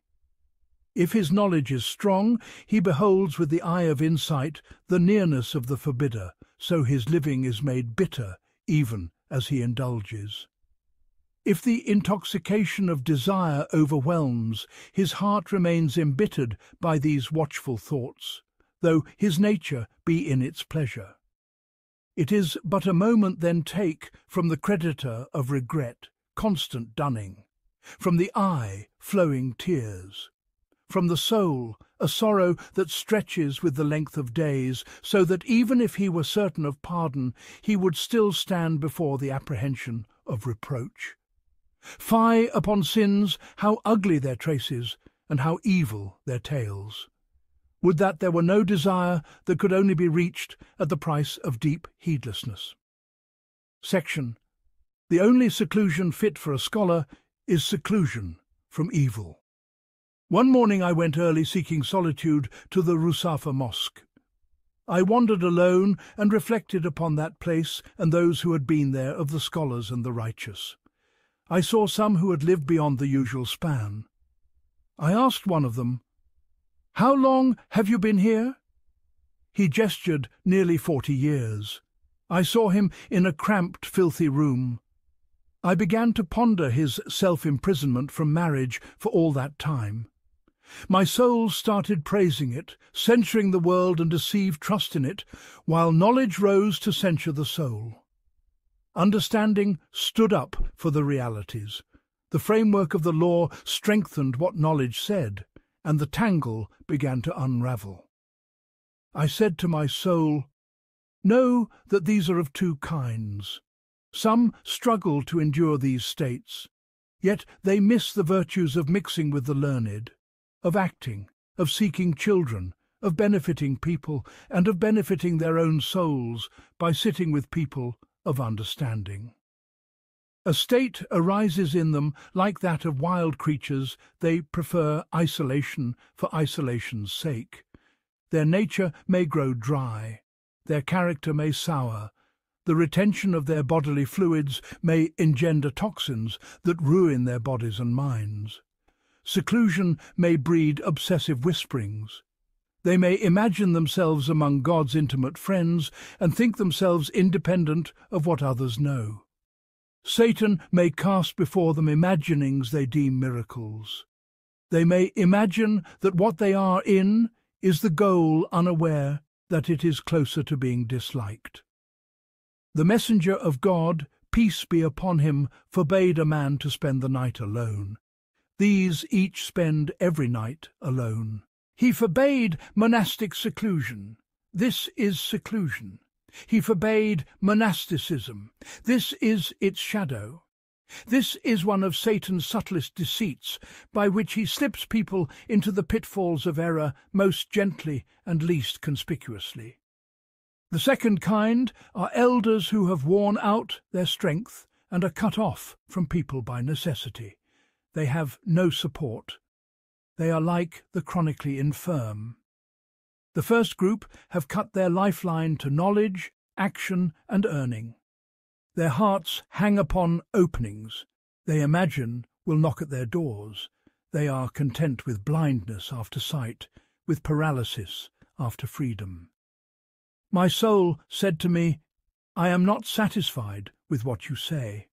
If his knowledge is strong, he beholds with the eye of insight the nearness of the forbidder, so his living is made bitter even as he indulges. If the intoxication of desire overwhelms, his heart remains embittered by these watchful thoughts, though his nature be in its pleasure. It is but a moment then take from the creditor of regret, constant dunning, from the eye flowing tears, from the soul a sorrow that stretches with the length of days, so that even if he were certain of pardon, he would still stand before the apprehension of reproach. Fie upon sins, how ugly their traces, and how evil their tales. Would that there were no desire that could only be reached at the price of deep heedlessness. Section. The only seclusion fit for a scholar is seclusion from evil. One morning I went early seeking solitude to the Rusafa Mosque. I wandered alone and reflected upon that place and those who had been there of the scholars and the righteous. I saw some who had lived beyond the usual span. I asked one of them, "How long have you been here?" He gestured nearly 40 years. I saw him in a cramped, filthy room. I began to ponder his self-imprisonment from marriage for all that time. My soul started praising it, censuring the world and deceived trust in it, while knowledge rose to censure the soul. Understanding stood up for the realities. The framework of the law strengthened what knowledge said, and the tangle began to unravel. I said to my soul, "Know that these are of two kinds. Some struggle to endure these states, yet they miss the virtues of mixing with the learned, of acting, of seeking children, of benefiting people, and of benefiting their own souls by sitting with people of understanding. A state arises in them like that of wild creatures. They prefer isolation for isolation's sake. Their nature may grow dry, their character may sour, the retention of their bodily fluids may engender toxins that ruin their bodies and minds. Seclusion may breed obsessive whisperings. They may imagine themselves among God's intimate friends and think themselves independent of what others know. Satan may cast before them imaginings they deem miracles. They may imagine that what they are in is the goal, unaware that it is closer to being disliked. The messenger of God, peace be upon him, forbade a man to spend the night alone. These each spend every night alone. He forbade monastic seclusion. This is seclusion. He forbade monasticism. This is its shadow. This is one of Satan's subtlest deceits, by which he slips people into the pitfalls of error most gently and least conspicuously. The second kind are elders who have worn out their strength and are cut off from people by necessity. They have no support. They are like the chronically infirm. The first group have cut their lifeline to knowledge, action, and earning. Their hearts hang upon openings they imagine will knock at their doors. They are content with blindness after sight, with paralysis after freedom. My soul said to me, "I am not satisfied with what you say.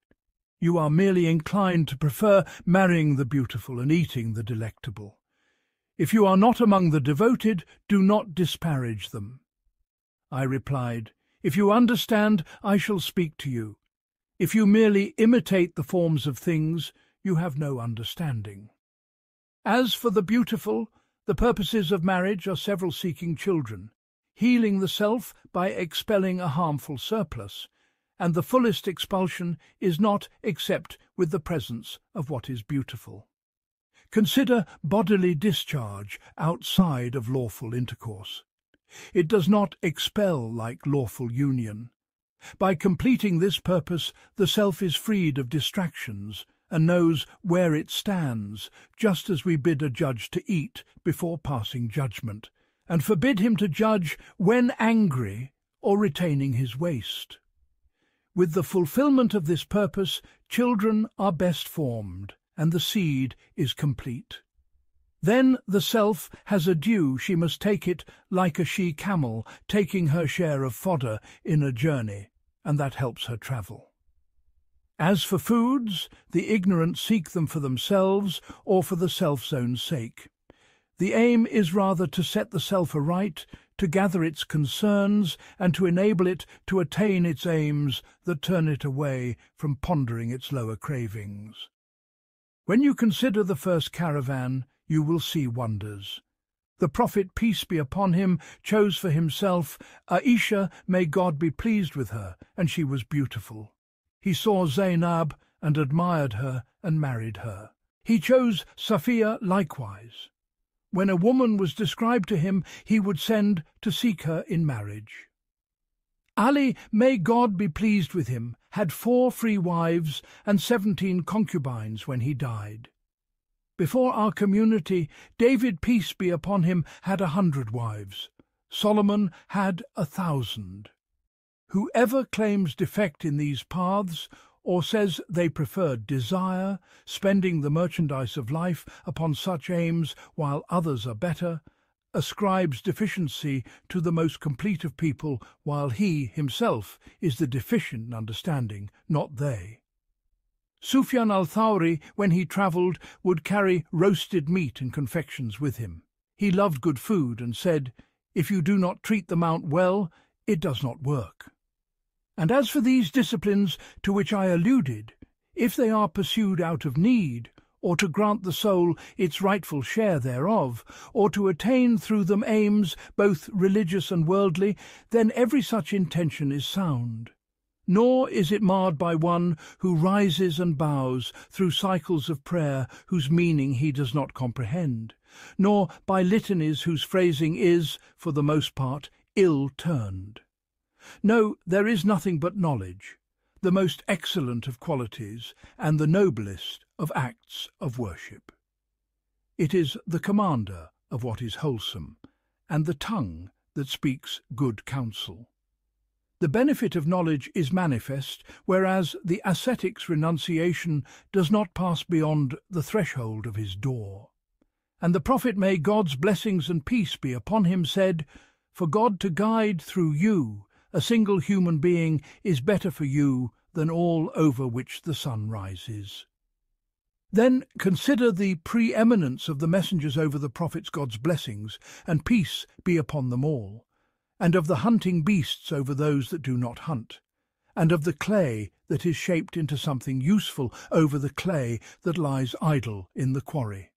You are merely inclined to prefer marrying the beautiful and eating the delectable. If you are not among the devoted, do not disparage them." I replied, "If you understand, I shall speak to you. If you merely imitate the forms of things, you have no understanding. As for the beautiful, the purposes of marriage are several: seeking children, healing the self by expelling a harmful surplus, and the fullest expulsion is not except with the presence of what is beautiful. Consider bodily discharge outside of lawful intercourse. It does not expel like lawful union. By completing this purpose, the self is freed of distractions and knows where it stands, just as we bid a judge to eat before passing judgment, and forbid him to judge when angry or retaining his waist. With the fulfillment of this purpose, children are best formed, and the seed is complete. Then the self has a due; she must take it like a she-camel taking her share of fodder in a journey, and that helps her travel. As for foods, the ignorant seek them for themselves or for the self's own sake. The aim is rather to set the self aright, to gather its concerns, and to enable it to attain its aims that turn it away from pondering its lower cravings. When you consider the first caravan, you will see wonders. The Prophet, peace be upon him, chose for himself Aisha, may God be pleased with her, and she was beautiful. He saw Zainab and admired her and married her. He chose Safiya likewise. When a woman was described to him, he would send to seek her in marriage. Ali, may God be pleased with him, had 4 free wives and 17 concubines when he died. Before our community, David, peace be upon him, had 100 wives. Solomon had 1,000. Whoever claims defect in these paths, or says they preferred desire, spending the merchandise of life upon such aims while others are better, ascribes deficiency to the most complete of people, while he himself is the deficient in understanding, not they. Sufyan al-Thawri, when he travelled, would carry roasted meat and confections with him. He loved good food and said, "If you do not treat the mount well, it does not work." And as for these disciplines to which I alluded, if they are pursued out of need, or to grant the soul its rightful share thereof, or to attain through them aims both religious and worldly, then every such intention is sound. Nor is it marred by one who rises and bows through cycles of prayer whose meaning he does not comprehend, nor by litanies whose phrasing is, for the most part, ill-turned. No, there is nothing but knowledge, the most excellent of qualities and the noblest of acts of worship. It is the commander of what is wholesome, and the tongue that speaks good counsel. The benefit of knowledge is manifest, whereas the ascetic's renunciation does not pass beyond the threshold of his door. And the prophet, may God's blessings and peace be upon him, said, "For God to guide through you a single human being is better for you than all over which the sun rises." Then consider the preeminence of the messengers over the prophets, God's blessings and peace be upon them all, and of the hunting beasts over those that do not hunt, and of the clay that is shaped into something useful over the clay that lies idle in the quarry.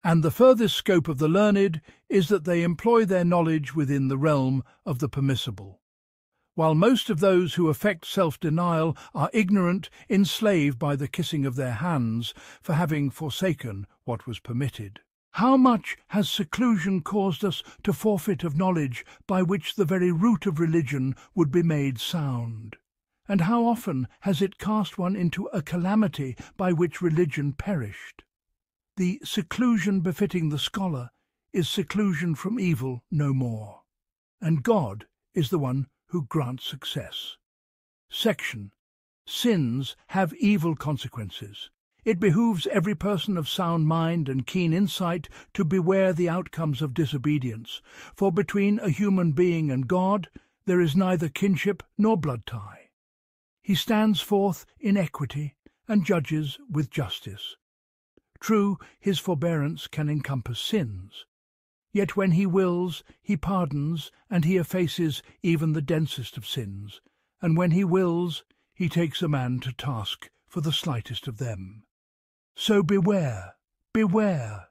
And the furthest scope of the learned is that they employ their knowledge within the realm of the permissible, while most of those who affect self-denial are ignorant, enslaved by the kissing of their hands for having forsaken what was permitted. How much has seclusion caused us to forfeit of knowledge by which the very root of religion would be made sound? And how often has it cast one into a calamity by which religion perished? The seclusion befitting the scholar is seclusion from evil no more, and God is the one who grants success. Section. Sins have evil consequences. It behooves every person of sound mind and keen insight to beware the outcomes of disobedience, for between a human being and God there is neither kinship nor blood tie. He stands forth in equity and judges with justice. True, his forbearance can encompass sins, yet when he wills, he pardons, and he effaces even the densest of sins, and when he wills, he takes a man to task for the slightest of them. So beware, beware.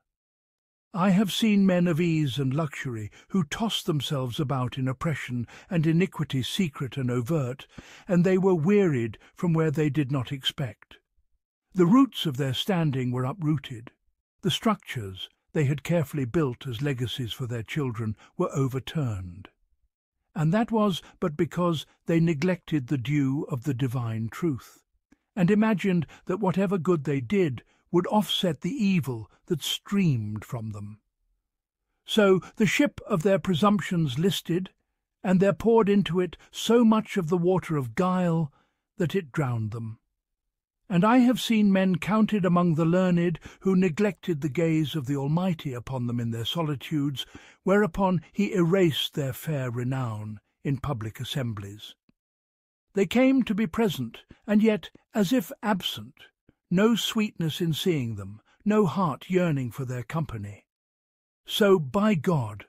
I have seen men of ease and luxury who tossed themselves about in oppression and iniquity secret and overt, and they were wearied from where they did not expect. The roots of their standing were uprooted. The structures they had carefully built as legacies for their children were overturned. And that was but because they neglected the due of the divine truth, and imagined that whatever good they did would offset the evil that streamed from them. So the ship of their presumptions listed, and there poured into it so much of the water of guile that it drowned them. And I have seen men counted among the learned who neglected the gaze of the Almighty upon them in their solitudes, whereupon he erased their fair renown in public assemblies. They came to be present, and yet as if absent, no sweetness in seeing them, no heart yearning for their company. So by God,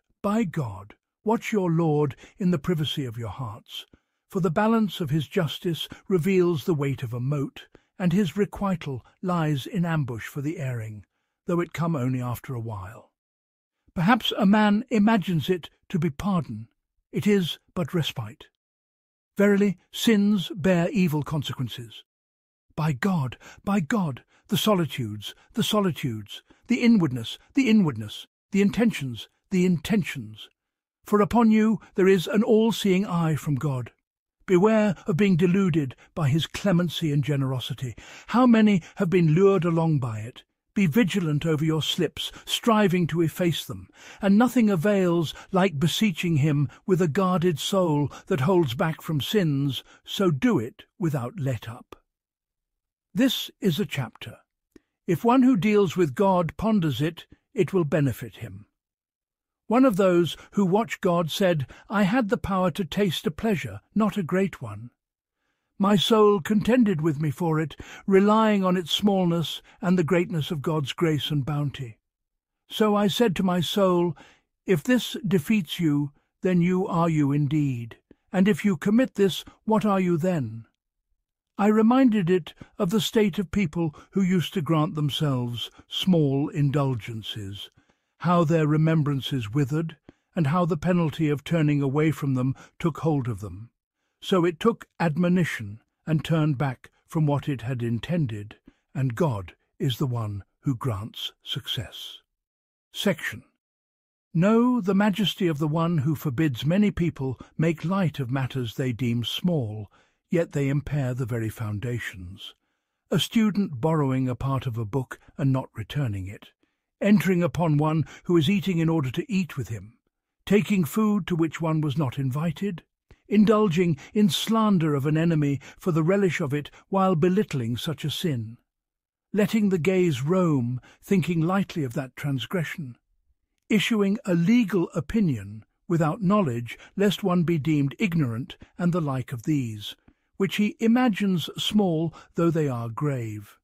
watch your Lord in the privacy of your hearts, for the balance of his justice reveals the weight of a mote, and his requital lies in ambush for the erring, though it come only after a while. Perhaps a man imagines it to be pardon. It is but respite. Verily, sins bear evil consequences. By God, the solitudes, the inwardness, the intentions. For upon you there is an all-seeing eye from God. Beware of being deluded by his clemency and generosity. How many have been lured along by it? Be vigilant over your slips, striving to efface them, and nothing avails like beseeching him with a guarded soul that holds back from sins, so do it without let-up. This is a chapter. If one who deals with God ponders it, it will benefit him. One of those who watch God said, "I had the power to taste a pleasure, not a great one. My soul contended with me for it, relying on its smallness and the greatness of God's grace and bounty. So I said to my soul, if this defeats you, then you are you indeed, and if you commit this, what are you then?" I reminded it of the state of people who used to grant themselves small indulgences, how their remembrances withered, and how the penalty of turning away from them took hold of them. So it took admonition and turned back from what it had intended, and God is the one who grants success. Section. Know the majesty of the one who forbids many people make light of matters they deem small, yet they impair the very foundations. A student borrowing a part of a book and not returning it, entering upon one who is eating in order to eat with him, taking food to which one was not invited, indulging in slander of an enemy for the relish of it while belittling such a sin, letting the gaze roam, thinking lightly of that transgression, issuing a legal opinion without knowledge lest one be deemed ignorant, and the like of these, which he imagines small though they are grave.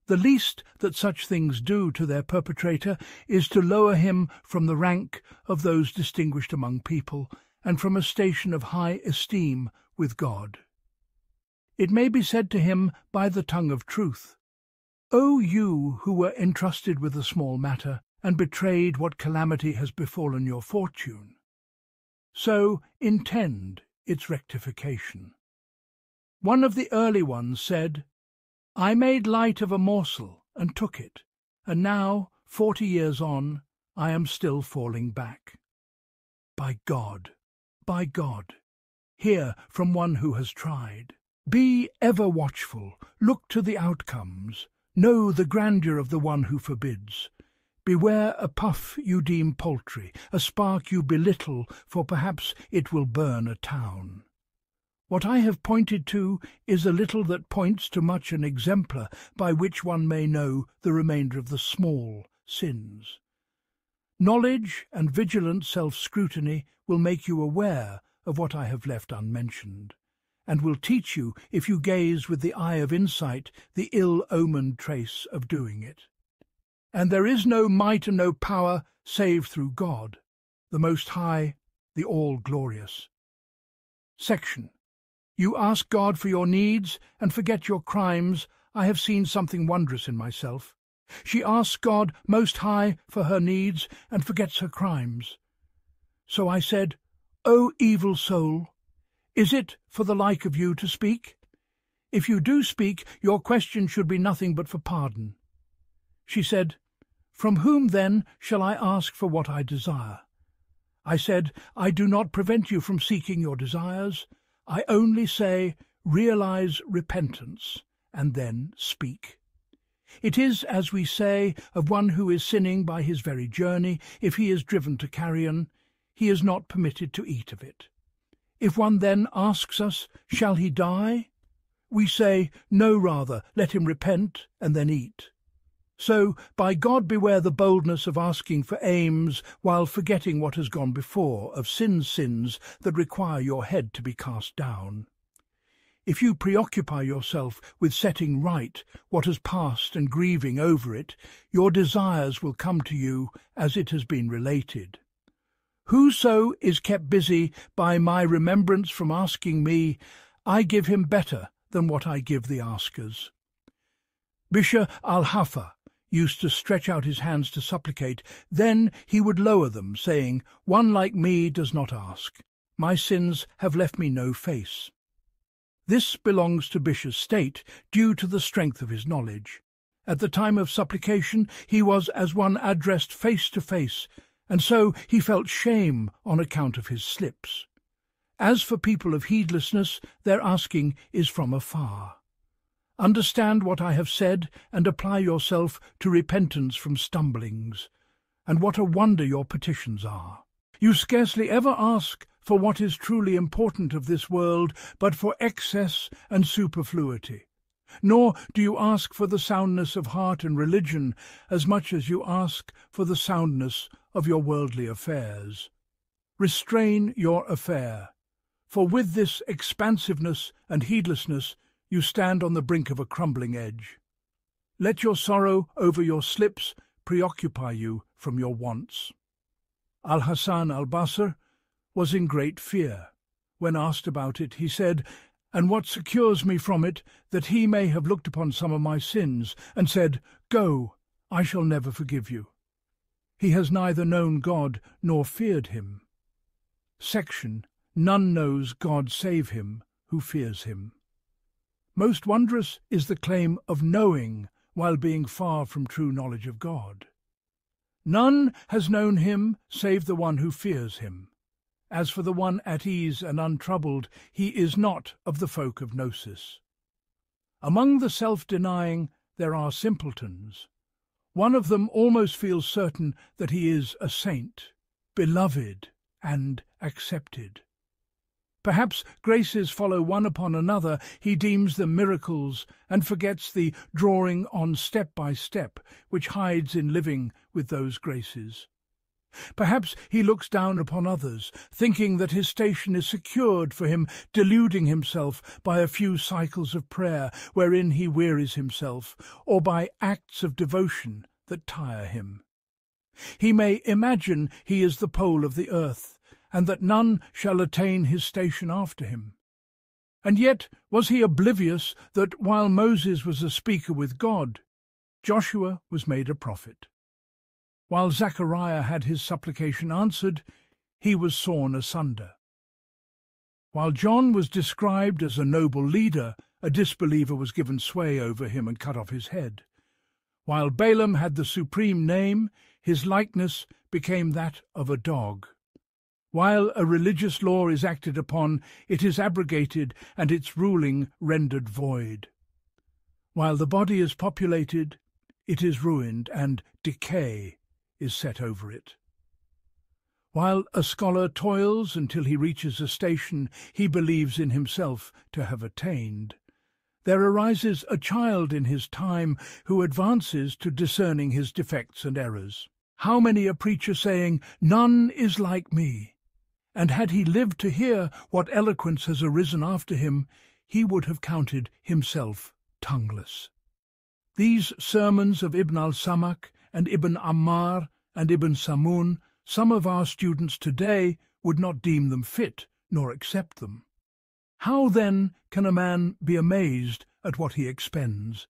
The least that such things do to their perpetrator is to lower him from the rank of those distinguished among people, and from a station of high esteem with God. It may be said to him by the tongue of truth, "O you who were entrusted with a small matter, and betrayed what calamity has befallen your fortune, so intend its rectification." One of the early ones said, "I made light of a morsel and took it, and now, 40 years on, I am still falling back." By God, hear from one who has tried. Be ever watchful, look to the outcomes, know the grandeur of the one who forbids. Beware a puff you deem paltry, a spark you belittle, for perhaps it will burn a town. What I have pointed to is a little that points to much, an exemplar by which one may know the remainder of the small sins. Knowledge and vigilant self-scrutiny will make you aware of what I have left unmentioned, and will teach you, if you gaze with the eye of insight, the ill-omened trace of doing it. And there is no might and no power save through God, the Most High, the All-Glorious. Section. You ask God for your needs and forget your crimes. I have seen something wondrous in myself. She asks God Most High for her needs and forgets her crimes. So I said, "O evil soul, is it for the like of you to speak? If you do speak, your question should be nothing but for pardon." She said, "From whom, then, shall I ask for what I desire?" I said, "I do not prevent you from seeking your desires. I only say, realize repentance, and then speak. It is, as we say, of one who is sinning by his very journey. If he is driven to carrion, he is not permitted to eat of it. If one then asks us, shall he die? We say, no, rather, let him repent, and then eat. So, by God, beware the boldness of asking for aims while forgetting what has gone before, of sins that require your head to be cast down. If you preoccupy yourself with setting right what has passed and grieving over it, your desires will come to you as it has been related. Whoso is kept busy by my remembrance from asking me, I give him better than what I give the askers. Bishr al-Hafa used to stretch out his hands to supplicate, then he would lower them, saying, "One like me does not ask. My sins have left me no face." This belongs to Bishr's state, due to the strength of his knowledge. At the time of supplication he was as one addressed face to face, and so he felt shame on account of his slips. As for people of heedlessness, their asking is from afar. Understand what I have said, and apply yourself to repentance from stumblings, and what a wonder your petitions are. You scarcely ever ask for what is truly important of this world, but for excess and superfluity. Nor do you ask for the soundness of heart and religion as much as you ask for the soundness of your worldly affairs. Restrain your affair, for with this expansiveness and heedlessness you stand on the brink of a crumbling edge. Let your sorrow over your slips preoccupy you from your wants. Al-Hasan al-Basr was in great fear. When asked about it, he said, "And what secures me from it, that he may have looked upon some of my sins, and said, 'Go, I shall never forgive you.' He has neither known God nor feared him." Section, None knows God save him who fears him. Most wondrous is the claim of knowing while being far from true knowledge of God. None has known him save the one who fears him. As for the one at ease and untroubled, he is not of the folk of Gnosis. Among the self-denying there are simpletons. One of them almost feels certain that he is a saint, beloved and accepted. Perhaps graces follow one upon another, he deems them miracles, and forgets the drawing on step by step which hides in living with those graces. Perhaps he looks down upon others, thinking that his station is secured for him, deluding himself by a few cycles of prayer wherein he wearies himself, or by acts of devotion that tire him. He may imagine he is the pole of the earth, and that none shall attain his station after him. And yet was he oblivious that while Moses was a speaker with God, Joshua was made a prophet? While Zechariah had his supplication answered, he was sawn asunder. While John was described as a noble leader, a disbeliever was given sway over him and cut off his head. While Balaam had the supreme name, his likeness became that of a dog. While a religious law is acted upon, it is abrogated and its ruling rendered void. While the body is populated, it is ruined and decay is set over it. While a scholar toils until he reaches a station he believes in himself to have attained, there arises a child in his time who advances to discerning his defects and errors. How many a preacher saying, "None is like me," and had he lived to hear what eloquence has arisen after him, he would have counted himself tongueless. These sermons of Ibn al-Samak and Ibn Ammar and Ibn Samun, some of our students today would not deem them fit nor accept them. How then can a man be amazed at what he expends?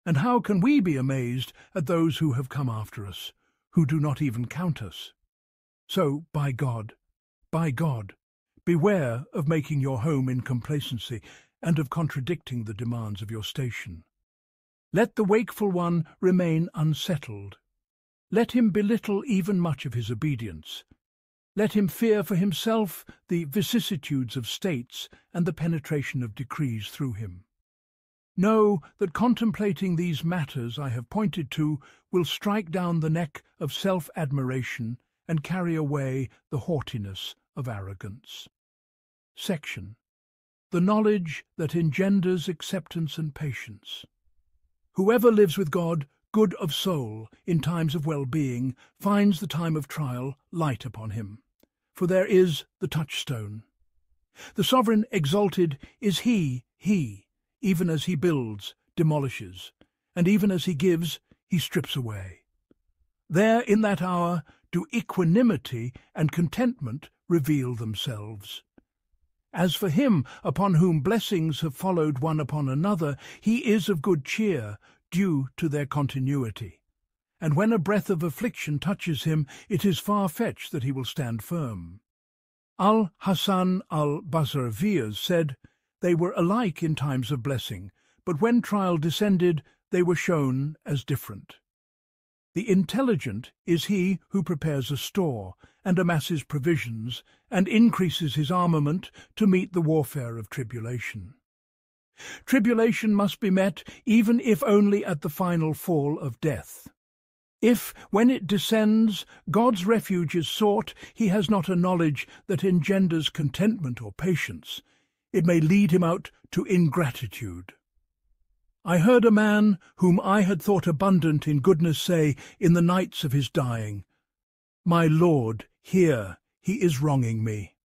And how can we be amazed at those who have come after us, who do not even count us? So, by God, beware of making your home in complacency and of contradicting the demands of your station. Let the wakeful one remain unsettled. Let him belittle even much of his obedience. Let him fear for himself the vicissitudes of states and the penetration of decrees through him. Know that contemplating these matters I have pointed to will strike down the neck of self-admiration and carry away the haughtiness of arrogance. Section, The knowledge that engenders acceptance and patience. Whoever lives with God, good of soul, in times of well-being, finds the time of trial light upon him. For there is the touchstone. The sovereign exalted is he, even as he builds, demolishes, and even as he gives, he strips away. There in that hour do equanimity and contentment reveal themselves. As for him upon whom blessings have followed one upon another, he is of good cheer, due to their continuity. And when a breath of affliction touches him, it is far-fetched that he will stand firm. Al-Hasan al-Basr said, "They were alike in times of blessing, but when trial descended, they were shown as different. The intelligent is he who prepares a store, and amasses provisions, and increases his armament to meet the warfare of tribulation. Tribulation must be met, even if only at the final fall of death. If, when it descends, God's refuge is sought, he has not a knowledge that engenders contentment or patience. It may lead him out to ingratitude. I heard a man whom I had thought abundant in goodness say in the nights of his dying, "My Lord, here he is wronging me."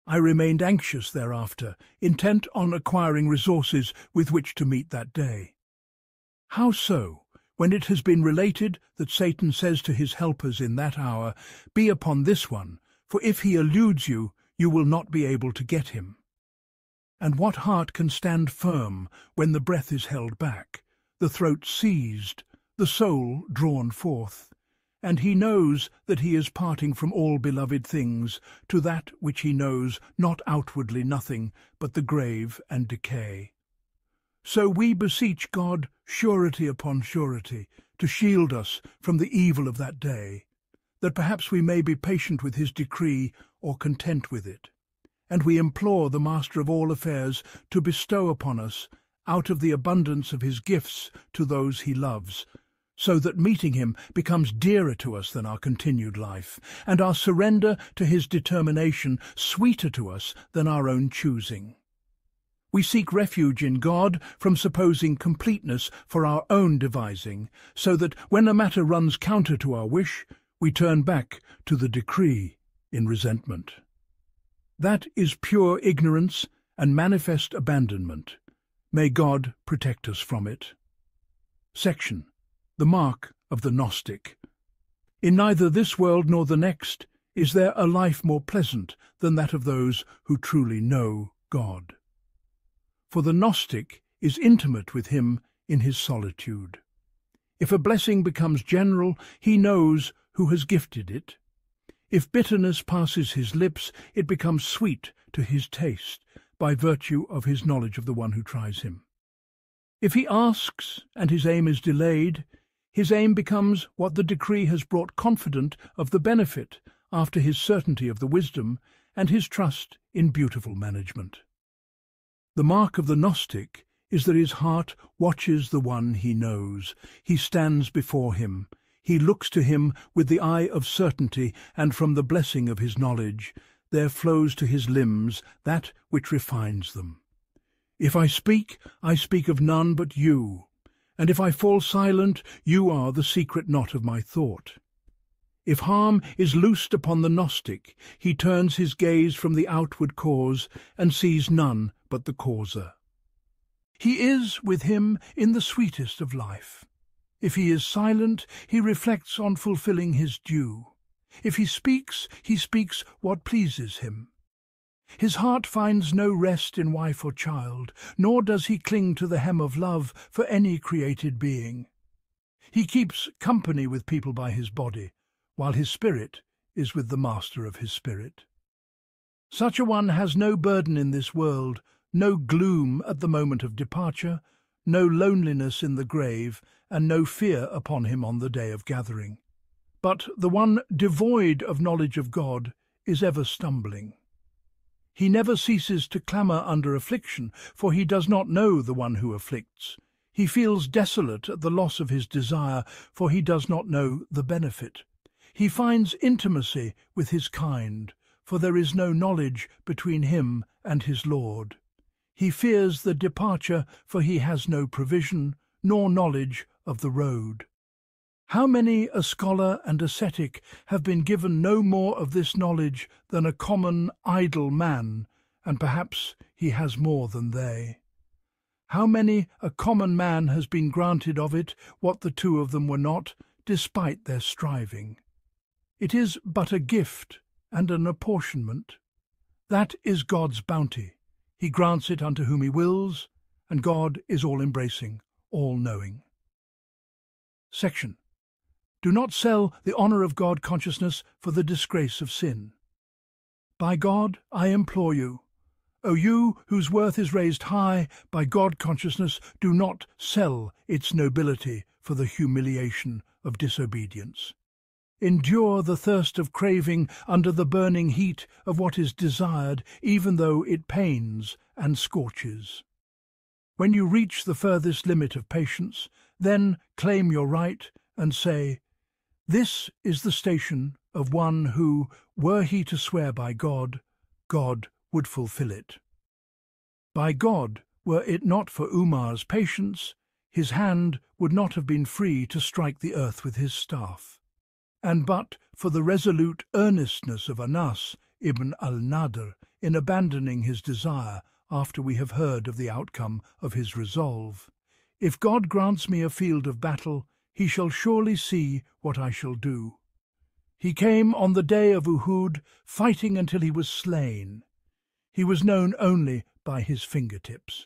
I remained anxious thereafter, intent on acquiring resources with which to meet that day. How so, when it has been related that Satan says to his helpers in that hour, "Be upon this one, for if he eludes you, you will not be able to get him"? And what heart can stand firm when the breath is held back, the throat seized, the soul drawn forth, and he knows that he is parting from all beloved things to that which he knows not outwardly nothing but the grave and decay? So we beseech God surety upon surety to shield us from the evil of that day, that perhaps we may be patient with his decree or content with it. And we implore the Master of all affairs to bestow upon us, out of the abundance of his gifts to those he loves, so that meeting him becomes dearer to us than our continued life, and our surrender to his determination sweeter to us than our own choosing. We seek refuge in God from supposing completeness for our own devising, so that when a matter runs counter to our wish, we turn back to the decree in resentment. That is pure ignorance and manifest abandonment. May God protect us from it. Section: The Mark of the Gnostic. In neither this world nor the next is there a life more pleasant than that of those who truly know God. For the Gnostic is intimate with him in his solitude. If a blessing becomes general, he knows who has gifted it. If bitterness passes his lips, it becomes sweet to his taste, by virtue of his knowledge of the one who tries him. If he asks, and his aim is delayed, his aim becomes what the decree has brought confident of the benefit, after his certainty of the wisdom, and his trust in beautiful management. The mark of the Gnostic is that his heart watches the one he knows. He stands before him. He looks to him with the eye of certainty, and from the blessing of his knowledge there flows to his limbs that which refines them. If I speak of none but you, and if I fall silent, you are the secret knot of my thought. If harm is loosed upon the Gnostic, he turns his gaze from the outward cause, and sees none but the causer. He is with him in the sweetest of life. If he is silent, he reflects on fulfilling his due. If he speaks what pleases him. His heart finds no rest in wife or child, nor does he cling to the hem of love for any created being. He keeps company with people by his body, while his spirit is with the master of his spirit. Such a one has no burden in this world, no gloom at the moment of departure, no loneliness in the grave, and no fear upon him on the day of gathering. But the one devoid of knowledge of God is ever stumbling. He never ceases to clamour under affliction, for he does not know the one who afflicts. He feels desolate at the loss of his desire, for he does not know the benefit. He finds intimacy with his kind, for there is no knowledge between him and his Lord. He fears the departure, for he has no provision, nor knowledge of the road. How many a scholar and ascetic have been given no more of this knowledge than a common idle man, and perhaps he has more than they. How many a common man has been granted of it what the two of them were not, despite their striving. It is but a gift and an apportionment. That is God's bounty. He grants it unto whom he wills, and God is all-embracing, all-knowing. Section: Do not sell the honour of God consciousness for the disgrace of sin. By God, I implore you, O you whose worth is raised high by God consciousness, do not sell its nobility for the humiliation of disobedience. Endure the thirst of craving under the burning heat of what is desired, even though it pains and scorches. When you reach the furthest limit of patience, then claim your right and say, "This is the station of one who, were he to swear by God, God would fulfill it." By God Were it not for Umar's patience, his hand would not have been free to strike the earth with his staff. And but for the resolute earnestness of Anas ibn al-Nadr in abandoning his desire after we have heard of the outcome of his resolve, if God grants me a field of battle, he shall surely see what I shall do. He came on the day of Uhud, fighting until he was slain. He was known only by his fingertips.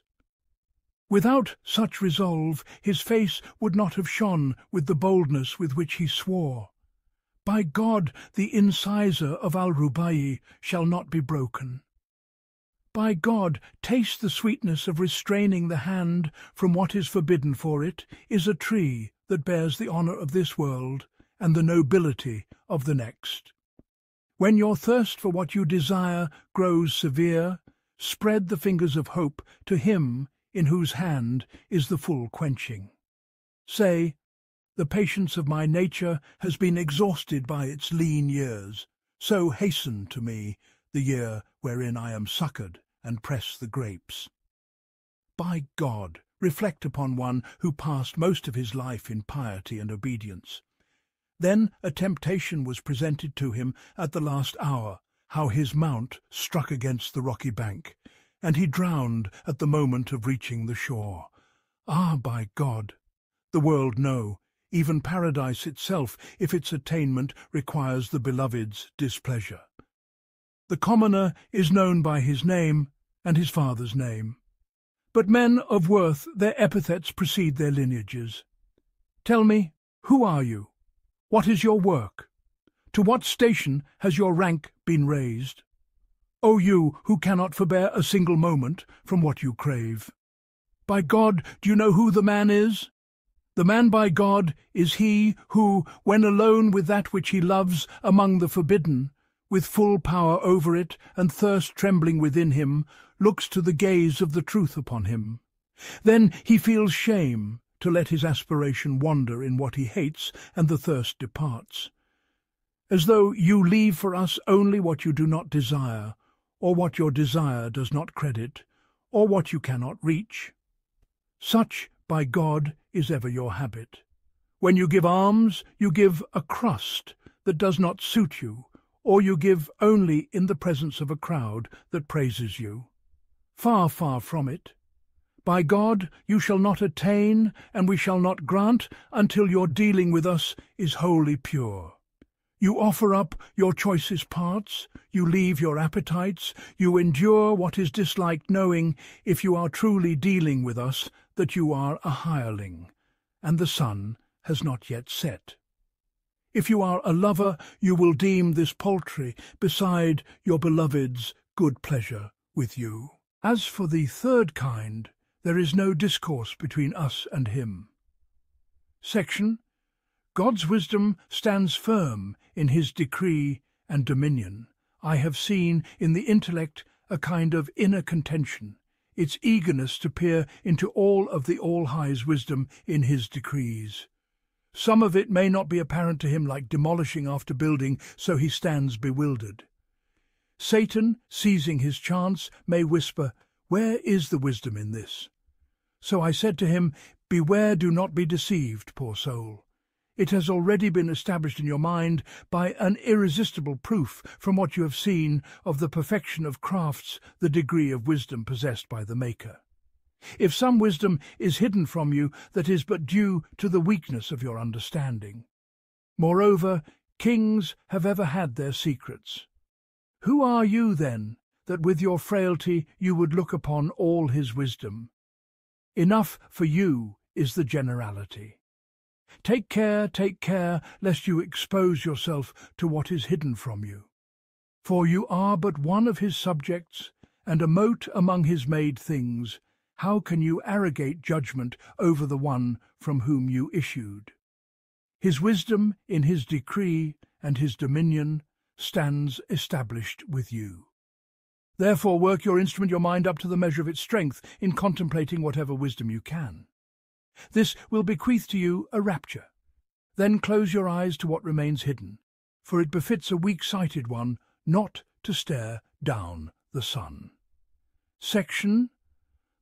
Without such resolve, his face would not have shone with the boldness with which he swore. By God, the incisor of al-Rubai shall not be broken. By God, taste the sweetness of restraining the hand from what is forbidden, for it is a tree that bears the honour of this world and the nobility of the next. When your thirst for what you desire grows severe, spread the fingers of hope to him in whose hand is the full quenching. Say, the patience of my nature has been exhausted by its lean years, so hasten to me the year wherein I am succoured and press the grapes. By God, reflect upon one who passed most of his life in piety and obedience. Then a temptation was presented to him at the last hour, how his mount struck against the rocky bank, and he drowned at the moment of reaching the shore. Ah, by God! The world know, even paradise itself, if its attainment requires the beloved's displeasure. The commoner is known by his name and his father's name. But men of worth, their epithets precede their lineages. Tell me, who are you? What is your work? To what station has your rank been raised? O you who cannot forbear a single moment from what you crave. By God, do you know who the man is? The man by God is he who, when alone with that which he loves among the forbidden, with full power over it and thirst trembling within him, looks to the gaze of the truth upon him. Then he feels shame to let his aspiration wander in what he hates, and the thirst departs. As though you leave for us only what you do not desire, or what your desire does not credit, or what you cannot reach. Such, by God, is ever your habit. When you give alms, you give a crust that does not suit you, or you give only in the presence of a crowd that praises you. Far, far from it. By God, you shall not attain, and we shall not grant until your dealing with us is wholly pure. You offer up your choicest parts, you leave your appetites, you endure what is disliked, knowing, if you are truly dealing with us, that you are a hireling, and the sun has not yet set. If you are a lover, you will deem this paltry beside your beloved's good pleasure with you. As for the third kind, there is no discourse between us and him. Section: God's wisdom stands firm in his decree and dominion. I have seen in the intellect a kind of inner contention, its eagerness to peer into all of the All-High's wisdom in his decrees. Some of it may not be apparent to him, like demolishing after building, so he stands bewildered. Satan, seizing his chance, may whisper, "Where is the wisdom in this?" So I said to him, "Beware, do not be deceived, poor soul. It has already been established in your mind by an irresistible proof from what you have seen of the perfection of crafts, the degree of wisdom possessed by the Maker. If some wisdom is hidden from you, that is but due to the weakness of your understanding. Moreover, kings have ever had their secrets. Who are you, then, that with your frailty you would look upon all his wisdom? Enough for you is the generality. Take care, lest you expose yourself to what is hidden from you. For you are but one of his subjects, and a mote among his made things. How can you arrogate judgment over the one from whom you issued? His wisdom in his decree and his dominion stands established with you. Therefore work your instrument, your mind, up to the measure of its strength in contemplating whatever wisdom you can. This will bequeath to you a rapture. Then close your eyes to what remains hidden, for it befits a weak-sighted one not to stare down the sun. Section: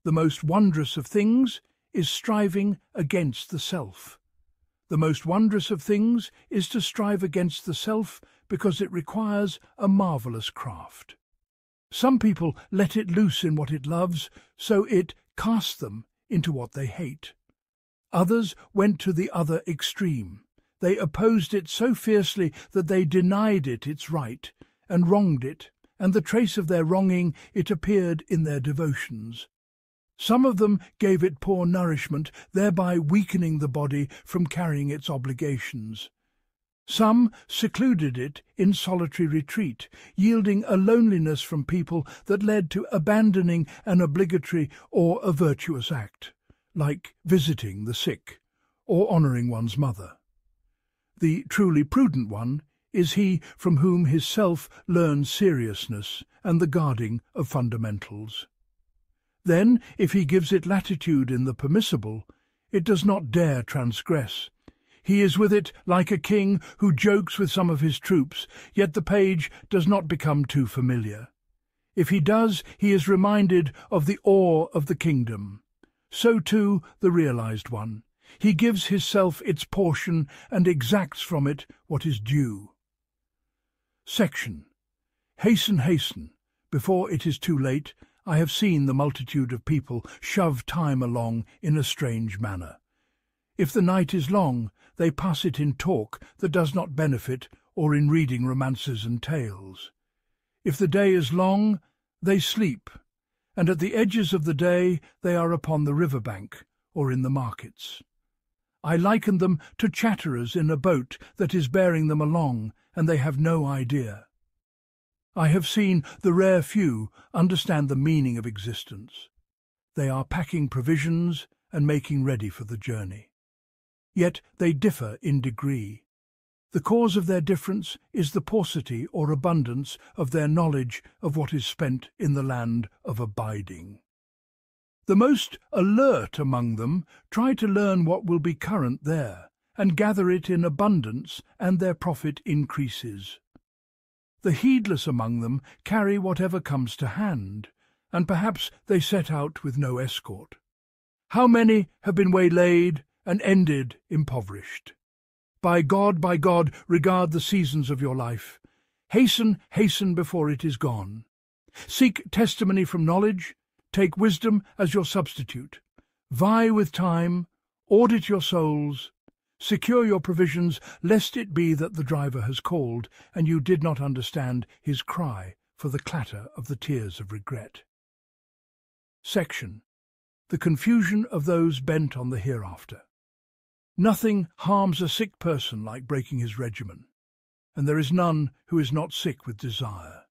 The most wondrous of things is striving against the self. The most wondrous of things is to strive against the self because it requires a marvelous craft. Some people let it loose in what it loves, so it casts them into what they hate. Others went to the other extreme. They opposed it so fiercely that they denied it its right, and wronged it, and the trace of their wronging it appeared in their devotions. Some of them gave it poor nourishment, thereby weakening the body from carrying its obligations. Some secluded it in solitary retreat, yielding a loneliness from people that led to abandoning an obligatory or a virtuous act, like visiting the sick or honouring one's mother. The truly prudent one is he from whom his self learns seriousness and the guarding of fundamentals. Then, if he gives it latitude in the permissible, it does not dare transgress. He is with it like a king who jokes with some of his troops, yet the page does not become too familiar. If he does, he is reminded of the awe of the kingdom. So too the realized one. He gives his self its portion and exacts from it what is due. Section. Hasten, hasten. Before it is too late, I have seen the multitude of people shove time along in a strange manner. If the night is long, they pass it in talk that does not benefit or in reading romances and tales. If the day is long, they sleep, and at the edges of the day they are upon the river bank or in the markets. I liken them to chatterers in a boat that is bearing them along, and they have no idea. I have seen the rare few understand the meaning of existence. They are packing provisions and making ready for the journey. Yet they differ in degree. The cause of their difference is the paucity or abundance of their knowledge of what is spent in the land of abiding. The most alert among them try to learn what will be current there, and gather it in abundance, and their profit increases. The heedless among them carry whatever comes to hand, and perhaps they set out with no escort. How many have been waylaid and ended impoverished? By God, regard the seasons of your life. Hasten, hasten before it is gone. Seek testimony from knowledge. Take wisdom as your substitute. Vie with time. Audit your souls. Secure your provisions, lest it be that the driver has called, and you did not understand his cry for the clatter of the tears of regret. Section. The confusion of those bent on the hereafter. Nothing harms a sick person like breaking his regimen, and there is none who is not sick with desire.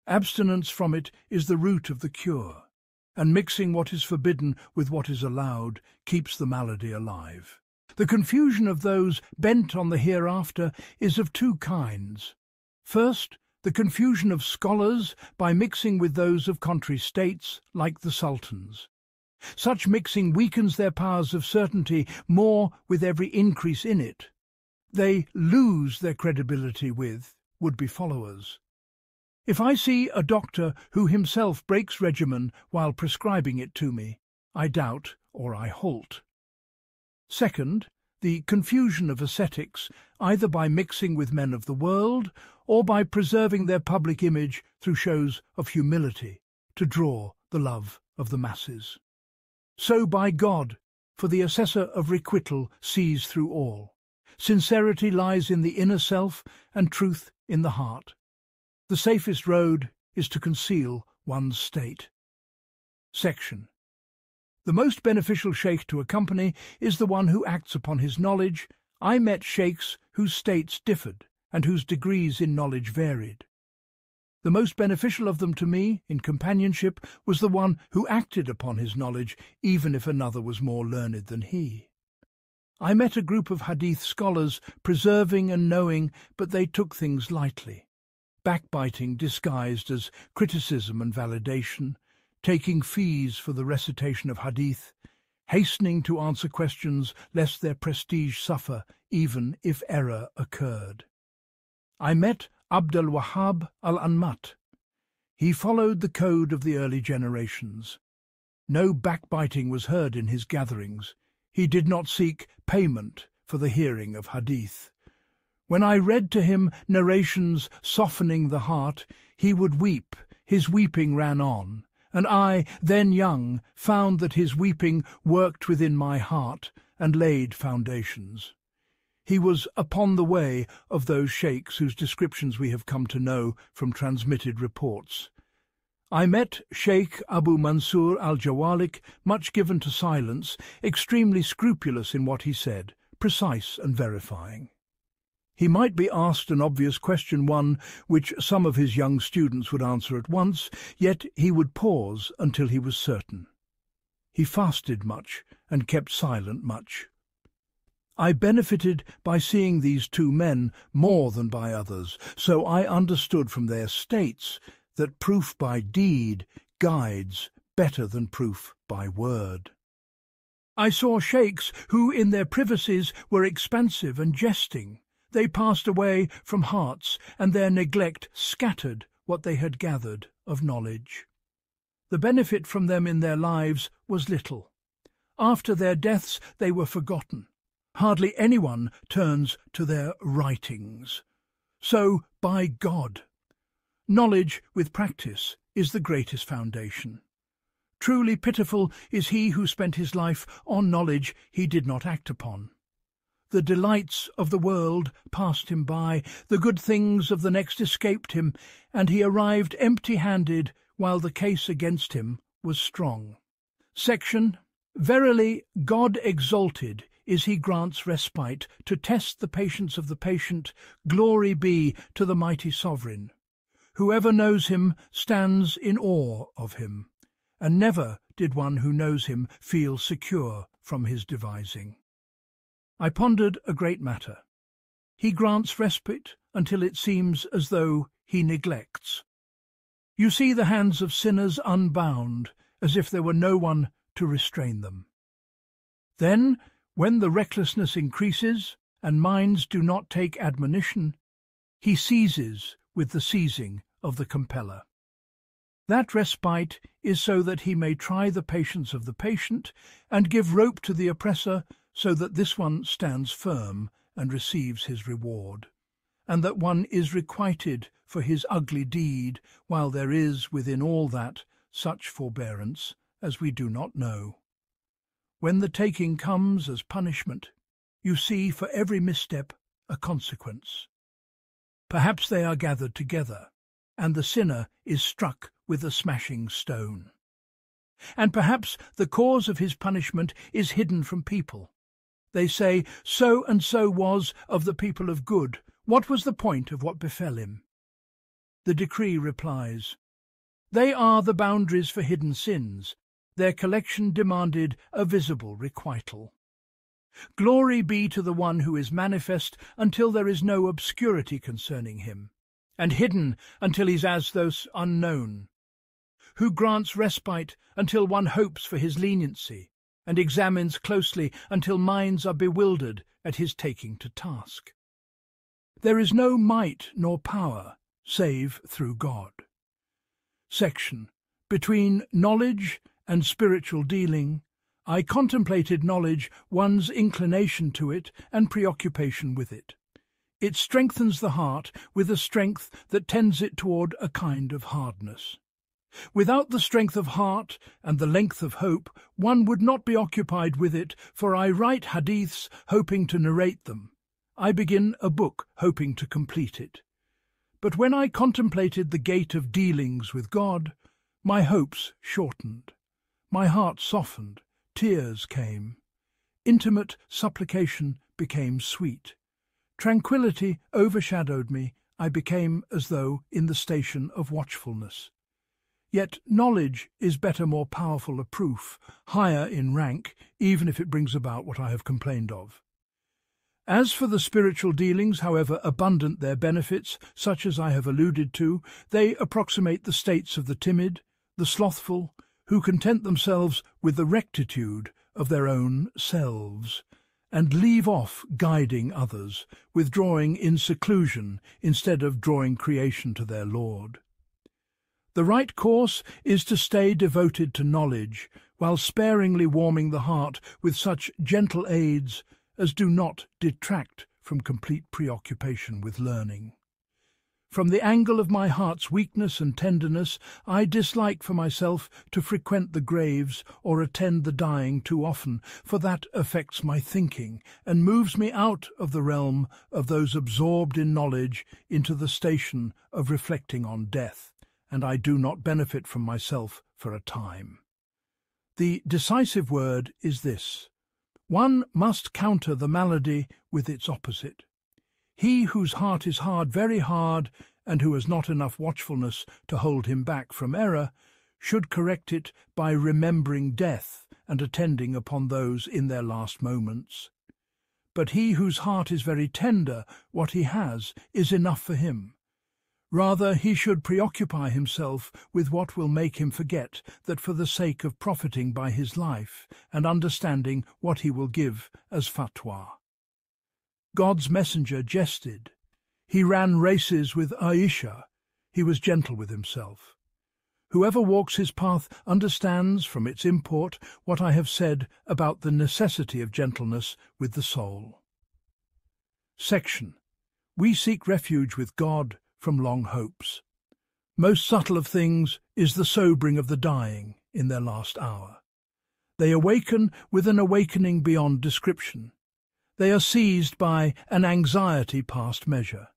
Abstinence from it is the root of the cure, and mixing what is forbidden with what is allowed keeps the malady alive. The confusion of those bent on the hereafter is of two kinds. First, the confusion of scholars by mixing with those of contrary states, like the sultans. Such mixing weakens their powers of certainty more with every increase in it. They lose their credibility with would-be followers. If I see a doctor who himself breaks regimen while prescribing it to me, I doubt or I halt. Second, the confusion of ascetics, either by mixing with men of the world or by preserving their public image through shows of humility to draw the love of the masses. So by God, for the assessor of requital sees through all. Sincerity lies in the inner self and truth in the heart. The safest road is to conceal one's state. Section. The most beneficial sheikh to accompany is the one who acts upon his knowledge. I met sheikhs whose states differed and whose degrees in knowledge varied. The most beneficial of them to me, in companionship, was the one who acted upon his knowledge, even if another was more learned than he. I met a group of hadith scholars, preserving and knowing, but they took things lightly. Backbiting disguised as criticism and validation, taking fees for the recitation of hadith, hastening to answer questions lest their prestige suffer even if error occurred. I met Abd al-Wahhab al-Anmat. He followed the code of the early generations. No backbiting was heard in his gatherings. He did not seek payment for the hearing of hadith. When I read to him narrations softening the heart, he would weep. His weeping ran on, and I, then young, found that his weeping worked within my heart and laid foundations. He was upon the way of those sheikhs whose descriptions we have come to know from transmitted reports. I met Sheikh Abu Mansur al-Jawalik, much given to silence, extremely scrupulous in what he said, precise and verifying. He might be asked an obvious question, one which some of his young students would answer at once, yet he would pause until he was certain. He fasted much and kept silent much. I benefited by seeing these two men more than by others, so I understood from their states that proof by deed guides better than proof by word. I saw sheikhs who in their privacies were expansive and jesting. They passed away from hearts, and their neglect scattered what they had gathered of knowledge. The benefit from them in their lives was little. After their deaths they were forgotten. Hardly anyone turns to their writings. So, by God, knowledge with practice is the greatest foundation. Truly pitiful is he who spent his life on knowledge he did not act upon. The delights of the world passed him by, the good things of the next escaped him, and he arrived empty-handed while the case against him was strong. Section: Verily, God exalted is he grants respite to test the patience of the patient. Glory be to the mighty sovereign. Whoever knows him stands in awe of him, and never did one who knows him feel secure from his devising. I pondered a great matter. He grants respite until it seems as though he neglects. You see the hands of sinners unbound, as if there were no one to restrain them. Then, when the recklessness increases, and minds do not take admonition, he seizes with the seizing of the compeller. That respite is so that he may try the patience of the patient, and give rope to the oppressor, so that this one stands firm and receives his reward, and that one is requited for his ugly deed, while there is within all that such forbearance as we do not know. When the taking comes as punishment, you see for every misstep a consequence. Perhaps they are gathered together, and the sinner is struck with a smashing stone. And perhaps the cause of his punishment is hidden from people. They say, so and so was of the people of good. What was the point of what befell him? The decree replies, they are the boundaries for hidden sins. Their collection demanded a visible requital. Glory be to the one who is manifest until there is no obscurity concerning him, and hidden until he's as those unknown, who grants respite until one hopes for his leniency, and examines closely until minds are bewildered at his taking to task. There is no might nor power save through God. Section: Between knowledge and spiritual dealing, I contemplated knowledge, one's inclination to it and preoccupation with it. It strengthens the heart with a strength that tends it toward a kind of hardness. Without the strength of heart and the length of hope, one would not be occupied with it, for I write hadiths hoping to narrate them. I begin a book hoping to complete it. But when I contemplated the gate of dealings with God, my hopes shortened. My heart softened, tears came. Intimate supplication became sweet. Tranquillity overshadowed me. I became as though in the station of watchfulness. Yet knowledge is better, more powerful a proof, higher in rank, even if it brings about what I have complained of. As for the spiritual dealings, however abundant their benefits, such as I have alluded to, they approximate the states of the timid, the slothful, who content themselves with the rectitude of their own selves, and leave off guiding others, withdrawing in seclusion instead of drawing creation to their Lord. The right course is to stay devoted to knowledge, while sparingly warming the heart with such gentle aids as do not detract from complete preoccupation with learning. From the angle of my heart's weakness and tenderness, I dislike for myself to frequent the graves or attend the dying too often, for that affects my thinking and moves me out of the realm of those absorbed in knowledge into the station of reflecting on death, and I do not benefit from myself for a time. The decisive word is this: one must counter the malady with its opposite. He whose heart is hard, very hard, and who has not enough watchfulness to hold him back from error, should correct it by remembering death and attending upon those in their last moments. But he whose heart is very tender, what he has is enough for him. Rather, he should preoccupy himself with what will make him forget that for the sake of profiting by his life and understanding what he will give as fatwa. God's messenger jested. He ran races with Aisha. He was gentle with himself. Whoever walks his path understands from its import what I have said about the necessity of gentleness with the soul. Section. We seek refuge with God from long hopes. Most subtle of things is the sobering of the dying in their last hour. They awaken with an awakening beyond description. They are seized by an anxiety past measure.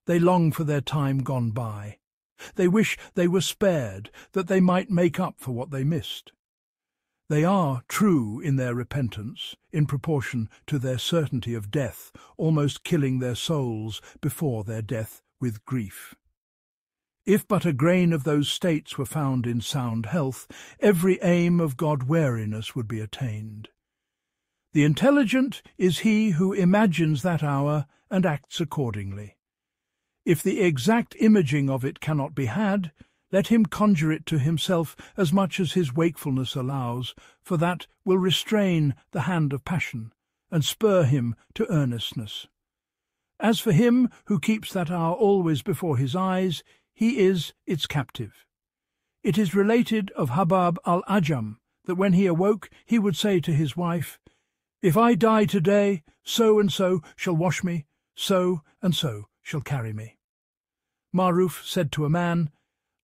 They long for their time gone by. They wish they were spared, that they might make up for what they missed. They are true in their repentance, in proportion to their certainty of death, almost killing their souls before their death with grief. If but a grain of those states were found in sound health, every aim of God-wariness would be attained. The intelligent is he who imagines that hour and acts accordingly. If the exact imaging of it cannot be had, let him conjure it to himself as much as his wakefulness allows, for that will restrain the hand of passion and spur him to earnestness. As for him who keeps that hour always before his eyes, he is its captive. It is related of Habab al-Ajam that when he awoke he would say to his wife, "If I die today, so and so shall wash me, so and so shall carry me." Maruf said to a man,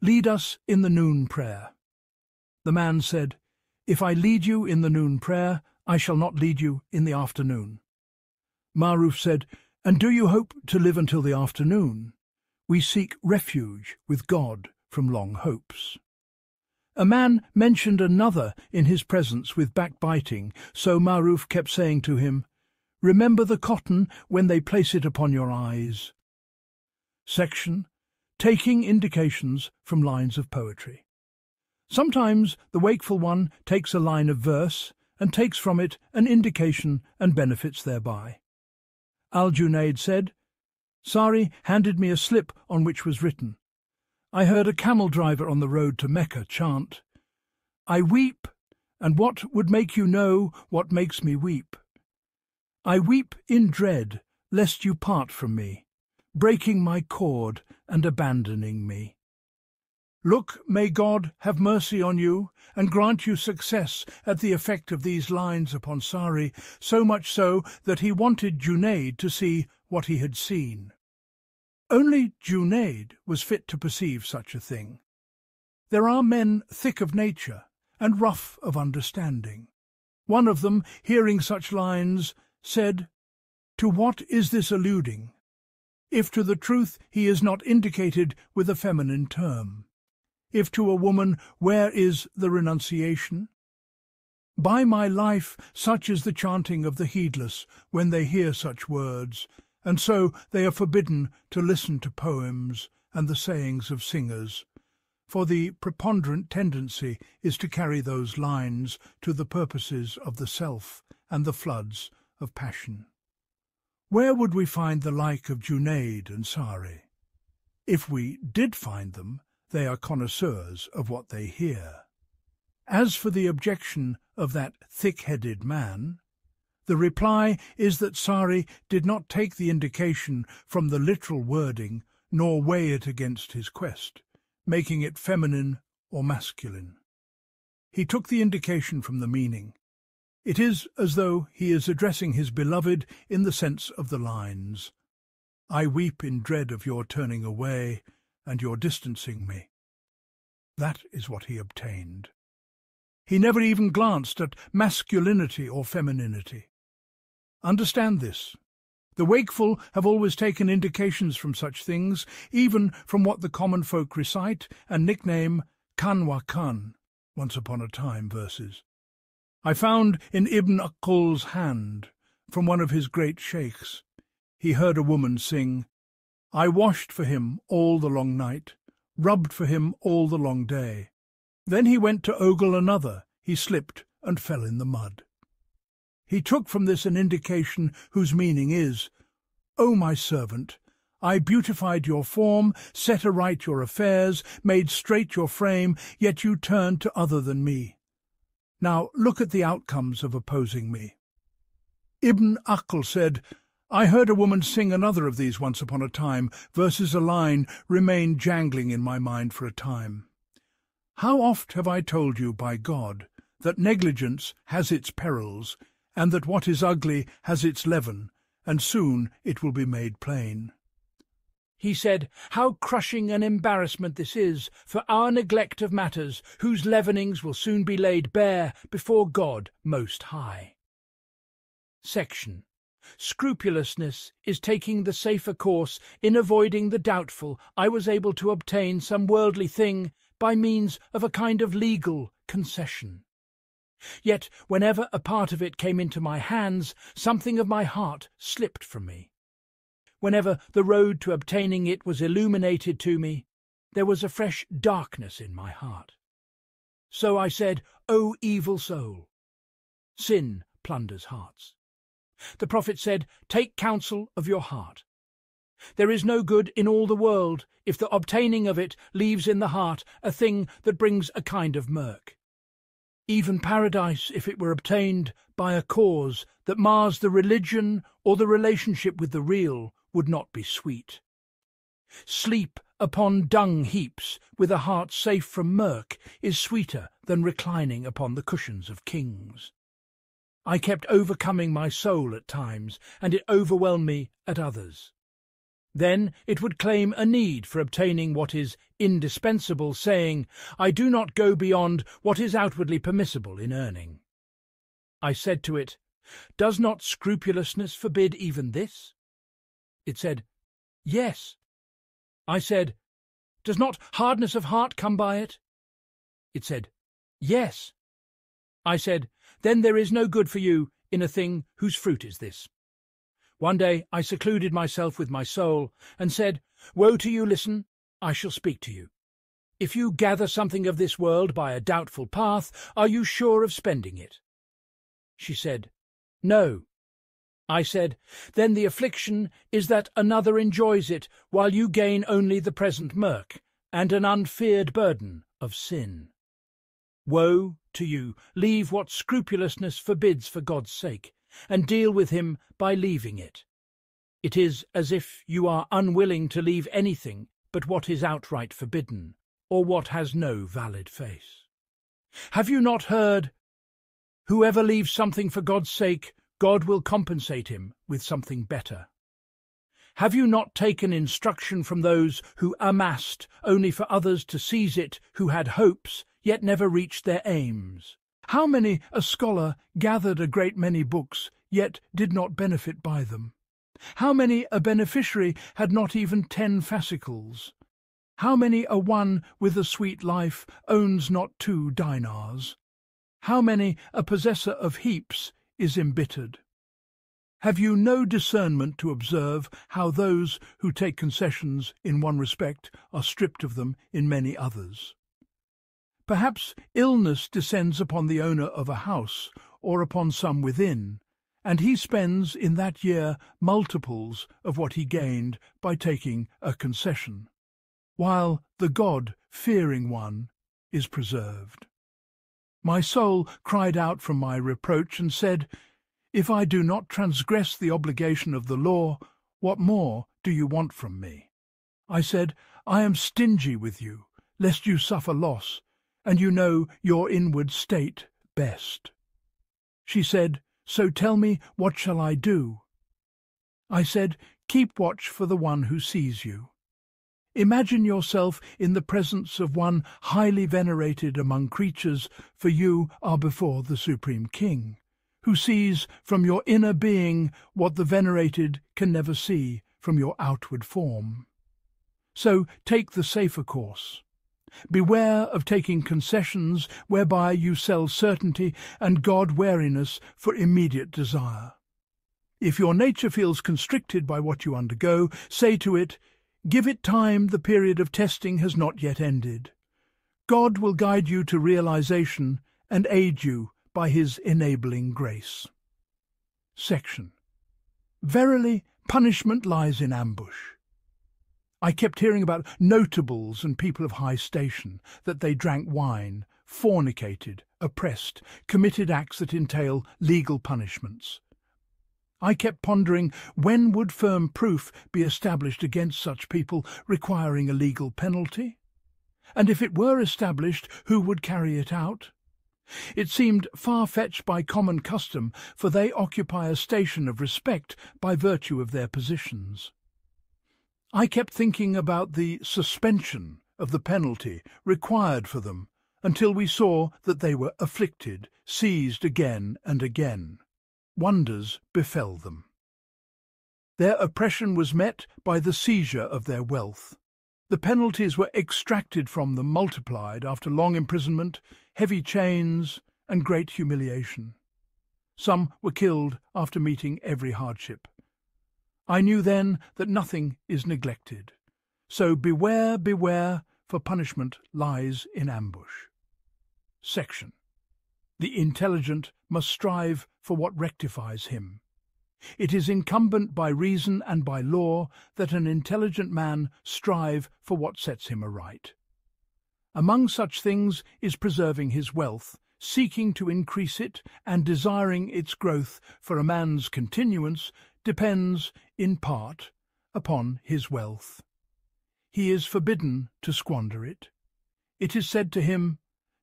"Lead us in the noon prayer." The man said, "If I lead you in the noon prayer, I shall not lead you in the afternoon." Maruf said, "And do you hope to live until the afternoon? We seek refuge with God from long hopes." A man mentioned another in his presence with backbiting, so Maruf kept saying to him, "Remember the cotton when they place it upon your eyes." Section. Taking indications from lines of poetry. Sometimes the wakeful one takes a line of verse and takes from it an indication and benefits thereby. Al-Junaid said, "Sari handed me a slip on which was written, I heard a camel driver on the road to Mecca chant, 'I weep, and what would make you know what makes me weep? I weep in dread, lest you part from me, breaking my cord and abandoning me.' Look, may God have mercy on you and grant you success at the effect of these lines upon Sari, so much so that he wanted Junaid to see what he had seen. Only Junaid was fit to perceive such a thing. There are men thick of nature and rough of understanding. One of them, hearing such lines, said, 'To what is this alluding, if to the truth he is not indicated with a feminine term? If to a woman, where is the renunciation? By my life, such is the chanting of the heedless when they hear such words, and so they are forbidden to listen to poems and the sayings of singers, for the preponderant tendency is to carry those lines to the purposes of the self and the floods of passion. Where would we find the like of Junaid and Sari? If we did find them, they are connoisseurs of what they hear. As for the objection of that thick-headed man, the reply is that Sari did not take the indication from the literal wording nor weigh it against his quest, making it feminine or masculine. He took the indication from the meaning. It is as though he is addressing his beloved in the sense of the lines, "I weep in dread of your turning away and your distancing me." That is what he obtained. He never even glanced at masculinity or femininity. Understand this. The wakeful have always taken indications from such things, even from what the common folk recite and nickname Kan wa Kan, once upon a time verses. I found in Ibn Aql's hand, from one of his great sheikhs, he heard a woman sing, "I washed for him all the long night, rubbed for him all the long day. Then he went to ogle another, he slipped and fell in the mud." He took from this an indication whose meaning is, "O my servant, I beautified your form, set aright your affairs, made straight your frame, yet you turned to other than me. Now look at the outcomes of opposing me." Ibn Aql said, "I heard a woman sing another of these once upon a time, verses a line remained jangling in my mind for a time. How oft have I told you, by God, that negligence has its perils, and that what is ugly has its leaven, and soon it will be made plain." He said, "How crushing an embarrassment this is for our neglect of matters whose leavenings will soon be laid bare before God Most High." Section. Scrupulousness is taking the safer course in avoiding the doubtful. I was able to obtain some worldly thing by means of a kind of legal concession. Yet whenever a part of it came into my hands, something of my heart slipped from me. Whenever the road to obtaining it was illuminated to me, there was a fresh darkness in my heart. So I said, "O evil soul, sin plunders hearts." The prophet said, "Take counsel of your heart." There is no good in all the world if the obtaining of it leaves in the heart a thing that brings a kind of murk. Even paradise, if it were obtained by a cause that mars the religion or the relationship with the real, would not be sweet. Sleep upon dung heaps with a heart safe from murk is sweeter than reclining upon the cushions of kings. I kept overcoming my soul at times, and it overwhelmed me at others. Then it would claim a need for obtaining what is indispensable, saying, "I do not go beyond what is outwardly permissible in earning." I said to it, "Does not scrupulousness forbid even this?" It said, "Yes." I said, "Does not hardness of heart come by it?" It said, "Yes." I said, "Then there is no good for you in a thing whose fruit is this." One day I secluded myself with my soul and said, "Woe to you, listen, I shall speak to you. If you gather something of this world by a doubtful path, are you sure of spending it?" She said, "No." I said, "Then the affliction is that another enjoys it, while you gain only the present murk, and an unfeared burden of sin. Woe to you, leave what scrupulousness forbids for God's sake, and deal with him by leaving it. It is as if you are unwilling to leave anything but what is outright forbidden, or what has no valid face. Have you not heard, 'Whoever leaves something for God's sake, God will compensate him with something better'? Have you not taken instruction from those who amassed only for others to seize it, who had hopes, yet never reached their aims? How many a scholar gathered a great many books, yet did not benefit by them? How many a beneficiary had not even 10 fascicles? How many a one with a sweet life owns not 2 dinars? How many a possessor of heaps is embittered? Have you no discernment to observe how those who take concessions in one respect are stripped of them in many others? Perhaps illness descends upon the owner of a house or upon some within, and he spends in that year multiples of what he gained by taking a concession, while the God-fearing one is preserved. My soul cried out from my reproach and said, "If I do not transgress the obligation of the law, what more do you want from me?" I said, "I am stingy with you, lest you suffer loss, and you know your inward state best. She said, "So tell me, what shall I do?" I said, "Keep watch for the one who sees you. Imagine yourself in the presence of one highly venerated among creatures, for you are before the Supreme King, who sees from your inner being what the venerated can never see from your outward form. So take the safer course. Beware of taking concessions whereby you sell certainty and God-wariness for immediate desire. If your nature feels constricted by what you undergo, say to it, 'Give it time, the period of testing has not yet ended.' God will guide you to realization and aid you by his enabling grace." Section. Verily, punishment lies in ambush. I kept hearing about notables and people of high station, that they drank wine, fornicated, oppressed, committed acts that entail legal punishments. I kept pondering, when would firm proof be established against such people requiring a legal penalty? And if it were established, who would carry it out? It seemed far-fetched by common custom, for they occupy a station of respect by virtue of their positions. I kept thinking about the suspension of the penalty required for them, until we saw that they were afflicted, seized again and again. Wonders befell them. Their oppression was met by the seizure of their wealth. The penalties were extracted from them, multiplied after long imprisonment, heavy chains, and great humiliation. Some were killed after meeting every hardship. I knew then that nothing is neglected. So beware, beware, for punishment lies in ambush. Section. The intelligent must strive for what rectifies him. It is incumbent by reason and by law that an intelligent man strive for what sets him aright. Among such things is preserving his wealth, seeking to increase it, and desiring its growth, for a man's continuance depends, in part, upon his wealth. He is forbidden to squander it. It is said to him,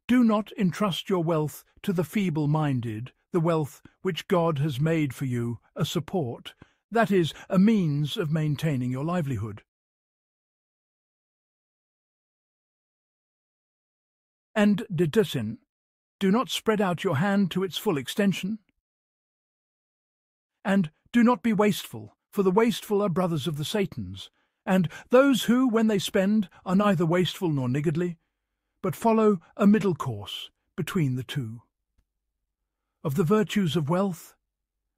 "Do not entrust your wealth to the feeble-minded, the wealth which God has made for you a support, that is, a means of maintaining your livelihood." And dedusin, "Do not spread out your hand to its full extension." And do not be wasteful, for the wasteful are brothers of the Satans, and those who, when they spend, are neither wasteful nor niggardly, but follow a middle course between the two. Of the virtues of wealth,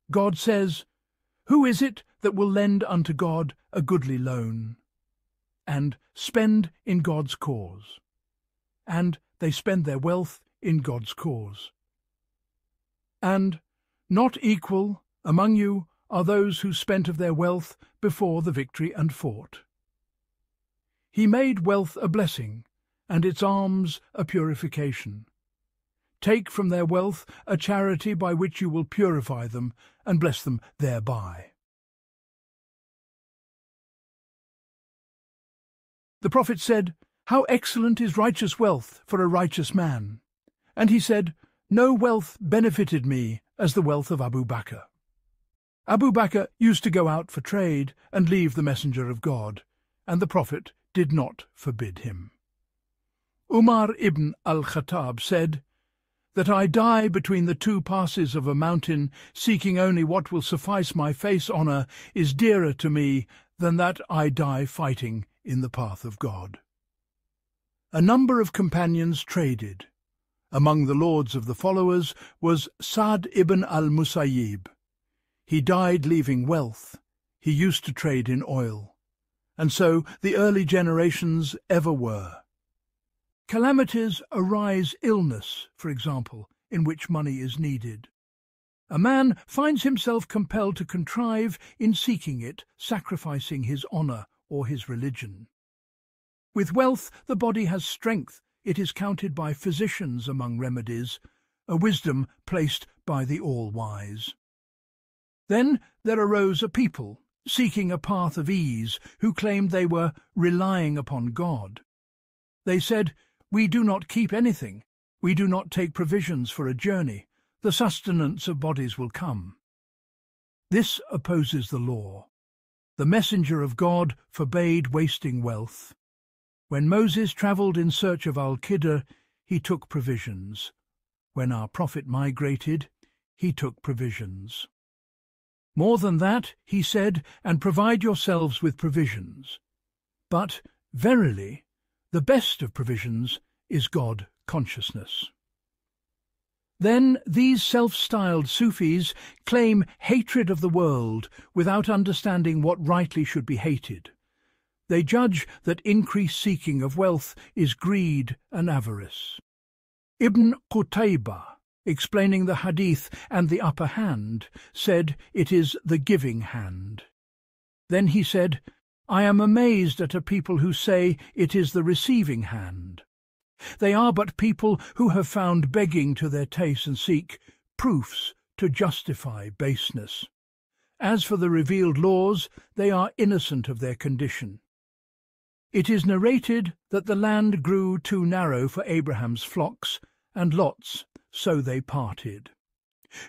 God says, "Who is it that will lend unto God a goodly loan?" and spend in God's cause. And they spend their wealth in God's cause. And not equal among you are those who spent of their wealth before the victory and fought. He made wealth a blessing, and its alms a purification. Take from their wealth a charity by which you will purify them, and bless them thereby. The prophet said, "How excellent is righteous wealth for a righteous man!" And he said, "No wealth benefited me as the wealth of Abu Bakr." Abu Bakr used to go out for trade and leave the messenger of God, and the prophet did not forbid him. Umar ibn al-Khattab said, "That I die between the two passes of a mountain, seeking only what will suffice my face honour, is dearer to me than that I die fighting in the path of God." A number of companions traded. Among the lords of the followers was Sa'd ibn al-Musayyib. He died leaving wealth. He used to trade in oil. And so the early generations ever were. Calamities arise, illness, for example, in which money is needed. A man finds himself compelled to contrive in seeking it, sacrificing his honour or his religion. With wealth the body has strength. It is counted by physicians among remedies, a wisdom placed by the all-wise. Then there arose a people, seeking a path of ease, who claimed they were relying upon God. They said, We do not keep anything. We do not take provisions for a journey. The sustenance of bodies will come. This opposes the law. The messenger of God forbade wasting wealth. When Moses travelled in search of al-Khatir, he took provisions. When our prophet migrated, he took provisions. More than that, he said, and provide yourselves with provisions. But, verily, the best of provisions is God consciousness. Then these self-styled Sufis claim hatred of the world without understanding what rightly should be hated. They judge that increased seeking of wealth is greed and avarice. Ibn Qutaybah, explaining the hadith and the upper hand, said it is the giving hand. Then he said, I am amazed at a people who say it is the receiving hand. They are but people who have found begging to their taste and seek proofs to justify baseness. As for the revealed laws, they are innocent of their condition. It is narrated that the land grew too narrow for Abraham's flocks, and Lot's, so they parted.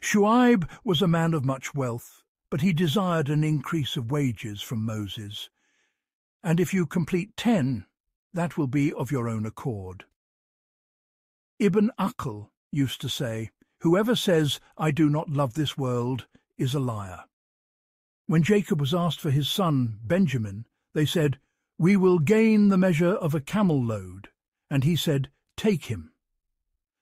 Shu'aib was a man of much wealth, but he desired an increase of wages from Moses. And if you complete 10, that will be of your own accord. Ibn Aql used to say, whoever says, I do not love this world, is a liar. When Jacob was asked for his son, Benjamin, they said, we will gain the measure of a camel load, and he said, take him.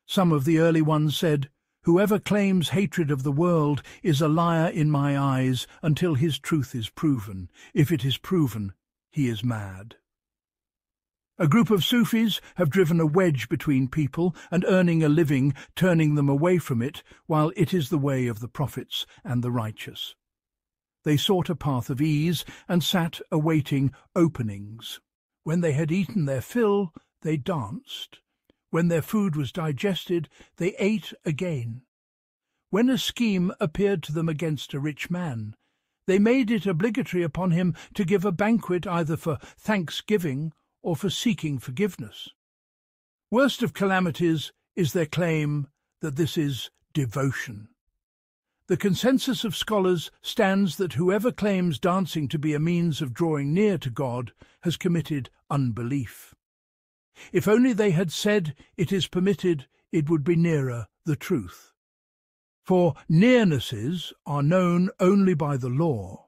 Some of the early ones said, whoever claims hatred of the world is a liar in my eyes until his truth is proven. If it is proven, he is mad. A group of Sufis have driven a wedge between people and earning a living, turning them away from it, while it is the way of the prophets and the righteous. They sought a path of ease and sat awaiting openings. When they had eaten their fill, they danced. When their food was digested, they ate again. When a scheme appeared to them against a rich man, they made it obligatory upon him to give a banquet either for thanksgiving or for seeking forgiveness. Worst of calamities is their claim that this is devotion. The consensus of scholars stands that whoever claims dancing to be a means of drawing near to God has committed unbelief. If only they had said it is permitted, it would be nearer the truth. For nearnesses are known only by the law,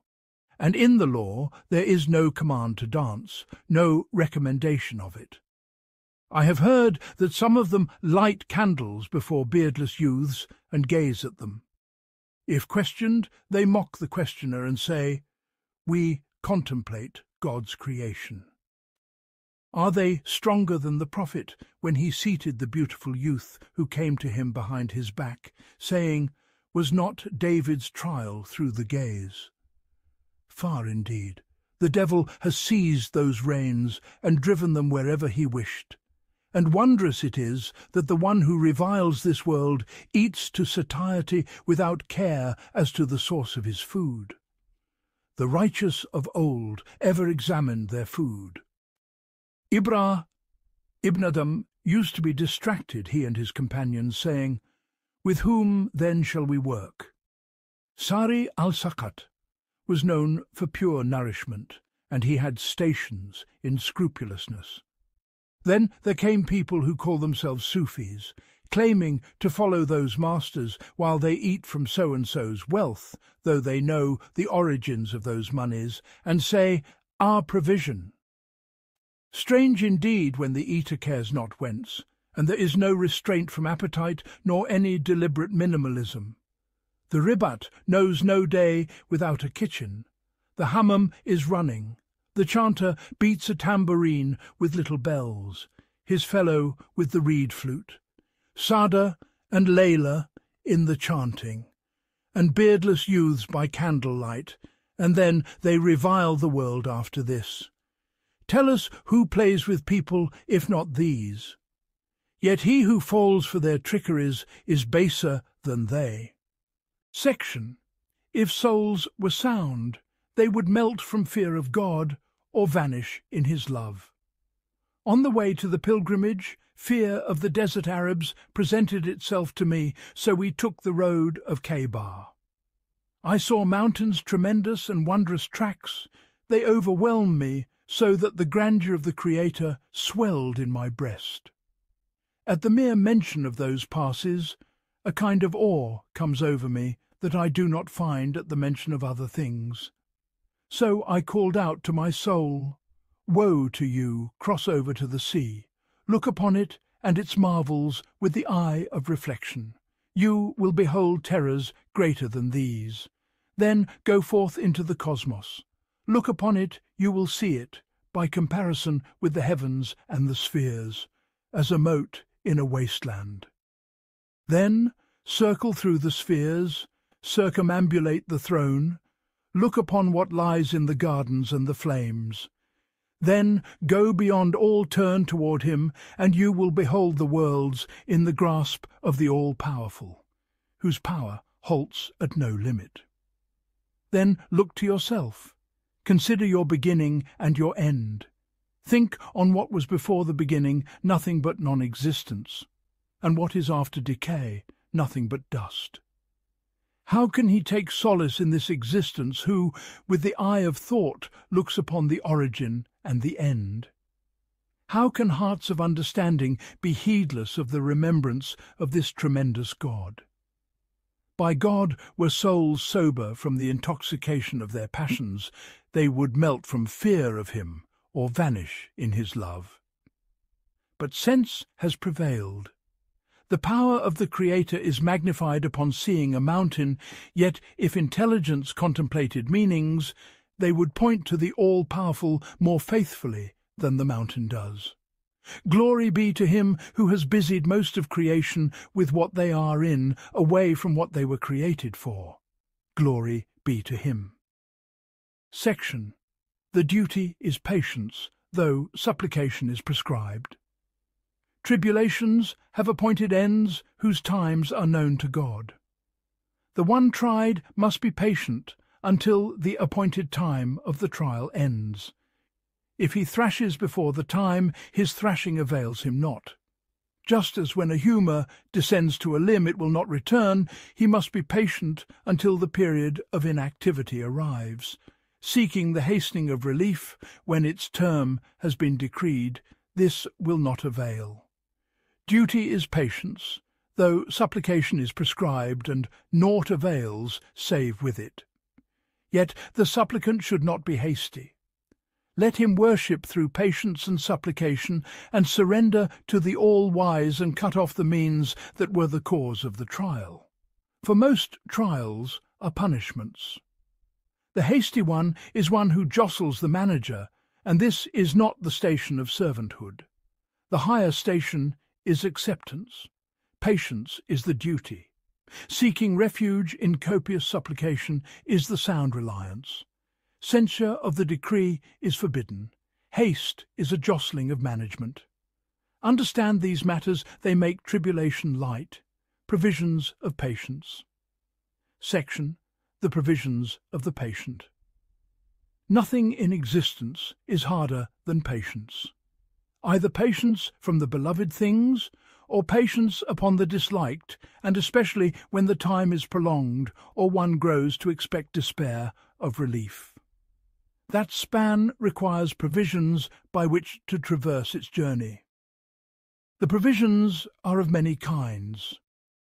and in the law there is no command to dance, no recommendation of it. I have heard that some of them light candles before beardless youths and gaze at them. If questioned, they mock the questioner and say, we contemplate God's creation. Are they stronger than the prophet when he seated the beautiful youth who came to him behind his back, saying, was not David's trial through the gaze? Far indeed, the devil has seized those reins and driven them wherever he wished. And wondrous it is that the one who reviles this world eats to satiety without care as to the source of his food. The righteous of old ever examined their food. Ibn Adam used to be distracted, he and his companions, saying, with whom then shall we work? Sari al-Sakat was known for pure nourishment, and he had stations in scrupulousness. Then there came people who call themselves Sufis, claiming to follow those masters while they eat from so-and-so's wealth, though they know the origins of those monies, and say, our provision. Strange indeed when the eater cares not whence, and there is no restraint from appetite nor any deliberate minimalism. The ribat knows no day without a kitchen. The hammam is running. The chanter beats a tambourine with little bells, his fellow with the reed flute. Sada and Layla in the chanting, and beardless youths by candlelight, and then they revile the world after this. Tell us who plays with people, if not these? Yet he who falls for their trickeries is baser than they. Section. If souls were sound, they would melt from fear of God or vanish in his love. On the way to the pilgrimage, fear of the desert Arabs presented itself to me, so we took the road of Khaybar. I saw mountains, tremendous and wondrous tracks. They overwhelmed me, so that the grandeur of the Creator swelled in my breast. At the mere mention of those passes, a kind of awe comes over me that I do not find at the mention of other things. So I called out to my soul, "Woe to you, cross over to the sea. Look upon it and its marvels with the eye of reflection. You will behold terrors greater than these. Then go forth into the cosmos. Look upon it, you will see it, by comparison with the heavens and the spheres, as a mote in a wasteland. Then circle through the spheres, circumambulate the throne, look upon what lies in the gardens and the flames. Then go beyond all, turn toward him, and you will behold the worlds in the grasp of the all-powerful, whose power halts at no limit. Then look to yourself. Consider your beginning and your end. Think on what was before the beginning, nothing but non-existence, and what is after decay, nothing but dust. How can he take solace in this existence who, with the eye of thought, looks upon the origin and the end? How can hearts of understanding be heedless of the remembrance of this tremendous God? By God, were souls sober from the intoxication of their passions, they would melt from fear of him or vanish in his love. But sense has prevailed. The power of the Creator is magnified upon seeing a mountain, yet if intelligence contemplated meanings, they would point to the all-powerful more faithfully than the mountain does. Glory be to him who has busied most of creation with what they are in, away from what they were created for. Glory be to him. Section. The duty is patience, though supplication is prescribed. Tribulations have appointed ends whose times are known to God. The one tried must be patient until the appointed time of the trial ends. If he thrashes before the time, his thrashing avails him not. Just as when a humour descends to a limb it will not return, he must be patient until the period of inactivity arrives, seeking the hastening of relief when its term has been decreed. This will not avail. Duty is patience, though supplication is prescribed, and naught avails save with it. Yet the supplicant should not be hasty. Let him worship through patience and supplication, and surrender to the all-wise and cut off the means that were the cause of the trial. For most trials are punishments. The hasty one is one who jostles the manager, and this is not the station of servanthood. The higher station is acceptance. Patience is the duty. Seeking refuge in copious supplication is the sound reliance. Censure of the decree is forbidden. Haste is a jostling of management. Understand these matters, they make tribulation light. Provisions of patience. Section. The provisions of the patient. Nothing in existence is harder than patience. Either patience from the beloved things, or patience upon the disliked, and especially when the time is prolonged, or one grows to expect despair of relief. That span requires provisions by which to traverse its journey. The provisions are of many kinds.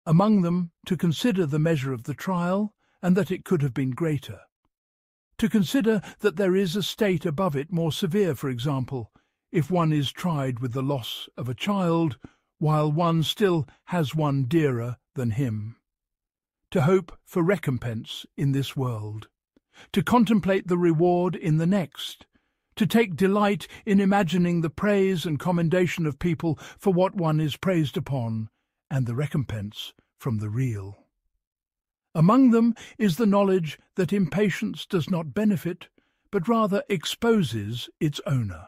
Among them, to consider the measure of the trial, and that it could have been greater. To consider that there is a state above it more severe, for example, if one is tried with the loss of a child, while one still has one dearer than him. To hope for recompense in this world. To contemplate the reward in the next, to take delight in imagining the praise and commendation of people for what one is praised upon, and the recompense from the real. Among them is the knowledge that impatience does not benefit, but rather exposes its owner.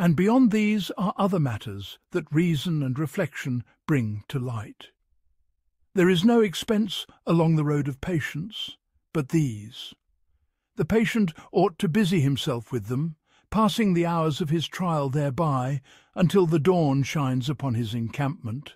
And beyond these are other matters that reason and reflection bring to light. There is no expense along the road of patience, but these. The patient ought to busy himself with them, passing the hours of his trial thereby until the dawn shines upon his encampment.